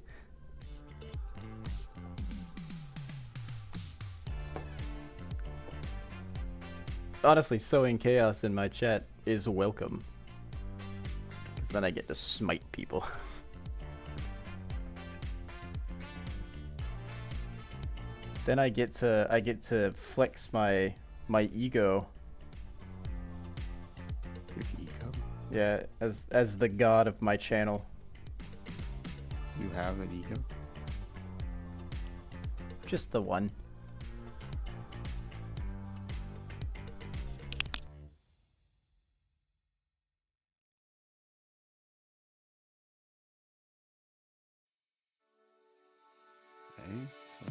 Honestly, sowing chaos in my chat is welcome. Because then I get to smite people. Then I get to flex my ego. Your ego. Yeah, as the god of my channel. You have an ego. Just the one. Okay, so.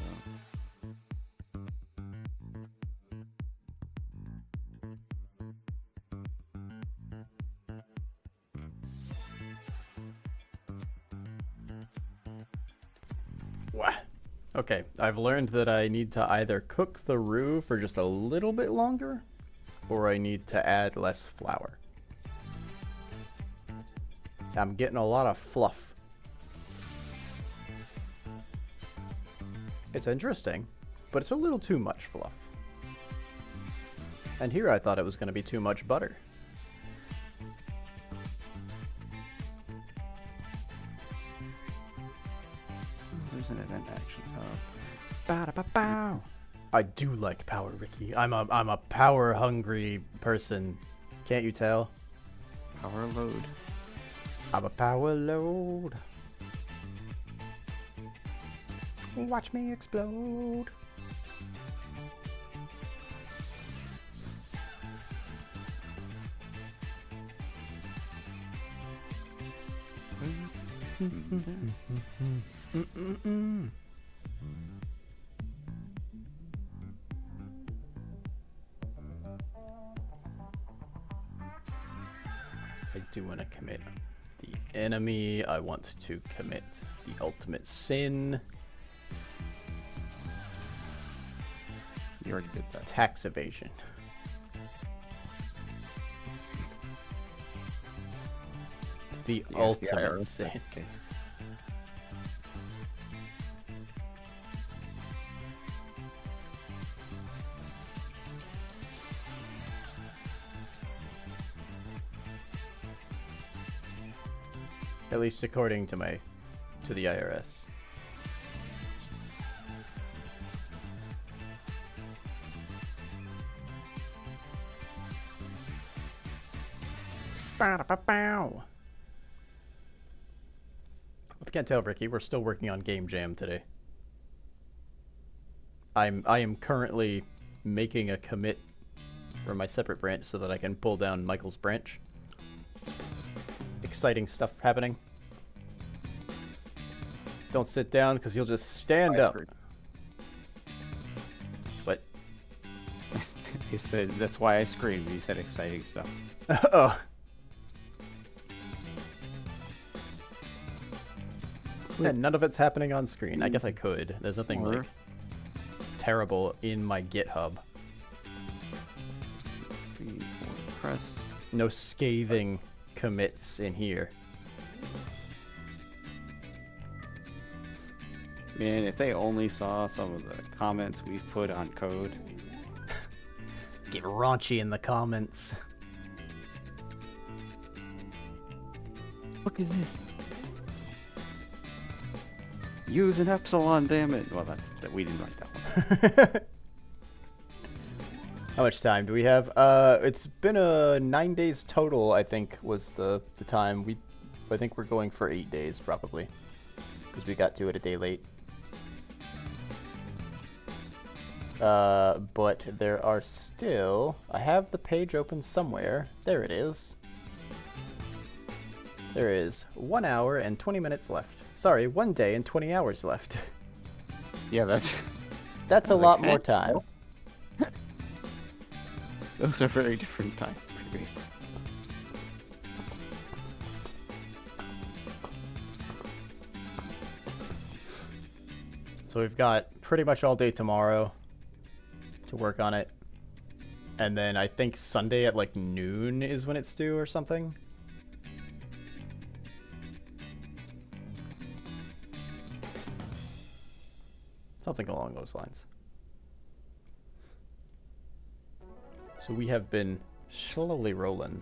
Wah. Okay, I've learned that I need to either cook the roux for just a little bit longer, or I need to add less flour. I'm getting a lot of fluff. It's interesting, but it's a little too much fluff. And here I thought it was going to be too much butter. There's an event action. Ba-da-ba-bow. I do like power, Ricky. I'm a power hungry person. Can't you tell? Power load. I'm a power load. Watch me explode. I do want to commit the enemy. I want to commit the ultimate sin. You already did that. Tax evasion. The Yes, ultimate IRS. sin. Okay. At least according to the IRS. Bow. If you can't tell, Ricky, we're still working on Game Jam today. I am currently making a commit for my separate branch so that I can pull down Michael's branch. Exciting stuff happening. Don't sit down because you'll just stand up. What? He said that's why I screamed. You said exciting stuff. Oh. Yeah, none of it's happening on screen. I guess I could. There's nothing like terrible in my GitHub. Press. No scathing commits in here. Man, if they only saw some of the comments we've put on code. Get raunchy in the comments. Look at this. Use an epsilon, damn it. Well, we didn't write that one. How much time do we have? It's been 9 days total, I think, was the time. I think we're going for 8 days, probably. Because we got to it a day late. But there are still... I have the page open somewhere. There it is. There is 1 hour and 20 minutes left. Sorry, 1 day and 20 hours left. Yeah, that's a lot more time. Those are very different time periods. So we've got pretty much all day tomorrow to work on it. And then I think Sunday at like noon is when it's due or something. Something along those lines. So we have been slowly rolling.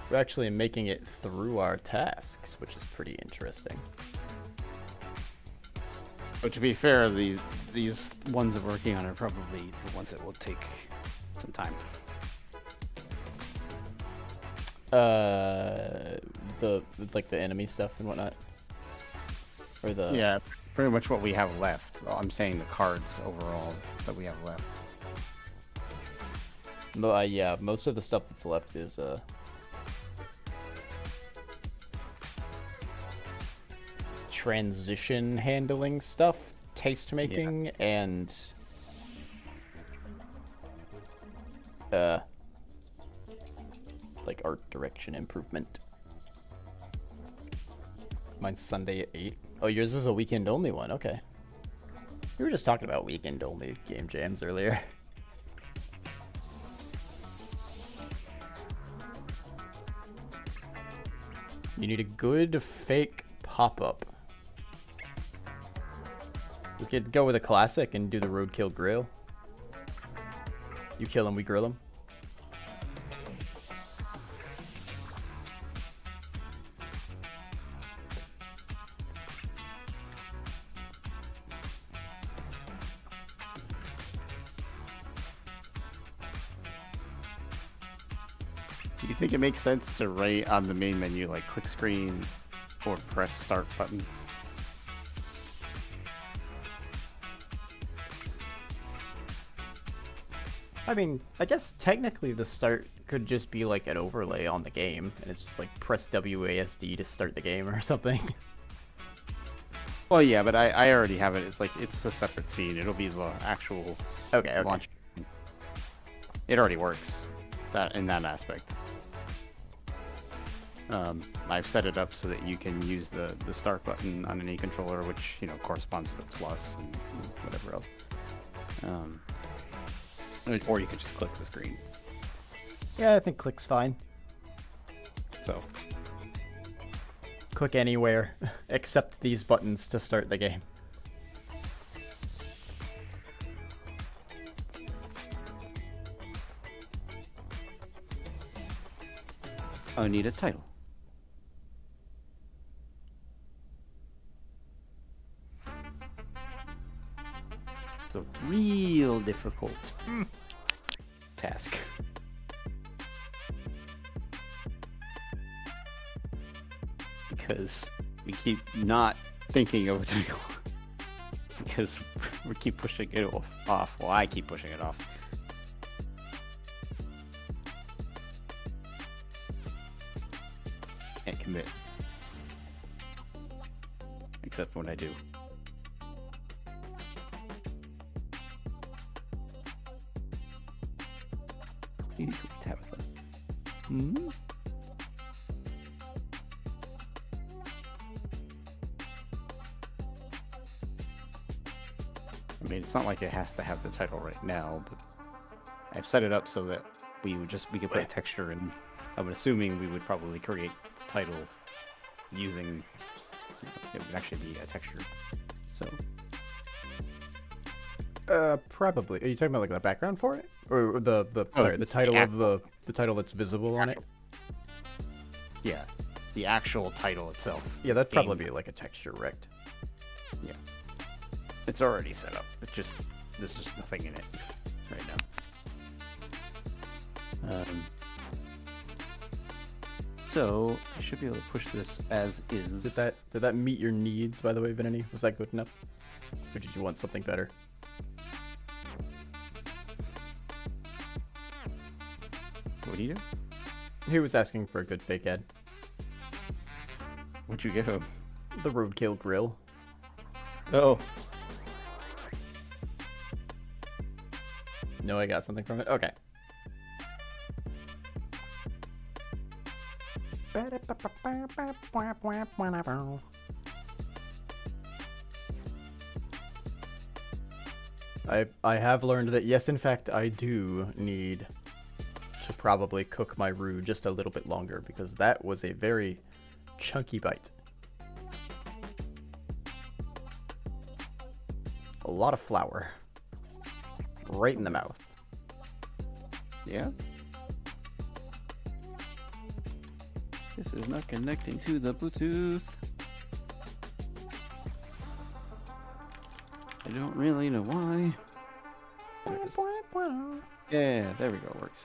We're actually making it through our tasks, which is pretty interesting. But to be fair, these ones we're working on are probably the ones that will take some time. The enemy stuff and whatnot, or the Yeah, pretty much what we have left. I'm saying the cards overall that we have left. No, yeah, most of the stuff that's left is transition handling stuff, taste making, and like art direction improvement. Mine's Sunday at 8. Oh, yours is a weekend only one. Okay. We were just talking about weekend only game jams earlier. You need a good fake pop-up. We could go with a classic and do the roadkill grill. You kill him, we grill him. Do you think it makes sense to write on the main menu like click screen or press start button? I mean, I guess technically the start could just be like an overlay on the game, and it's just like press WASD to start the game or something. Well, yeah, but I already have it. It's like it's a separate scene. It'll be the actual Okay. launch. It already works in that aspect. I've set it up so that you can use the start button on any controller, which corresponds to plus and whatever else. Or you could just click the screen. Yeah, I think click's fine. So Click anywhere except these buttons to start the game. I need a title. real difficult task. Because we keep not thinking of a title. Because we keep pushing it off. Well, I keep pushing it off. Can't commit. Except when I do. Tabitha. Hmm? I mean, it's not like it has to have the title right now, but I've set it up so that we could put a texture in. I'm assuming we would probably create the title using, it would actually be a texture. So. Probably. Are you talking about like the background for it, or the the title act- of the title that's visible on it? Yeah, the actual title itself. Yeah, that'd being- probably be like a texture rect. Yeah. It's already set up. It's just there's just nothing in it right now. So I should be able to push this as is. Did that meet your needs, by the way, Vinny? Was that good enough, or did you want something better? What do you do? He was asking for a good fake ad. What'd you give him? The roadkill grill. Oh. No, I got something from it. Okay. I have learned that yes, in fact, I do need to probably cook my roux just a little bit longer, because that was a very chunky bite. A lot of flour. Right in the mouth. Yeah? This is not connecting to the Bluetooth. I don't really know why. There it is. Yeah, there we go. It works.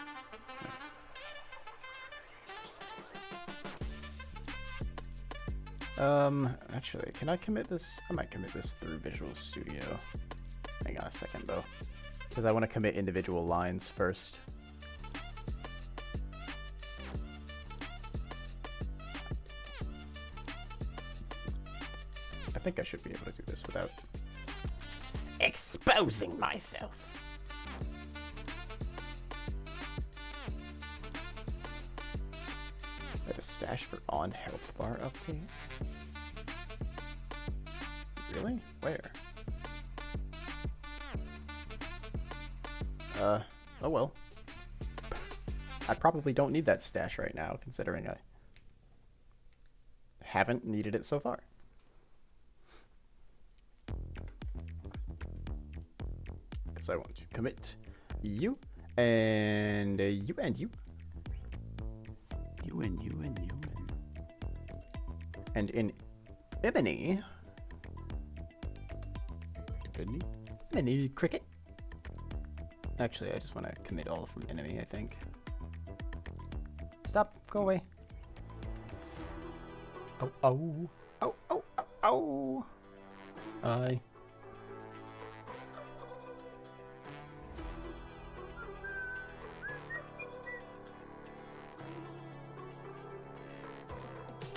Actually, can I commit this? I might commit this through Visual Studio. Hang on a second, though. Because I want to commit individual lines first. I think I should be able to do this without Exposing myself. a stash for on health bar update. Really? Where? Oh well. I probably don't need that stash right now, considering I haven't needed it so far. Because I want to commit you and you and you. You and you and you and... And in Ebony. Ebony? Ebony cricket. Actually, I just want to commit all from enemy, I think. Stop. Go away. Oh, oh. Oh, oh, oh, oh. I.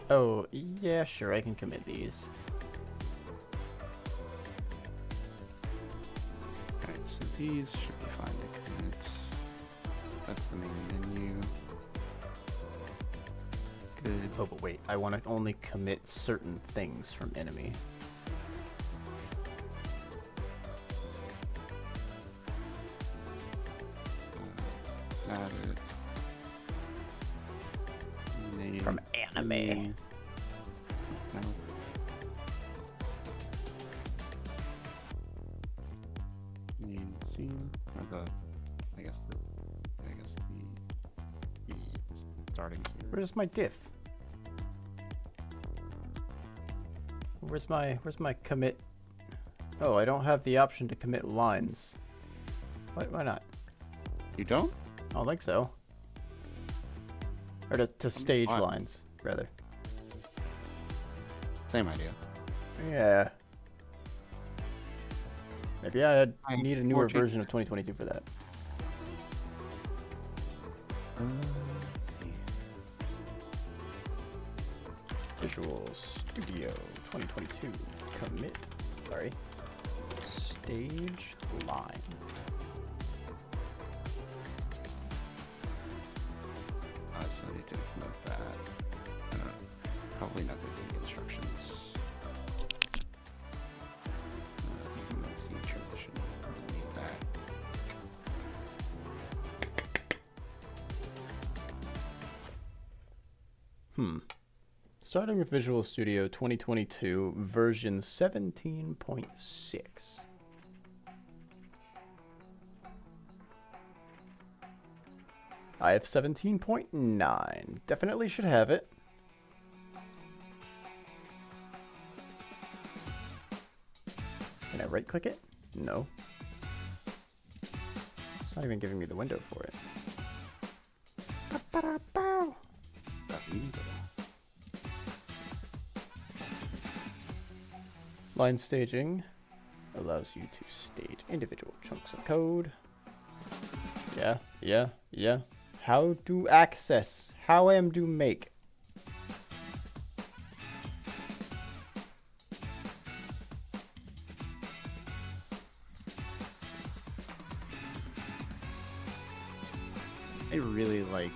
Oh, yeah, sure, I can commit these. Alright, so these should be fine to commit. That's the main menu. Good. Oh, but wait, I want to only commit certain things from enemy. Add it. Name. From anime. No. Name scene. Or the I guess the starting scene. Where's my diff? Where's my commit Oh, I don't have the option to commit lines. Why not? You don't? I don't think so. Or to stage why? lines, rather. Same idea. Yeah. Maybe I need a newer 14. version of 2022 for that. Let's see. Visual Studio 2022. Commit. Sorry. Stage line. So I need to implement that. Probably not going to the instructions. Implement scene transition. Need that. Starting with Visual Studio 2022, version 17.6. I have 17.9. Definitely should have it. Can I right click it? No. It's not even giving me the window for it. Ba-ba-da-bow. Line staging allows you to stage individual chunks of code. Yeah. How to access? How am to make? I really like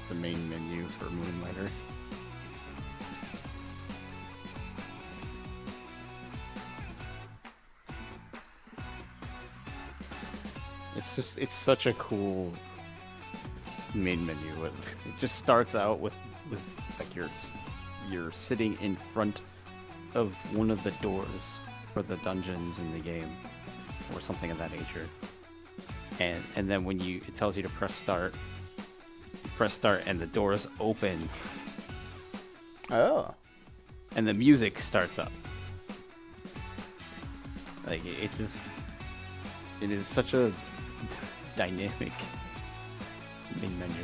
the main menu for Moonlighter. It's such a cool main menu. It just starts out with like you're sitting in front of one of the doors for the dungeons in the game, or something of that nature. And then when it tells you to press start, and the doors open. Oh. And the music starts up. Like it is such a dynamic main menu.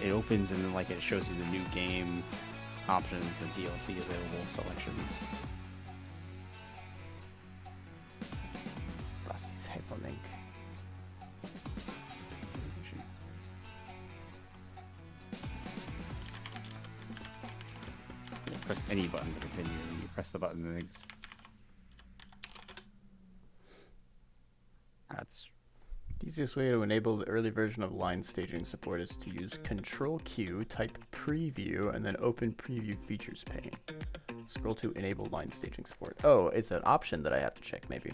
It opens and then like it shows you the new game options and DLC available selections. Das ist hyperlink. You press any button to continue. You press the button and it's... That's... The easiest way to enable the early version of line staging support is to use Control-Q, type Preview, and then open Preview Features pane. Scroll to enable line staging support. Oh, it's an option that I have to check, maybe.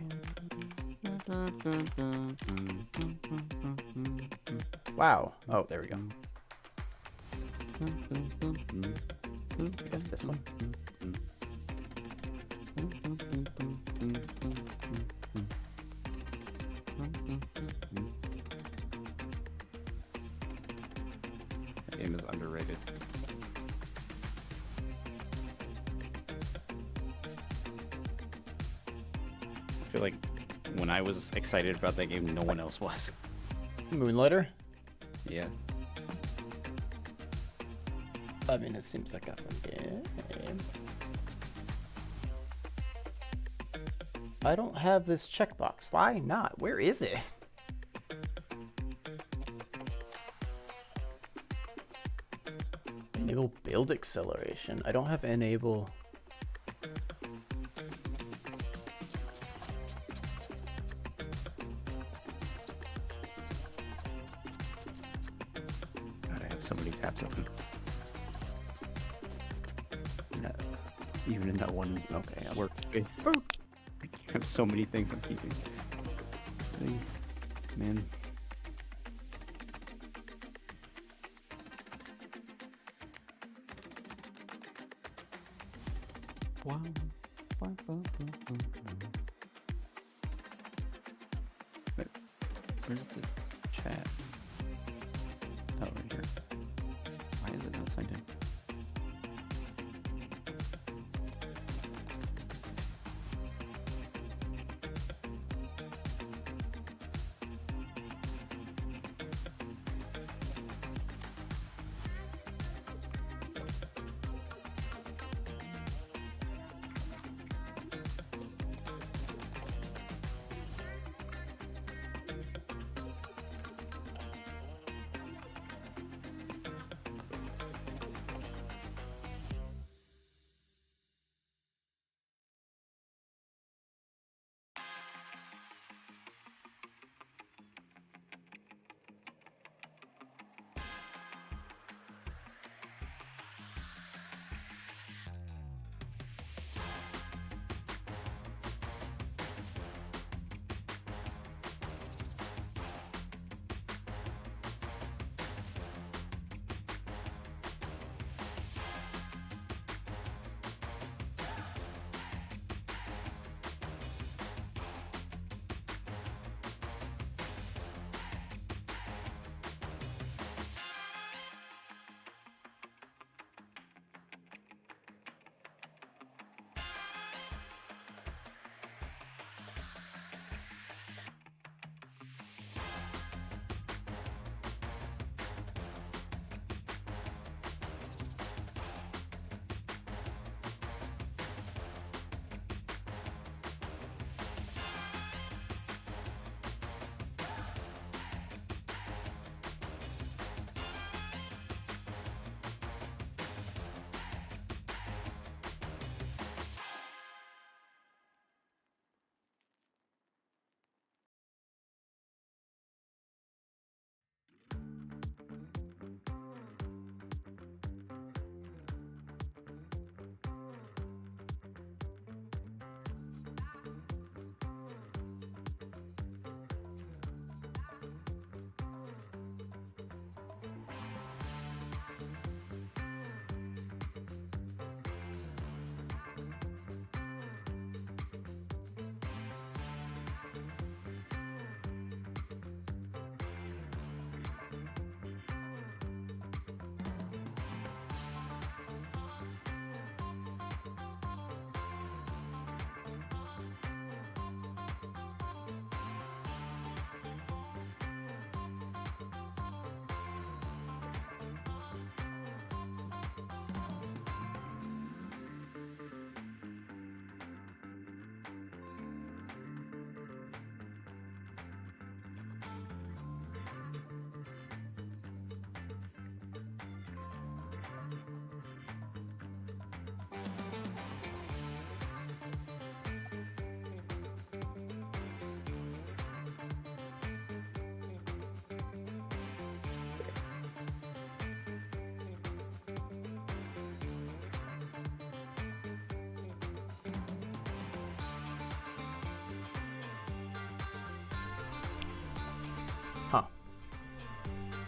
Wow. Oh, there we go. I guess this one. That game is underrated. I feel like when I was excited about that game, no one else was. Moonlighter? Yeah. I mean, it seems like a fun game. I don't have this checkbox. Why not? Where is it? Enable build acceleration. I don't have enable. God, I have so many tabs open. Even in that one workspace. I have so many things I'm keeping. Man. Wow. Wait, where's the chat? Oh, right here. Why is it not signed in?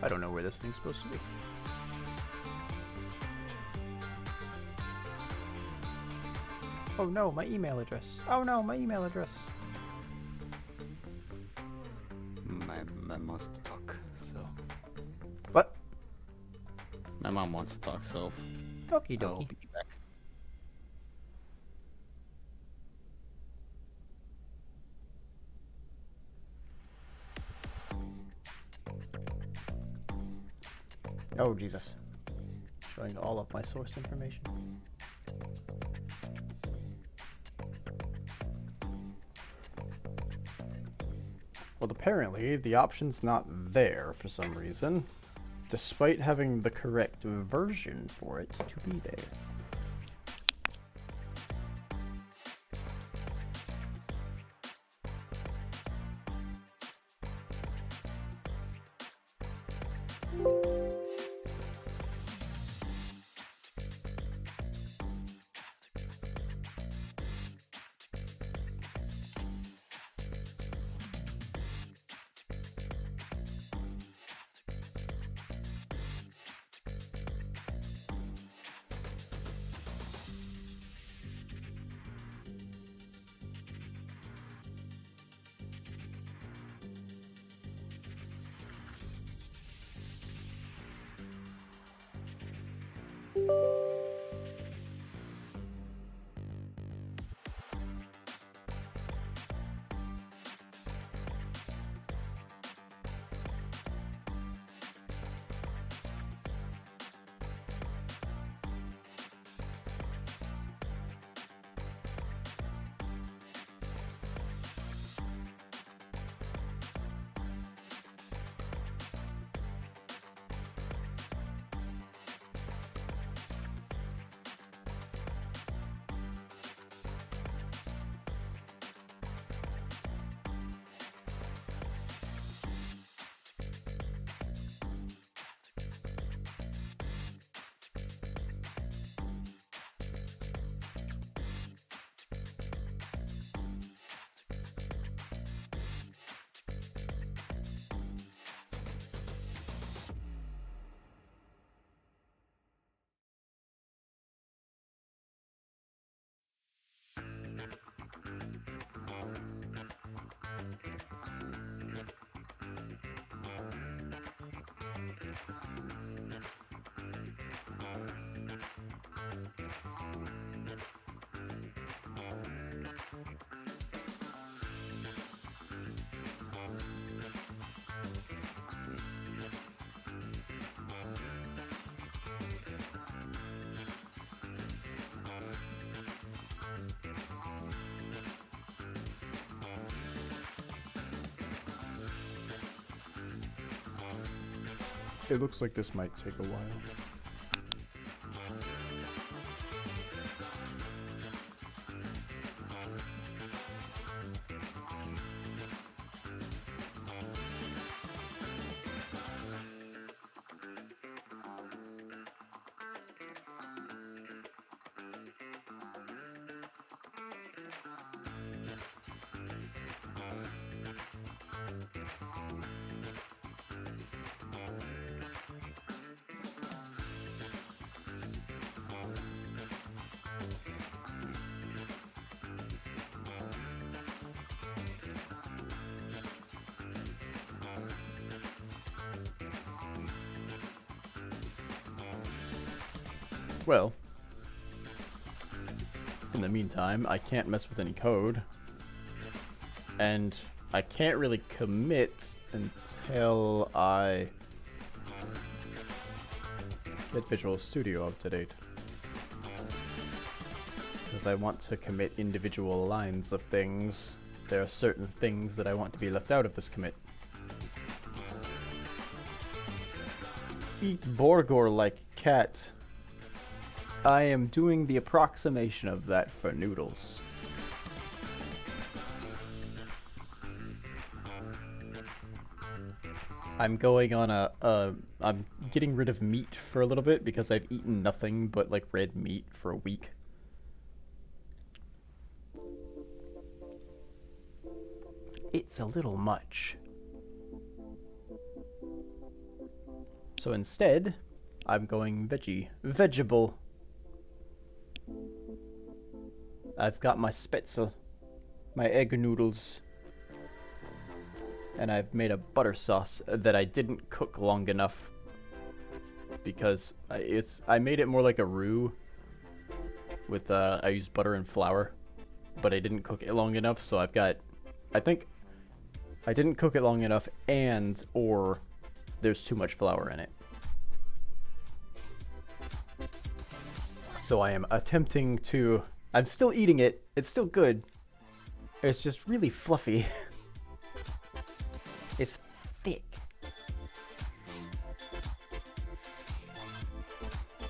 I don't know where this thing's supposed to be. Oh no, my email address. Oh no, my email address. My mom wants to talk, so. What? My mom wants to talk, so Okie I'll dokie. be back. Oh Jesus. Showing all of my source information. Well, apparently the option's not there for some reason, despite having the correct version for it to be there. It looks like this might take a while. Well, in the meantime, I can't mess with any code, and I can't really commit until I get Visual Studio up to date. Because I want to commit individual lines of things. There are certain things that I want to be left out of this commit. Eat Borgor like cat. I am doing the approximation of that for noodles. I'm going on I'm getting rid of meat for a little bit because I've eaten nothing but like red meat for a week. It's a little much. So instead, I'm going vegetable. I've got my spätzle, my egg noodles, and I've made a butter sauce that I didn't cook long enough because I made it more like a roux with I used butter and flour, but I didn't cook it long enough, so I think I didn't cook it long enough, and or there's too much flour in it. So I am attempting to, I'm still eating it, it's still good, it's just really fluffy. It's thick.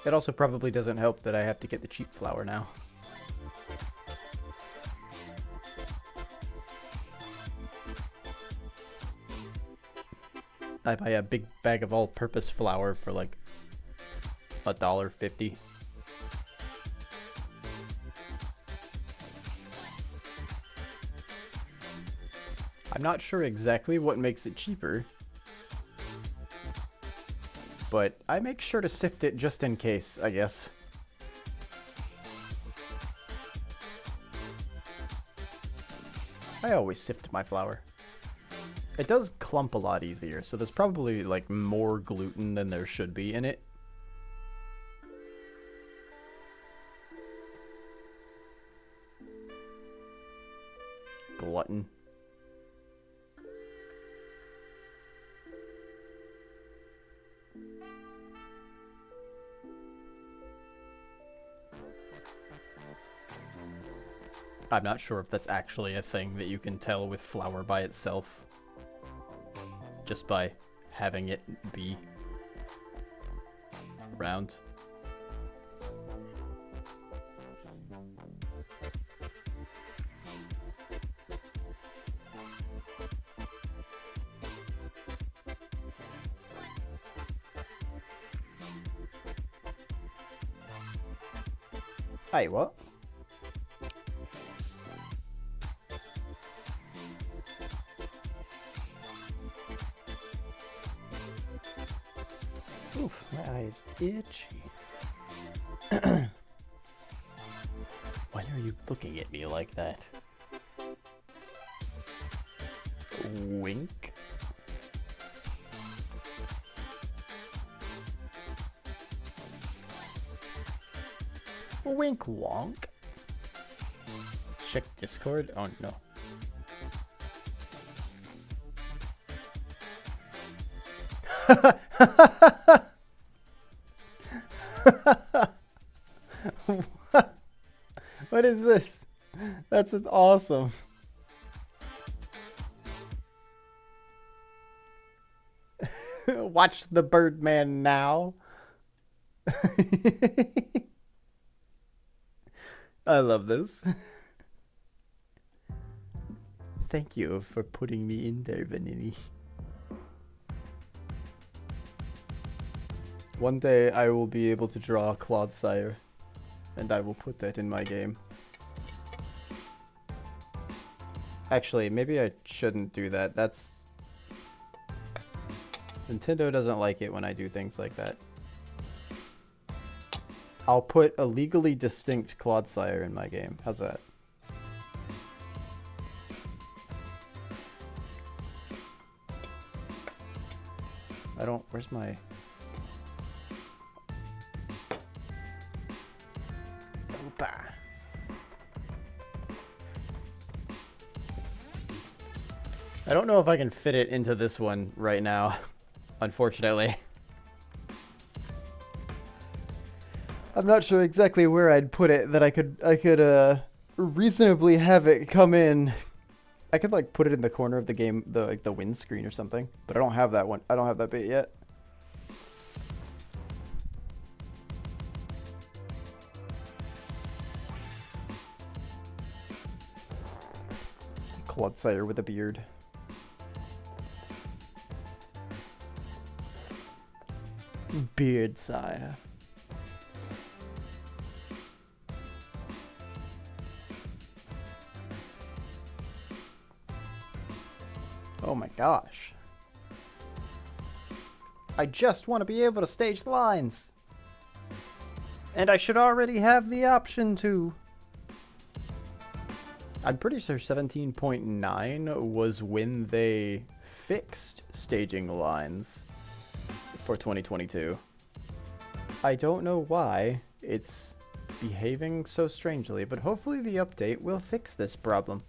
It also probably doesn't help that I have to get the cheap flour now. I buy a big bag of all-purpose flour for like $1.50. I'm not sure exactly what makes it cheaper, but I make sure to sift it just in case, I guess. I always sift my flour. It does clump a lot easier, so there's probably like more gluten than there should be in it. Glutton. I'm not sure if that's actually a thing that you can tell with flour by itself, just by having it be round. Hey, what? Oof, my eye is itchy. Why are you looking at me like that? Wink. Wink wonk. Check Discord? Oh no. What is this? That's awesome. Watch the Birdman now. I love this. Thank you for putting me in there, Vanini. One day I will be able to draw Claude Sire, and I will put that in my game. Actually, maybe I shouldn't do that. That's... Nintendo doesn't like it when I do things like that. I'll put a legally distinct Claude Sire in my game. How's that? I don't... Where's my... Oopa. I don't know if I can fit it into this one right now, unfortunately. I'm not sure exactly where I'd put it that I could reasonably have it come in. I could like put it in the corner of the game, the windscreen or something, but I don't have that one. I don't have that bit yet. Claude Sire with a beard. Beard Sire. Oh my gosh. I just want to be able to stage lines. And I should already have the option to. I'm pretty sure 17.9 was when they fixed staging lines for 2022. I don't know why it's behaving so strangely, but hopefully the update will fix this problem.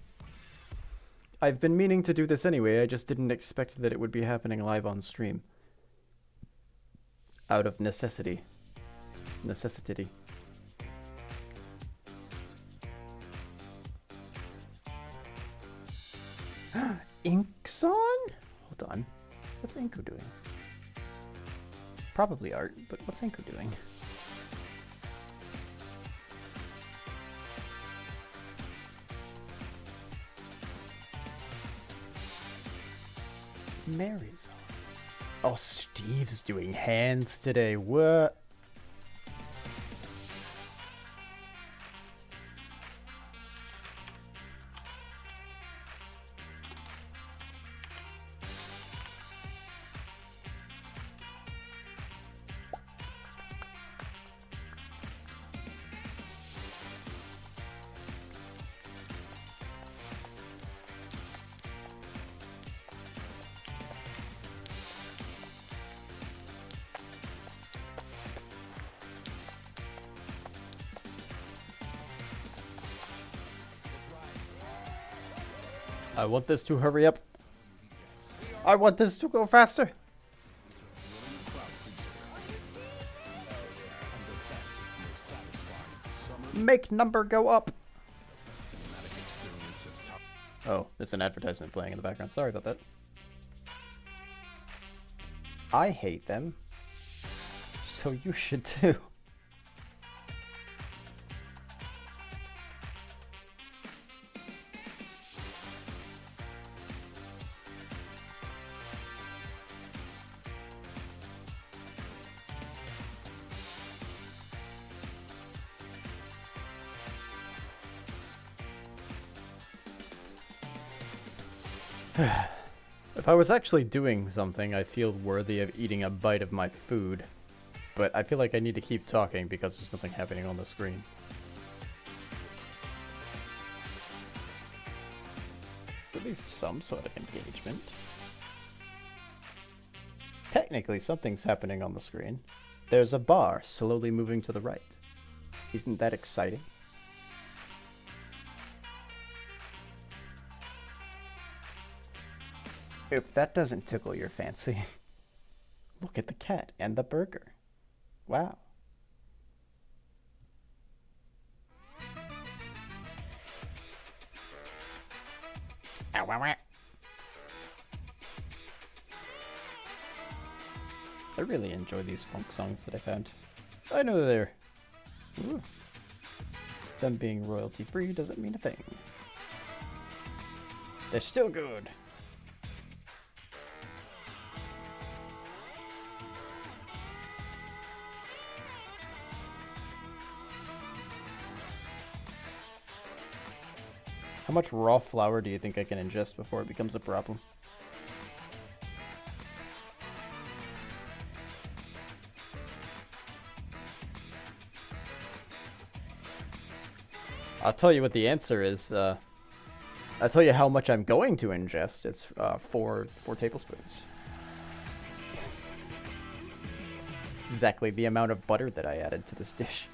I've been meaning to do this anyway, I just didn't expect that it would be happening live on stream. Out of necessity. Necessity. Ink's on? Hold on. What's Inko doing? Probably art, but what's Inko doing? Mary's on. Oh, Steve's doing hands today. What? I want this to hurry up. I want this to go faster. Make number go up. Oh, there's an advertisement playing in the background. Sorry about that. I hate them. So you should too. If I was actually doing something, I feel worthy of eating a bite of my food. But I feel like I need to keep talking because there's nothing happening on the screen. It's at least some sort of engagement. Technically, something's happening on the screen. There's a bar slowly moving to the right. Isn't that exciting? If that doesn't tickle your fancy, look at the cat and the burger. Wow. Ow, ow, ow. I really enjoy these funk songs that I found. I know they're... Ooh. Them being royalty free doesn't mean a thing. They're still good. How much raw flour do you think I can ingest before it becomes a problem? I'll tell you what the answer is. I'll tell you how much I'm going to ingest. It's 4 tablespoons. Exactly the amount of butter that I added to this dish.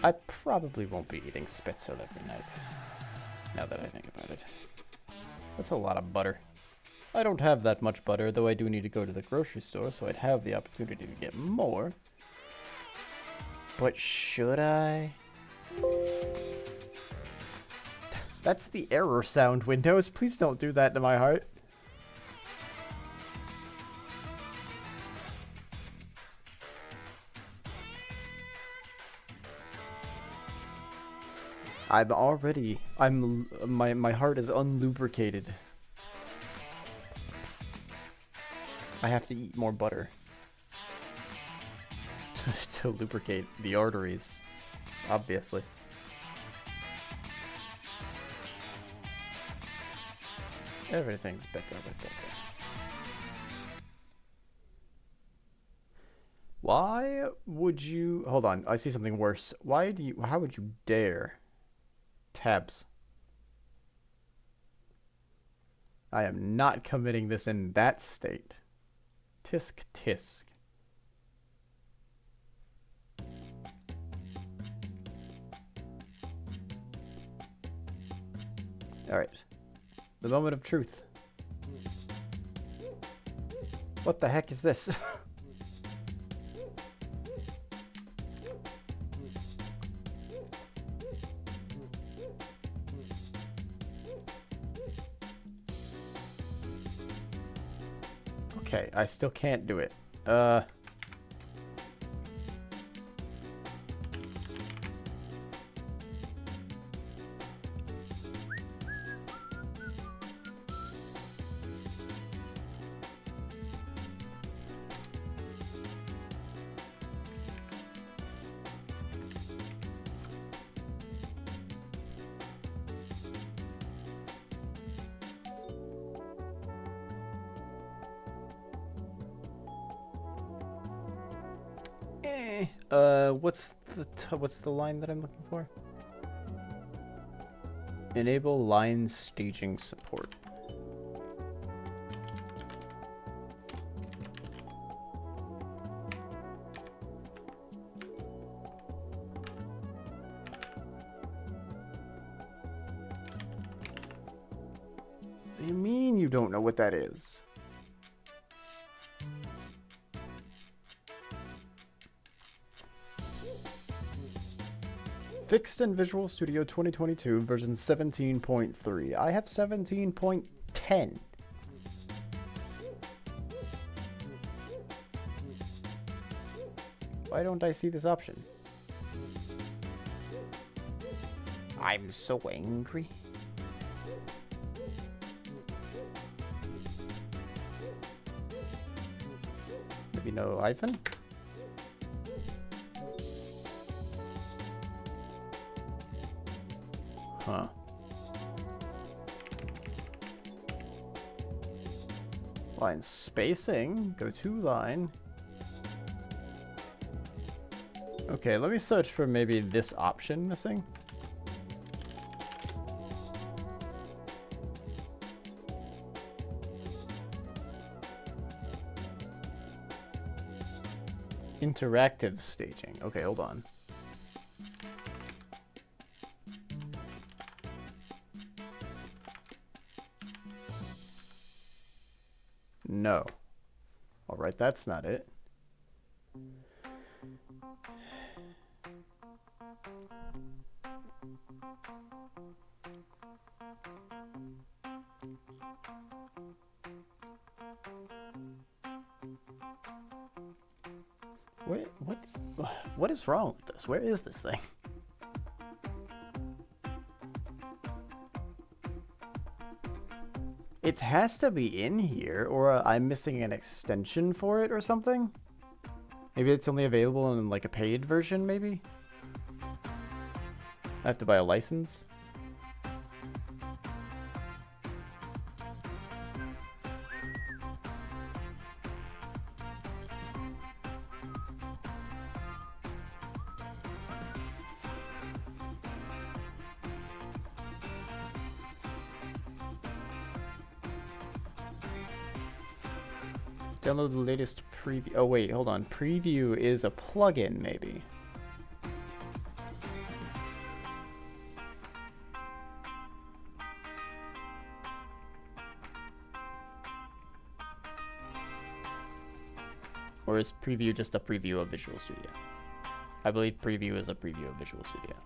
I probably won't be eating Spitzel every night, now that I think about it. That's a lot of butter. I don't have that much butter, though I do need to go to the grocery store, so I'd have the opportunity to get more. But should I? That's the error sound, Windows. Please don't do that to my heart. My heart is unlubricated. I have to eat more butter to lubricate the arteries, obviously. Everything's better with better. Why would you... Hold on, I see something worse. How would you dare? Tabs. I am not committing this in that state. Tisk tisk. Alright. The moment of truth. What the heck is this? Okay, I still can't do it. What's the line that I'm looking for? Enable line staging support. What do you mean you don't know what that is? Fixed in Visual Studio 2022 version 17.3. I have 17.10. Why don't I see this option? I'm so angry. Maybe no hyphen? Huh. Line spacing, go to line. Okay, let me search for maybe this option missing. Interactive staging. Okay, hold on. No. Alright, that's not it. What is wrong with this? Where is this thing? It has to be in here, or I'm missing an extension for it or something? Maybe it's only available in like a paid version, maybe? I have to buy a license? Download the latest preview. Oh wait, hold on. Preview is a plugin, maybe. Or is preview just a preview of Visual Studio? I believe preview is a preview of Visual Studio.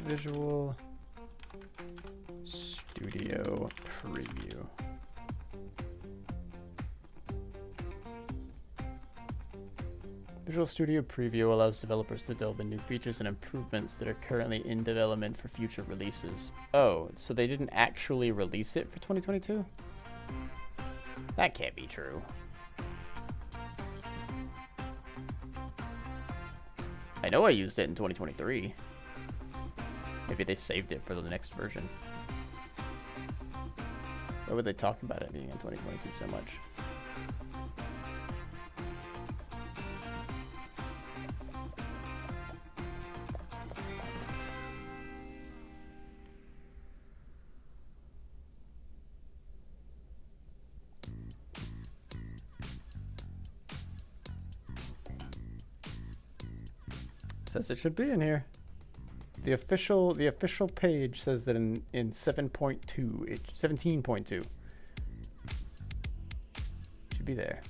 Visual Studio Preview. Visual Studio Preview allows developers to delve in new features and improvements that are currently in development for future releases. Oh, so they didn't actually release it for 2022? That can't be true. I know I used it in 2023. Maybe they saved it for the next version. Why would they talk about it being in 2022 so much? Says it should be in here. The official page says that in 7.2, 17.2. Should be there.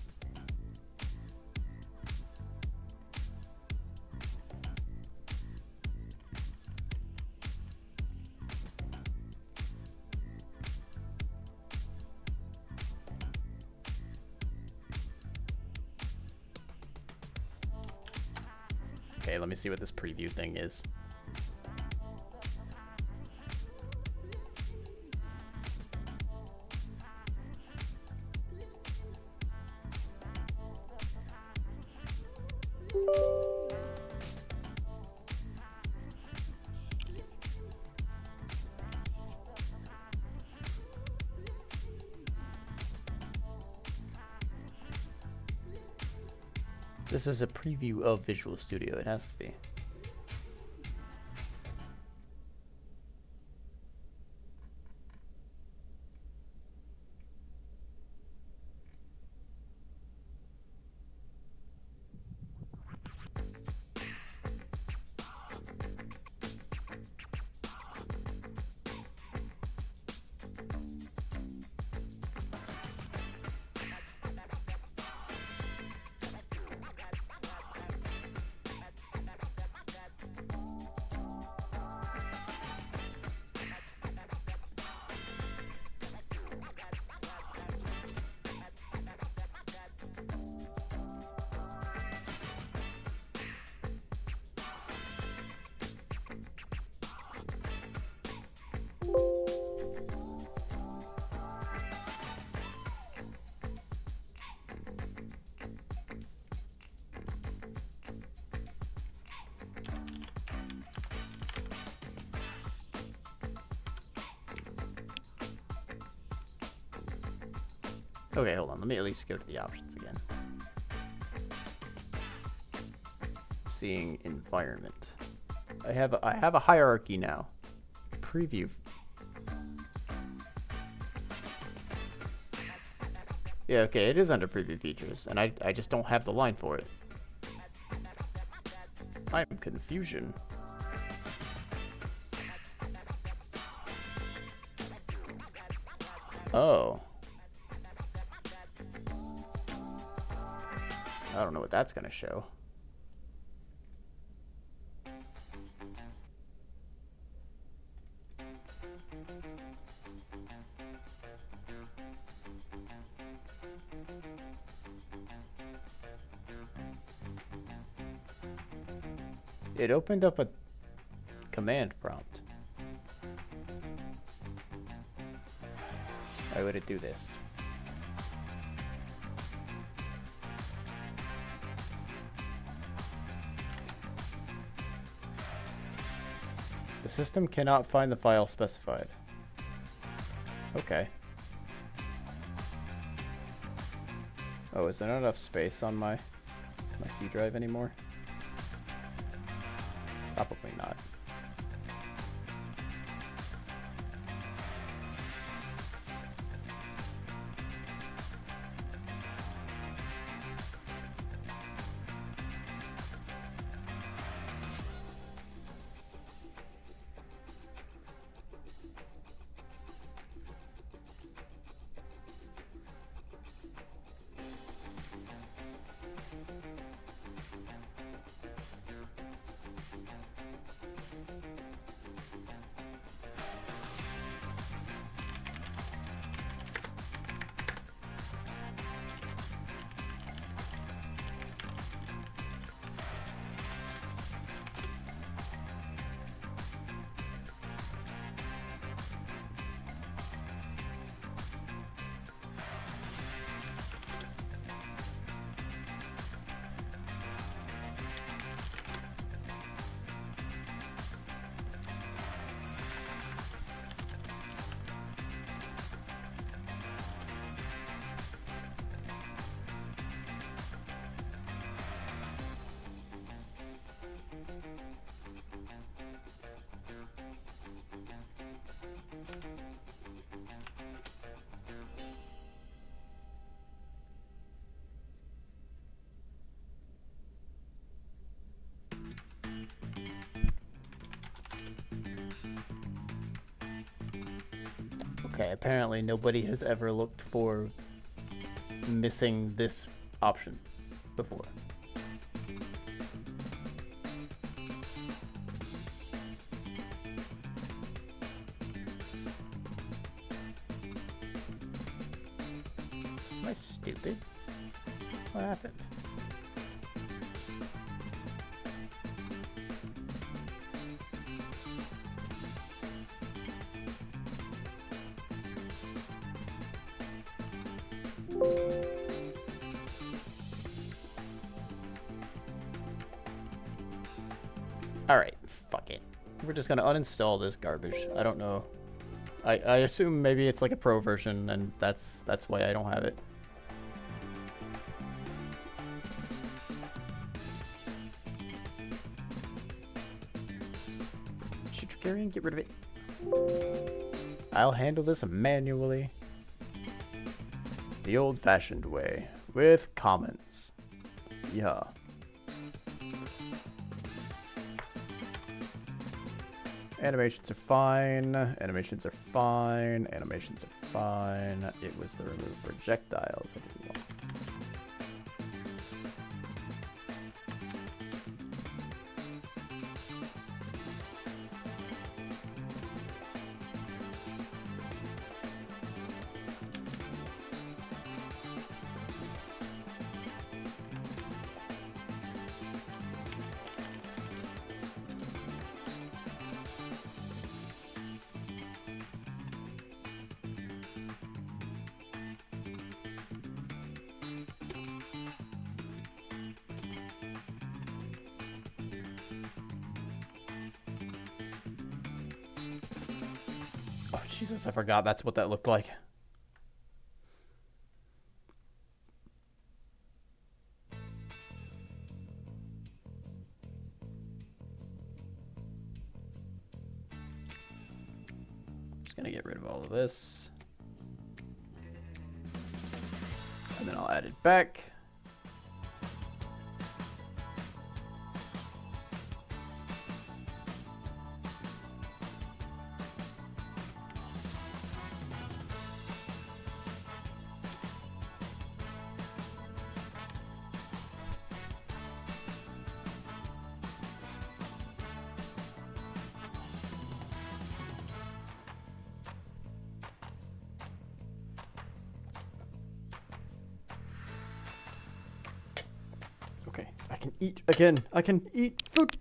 Okay, let me see what this preview thing is. This is a preview of Visual Studio. It has to be. Okay, hold on. Let me at least go to the options again. Seeing environment. I have a hierarchy now. Preview. Yeah, okay, it is under preview features, and I just don't have the line for it. I'm confusion. Oh. I don't know what that's gonna show. It opened up a command prompt. Why would it do this? The system cannot find the file specified. Okay. Oh, is there not enough space on my C drive anymore? Probably not. Okay, apparently nobody has ever looked for missing this option before. Am I stupid? What happened? Alright, fuck it. We're just gonna uninstall this garbage. I don't know. I assume maybe it's like a pro version and that's why I don't have it. Carrying, get rid of it. I'll handle this manually. The old-fashioned way, with commons. Yeah. Animations are fine. Animations are fine. Animations are fine. It was the remove projectiles I didn't want. Oh, Jesus, I forgot that's what that looked like. Just gonna get rid of all of this. And then I'll add it back. Okay, I can eat again. I can eat food.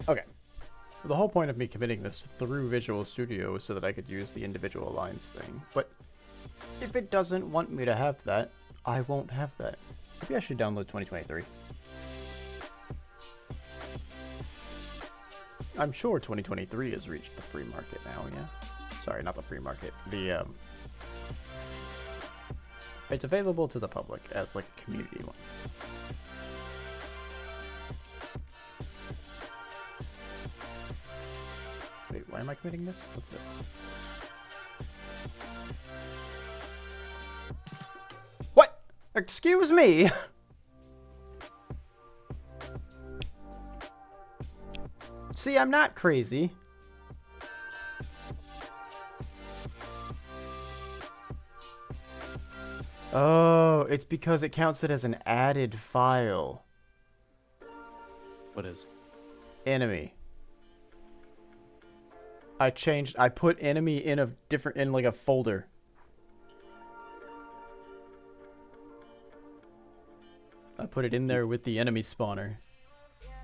Okay. The whole point of me committing this through Visual Studio is so that I could use the individual lines thing. But if it doesn't want me to have that, I won't have that. Maybe I should download 2023. I'm sure 2023 has reached the free market now, yeah? Sorry, not the free market. The, it's available to the public as, like, a community one. Wait, why am I committing this? What's this? Excuse me. See, I'm not crazy. Oh, it's because it counts it as an added file. What is? Enemy. I put enemy in like a folder. I put it in there with the enemy spawner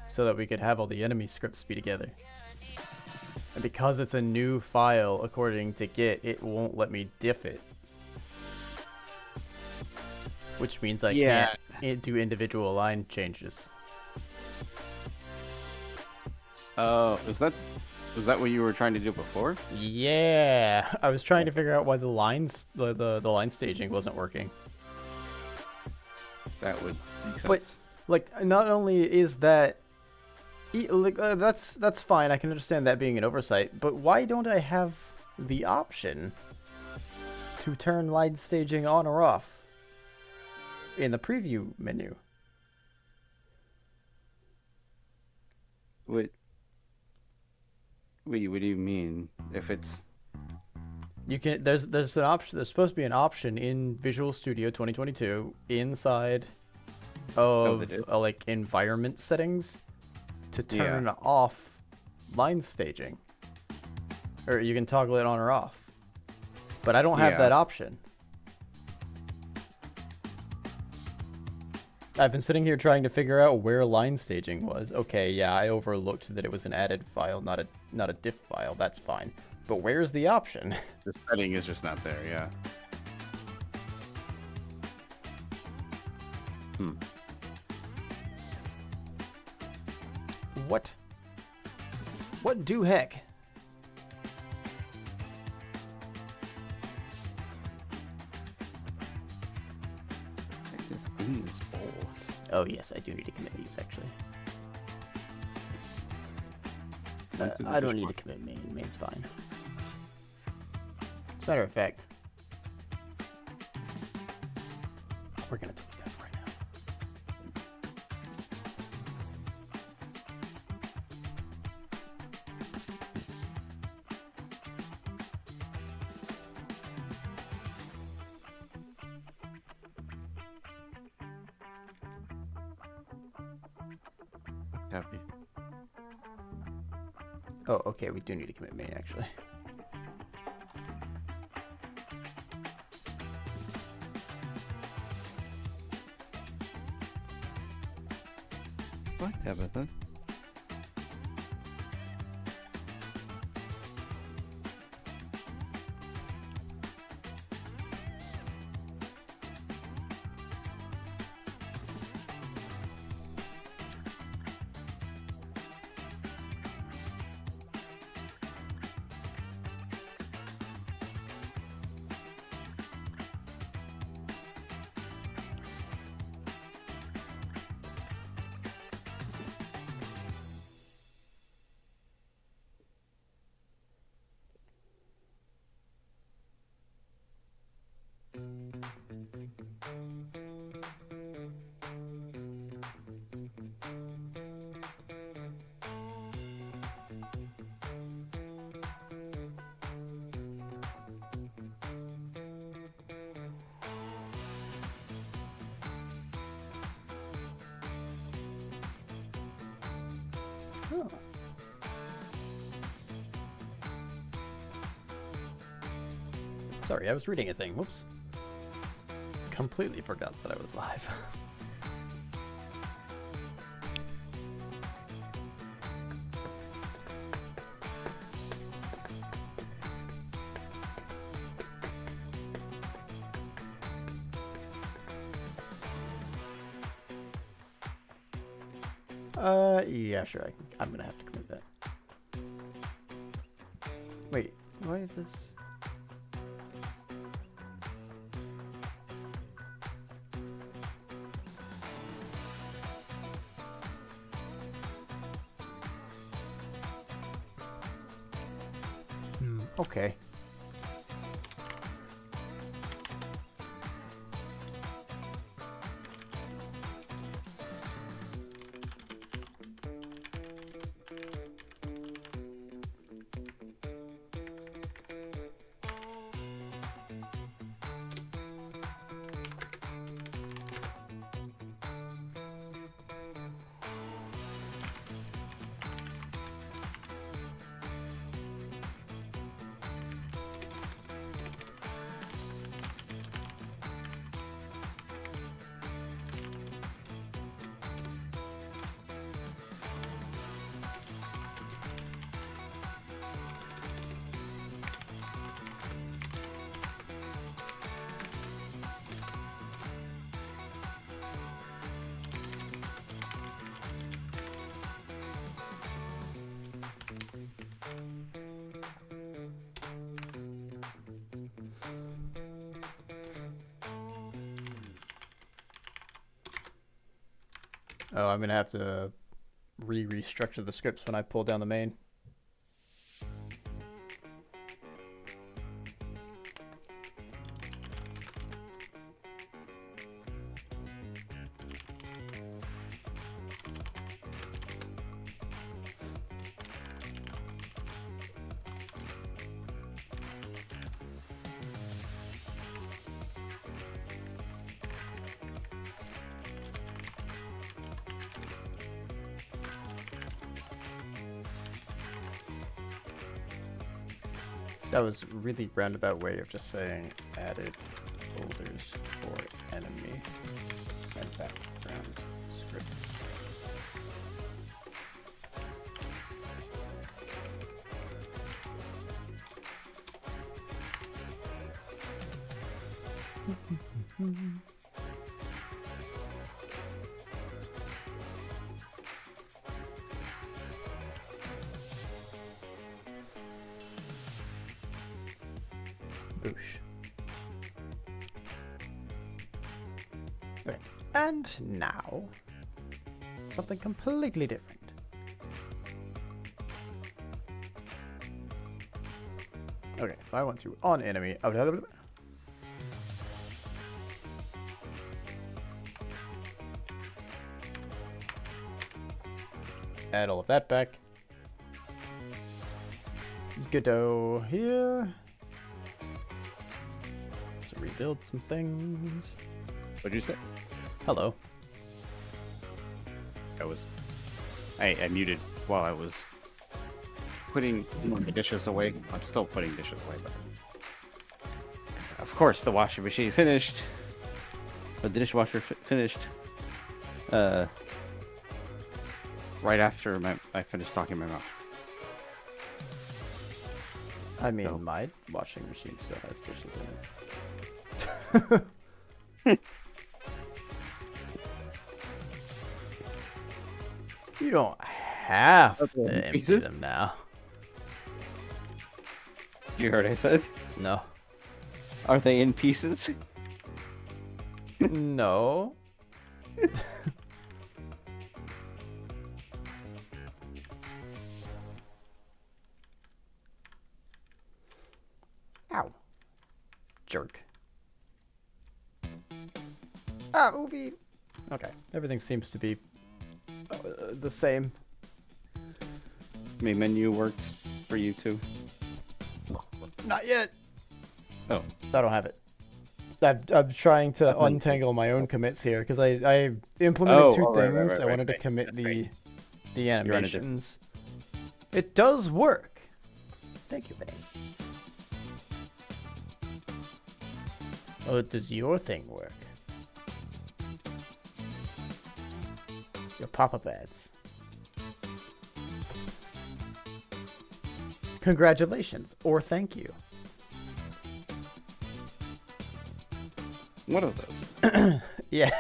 so that we could have all the enemy scripts be together. And because it's a new file, according to Git, it won't let me diff it. Which means I can't do individual line changes. Oh, was that what you were trying to do before? Yeah, I was trying to figure out why the line staging wasn't working. That would make sense. But like, not only is that, that's fine. I can understand that being an oversight. But why don't I have the option to turn line staging on or off in the preview menu? What do you mean? If it's You can there's an option. There's supposed to be an option in Visual Studio 2022 inside of like environment settings to turn off line staging, or you can toggle it on or off. But I don't have that option. I've been sitting here trying to figure out where line staging was. Okay, yeah, I overlooked that it was an added file, not a diff file. That's fine. But where's the option? the setting is just not there, yeah. What? What do heck? It is in this bowl. Oh yes, I do need to commit these actually. I don't need to commit main. Main's fine. As a matter of fact, we're gonna delete that right now. Copy. Oh, okay, we do need to commit main actually. What, Tabitha? Oh. Sorry, I was reading a thing. Whoops. Completely forgot that I was live. Yeah, sure. I'm gonna have to commit that. Wait, why is this? Okay. Oh, I'm gonna have to restructure the scripts when I pull down the main. That was a really roundabout way of just saying added folders for enemy and background scripts. Boosh. Okay, and now something completely different. Okay, if I want to on enemy, add all of that back. Godot here. Let's rebuild some things. What'd you say? Hello. I muted while I was putting the dishes away. I'm still putting dishes away, but of course the washing machine finished. But the dishwasher finished. Right after I finished talking my mouth. I mean, No. my washing machine still has dishes in it. You don't have Okay, to empty pieces? them now. You heard I said? No. Are they in pieces? No. Ow. Jerk. Ah, movie. Okay, everything seems to be the same. Main menu works for you too. Not yet. Oh, I don't have it. I'm trying to Definitely. untangle my own commits here because I implemented two right, things. right, I wanted to right. commit That's the right. the You're on a different- animations. It does work. Thank you, Benny. Oh, does your thing work? Your pop-up ads. Congratulations, or thank you. what are those? Yeah.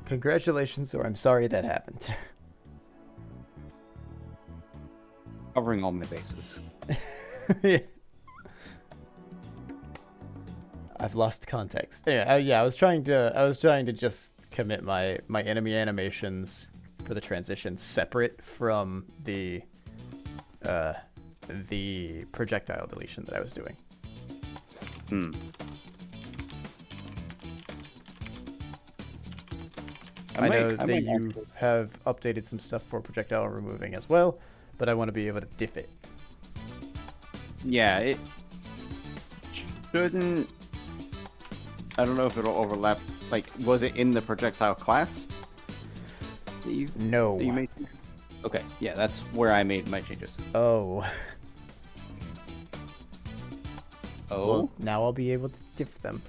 Congratulations, or I'm sorry that happened. Covering all my bases. Yeah. I've lost context. Yeah, I was trying to just commit my enemy animations for the transition separate from the projectile deletion that I was doing. Hmm. I know I that might you actually- have updated some stuff for projectile removing as well, but I want to be able to diff it. Yeah, it shouldn't. I don't know if it'll overlap. Like, was it in the projectile class that you No. made? Okay, yeah, that's where I made my changes. Oh. Oh, Well, now I'll be able to diff them.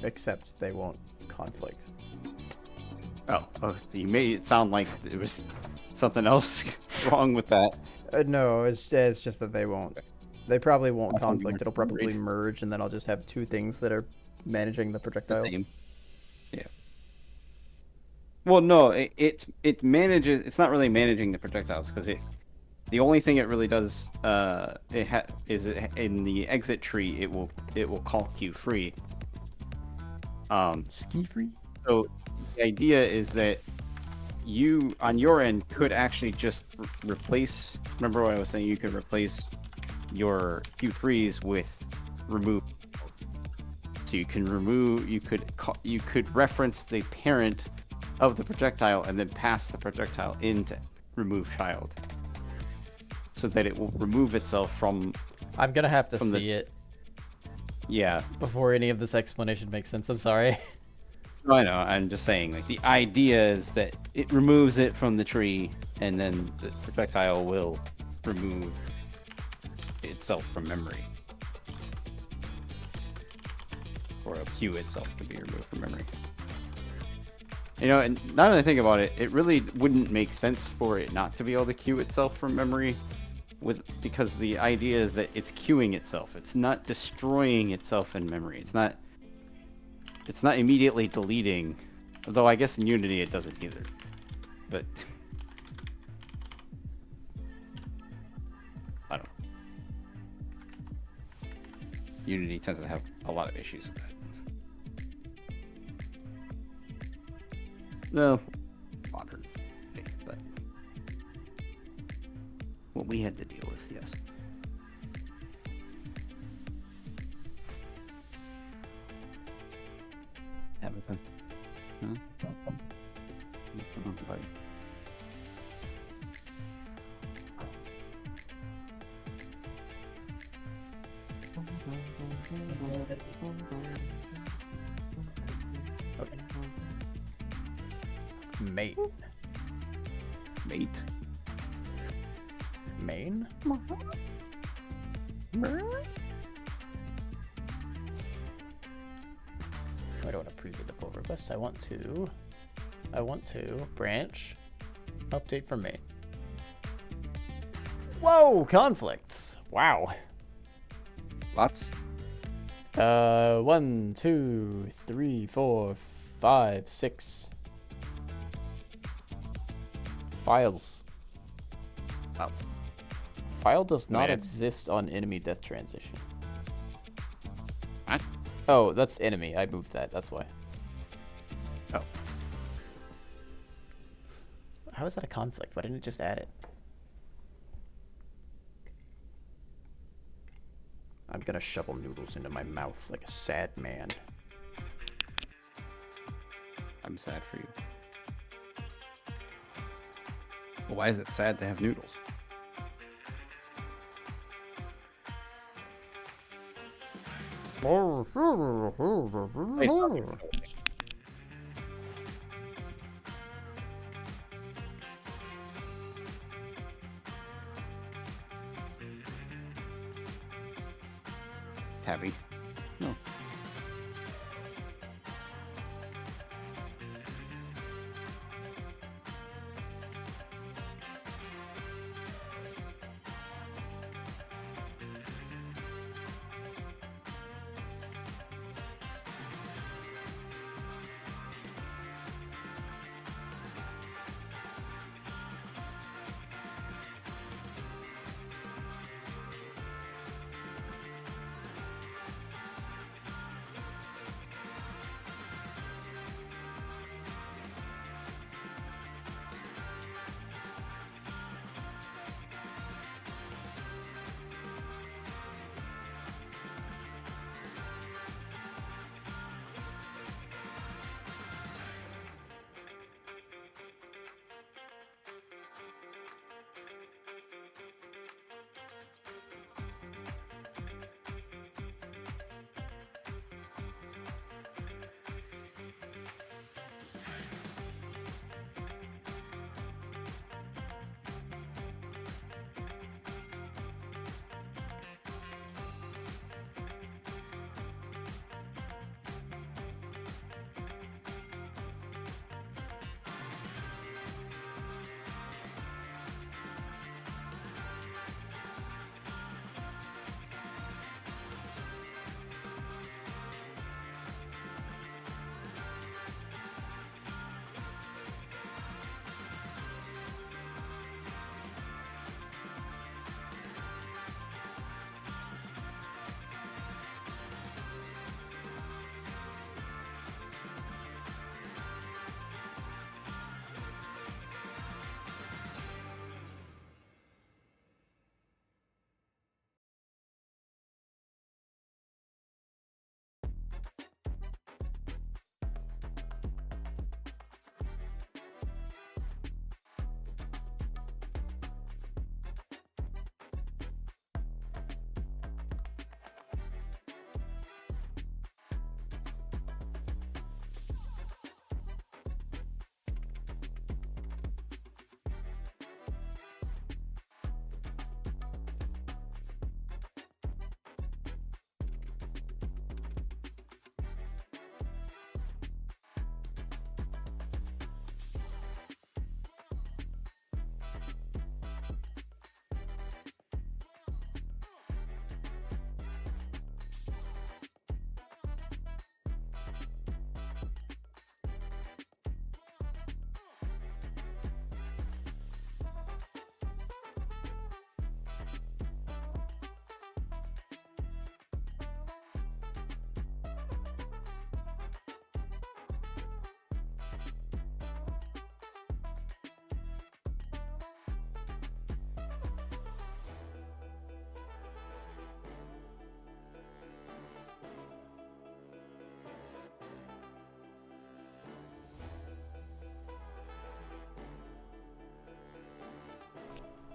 Except they won't conflict. oh, you made it sound like there was something else wrong with that. No, it's just that they won't. They probably won't That's something conflict. we're It'll probably worried. merge, and then I'll just have two things that are managing the projectiles. Same. Yeah. Well, no, it manages. It's not really managing the projectiles because the only thing it really does in the exit tree it will call queue free, Ski free? So the idea is that you, on your end, could actually just replace. Remember what I was saying? You could replace your Q3s with remove. So you can remove. You could reference the parent of the projectile and then pass the projectile into remove child, so that it will remove itself from. I'm gonna have to From the- see it Yeah. before any of this explanation makes sense. I'm sorry. I know. I'm just saying. Like the idea is that it removes it from the tree, and then the projectile will remove itself from memory. Or a cue itself to be removed from memory. You know, and now that I think about it, it really wouldn't make sense for it not to be able to cue itself from memory, because the idea is that it's queuing itself. It's not destroying itself in memory. It's not immediately deleting, although I guess in Unity it doesn't either. But I don't know. Unity tends to have a lot of issues with that. No, modern, but what we had to deal with, yes. Haven't been. Huh? Bye. Okay. Mate. Mate. Main? I don't want to preview the pull request. I want to branch update from main. Whoa, conflicts. Wow. Lots. 1, 2, 3, 4, 5, 6 files. Oh. File does not it's- exist on enemy death transition. What? Oh, that's enemy. I moved that. That's why. Oh. How is that a conflict? Why didn't it just add it? I'm gonna shovel noodles into my mouth like a sad man. I'm sad for you. Well, why is it sad to have noodles? Wait, Tabby. No.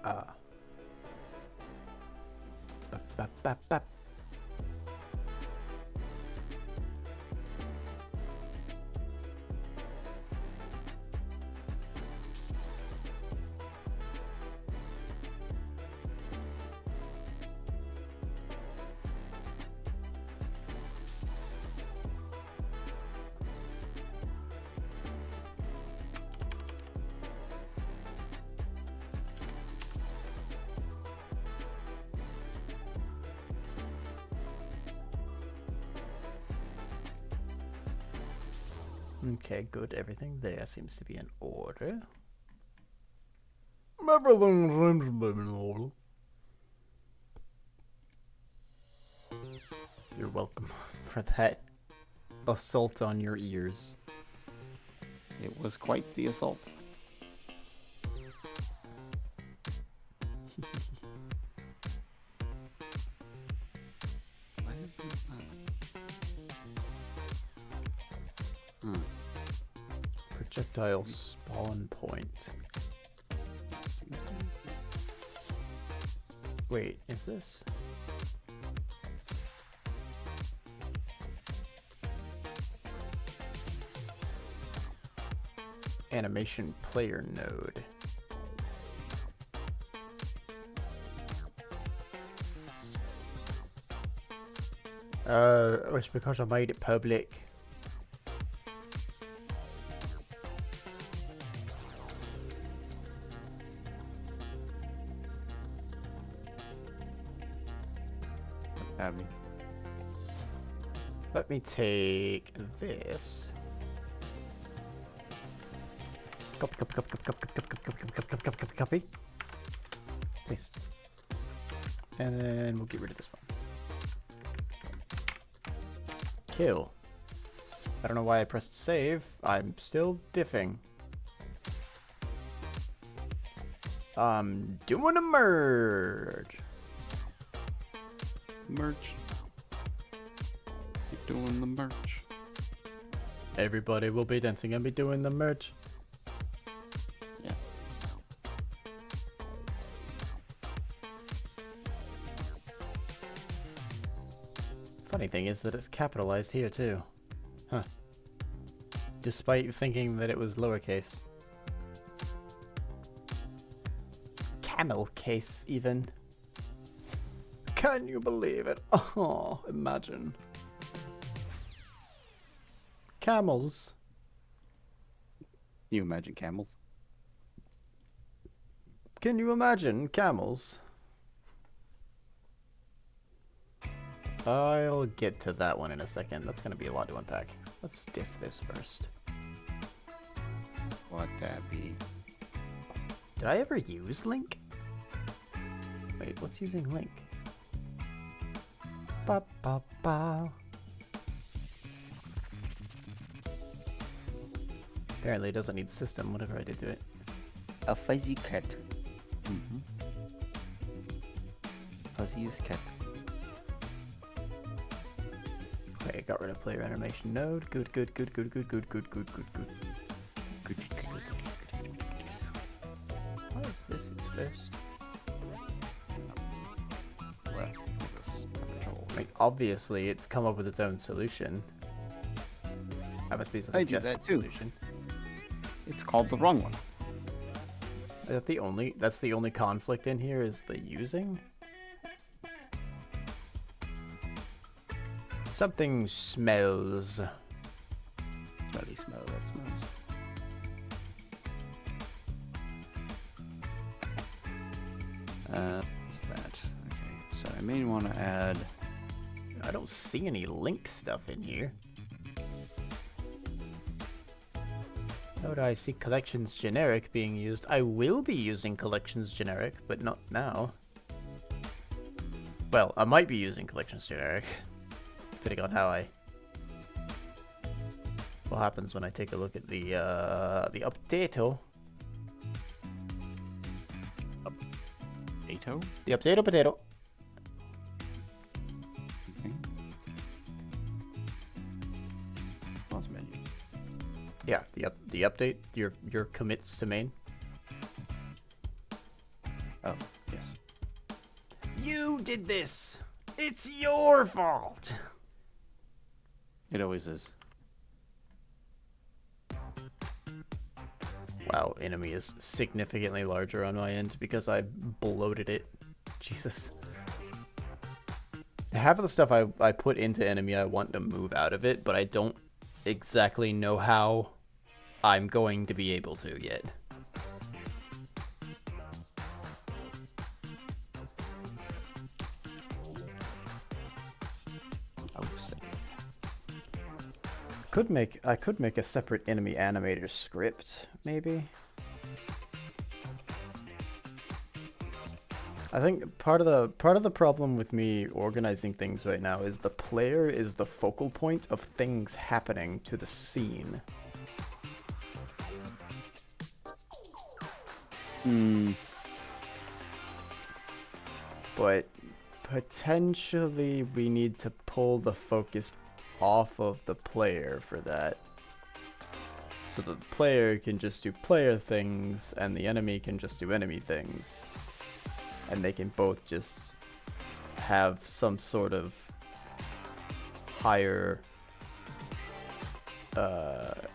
Ah. Bap, bap, bap, bap. Okay, good. Everything there seems to be in order. Everything seems to be in order. You're welcome for that assault on your ears. It was quite the assault. Why is this not? Projectile spawn point. Wait, is this? Animation player node. It's because I made it public. Abby. Let me take this. Copy, copy, copy, copy, copy, copy, copy, copy, copy, copy, copy, copy. Paste. And then we'll get rid of this one. Kill. I don't know why I pressed save. I'm still diffing. I'm doing a merge. Merch. Keep doing the merch. Everybody will be dancing and be doing the merge. Yeah. Funny thing is that it's capitalized here too. Huh. Despite thinking that it was lowercase. Camel case even. Can you believe it? Oh, imagine. Camels. You imagine camels? Can you imagine camels? I'll get to that one in a second. That's going to be a lot to unpack. Let's diff this first. What that be? Did I ever use Link? Wait, what's using Link? Ba ba ba. Apparently it doesn't need system, whatever I did to it. A fuzzy cat. Mm-hmm. Fuzziest cat. Okay, got rid of player animation node. Good, good, good, good, good, good, good, good, good, good. Why is this its first? What is this? I mean, obviously it's come up with its own solution. That must be a I do suggested that too. solution. It's called the wrong one. Is that the only? That's the only conflict in here is the using. Something smells. Smelly smell that smells. What's that? Okay, so I may want to add. I don't see any Link stuff in here. How do I see collections generic being used? I will be using collections generic, but not now. Well, I might be using collections generic, depending on how I... What happens when I take a look at the updato? Potato? The updato potato. Okay. Pause menu. Yeah, the update, your commits to main. Oh, yes. You did this! It's your fault! It always is. Wow, enemy is significantly larger on my end because I bloated it. Jesus. Half of the stuff I put into enemy I want to move out of it, but I don't exactly know how I'm going to be able to yet. I could make a separate enemy animator script, maybe. I think part of the problem with me organizing things right now is the player is the focal point of things happening to the scene. But potentially we need to pull the focus off of the player for that. So the player can just do player things and the enemy can just do enemy things. And they can both just have some sort of higher like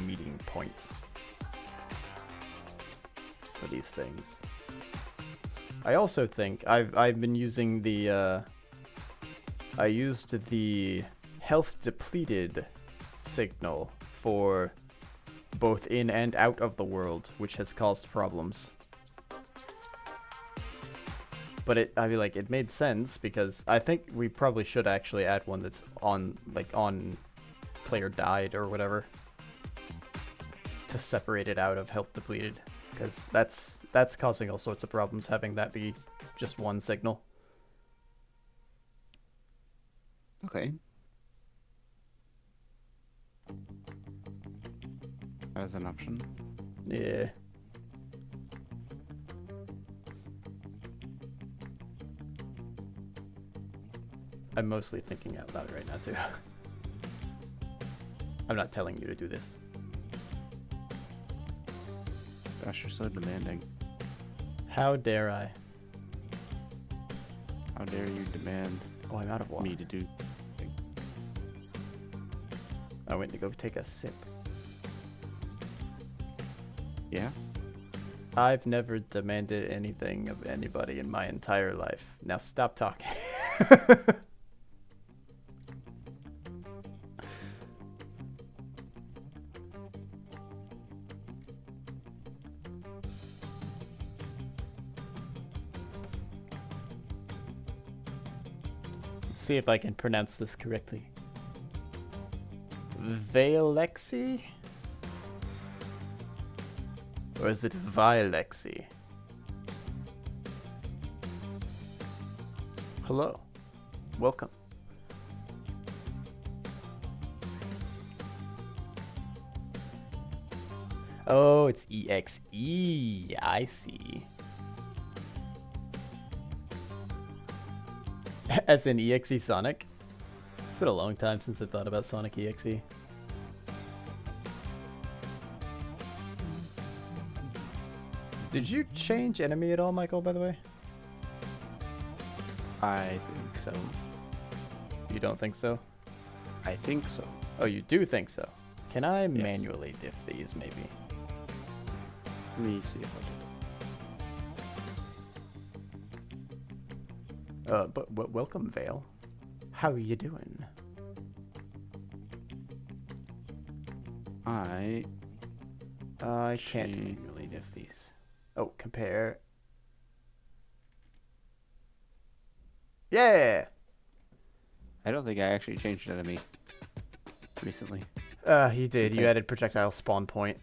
meeting point for these things. I also think I've been using the I used the health depleted signal for both in and out of the world, which has caused problems. But it made sense because I think we probably should actually add one that's on player died or whatever to separate it out of health depleted, because that's causing all sorts of problems having that be just one signal. Okay. That is an option. Yeah. I'm mostly thinking out loud right now, too. I'm not telling you to do this. Gosh, you're so demanding. How dare I? How dare you demand Oh, I'm out of water. me to do things? I went to go take a sip. Yeah? I've never demanded anything of anybody in my entire life. Now stop talking. Let's see if I can pronounce this correctly. Valexi? Or is it Vilexi? Hello. Welcome. Oh, it's EXE. I see. As in EXE Sonic? It's been a long time since I thought about Sonic EXE. Did you change enemy at all, Michael, by the way? I think so. You don't think so? I think so. Oh, you do think so? Can I manually diff these, maybe? Let me see if I can. But welcome, Vale. How are you doing? I can't manually diff these. Oh, compare. Yeah! I don't think I actually changed enemy recently. You did. You added projectile spawn point.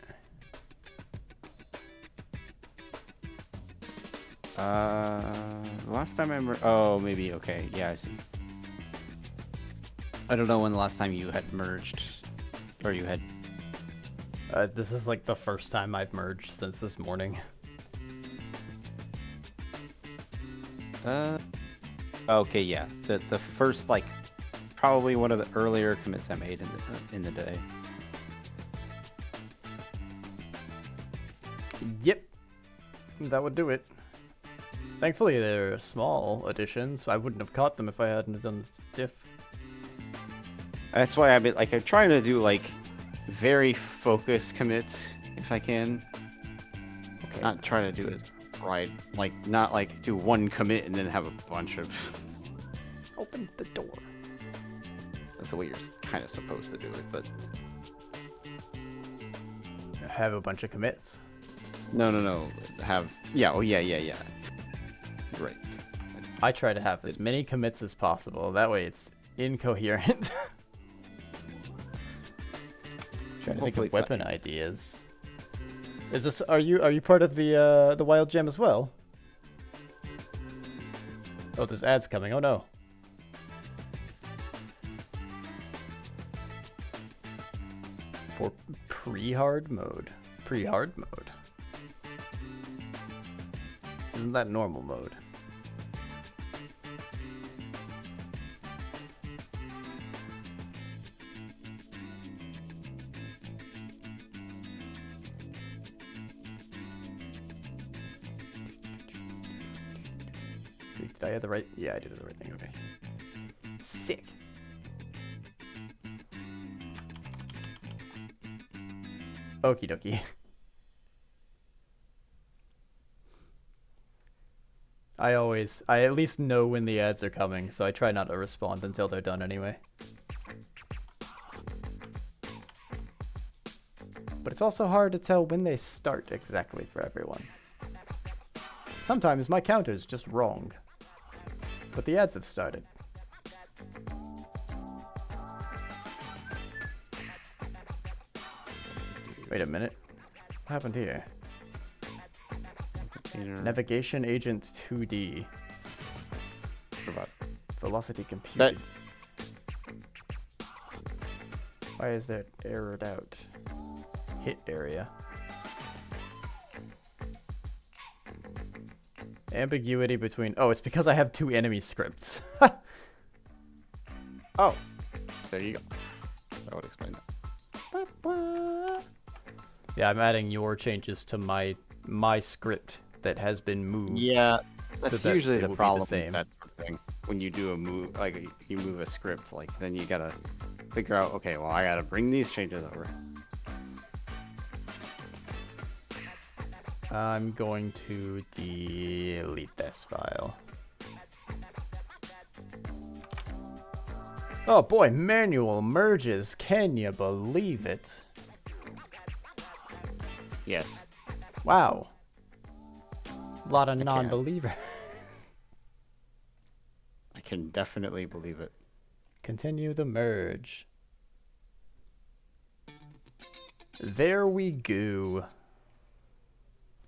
Last time I oh, maybe, okay. Yeah, I see. I don't know when the last time you had merged, or you had... This is like the first time I've merged since this morning. Okay, yeah. The first, like, probably one of the earlier commits I made in the day. Yep. that would do it. Thankfully, they're small additions. I wouldn't have caught them if I hadn't have done this diff. That's why I've been like I'm trying to do like very focused commits if I can. Okay. Not try to do it right, like not like do one commit and then have a bunch of. Open the door. That's the way you're kind of supposed to do it, but Have a bunch of commits. no. Have oh yeah. Right. I try to have as many commits as possible. That way, it's incoherent. Trying to think Hopefully of it's not- weapon ideas. Is this? Are you part of the wild gem as well? Oh, there's ads coming. Oh no. For pre-hard mode. Pre-hard mode. Isn't that normal mode? Did I have the right? Yeah, I did the right thing. Okay. Sick. Okie dokie. I at least know when the ads are coming, so I try not to respond until they're done anyway. But it's also hard to tell when they start exactly for everyone. Sometimes my counter's just wrong. But the ads have started. Wait a minute. What happened here? Navigation Agent 2D. About Velocity computed. that. Why is that errored out? Hit area. Ambiguity between... Oh, it's because I have two enemy scripts. Oh, there you go. That would explain that. Yeah, I'm adding your changes to my script that has been moved. Yeah, that's that usually it the will be the problem with same. that sort of thing. When you do a move, like you move a script, like then you gotta figure out, okay, well I gotta bring these changes over. I'm going to delete this file. Oh boy, manual merges. Can you believe it? Yes. Wow. A lot of can. non-believer. I can definitely believe it. Continue the merge. There we go.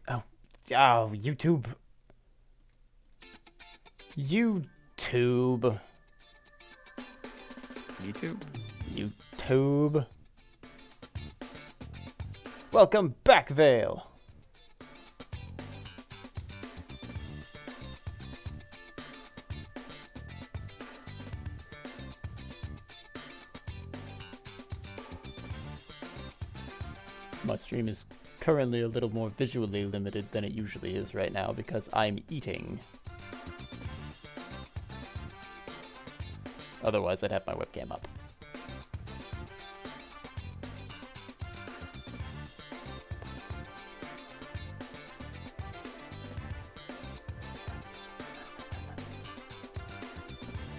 Oh, YouTube. YouTube. YouTube. Welcome back, Vale. My stream is currently a little more visually limited than it usually is right now because I'm eating. Otherwise, I'd have my webcam up.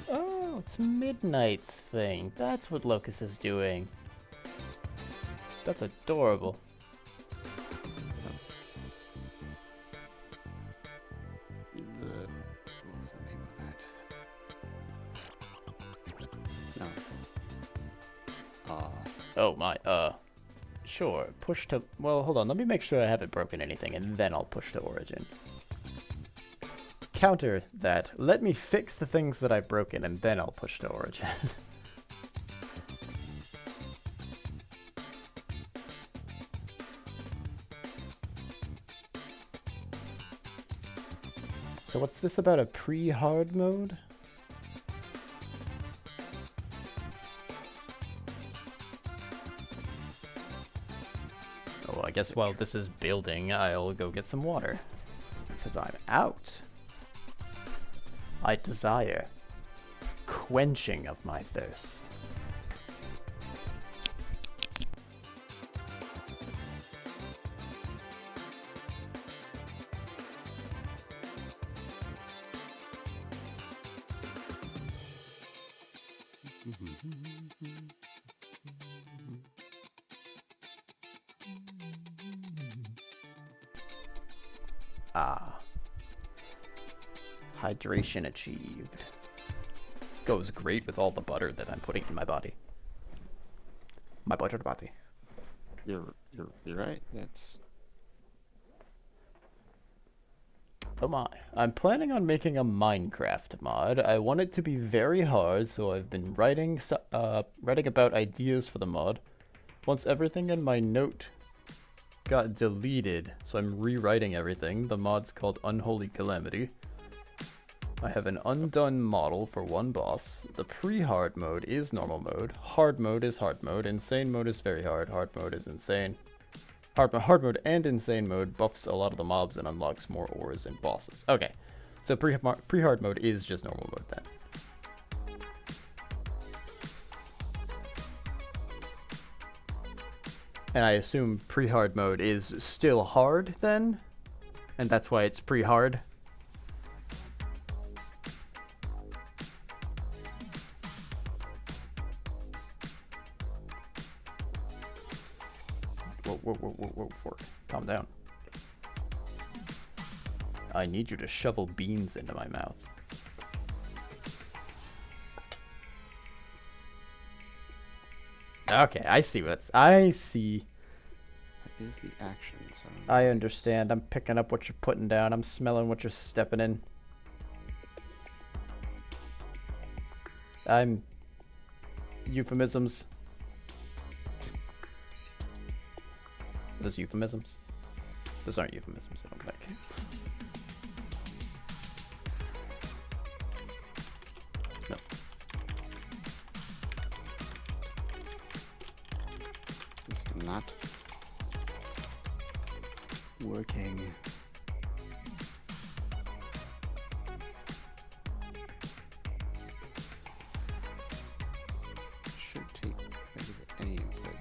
Oh, it's Midnight's thing. That's what Locust is doing. That's adorable. What was the name of that? No. Oh my, sure, push to, well, hold on, let me make sure I haven't broken anything, and then I'll push to origin. Counter that, let me fix the things that I've broken, and then I'll push to origin. So what's this about a pre-hard mode? Oh, well, I guess while this is building, I'll go get some water. Because I'm out. I desire quenching of my thirst. Ah. Hydration achieved. Goes great with all the butter that I'm putting in my body. My buttered body. You're right. That's Oh my. I'm planning on making a Minecraft mod. I want it to be very hard, so I've been writing about ideas for the mod. Once everything in my note got deleted, so I'm rewriting everything. The mod's called Unholy Calamity. I have an undone model for one boss. The pre-hard mode is normal mode. Hard mode is hard mode. Insane mode is very hard. Hard mode is insane. Hard mode and insane mode buffs a lot of the mobs and unlocks more ores and bosses. Okay, so pre-hard mode is just normal mode then. And I assume pre-hard mode is still hard then? And that's why it's pre-hard? Whoa, fork. Calm down. I need you to shovel beans into my mouth. Okay, I see. That is the action. So I understand. I'm picking up what you're putting down. I'm smelling what you're stepping in. I'm... Euphemisms. Those euphemisms? Those aren't euphemisms, I don't think. No. It's not working. Should take any input.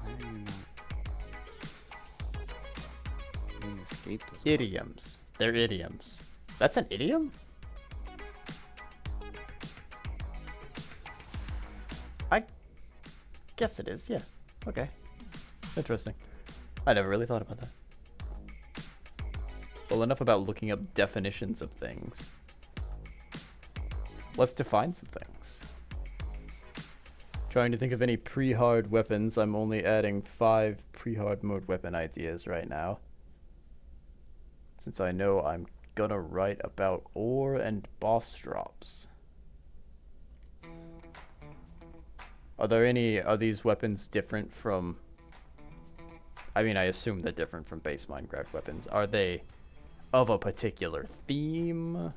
Why are you not doing escape as well? Idioms. They're idioms. That's an idiom? I guess it is, yeah. Okay. Interesting. I never really thought about that. Well, enough about looking up definitions of things. Let's define some things. Trying to think of any pre-hard weapons. I'm only adding 5 pre-hard mode weapon ideas right now. Since I know I'm gonna write about ore and boss drops. Are these weapons different from... I mean, I assume they're different from base Minecraft weapons. Are they of a particular theme?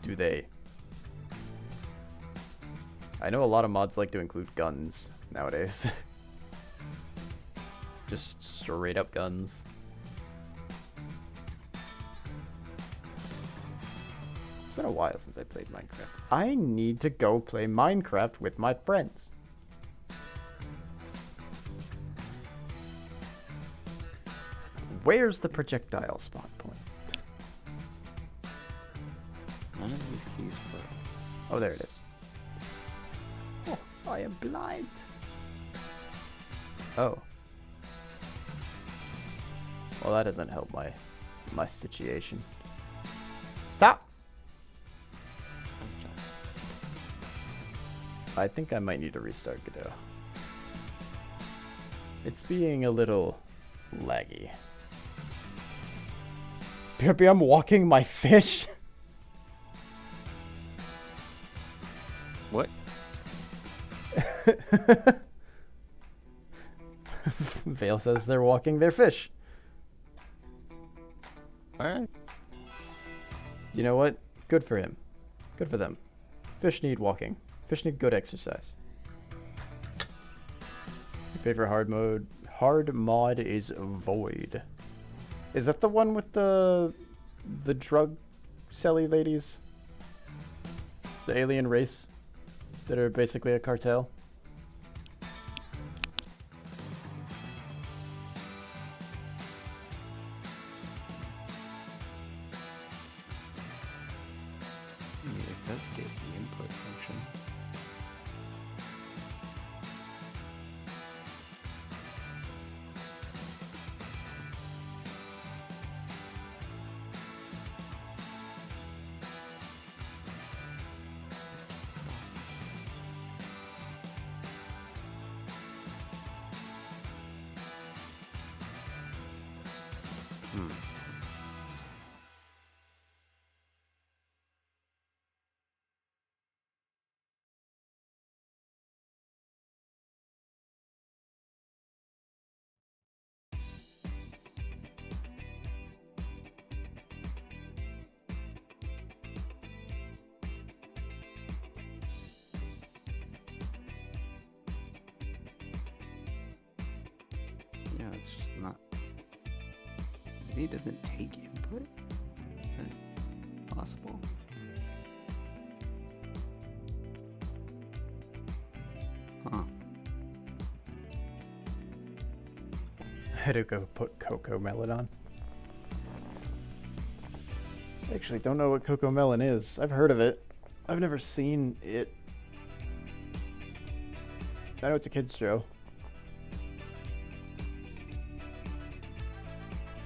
Do they... I know a lot of mods like to include guns nowadays. Just straight up guns. It's been a while since I played Minecraft. I need to go play Minecraft with my friends. Where's the projectile spawn point? None of these keys work. Oh, there it is. Oh, I am blind. Oh. Well, that doesn't help my situation. Stop! I think I might need to restart Godot. It's being a little laggy. Baby, I'm walking my fish! What? Vale says they're walking their fish. Alright. You know what? Good for him. Good for them. Fish need walking. Fish need good exercise. Your favorite hard mod is Void. Is that the one with the drug selly ladies? The alien race that are basically a cartel? It does get the input function. Yeah, it's just not. It doesn't take input? Is that possible? Huh. I had to go put Cocoa Melon on. I actually don't know what Cocoa Melon is. I've heard of it. I've never seen it. I know it's a kid's show.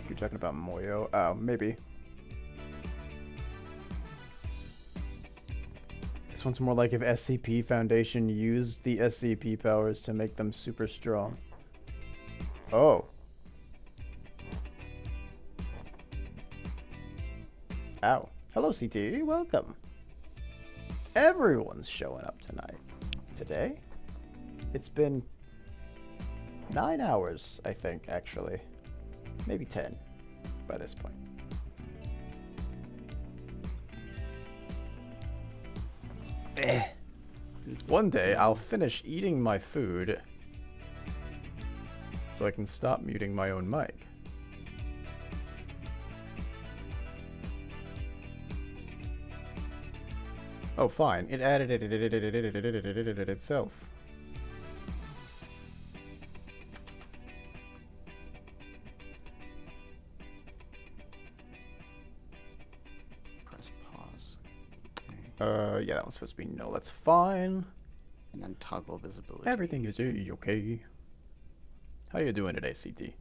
You're talking about Moyo? Oh, maybe. This one's more like if SCP Foundation used the SCP powers to make them super strong. Oh. Ow. Hello, CT. Welcome. Everyone's showing up tonight. Today? It's been 9 hours, I think, actually. Maybe 10 by this point. One day I'll finish eating my food so I can stop muting my own mic. Oh, fine. It added it itself. Press pause. Okay. Yeah, that was supposed to be no. That's fine. And then toggle visibility. Everything is okay. How you doing today, CT?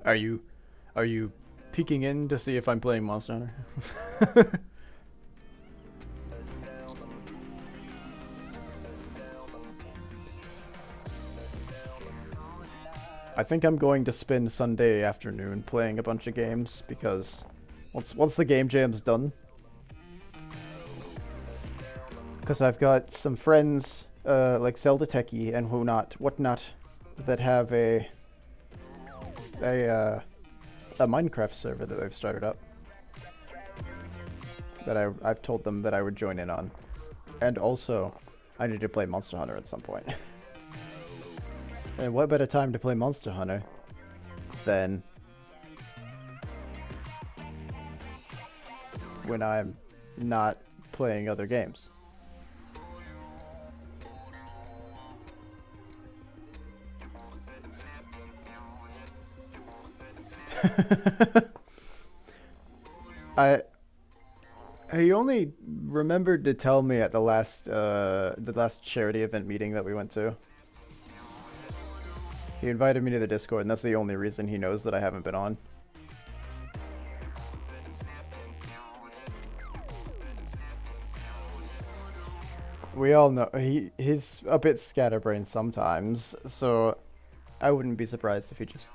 Are you peeking in to see if I'm playing Monster Hunter? I think I'm going to spend Sunday afternoon playing a bunch of games because once the game jam's done, because I've got some friends like Zelda Techie and whatnot that have a Minecraft server that they've started up that I've told them that I would join in on, and also I need to play Monster Hunter at some point. And what better time to play Monster Hunter than when I'm not playing other games? He only remembered to tell me at the last charity event meeting that we went to. He invited me to the Discord, and that's the only reason he knows that I haven't been on. We all know he's a bit scatterbrained sometimes, so I wouldn't be surprised if he just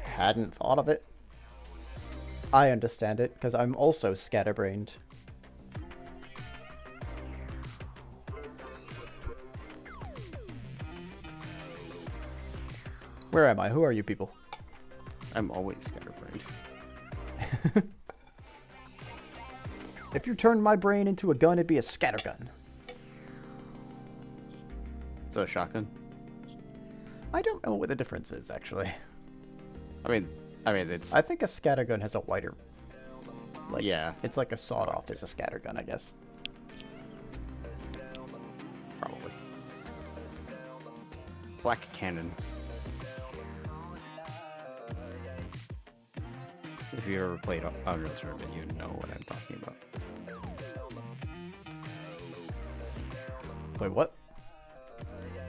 hadn't thought of it. I understand it, because I'm also scatterbrained. Where am I? Who are you people? I'm always scatterbrained. If you turned my brain into a gun, it'd be a scattergun. So a shotgun. I don't know what the difference is, actually. I mean, it's I think a scattergun has a wider... Like, yeah, it's like a sawed-off is a scattergun, I guess. probably. Black cannon. If you ever played Unreal Tournament, you know what I'm talking about. Wait, what?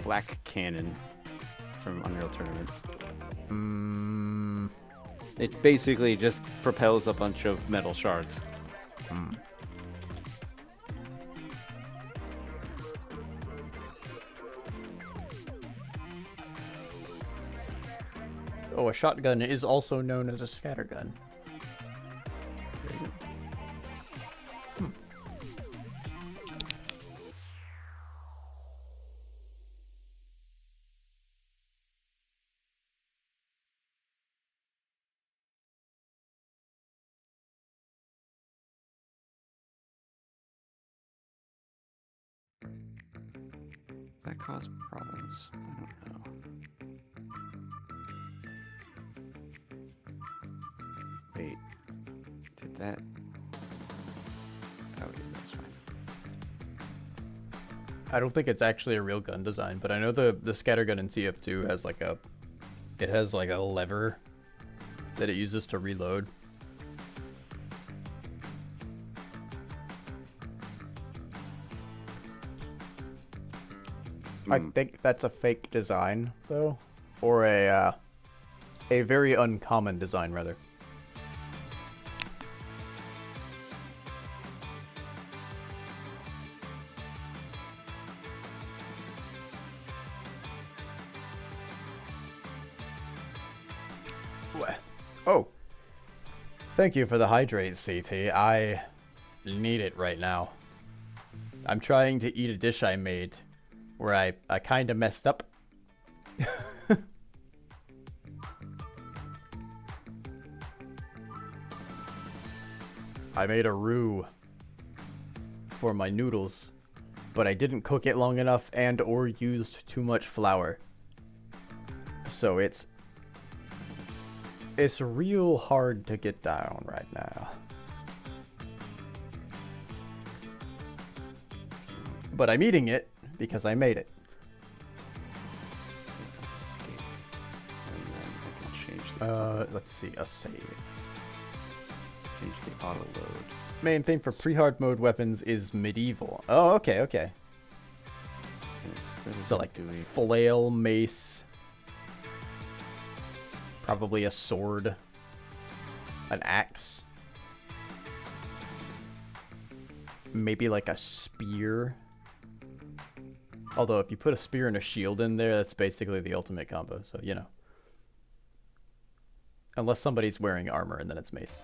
Black cannon from Unreal Tournament. It basically just propels a bunch of metal shards. Oh, a shotgun is also known as a scattergun. That caused problems. I don't know. Wait, did that? Oh, yeah, that's fine. I don't think it's actually a real gun design, but I know the scattergun in TF2 has like a... It has like a lever that it uses to reload. I think that's a fake design, though, or a very uncommon design, rather. Oh, thank you for the hydrate, CT. I need it right now. I'm trying to eat a dish I made where I kind of messed up. I made a roux for my noodles, but I didn't cook it long enough and or used too much flour. So it's real hard to get down right now. But I'm eating it because I made it. Escape. And then I can change the Let's see, a save. auto load. Main thing for pre-hard mode weapons is medieval. Oh, okay, okay. So like flail, mace, probably a sword, an axe, maybe like a spear. Although if you put a spear and a shield in there, that's basically the ultimate combo, so you know. Unless somebody's wearing armor and then it's mace.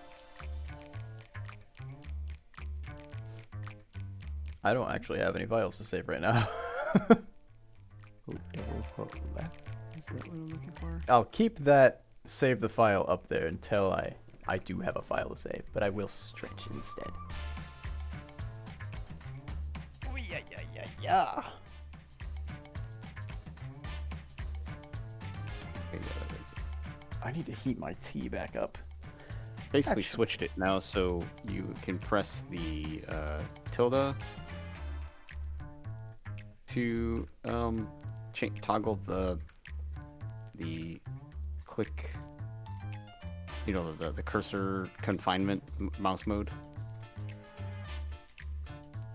I don't actually have any files to save right now. Oh, double quote left. Is that what I'm looking for? I'll keep that save the file up there until I do have a file to save, but I will stretch instead. Oh, yeah, yeah, yeah, yeah. Okay, yeah, that is it. I need to heat my tea back up. Basically Actually- switched it now, so you can press the tilde to toggle the click, you know, the cursor confinement mouse mode.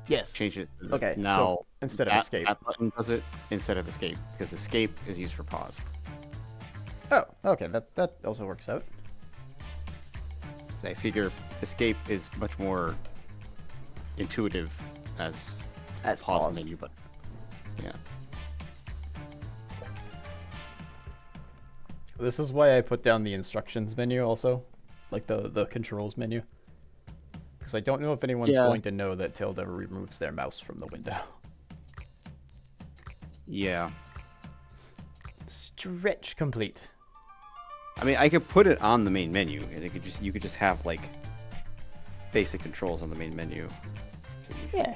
Yes. Change it. To Okay, now so instead of that, escape. that button does it instead of escape, because escape is used for pause. Oh, okay, that also works out. So I figure escape is much more intuitive as pause menu, but yeah. This is why I put down the instructions menu also, like the controls menu. Because I don't know if anyone's going to know that tilde removes their mouse from the window. Yeah. Stretch complete. I mean, I could put it on the main menu, and you could just have like basic controls on the main menu. Yeah.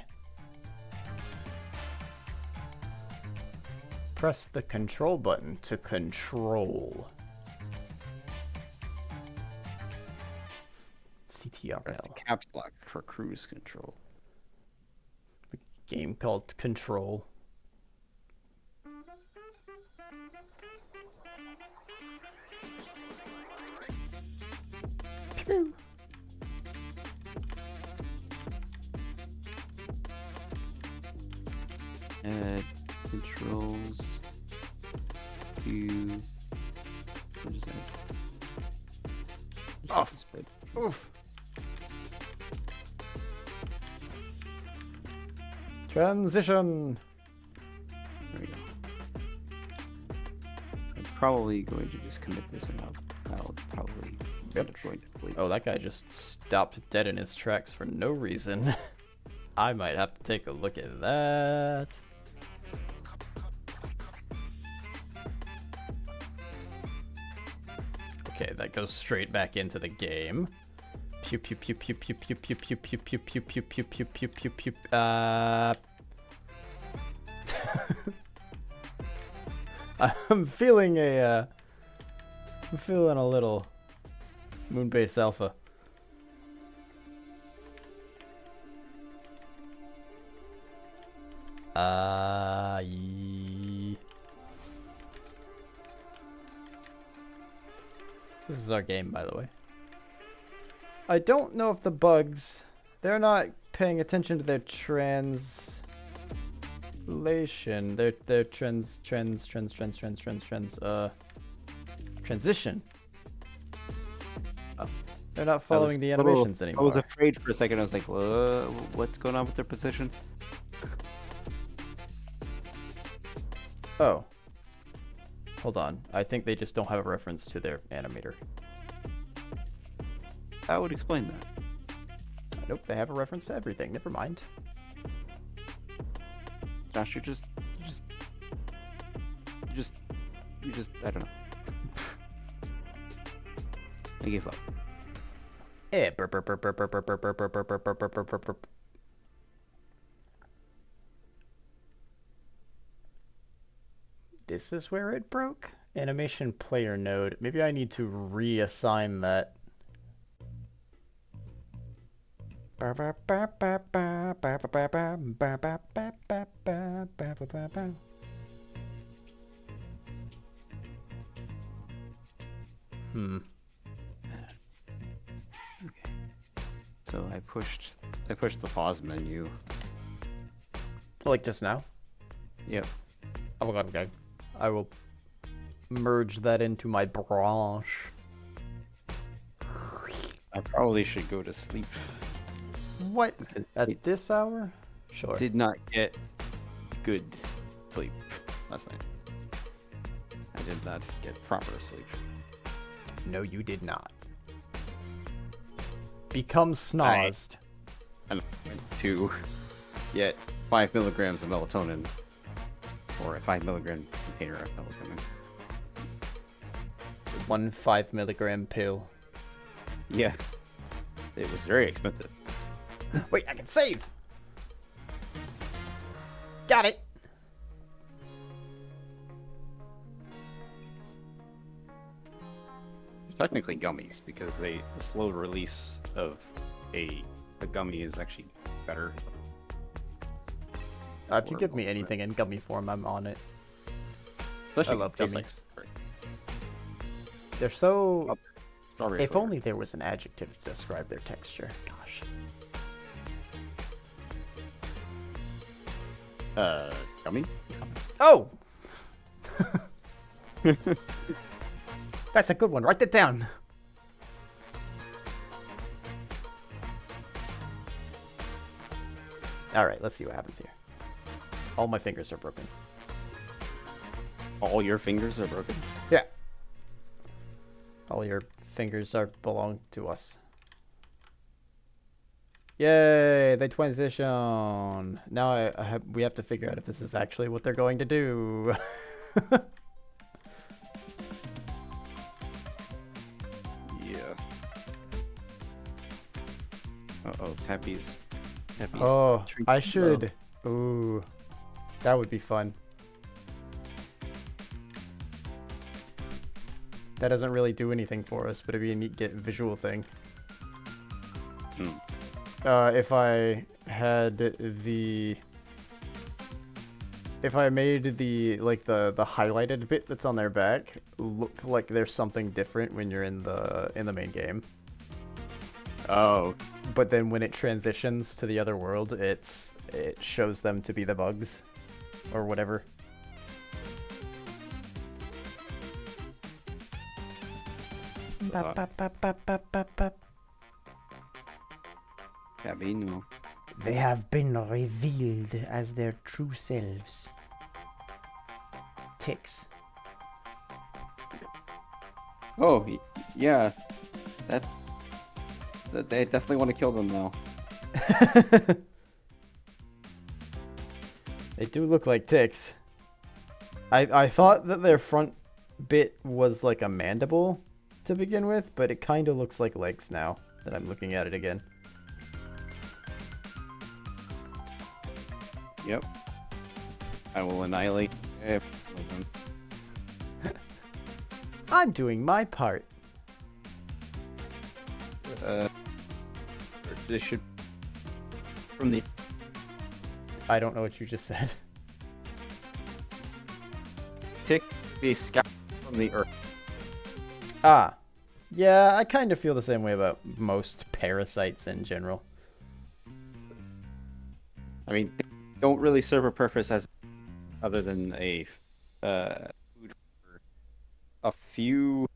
Press the control button to control. Press the CTRL. caps lock for cruise control. Game called Control. Pew. Controls. You. What is that? Off. Spread. Oof. Transition. There we go. I'm probably going to just commit this and I'll probably Yep. deploy to delete. Oh, that guy just stopped dead in his tracks for no reason. I might have to take a look at that. Okay, that goes straight back into the game. Pew pew pew pew pew pew pew pew pew pew pew pew pew pew pew pew pew. I'm feeling a little Moonbase Alpha. This is our game, by the way. I don't know if the bugs, they're not paying attention to their translation. Their transition. They're not following the animations anymore. I was afraid for a second. I was like, what's going on with their position? Oh. Hold on. I think they just don't have a reference to their animator. That would explain that. Nope, they have a reference to everything. Never mind. Josh, you just, I don't know. I give up. Eh, burp, burp, burp, burp, burp, burp, burp, burp, burp, burp, burp, burp, burp, burp, burp. This is where it broke? Animation player node. Maybe I need to reassign that. Okay. So I pushed the pause menu. Like just now? Yep. Oh my god, okay. I will merge that into my branch. I probably should go to sleep. What? Because At I this hour? Sure. did not get good sleep last night. I did not get proper sleep. No, you did not. Become snozzed. And I went to get 5 milligrams of melatonin, or a 5 milligram container of melatonin. 1 5 milligram pill. Yeah. It was very expensive. Wait, I can save! Got it! It's technically gummies because the slow release of a gummy is actually better. If you give me anything in gummy form, I'm on it. Especially I love tastes like gummies. strawberry. They're so... Strawberry If flavor. only there was an adjective to describe their texture. Gosh. Gummy? Oh! That's a good one. Write that down. Alright, let's see what happens here. All my fingers are broken. All your fingers are broken? Yeah. All your fingers belong to us. Yay! They transition. Now we have to figure out if this is actually what they're going to do. Yeah. Uh-oh, Tappy's Oh, trinket I low. should. Ooh, that would be fun. That doesn't really do anything for us, but it'd be a neat get visual thing. Hmm. If I had the, if I made the the highlighted bit that's on their back look like there's something different when you're in the main game, Oh, but then when it transitions to the other world, it shows them to be the bugs, or whatever. Tabby, no. They have been revealed as their true selves. Ticks. Oh, yeah. That they definitely want to kill them now. They do look like ticks. I thought that their front bit was like a mandible to begin with, but it kind of looks like legs now that I'm looking at it again. Yep. I will annihilate. I'm doing my part. They should from the I don't know what you just said. tick be scoured from the earth. Ah. Yeah, I kind of feel the same way about most parasites in general. I mean, they don't really serve a purpose as other than a food for a few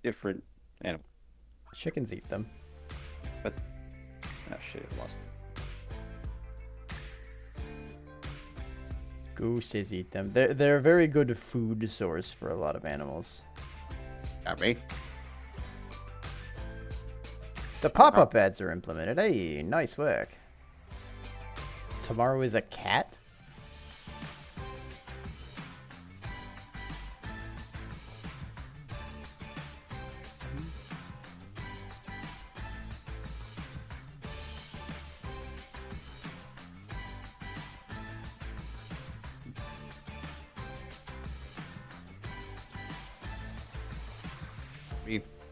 different animals. Chickens eat them. But oh shit, I lost. Gooses eat them. They're a very good food source for a lot of animals. Got me. The pop-up ads are implemented. Hey, nice work. Tomorrow is a cat?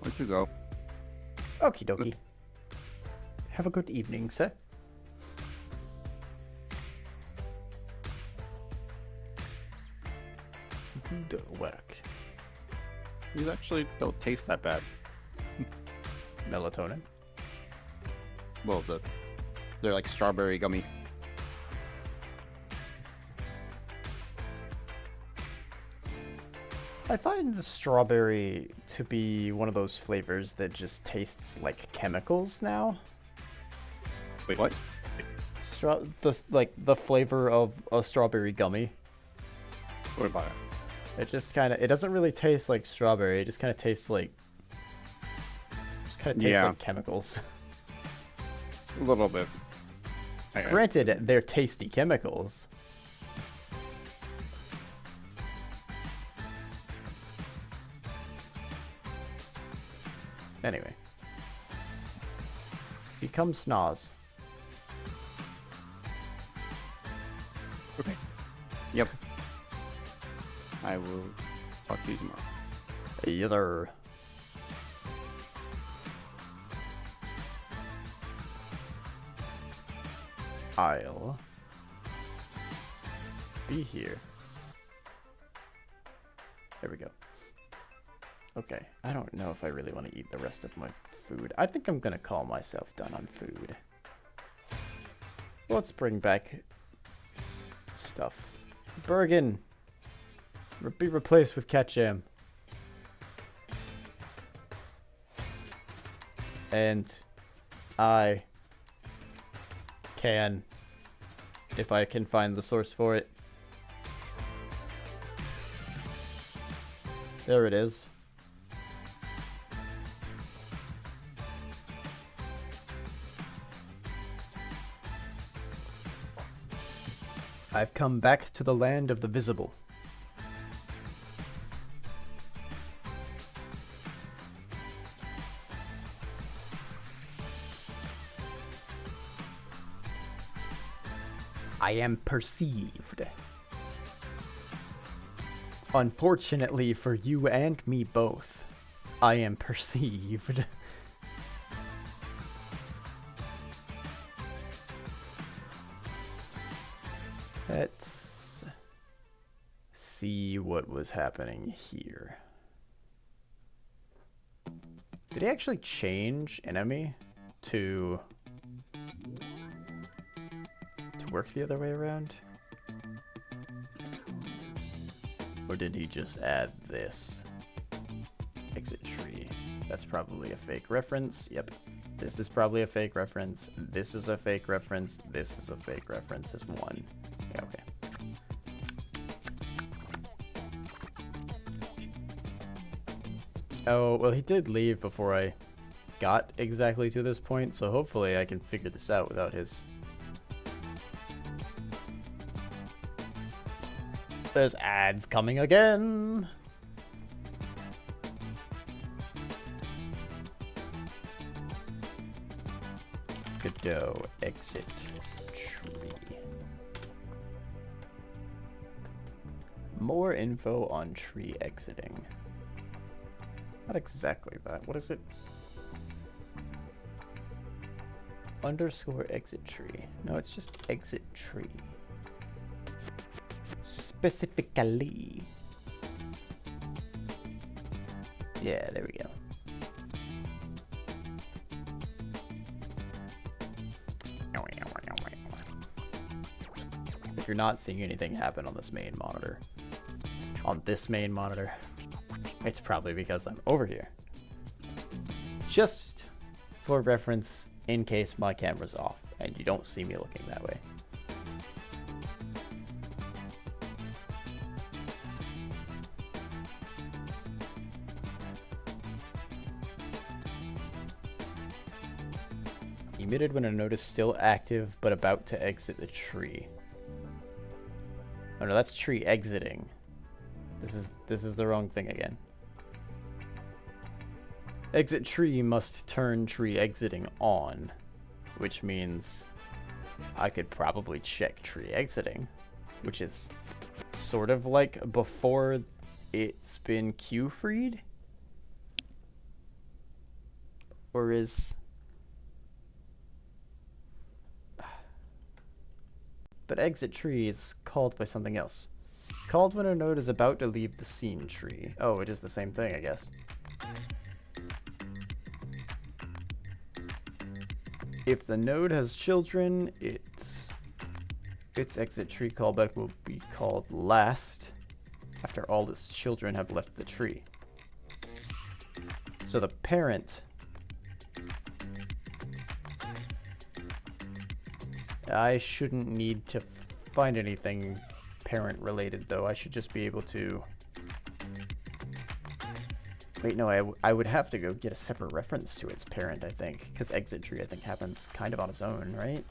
Where'd you go? Okie dokie. Have a good evening, sir. Good work. These actually don't taste that bad. Melatonin. Well, they're like strawberry gummy. I find the strawberry to be one of those flavors that just tastes like chemicals now. Wait, what? The flavor of a strawberry gummy. What about it? It just kind of, it doesn't really taste like strawberry. It just kind of tastes like, Yeah. like chemicals. A little bit. Okay. Granted, they're tasty chemicals. Anyway. Become Snoz. Okay. Yep. I will talk to you tomorrow. Yes, sir. I'll be here. There we go. Okay, I don't know if I really want to eat the rest of my food. I think I'm gonna call myself done on food. Let's bring back stuff. Bergen! Be replaced with cat jam. And I can, if I can find the source for it. There it is. I've come back to the land of the visible. I am perceived. Unfortunately for you and me both, I am perceived. Let's see what was happening here. Did he actually change enemy to work the other way around? Or did he just add this? Exit tree. That's probably a fake reference. Yep. This is probably a fake reference. This is a fake reference. This is a fake reference. This one. Yeah, okay. Oh, well, he did leave before I got exactly to this point, so hopefully I can figure this out without his... There's ads coming again! Godot exit tree. More info on tree exiting. Not exactly that. What is it? Underscore exit tree. No, it's just exit tree. Specifically. Yeah, there we go. If you're not seeing anything happen on this main monitor, it's probably because I'm over here. Just for reference, in case my camera's off and you don't see me looking that way. Emitted when a node is still active but about to exit the tree. Oh no, that's tree exiting. This is the wrong thing again. Exit tree must turn tree exiting on, which means I could probably check tree exiting, which is sort of like before it's been queue freed? Or is... But exit tree is called by something else. Called when a node is about to leave the scene tree. Oh, it is the same thing, I guess. If the node has children, its exit tree callback will be called last after all its children have left the tree. So the parent... I shouldn't need to find anything parent related though. I should just be able to... Wait, no, I would have to go get a separate reference to its parent, I think. Because exit tree, I think, happens kind of on its own, right?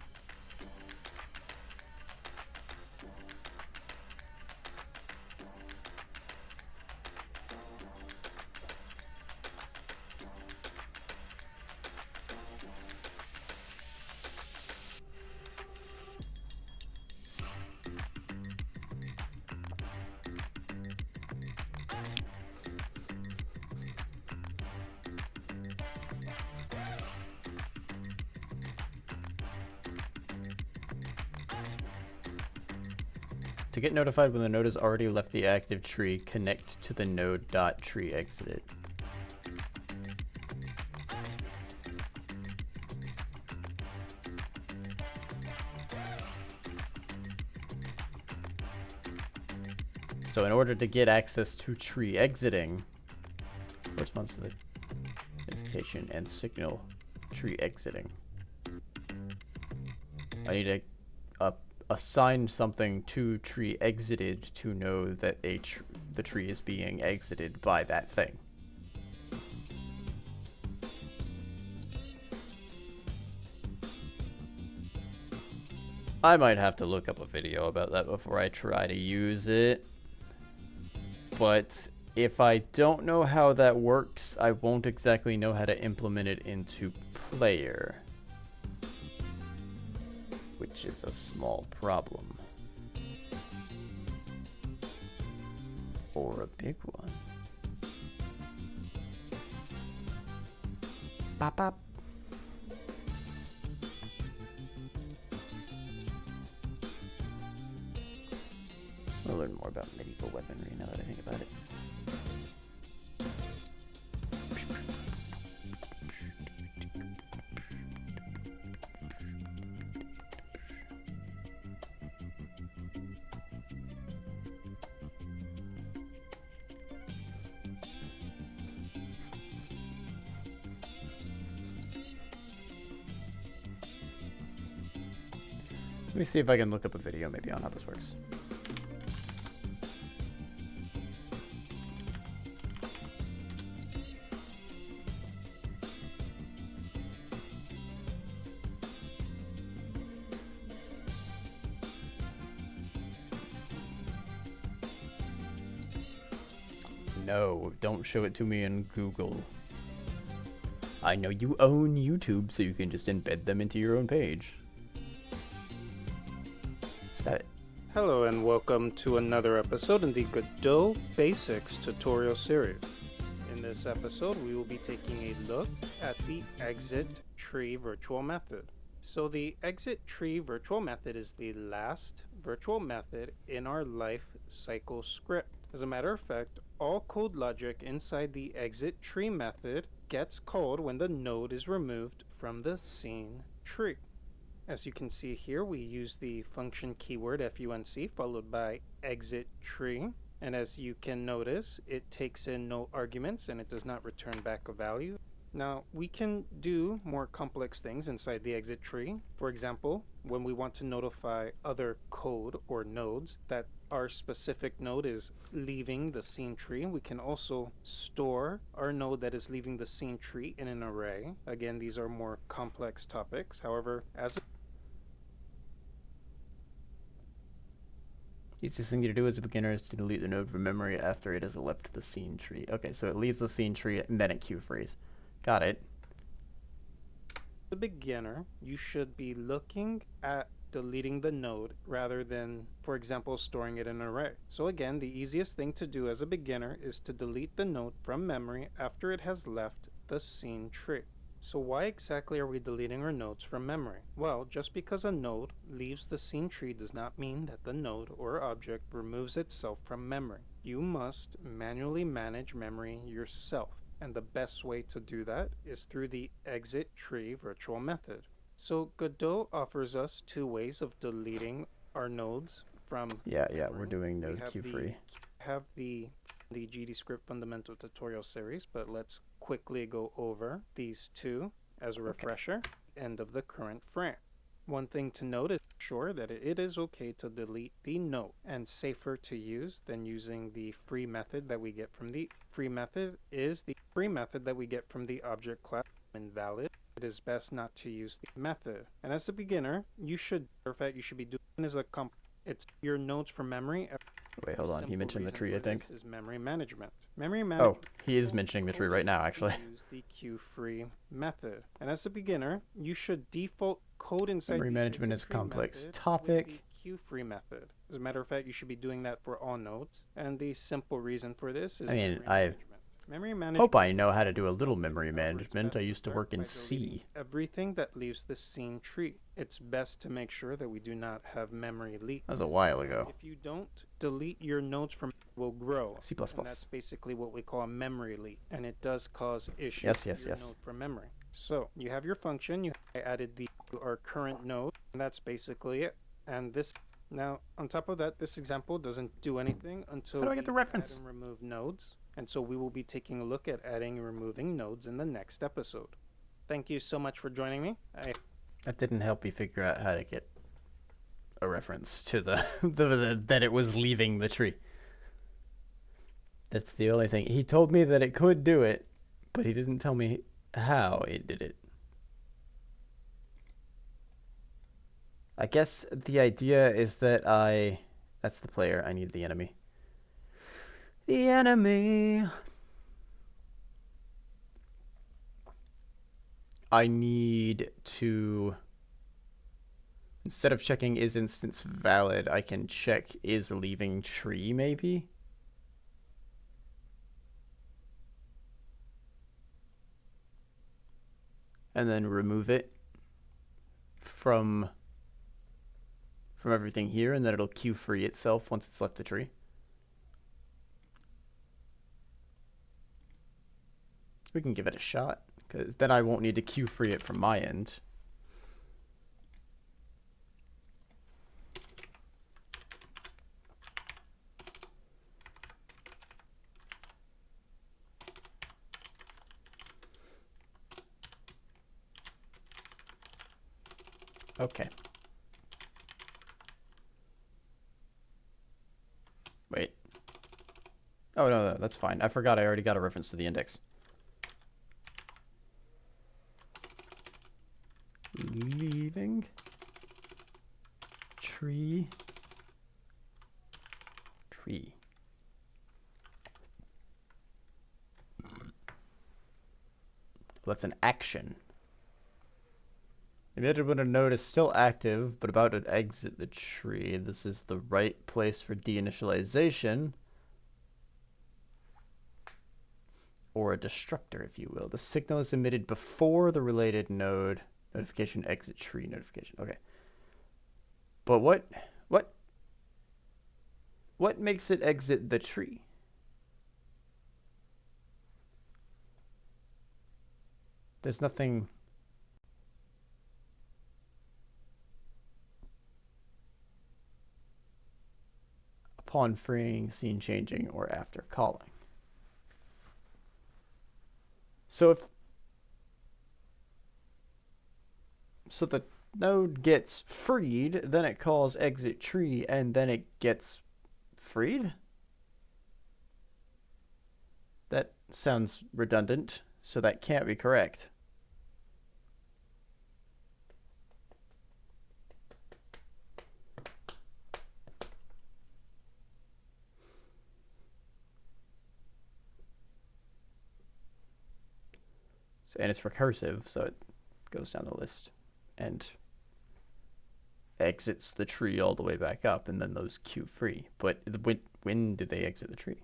To get notified when the node has already left the active tree, connect to the node.treeExited. So in order to get access to tree exiting, corresponds to the notification and signal tree exiting. I need to assign something to tree exited to know that the tree is being exited by that thing. I might have to look up a video about that before I try to use it. But if I don't know how that works, I won't exactly know how to implement it into player. which is a small problem. Or a big one. Bop bop. I'll learn more about medieval weaponry now that I think about it. Let me see if I can look up a video maybe on how this works. No, don't show it to me in Google. I know you own YouTube, so you can just embed them into your own page. Is that it? Hello and welcome to another episode in the Godot Basics tutorial series. In this episode, we will be taking a look at the exit tree virtual method. So the exit tree virtual method is the last virtual method in our life cycle script. As a matter of fact, all code logic inside the exit tree method gets called when the node is removed from the scene tree. As you can see here, we use the function keyword func followed by exit tree. And as you can notice, it takes in no arguments and it does not return back a value. Now, we can do more complex things inside the exit tree. For example, when we want to notify other code or nodes that our specific node is leaving the scene tree, we can also store our node that is leaving the scene tree in an array. Again, these are more complex topics. However, as Easiest thing to do as a beginner is to delete the node from memory after it has left the scene tree. Okay, so it leaves the scene tree and then it queue frees. Got it. a beginner, you should be looking at deleting the node rather than, for example, storing it in an array. So again, the easiest thing to do as a beginner is to delete the node from memory after it has left the scene tree. So why exactly are we deleting our nodes from memory? Well, just because a node leaves the scene tree does not mean that the node or object removes itself from memory. You must manually manage memory yourself, and the best way to do that is through the exit tree virtual method. So Godot offers us two ways of deleting our nodes from Yeah, we're doing node have queue the- free. have the GDScript fundamental tutorial series, but let's quickly go over these two as a refresher. End of the current frame. One thing to note is sure that it is okay to delete the node and safer to use than using the free method that we get from the free method object class invalid. It is best not to use the method. And as a beginner, you should be doing as a it's your nodes from memory. Wait, hold on. He Simple mentioned the reason tree, for I think. this is memory management. Memory Oh, management. he is mentioning the tree right now, actually. Use the queue-free method. And as a beginner, you should default code inside Memory the management exit is tree complex method topic. with the queue-free method. As a matter of fact, you should be doing that for all nodes. And the simple reason for this is I mean, memory I management. Memory management. Hope I know how to do a little memory However, it's management. best I used to start work in by deleting C. everything that leaves the scene tree. It's best to make sure that we do not have memory leak. That was a while ago. If you don't delete your nodes from will grow. C++. And that's basically what we call a memory leak, and it does cause issues Yes, to yes, your yes. node from memory. So you have your function. I added our current node, and that's basically it. And this now on top of that, this example doesn't do anything until How do I get the we reference? add and remove nodes. And so we will be taking a look at adding and removing nodes in the next episode. Thank you so much for joining me. That didn't help me figure out how to get a reference to the that it was leaving the tree. That's the only thing. He told me that it could do it, but he didn't tell me how it did it. I guess the idea is that that's the player. I need the enemy. The enemy. I need to Instead of checking is instance valid, I can check is leaving tree maybe? And then remove it from everything here, and then it'll queue free itself once it's left the tree. We can give it a shot, because then I won't need to queue free it from my end. Okay. Wait. Oh, no, that's fine. I forgot I already got a reference to the index. Leaving tree. That's an action. Emitted when a node is still active, but about to exit the tree. This is the right place for deinitialization. Or a destructor, if you will. The signal is emitted before the related node. Notification exit tree notification. Okay. But what makes it exit the tree? There's nothing. Upon freeing, scene changing, or after calling. So the node gets freed, then it calls exit tree, and then it gets freed? That sounds redundant, so that can't be correct. And it's recursive, so it goes down the list and exits the tree all the way back up, and then those queue free. But when did they exit the tree?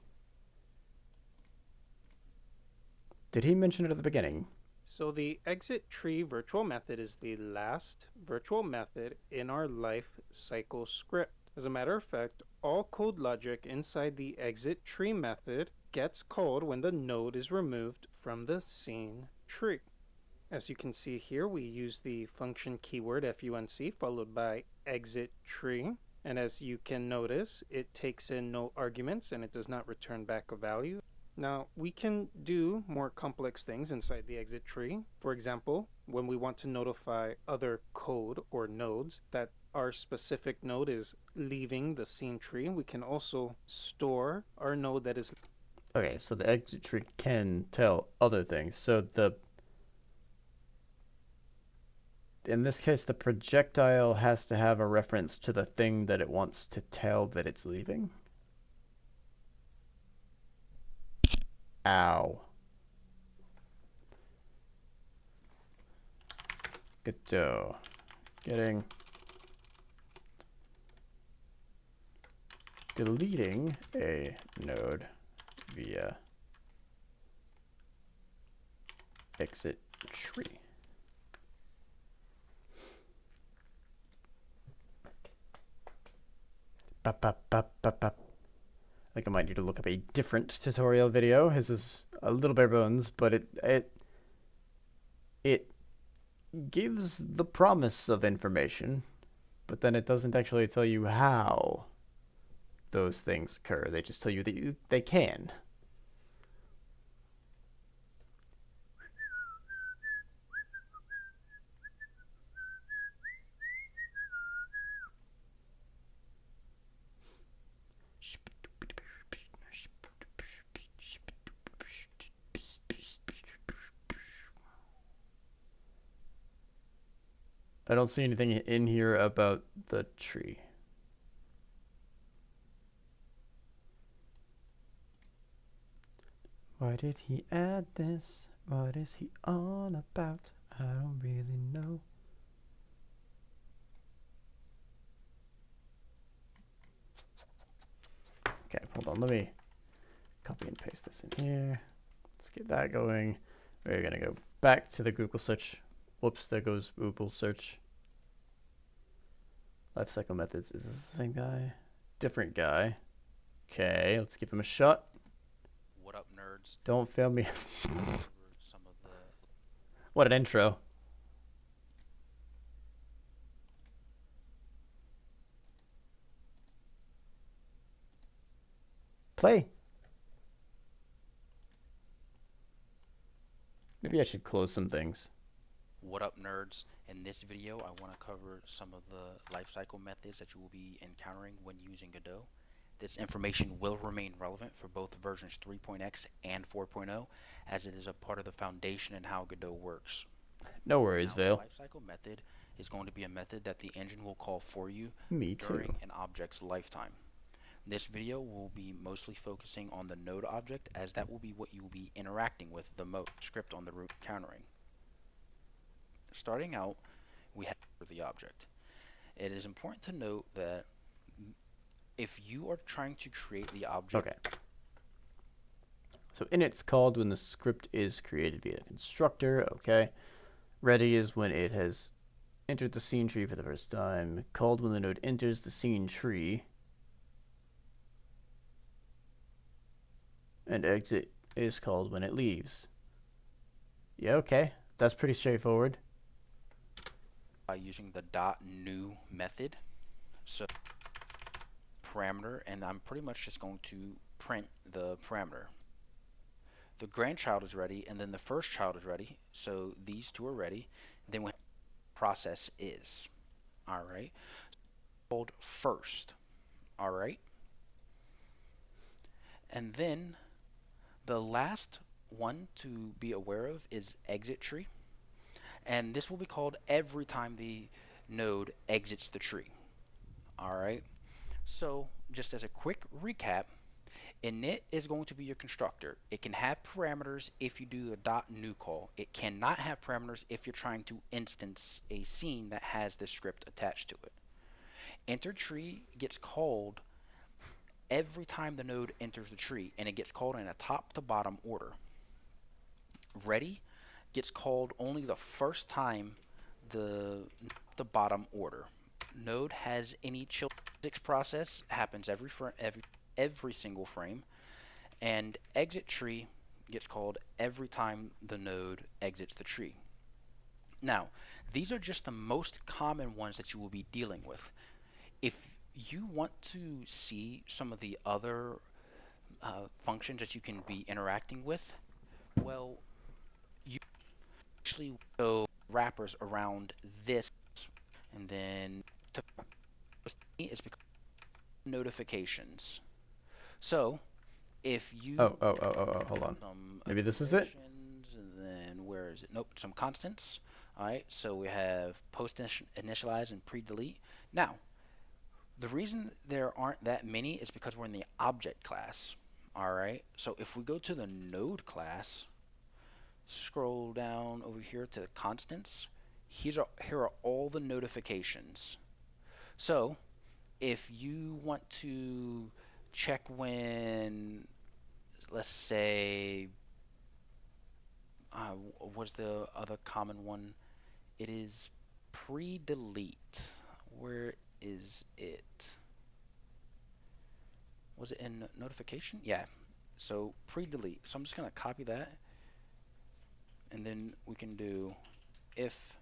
Did he mention it at the beginning? So the exit tree virtual method is the last virtual method in our life cycle script. As a matter of fact, all code logic inside the exit tree method gets called when the node is removed from the scene tree. As you can see here, we use the function keyword func followed by exit tree. And as you can notice, it takes in no arguments and it does not return back a value. Now, we can do more complex things inside the exit tree. For example, when we want to notify other code or nodes that our specific node is leaving the scene tree, we can also store our node that is... Okay, so the exit tree can tell other things. So in this case, the projectile has to have a reference to the thing that it wants to tell that it's leaving? Ow. Godot. Deleting a node via exit tree. I think I might need to look up a different tutorial video. His is a little bare bones, but it gives the promise of information, but then it doesn't actually tell you how those things occur. They just tell you that they can. I don't see anything in here about the tree. Why did he add this? What is he on about? I don't really know. hold on, let me copy and paste this in here. Let's get that going. We're gonna go back to the Google search. Whoops, there goes Google search. Lifecycle methods. Is this the same guy? Different guy. Okay, let's give him a shot. What up, nerds? Don't fail me. Some of the What an intro. Play. Maybe I should close some things. What up, nerds? In this video, I want to cover some of the lifecycle methods that you will be encountering when using Godot. This information will remain relevant for both versions 3.x and 4.0, as it is a part of the foundation in how Godot works. No worries, Now, Vale. the lifecycle method is going to be a method that the engine will call for you Me too. during an object's lifetime. This video will be mostly focusing on the node object, as that will be what you will be interacting with the most script on the root encountering. Starting out, we have the object. It is important to note that if you are trying to create the object, Okay. So init's called when the script is created via the constructor. Okay. Ready is when it has entered the scene tree for the first time. Called when the node enters the scene tree. And exit is called when it leaves. Yeah, okay. That's pretty straightforward. by using the .new method, so parameter, and I'm pretty much just going to print the parameter. The grandchild is ready, and then the first child is ready, so these two are ready. Then we have process is. All right, called first. All right, and then the last one to be aware of is exit tree, and this will be called every time the node exits the tree. All right, so just as a quick recap, init is going to be your constructor. It can have parameters if you do the .new call. It cannot have parameters if you're trying to instance a scene that has this script attached to it. Enter tree gets called every time the node enters the tree, and it gets called in a top to bottom order. Ready gets called only the first time the bottom order. Node has any chill physics process, happens every single frame, and exit tree gets called every time the node exits the tree. Now, these are just the most common ones that you will be dealing with. If you want to see some of the other functions that you can be interacting with, well, you actually go wrappers around this, and then to is because notifications. So if you Hold on. some Maybe this is it? accumulations, and then where is it? Nope, some constants. All right, so we have post initialize and pre-delete. Now, the reason there aren't that many is because we're in the object class. All right, so if we go to the node class, scroll down over here to the constants, here are all the notifications. So if you want to check when, let's say, what's the other common one? It is pre-delete. Where is it? Was it in notification? Yeah. So pre-delete. So I'm just going to copy that. And then we can do if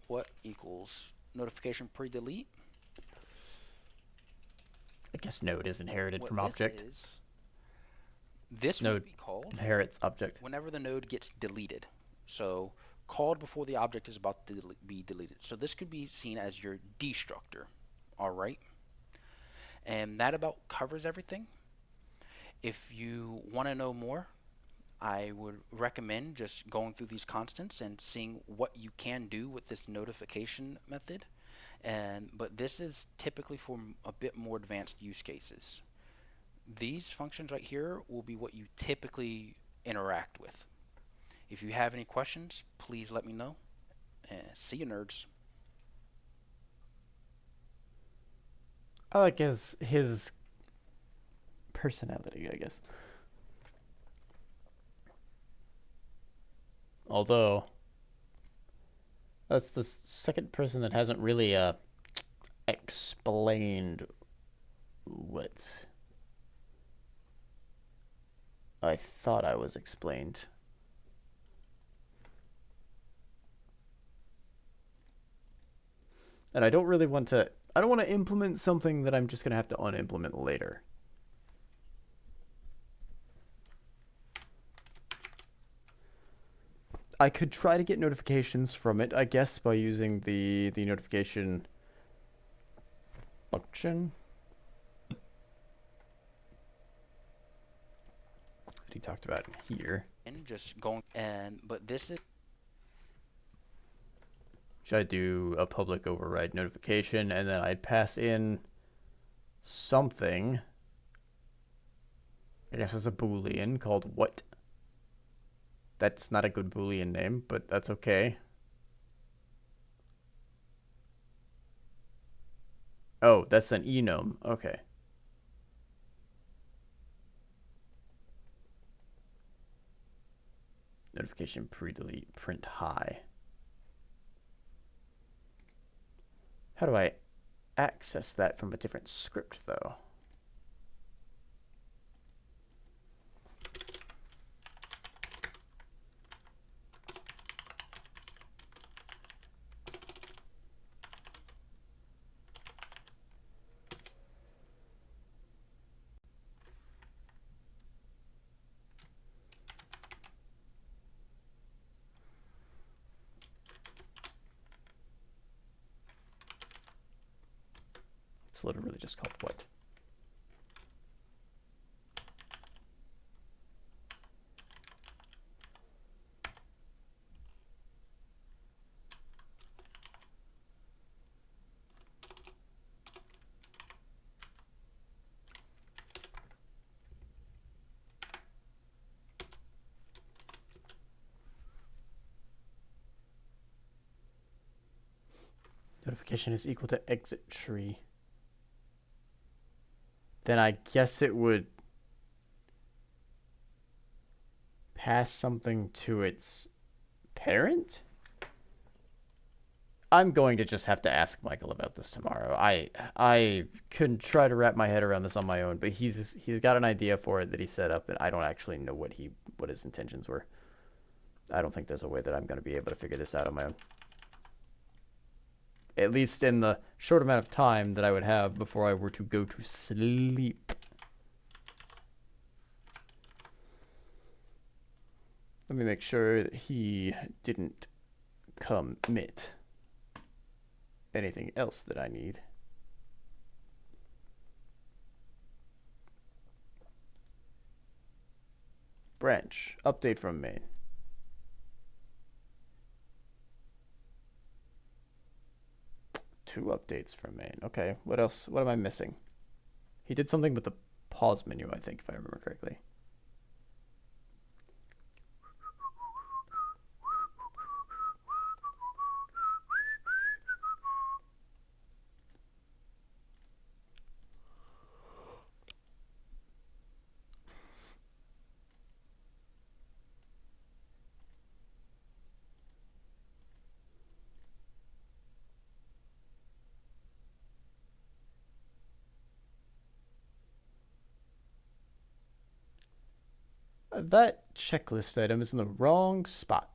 what equals notification pre-delete. I guess node is inherited What from this object. is, this will Node be called inherits object. whenever the node gets deleted. So called before the object is about to be deleted. So this could be seen as your destructor. All right. And that about covers everything. If you want to know more, I would recommend just going through these constants and seeing what you can do with this notification method. But this is typically for a bit more advanced use cases. These functions right here will be what you typically interact with. If you have any questions, please let me know. See you, nerds. I like his personality, I guess. Although, that's the second person that hasn't really explained what I thought I was explained. And I don't really want to, I don't want to implement something that I'm just going to have to unimplement later. I could try to get notifications from it, I guess, by using the notification function that he talked about here. And just going but this is Should I do a public override notification and then I'd pass in something, I guess as a boolean called what? That's not a good boolean name, but that's okay. Oh, that's an enum. Okay. Notification pre-delete print high. How do I access that from a different script, though? It's literally just called what? Notification is equal to exit tree. Then I guess it would pass something to its parent? I'm going to just have to ask Michael about this tomorrow. I could try to wrap my head around this on my own, but he's got an idea for it that he set up, and I don't actually know what his intentions were. I don't think there's a way that I'm going to be able to figure this out on my own. At least in the short amount of time that I would have before I were to go to sleep. Let me make sure that he didn't commit anything else that I need. Branch, update from main. Two updates from main. Okay, what else? What am I missing? He did something with the pause menu, I think, if I remember correctly. That checklist item is in the wrong spot.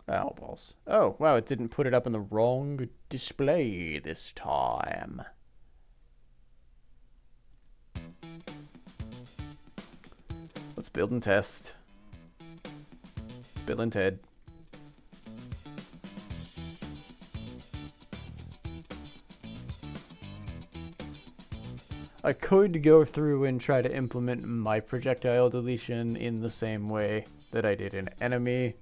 Oh, balls. Oh, wow, it didn't put it up in the wrong display this time. Let's build and test. Let's build and TED. I could go through and try to implement my projectile deletion in the same way that I did in enemy.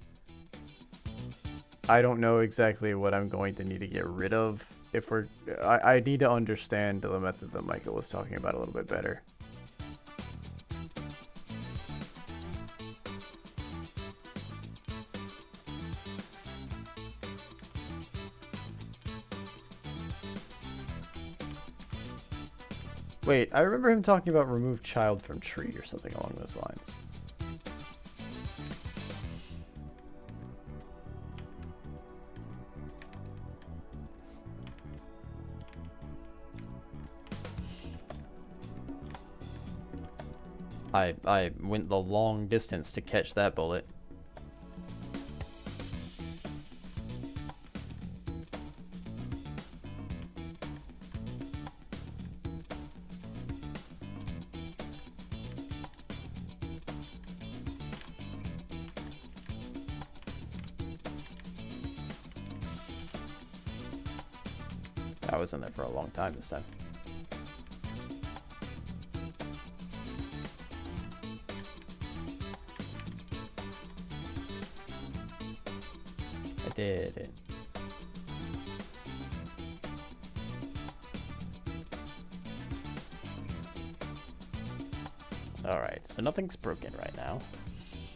I don't know exactly what I'm going to need to get rid of if we're, I need to understand the method that Michael was talking about a little bit better. Wait, I remember him talking about remove child from tree or something along those lines. I went the long distance to catch that bullet. I was in there for a long time this time. I did it. Alright, so nothing's broken right now.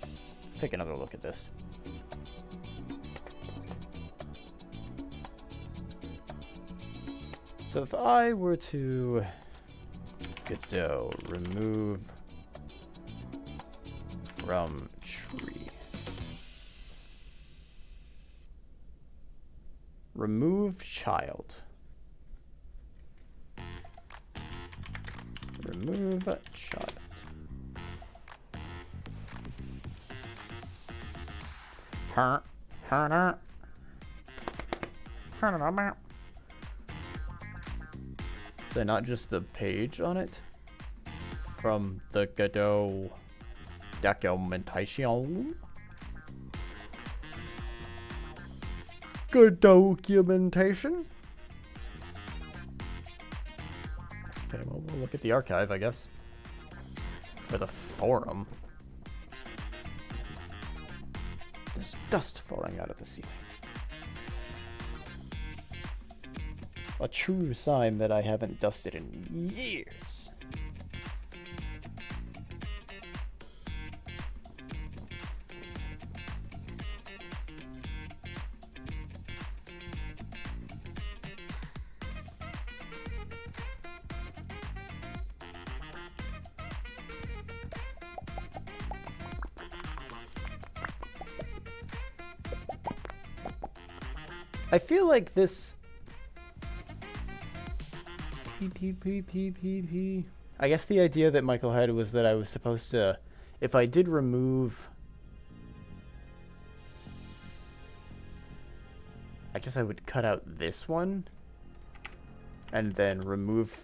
Let's take another look at this. So if I were to Godot, remove from tree. Remove child. Remove child. Is that not just the page on it? From the Godot documentation? Good documentation? Okay, well, we'll look at the archive, I guess. For the forum. There's dust falling out of the ceiling. A true sign that I haven't dusted in years. I feel like this... I guess the idea that Michael had was that I was supposed to, if I did remove, I guess I would cut out this one and then remove,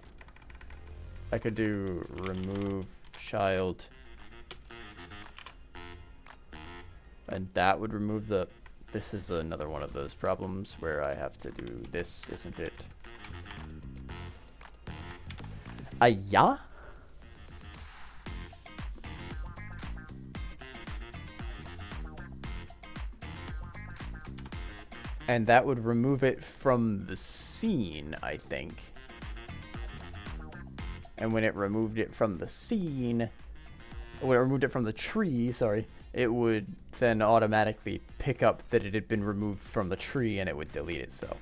I could do remove child and that would remove the, this is another one of those problems where I have to do this, isn't it? Yeah? And that would remove it from the scene, I think. And when it removed it from the scene, when it removed it from the tree, sorry, it would then automatically pick up that it had been removed from the tree and it would delete itself.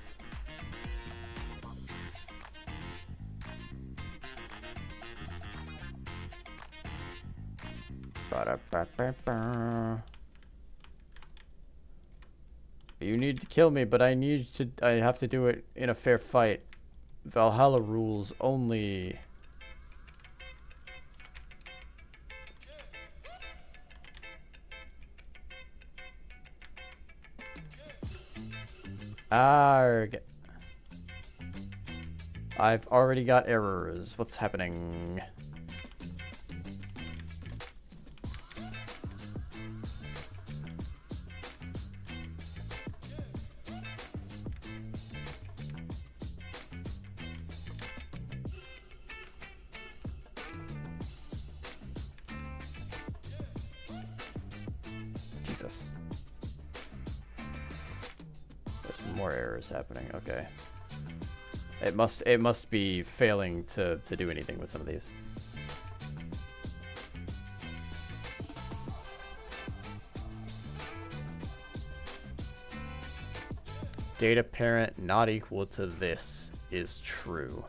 You need to kill me, but I have to do it in a fair fight. Valhalla rules only. Arg. I've already got errors. What's happening? Jesus. There's more errors happening. Okay. It must be failing to do anything with some of these. Data parent not equal to this is true.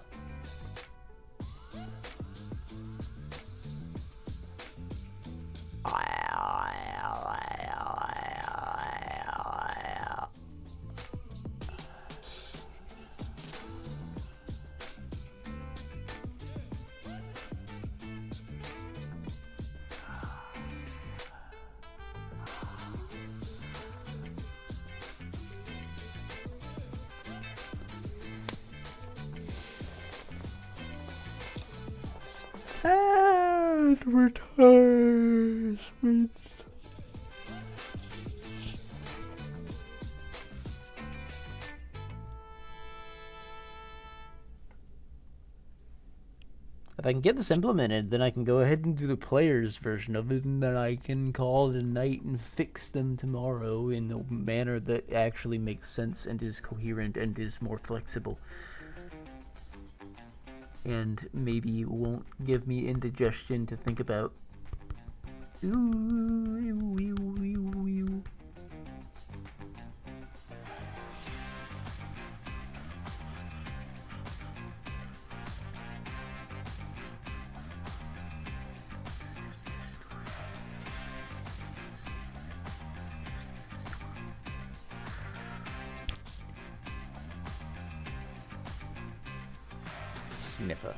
Advertisements. If I can get this implemented, then I can go ahead and do the player's version of it, and then I can call it a night and fix them tomorrow in a manner that actually makes sense and is coherent and is more flexible. And maybe won't give me indigestion to think about. Sniffer.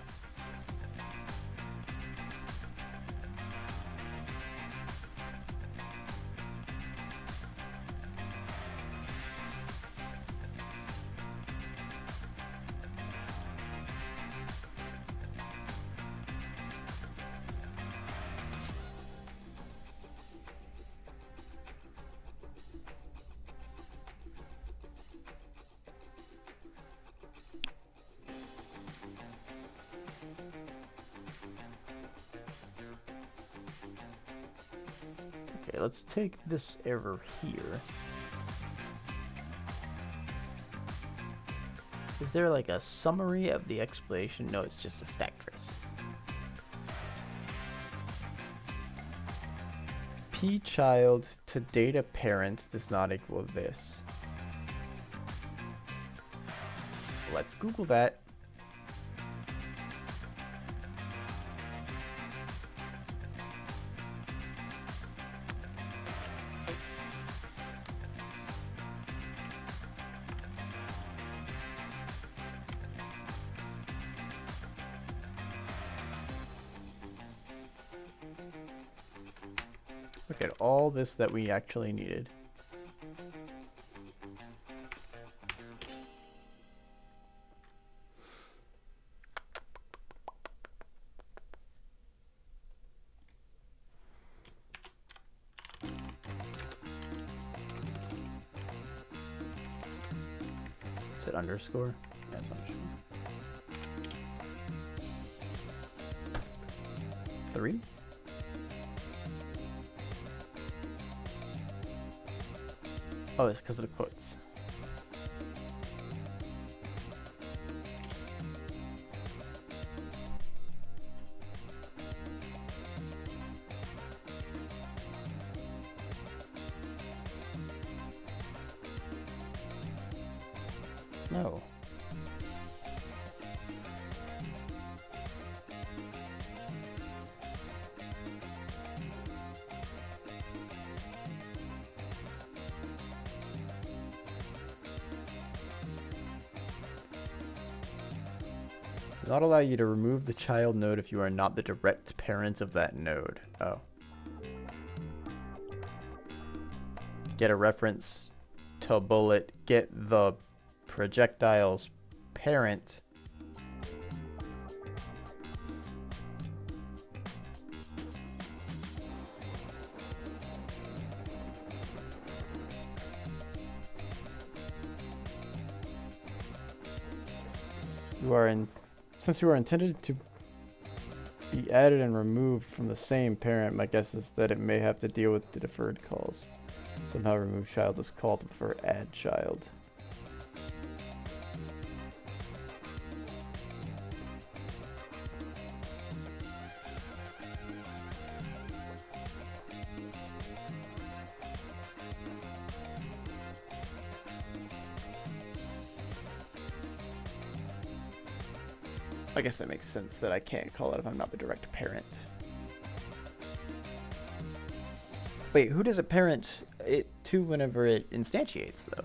Okay, let's take this error here. Is there like a summary of the explanation? No, it's just a stack trace. P child to data parent does not equal this. Let's Google that. Look at all this that we actually needed. Is it underscore? Yeah, it's underscore. 3? Oh, it's because of the quotes. No. Does not allow you to remove the child node if you are not the direct parent of that node. Oh. Get a reference to bullet. Get the projectile's parent. Since you are intended to be added and removed from the same parent, my guess is that it may have to deal with the deferred calls. Somehow remove child is called before add child. I guess that makes sense that I can't call it if I'm not the direct parent. Wait, who does it parent it to whenever it instantiates, though?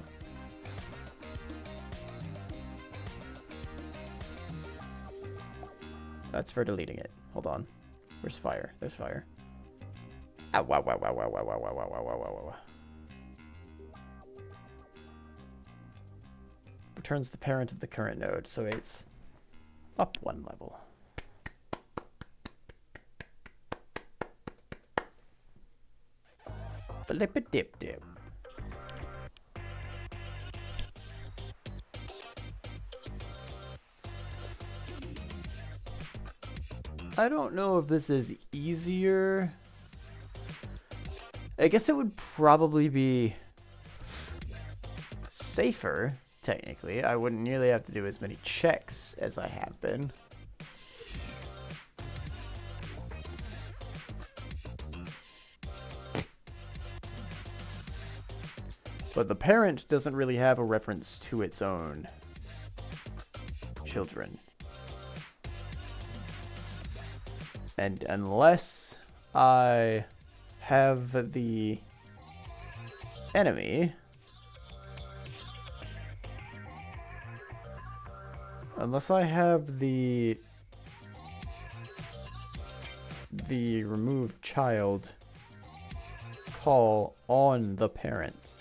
That's for deleting it. Hold on. Where's fire? There's fire. Ah, wow, wow, wow, wow, wow, wow, wow, wow, wow, wow, wow. Returns the parent of the current node, so it's up one level. Flip a dip dip. I don't know if this is easier. I guess it would probably be safer, technically. I wouldn't nearly have to do as many checks as I have been. But the parent doesn't really have a reference to its own children. And unless I have the enemy, unless I have the removed child call on the parent,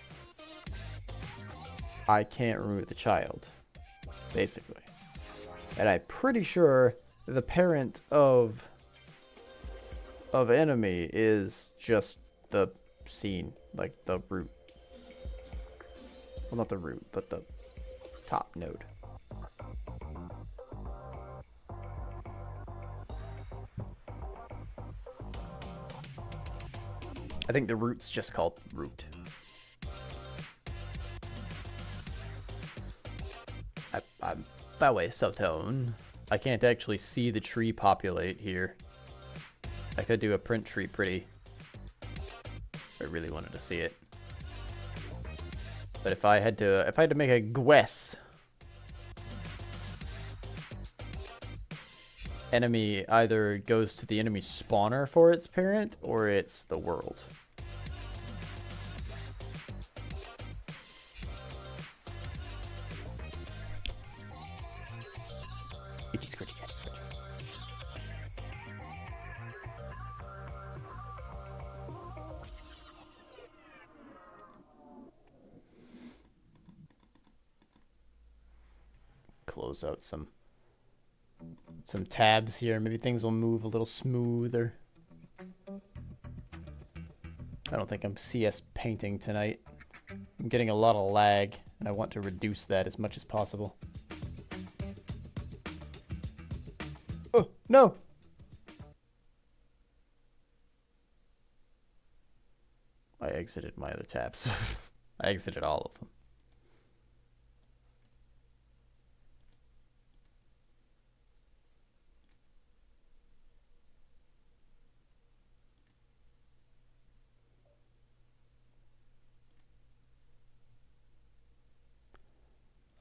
I can't remove the child, basically. And I'm pretty sure the parent of enemy is just the scene, like the root. Well, not the root, but the top node. I think the root's just called root. I'm that way, subtone. I can't actually see the tree populate here. I could do a print tree pretty. I really wanted to see it. But if I had to make a guess, enemy either goes to the enemy spawner for its parent or it's the world. Itchy scratchy, itchy scratchy. Close out some tabs here. Maybe things will move a little smoother. I don't think I'm CS painting tonight. I'm getting a lot of lag, and I want to reduce that as much as possible. Oh, no! I exited my other tabs. I exited all of them.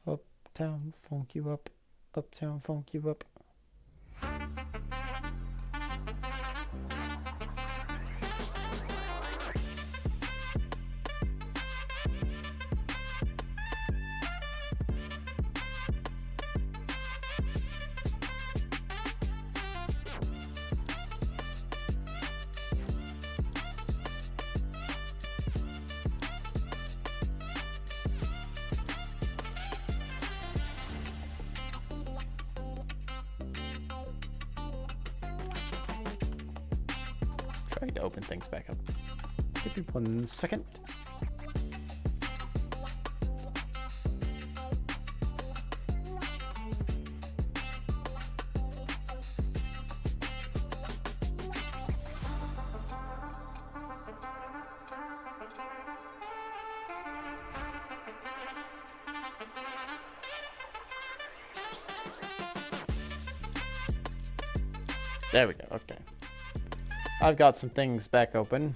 Uptown funk you up. Uptown funk you up. Trying to open things back up. Give me 1 second. There we go, okay. I've got some things back open.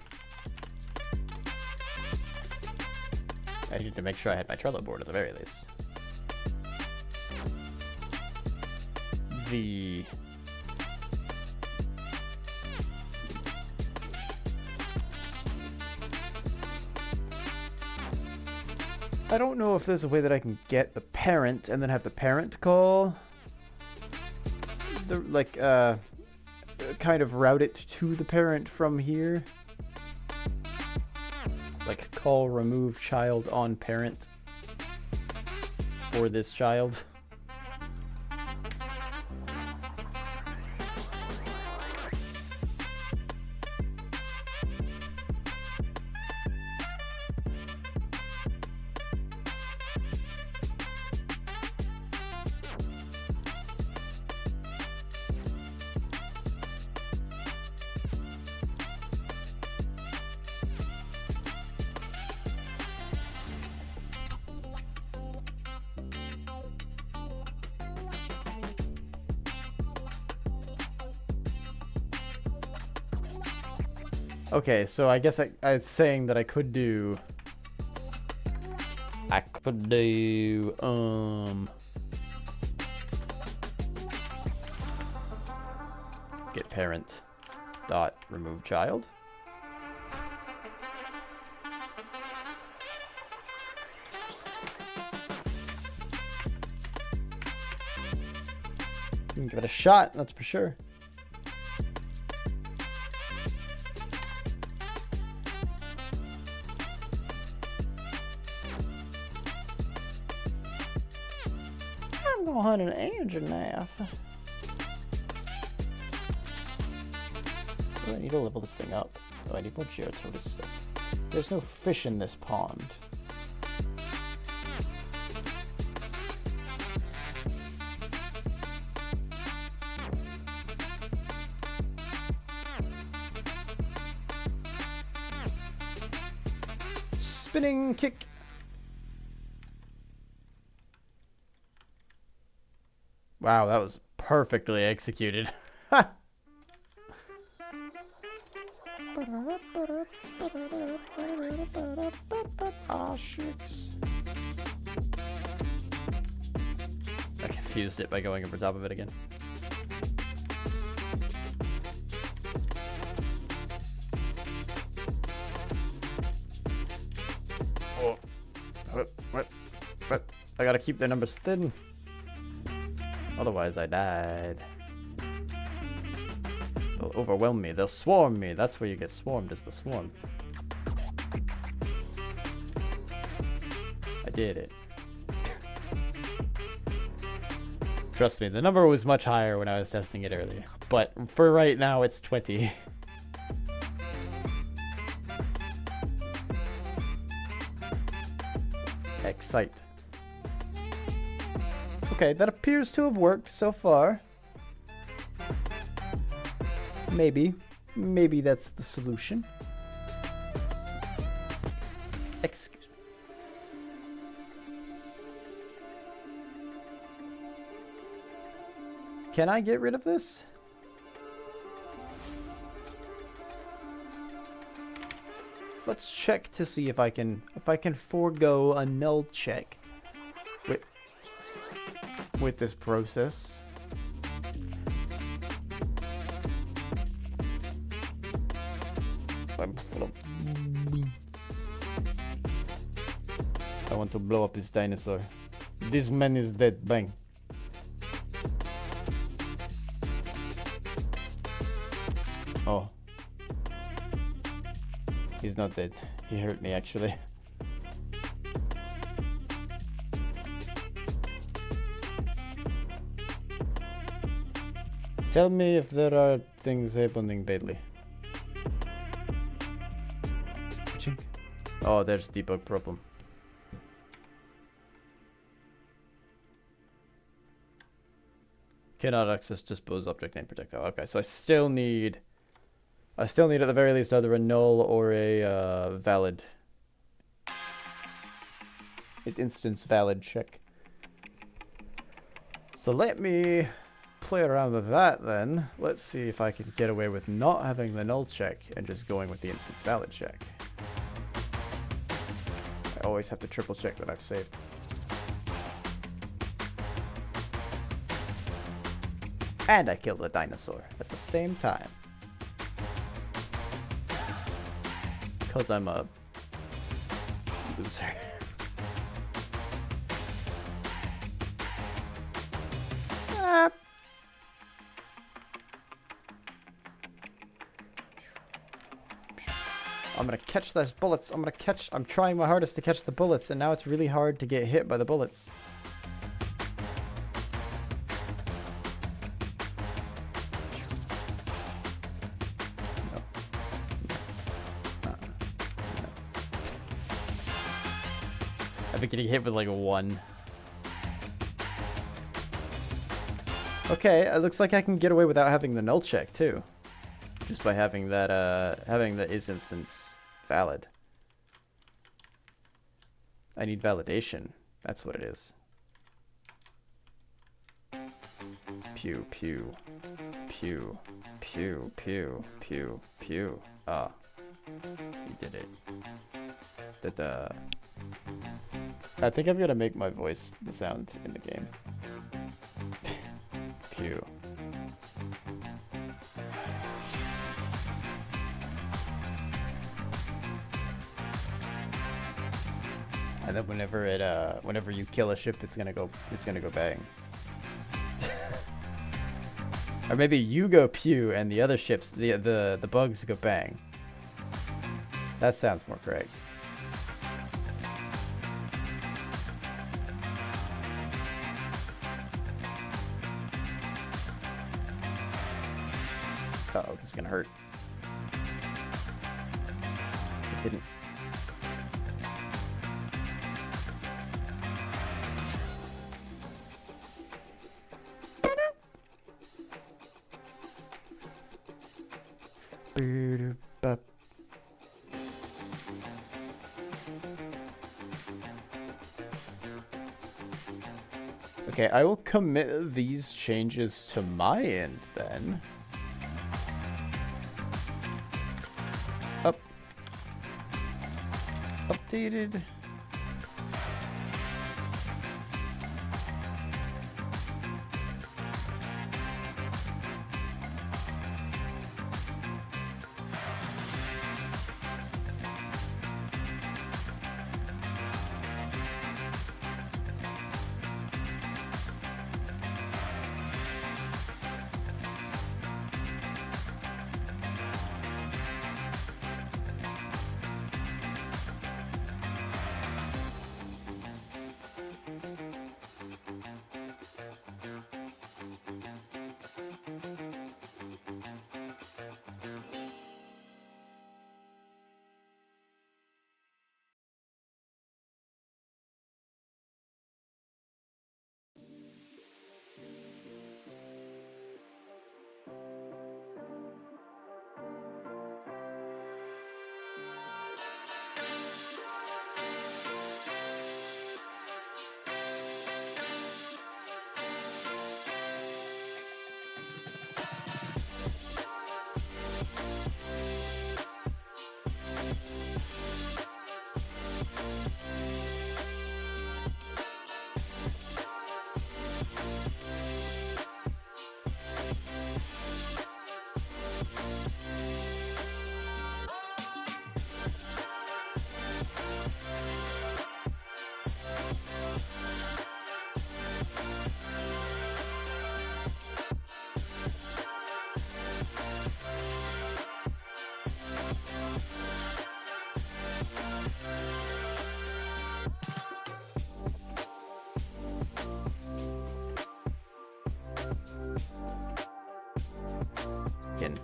I needed to make sure I had my Trello board at the very least. the I don't know if there's a way that I can get the parent and then have the parent call the kind of route it to the parent from here. Like call remove child on parent for this child. Okay, so I guess I was saying that I could do get parent dot remove child. Give it a shot, that's for sure. I'm gonna hunt an engine now. Oh, I need to level this thing up. Oh, I need more ToDos stuff. There's no fish in this pond. Spinning kick. Wow, that was perfectly executed. Ah, shit. I confused it by going over top of it again. Oh. What? I gotta keep their numbers thin. Otherwise I died. They'll overwhelm me. They'll swarm me. That's where you get swarmed, is the swarm. I did it. Trust me, the number was much higher when I was testing it earlier. But for right now, it's 20. Excite. Okay, that appears to have worked so far. Maybe that's the solution. Excuse me. Can I get rid of this? Let's check to see if I can forego a null check with this process. I want to blow up this dinosaur. This man is dead. Bang. Oh. He's not dead. He hurt me actually. Tell me if there are things happening badly. Oh, there's debug problem. Cannot access dispose object name protect. Oh, okay, so I still need at the very least either a null or a valid. It's instance valid check. So let me play around with that then. Let's see if I can get away with not having the null check and just going with the instance valid check. I always have to triple check that I've saved. And I killed a dinosaur at the same time. Because I'm a loser. Ah. I'm gonna catch those bullets. I'm trying my hardest to catch the bullets, and now it's really hard to get hit by the bullets. No. No. I've been getting hit with like a 1. Okay, it looks like I can get away without having the null check too. Just by having that, having the is instance valid. I need validation. That's what it is. Pew, pew. Pew. Pew, pew, pew, pew. Ah. You did it. Da-da. I think I'm gonna make my voice the sound in the game. Pew. And then whenever you kill a ship, it's gonna go bang. Or maybe you go pew and the other ships, the bugs go bang. That sounds more correct. Uh-oh, this is gonna hurt. It didn't. Okay, I will commit these changes to my end then. Updated. Can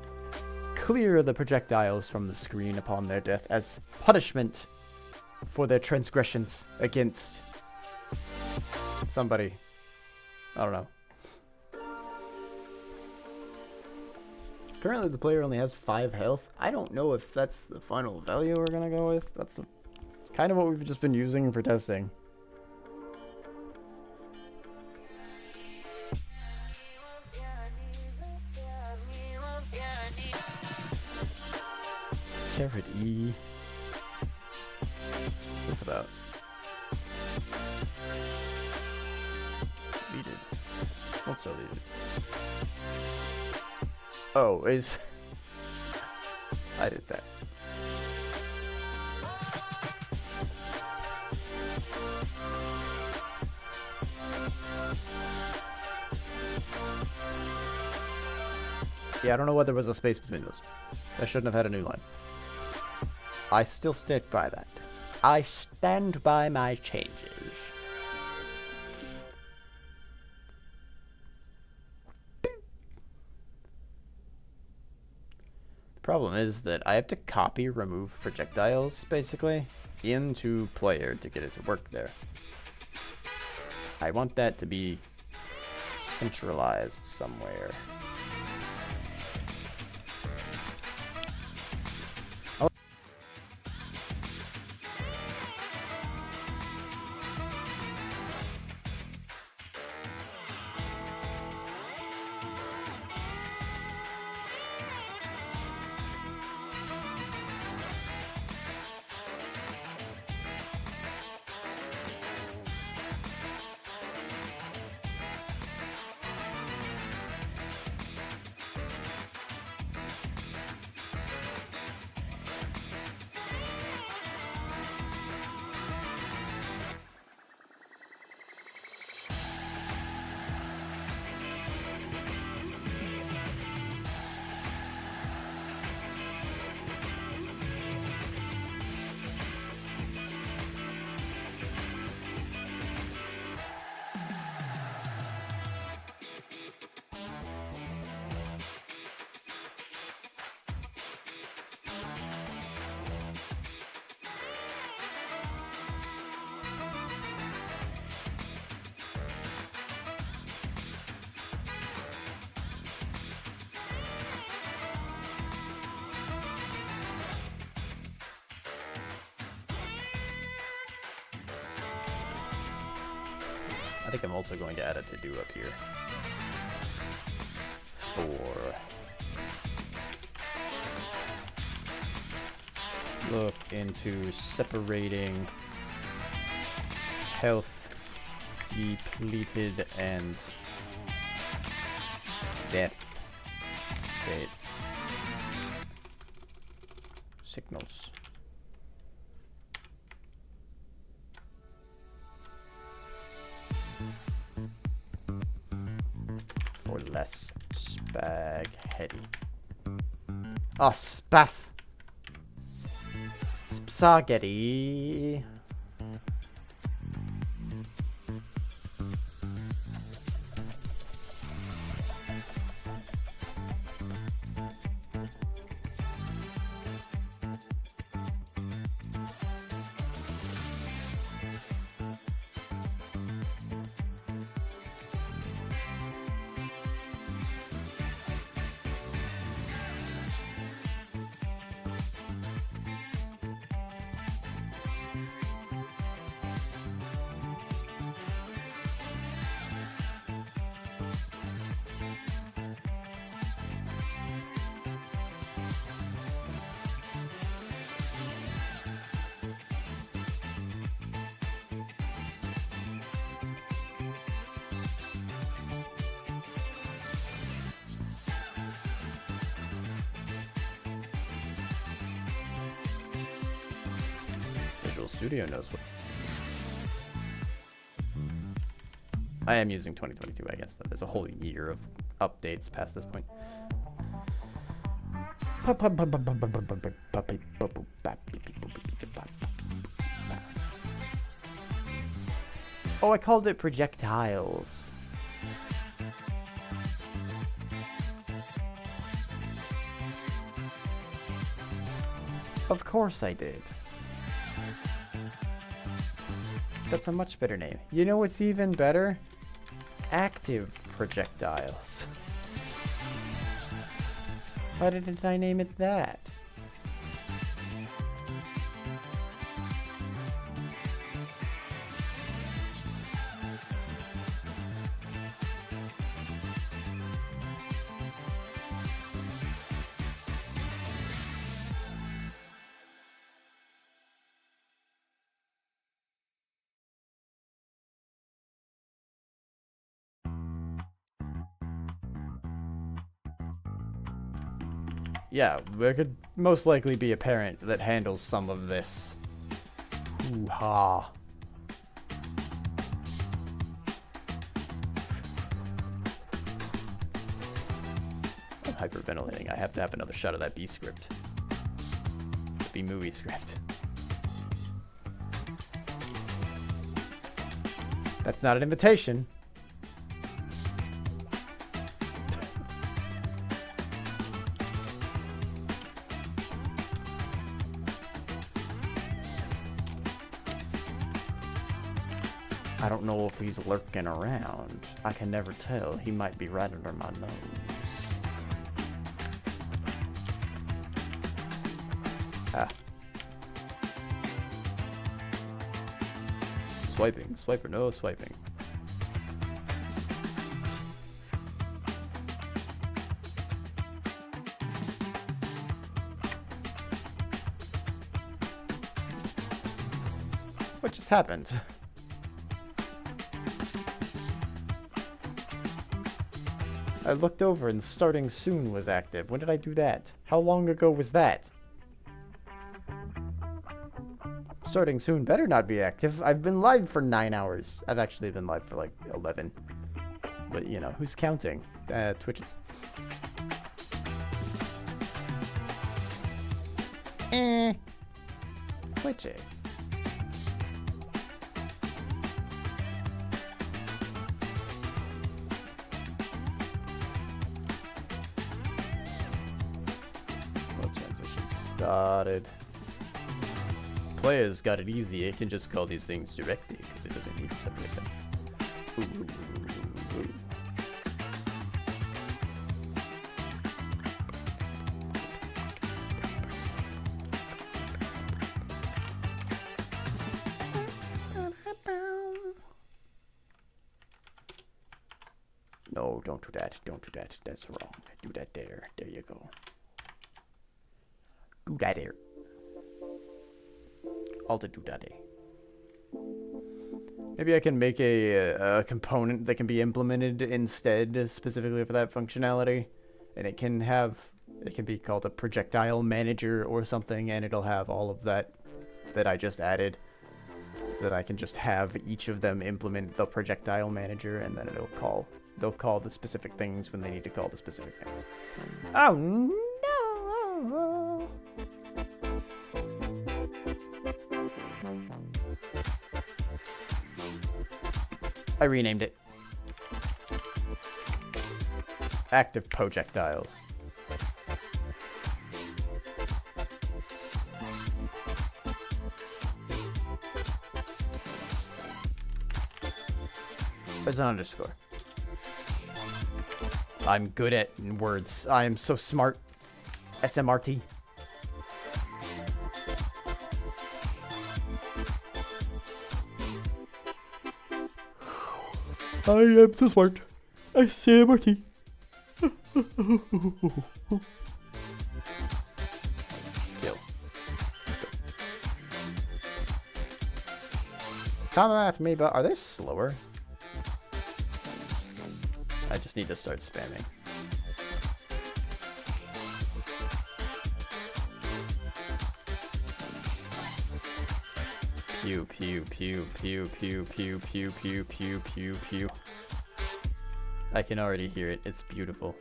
clear the projectiles from the screen upon their death as punishment for their transgressions against somebody. I don't know. Currently the player only has 5 health. I don't know if that's the final value we're gonna go with. That's kind of what we've just been using for testing. Carrot E. What's this about? Deleted. Also deleted. Oh, is... I did that. Yeah, I don't know why there was a space between those. I shouldn't have had a new line. I still stick by that. I stand by my changes. The problem is that I have to copy remove projectiles, basically, into player to get it to work there. I want that to be centralized somewhere. I think I'm also going to add a to-do up here. For... look into separating health depleted and death states. Signals. For less spaghetti. Oh, spaghetti. Visual Studio knows what. I am using 2022, I guess. There's a whole year of updates past this point. Oh, I called it projectiles. Of course I did. That's a much better name. You know what's even better? Active projectiles. Why didn't I name it that? yeah, there could most likely be a parent that handles some of this. Hoo-ha. I'm hyperventilating. I have to have another shot of that B script. B movie script. That's not an invitation. I don't know if he's lurking around. I can never tell. He might be right under my nose. Ah. Swiping. Swiper. No swiping. What just happened? I looked over and starting soon was active. When did I do that? How long ago was that? Starting soon better not be active. I've been live for 9 hours. I've actually been live for like 11. But you know, who's counting? Twitches. Twitches. Started. Players got it easy. It can just call these things directly because it doesn't need to separate them. Ooh. No, don't do that. Don't do that. That's wrong. Do that there. There you go. Do that there. Alt do that there. Maybe I can make a component that can be implemented instead, specifically for that functionality, and it can be called a projectile manager or something, and it'll have all of that I just added, so that I can just have each of them implement the projectile manager, and then they'll call the specific things when they need to call the specific things. Oh no! I renamed it. Active projectiles. There's an underscore. I'm good at words. I am so smart. SMRT. I am so smart. SMRT. Yo. Come at me, but are they slower? I just need to start spamming. Pew, pew, pew, pew, pew, pew, pew, pew, pew, pew, pew. I can already hear it. It's beautiful.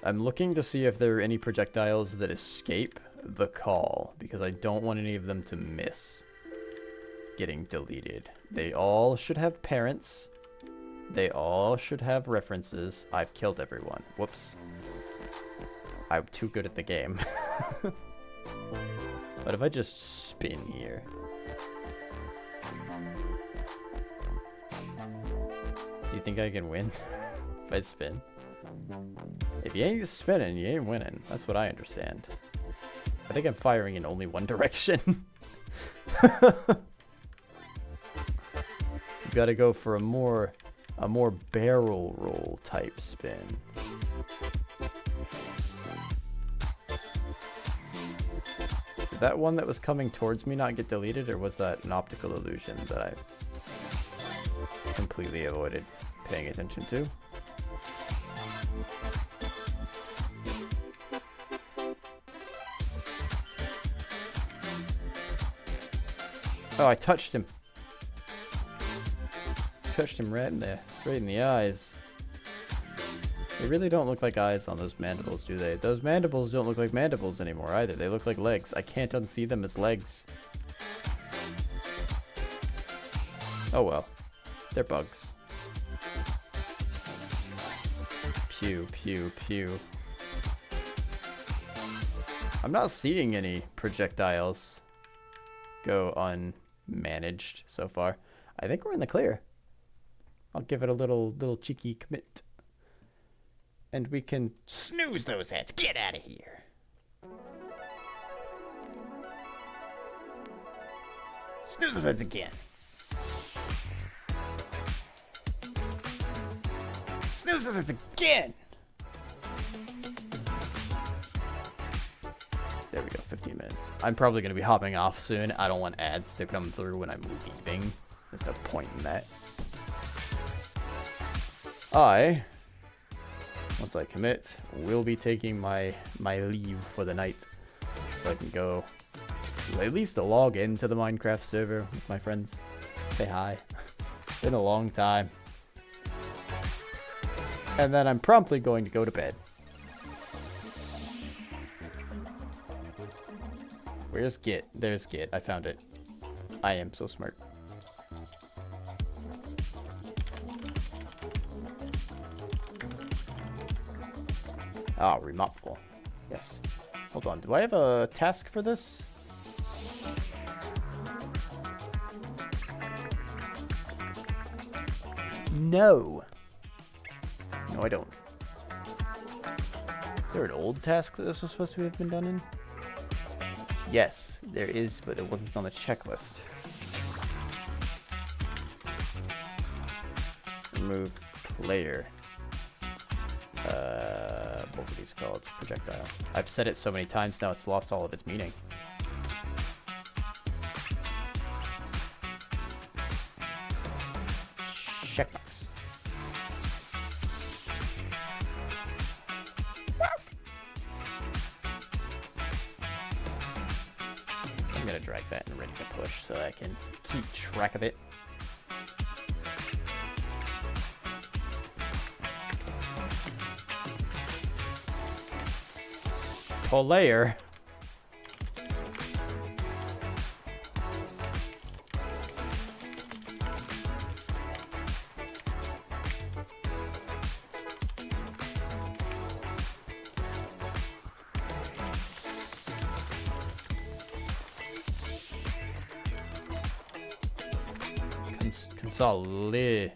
I'm looking to see if there are any projectiles that escape the call, because I don't want any of them to miss getting deleted. They all should have parents. They all should have references. I've killed everyone. Whoops. I'm too good at the game. But if I just spin here. Do you think I can win if I spin? If you ain't spinning, you ain't winning. That's what I understand. I think I'm firing in only one direction. You gotta go for a more barrel roll type spin. Did that one that was coming towards me not get deleted, or was that an optical illusion that I completely avoided paying attention to? Oh, I touched him. Touched him right in the eyes. They really don't look like eyes on those mandibles, do they? Those mandibles don't look like mandibles anymore either. They look like legs. I can't unsee them as legs. Oh well. They're bugs. Pew, pew, pew. I'm not seeing any projectiles go unmanaged so far. I think we're in the clear. I'll give it a little cheeky commit. And we can snooze those heads. Get out of here. Snooze those heads again. Snooze those heads again. There we go, 15 minutes. I'm probably going to be hopping off soon. I don't want ads to come through when I'm leaving. There's no point in that. Once I commit, will be taking my leave for the night. So I can go at least log into the Minecraft server with my friends. Say hi. Been a long time. And then I'm promptly going to go to bed. Where's Git? There's Git. I found it. I am so smart. Ah, removal. Yes. Hold on. Do I have a task for this? No. No, I don't. Is there an old task that this was supposed to have been done in? Yes, there is, but it wasn't on the checklist. Remove player. What were these called? Projectile. I've said it so many times now it's lost all of its meaning. Checkbox. I'm gonna drag that and ready to push so I can keep track of it. Whole layer. Consolidating.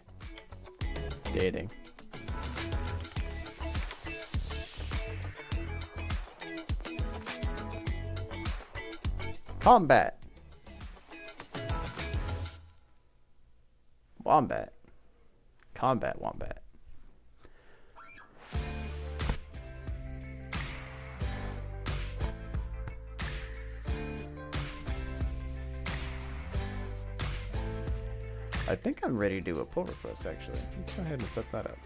Combat. Wombat. Combat wombat. I think I'm ready to do a pull request actually. Let's go ahead and set that up.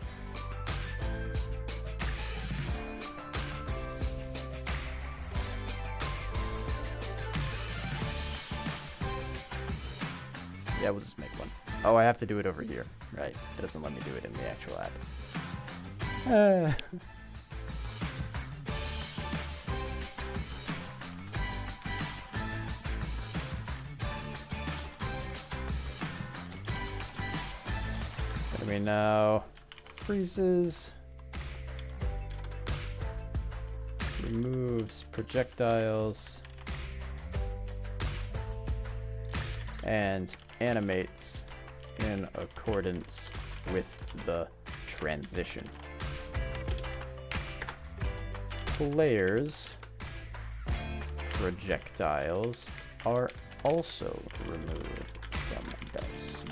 Yeah, we'll just make one. Oh, I have to do it over here. Right. It doesn't let me do it in the actual app. Enemy now freezes. Removes projectiles. And animates in accordance with the transition. Players' projectiles are also removed from that scene.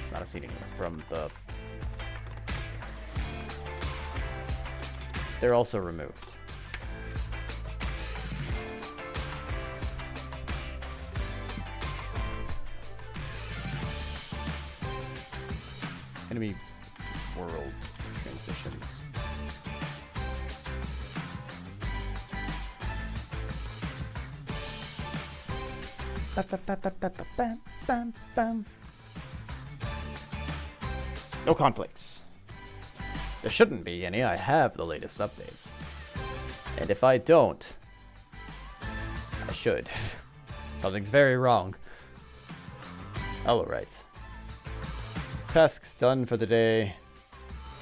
It's not a scene anymore, from the... They're also removed. Enemy world transitions. No conflicts. There shouldn't be any. I have the latest updates. And if I don't, I should. Something's very wrong. Alright. Tasks done for the day.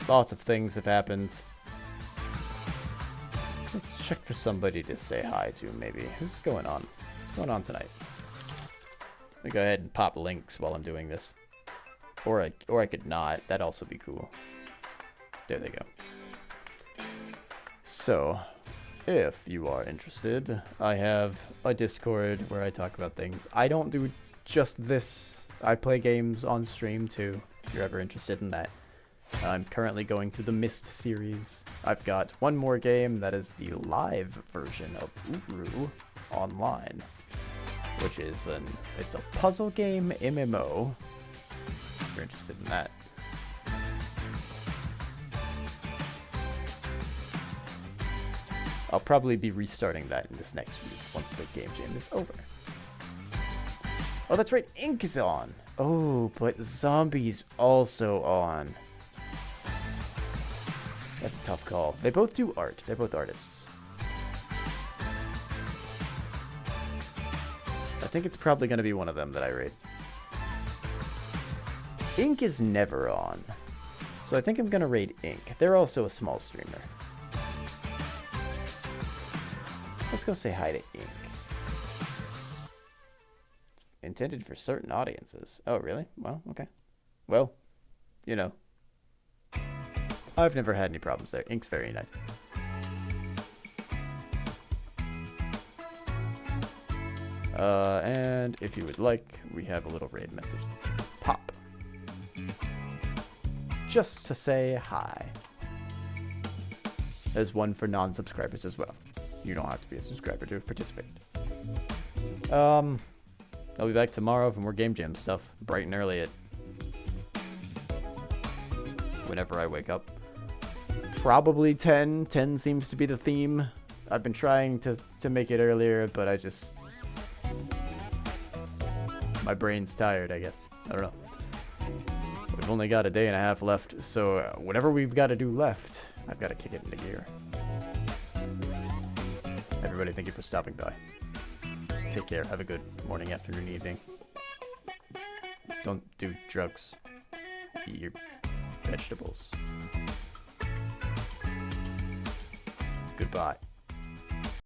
Lots of things have happened. Let's check for somebody to say hi to, maybe. Who's going on? What's going on tonight? Let me go ahead and pop links while I'm doing this. Or I could not. That'd also be cool. There they go. So, if you are interested, I have a Discord where I talk about things. I don't do just this. I play games on stream too, if you're ever interested in that. I'm currently going through the Myst series. I've got one more game that is the live version of Uru Online, which is it's a puzzle game MMO. If you're interested in that. I'll probably be restarting that in this next week once the game jam is over. Oh, that's right, Ink is on. Oh, but Zombie's also on. That's a tough call. They both do art. They're both artists. I think it's probably going to be one of them that I raid. Ink is never on. So I think I'm going to raid Ink. They're also a small streamer. Let's go say hi to Ink. Intended for certain audiences. Oh, really? Well, okay. Well, you know. I've never had any problems there. Ink's very nice. And if you would like, we have a little raid message that you can pop. Just to say hi. There's one for non-subscribers as well. You don't have to be a subscriber to participate. I'll be back tomorrow for more Game Jam stuff, bright and early at whenever I wake up. Probably 10. 10 seems to be the theme. I've been trying to make it earlier, but I just... my brain's tired, I guess. I don't know. We've only got a day and a half left, so whatever we've got to do left, I've got to kick it into gear. Everybody, thank you for stopping by. Take care. Have a good morning, afternoon, evening. Don't do drugs. Eat your vegetables. Goodbye.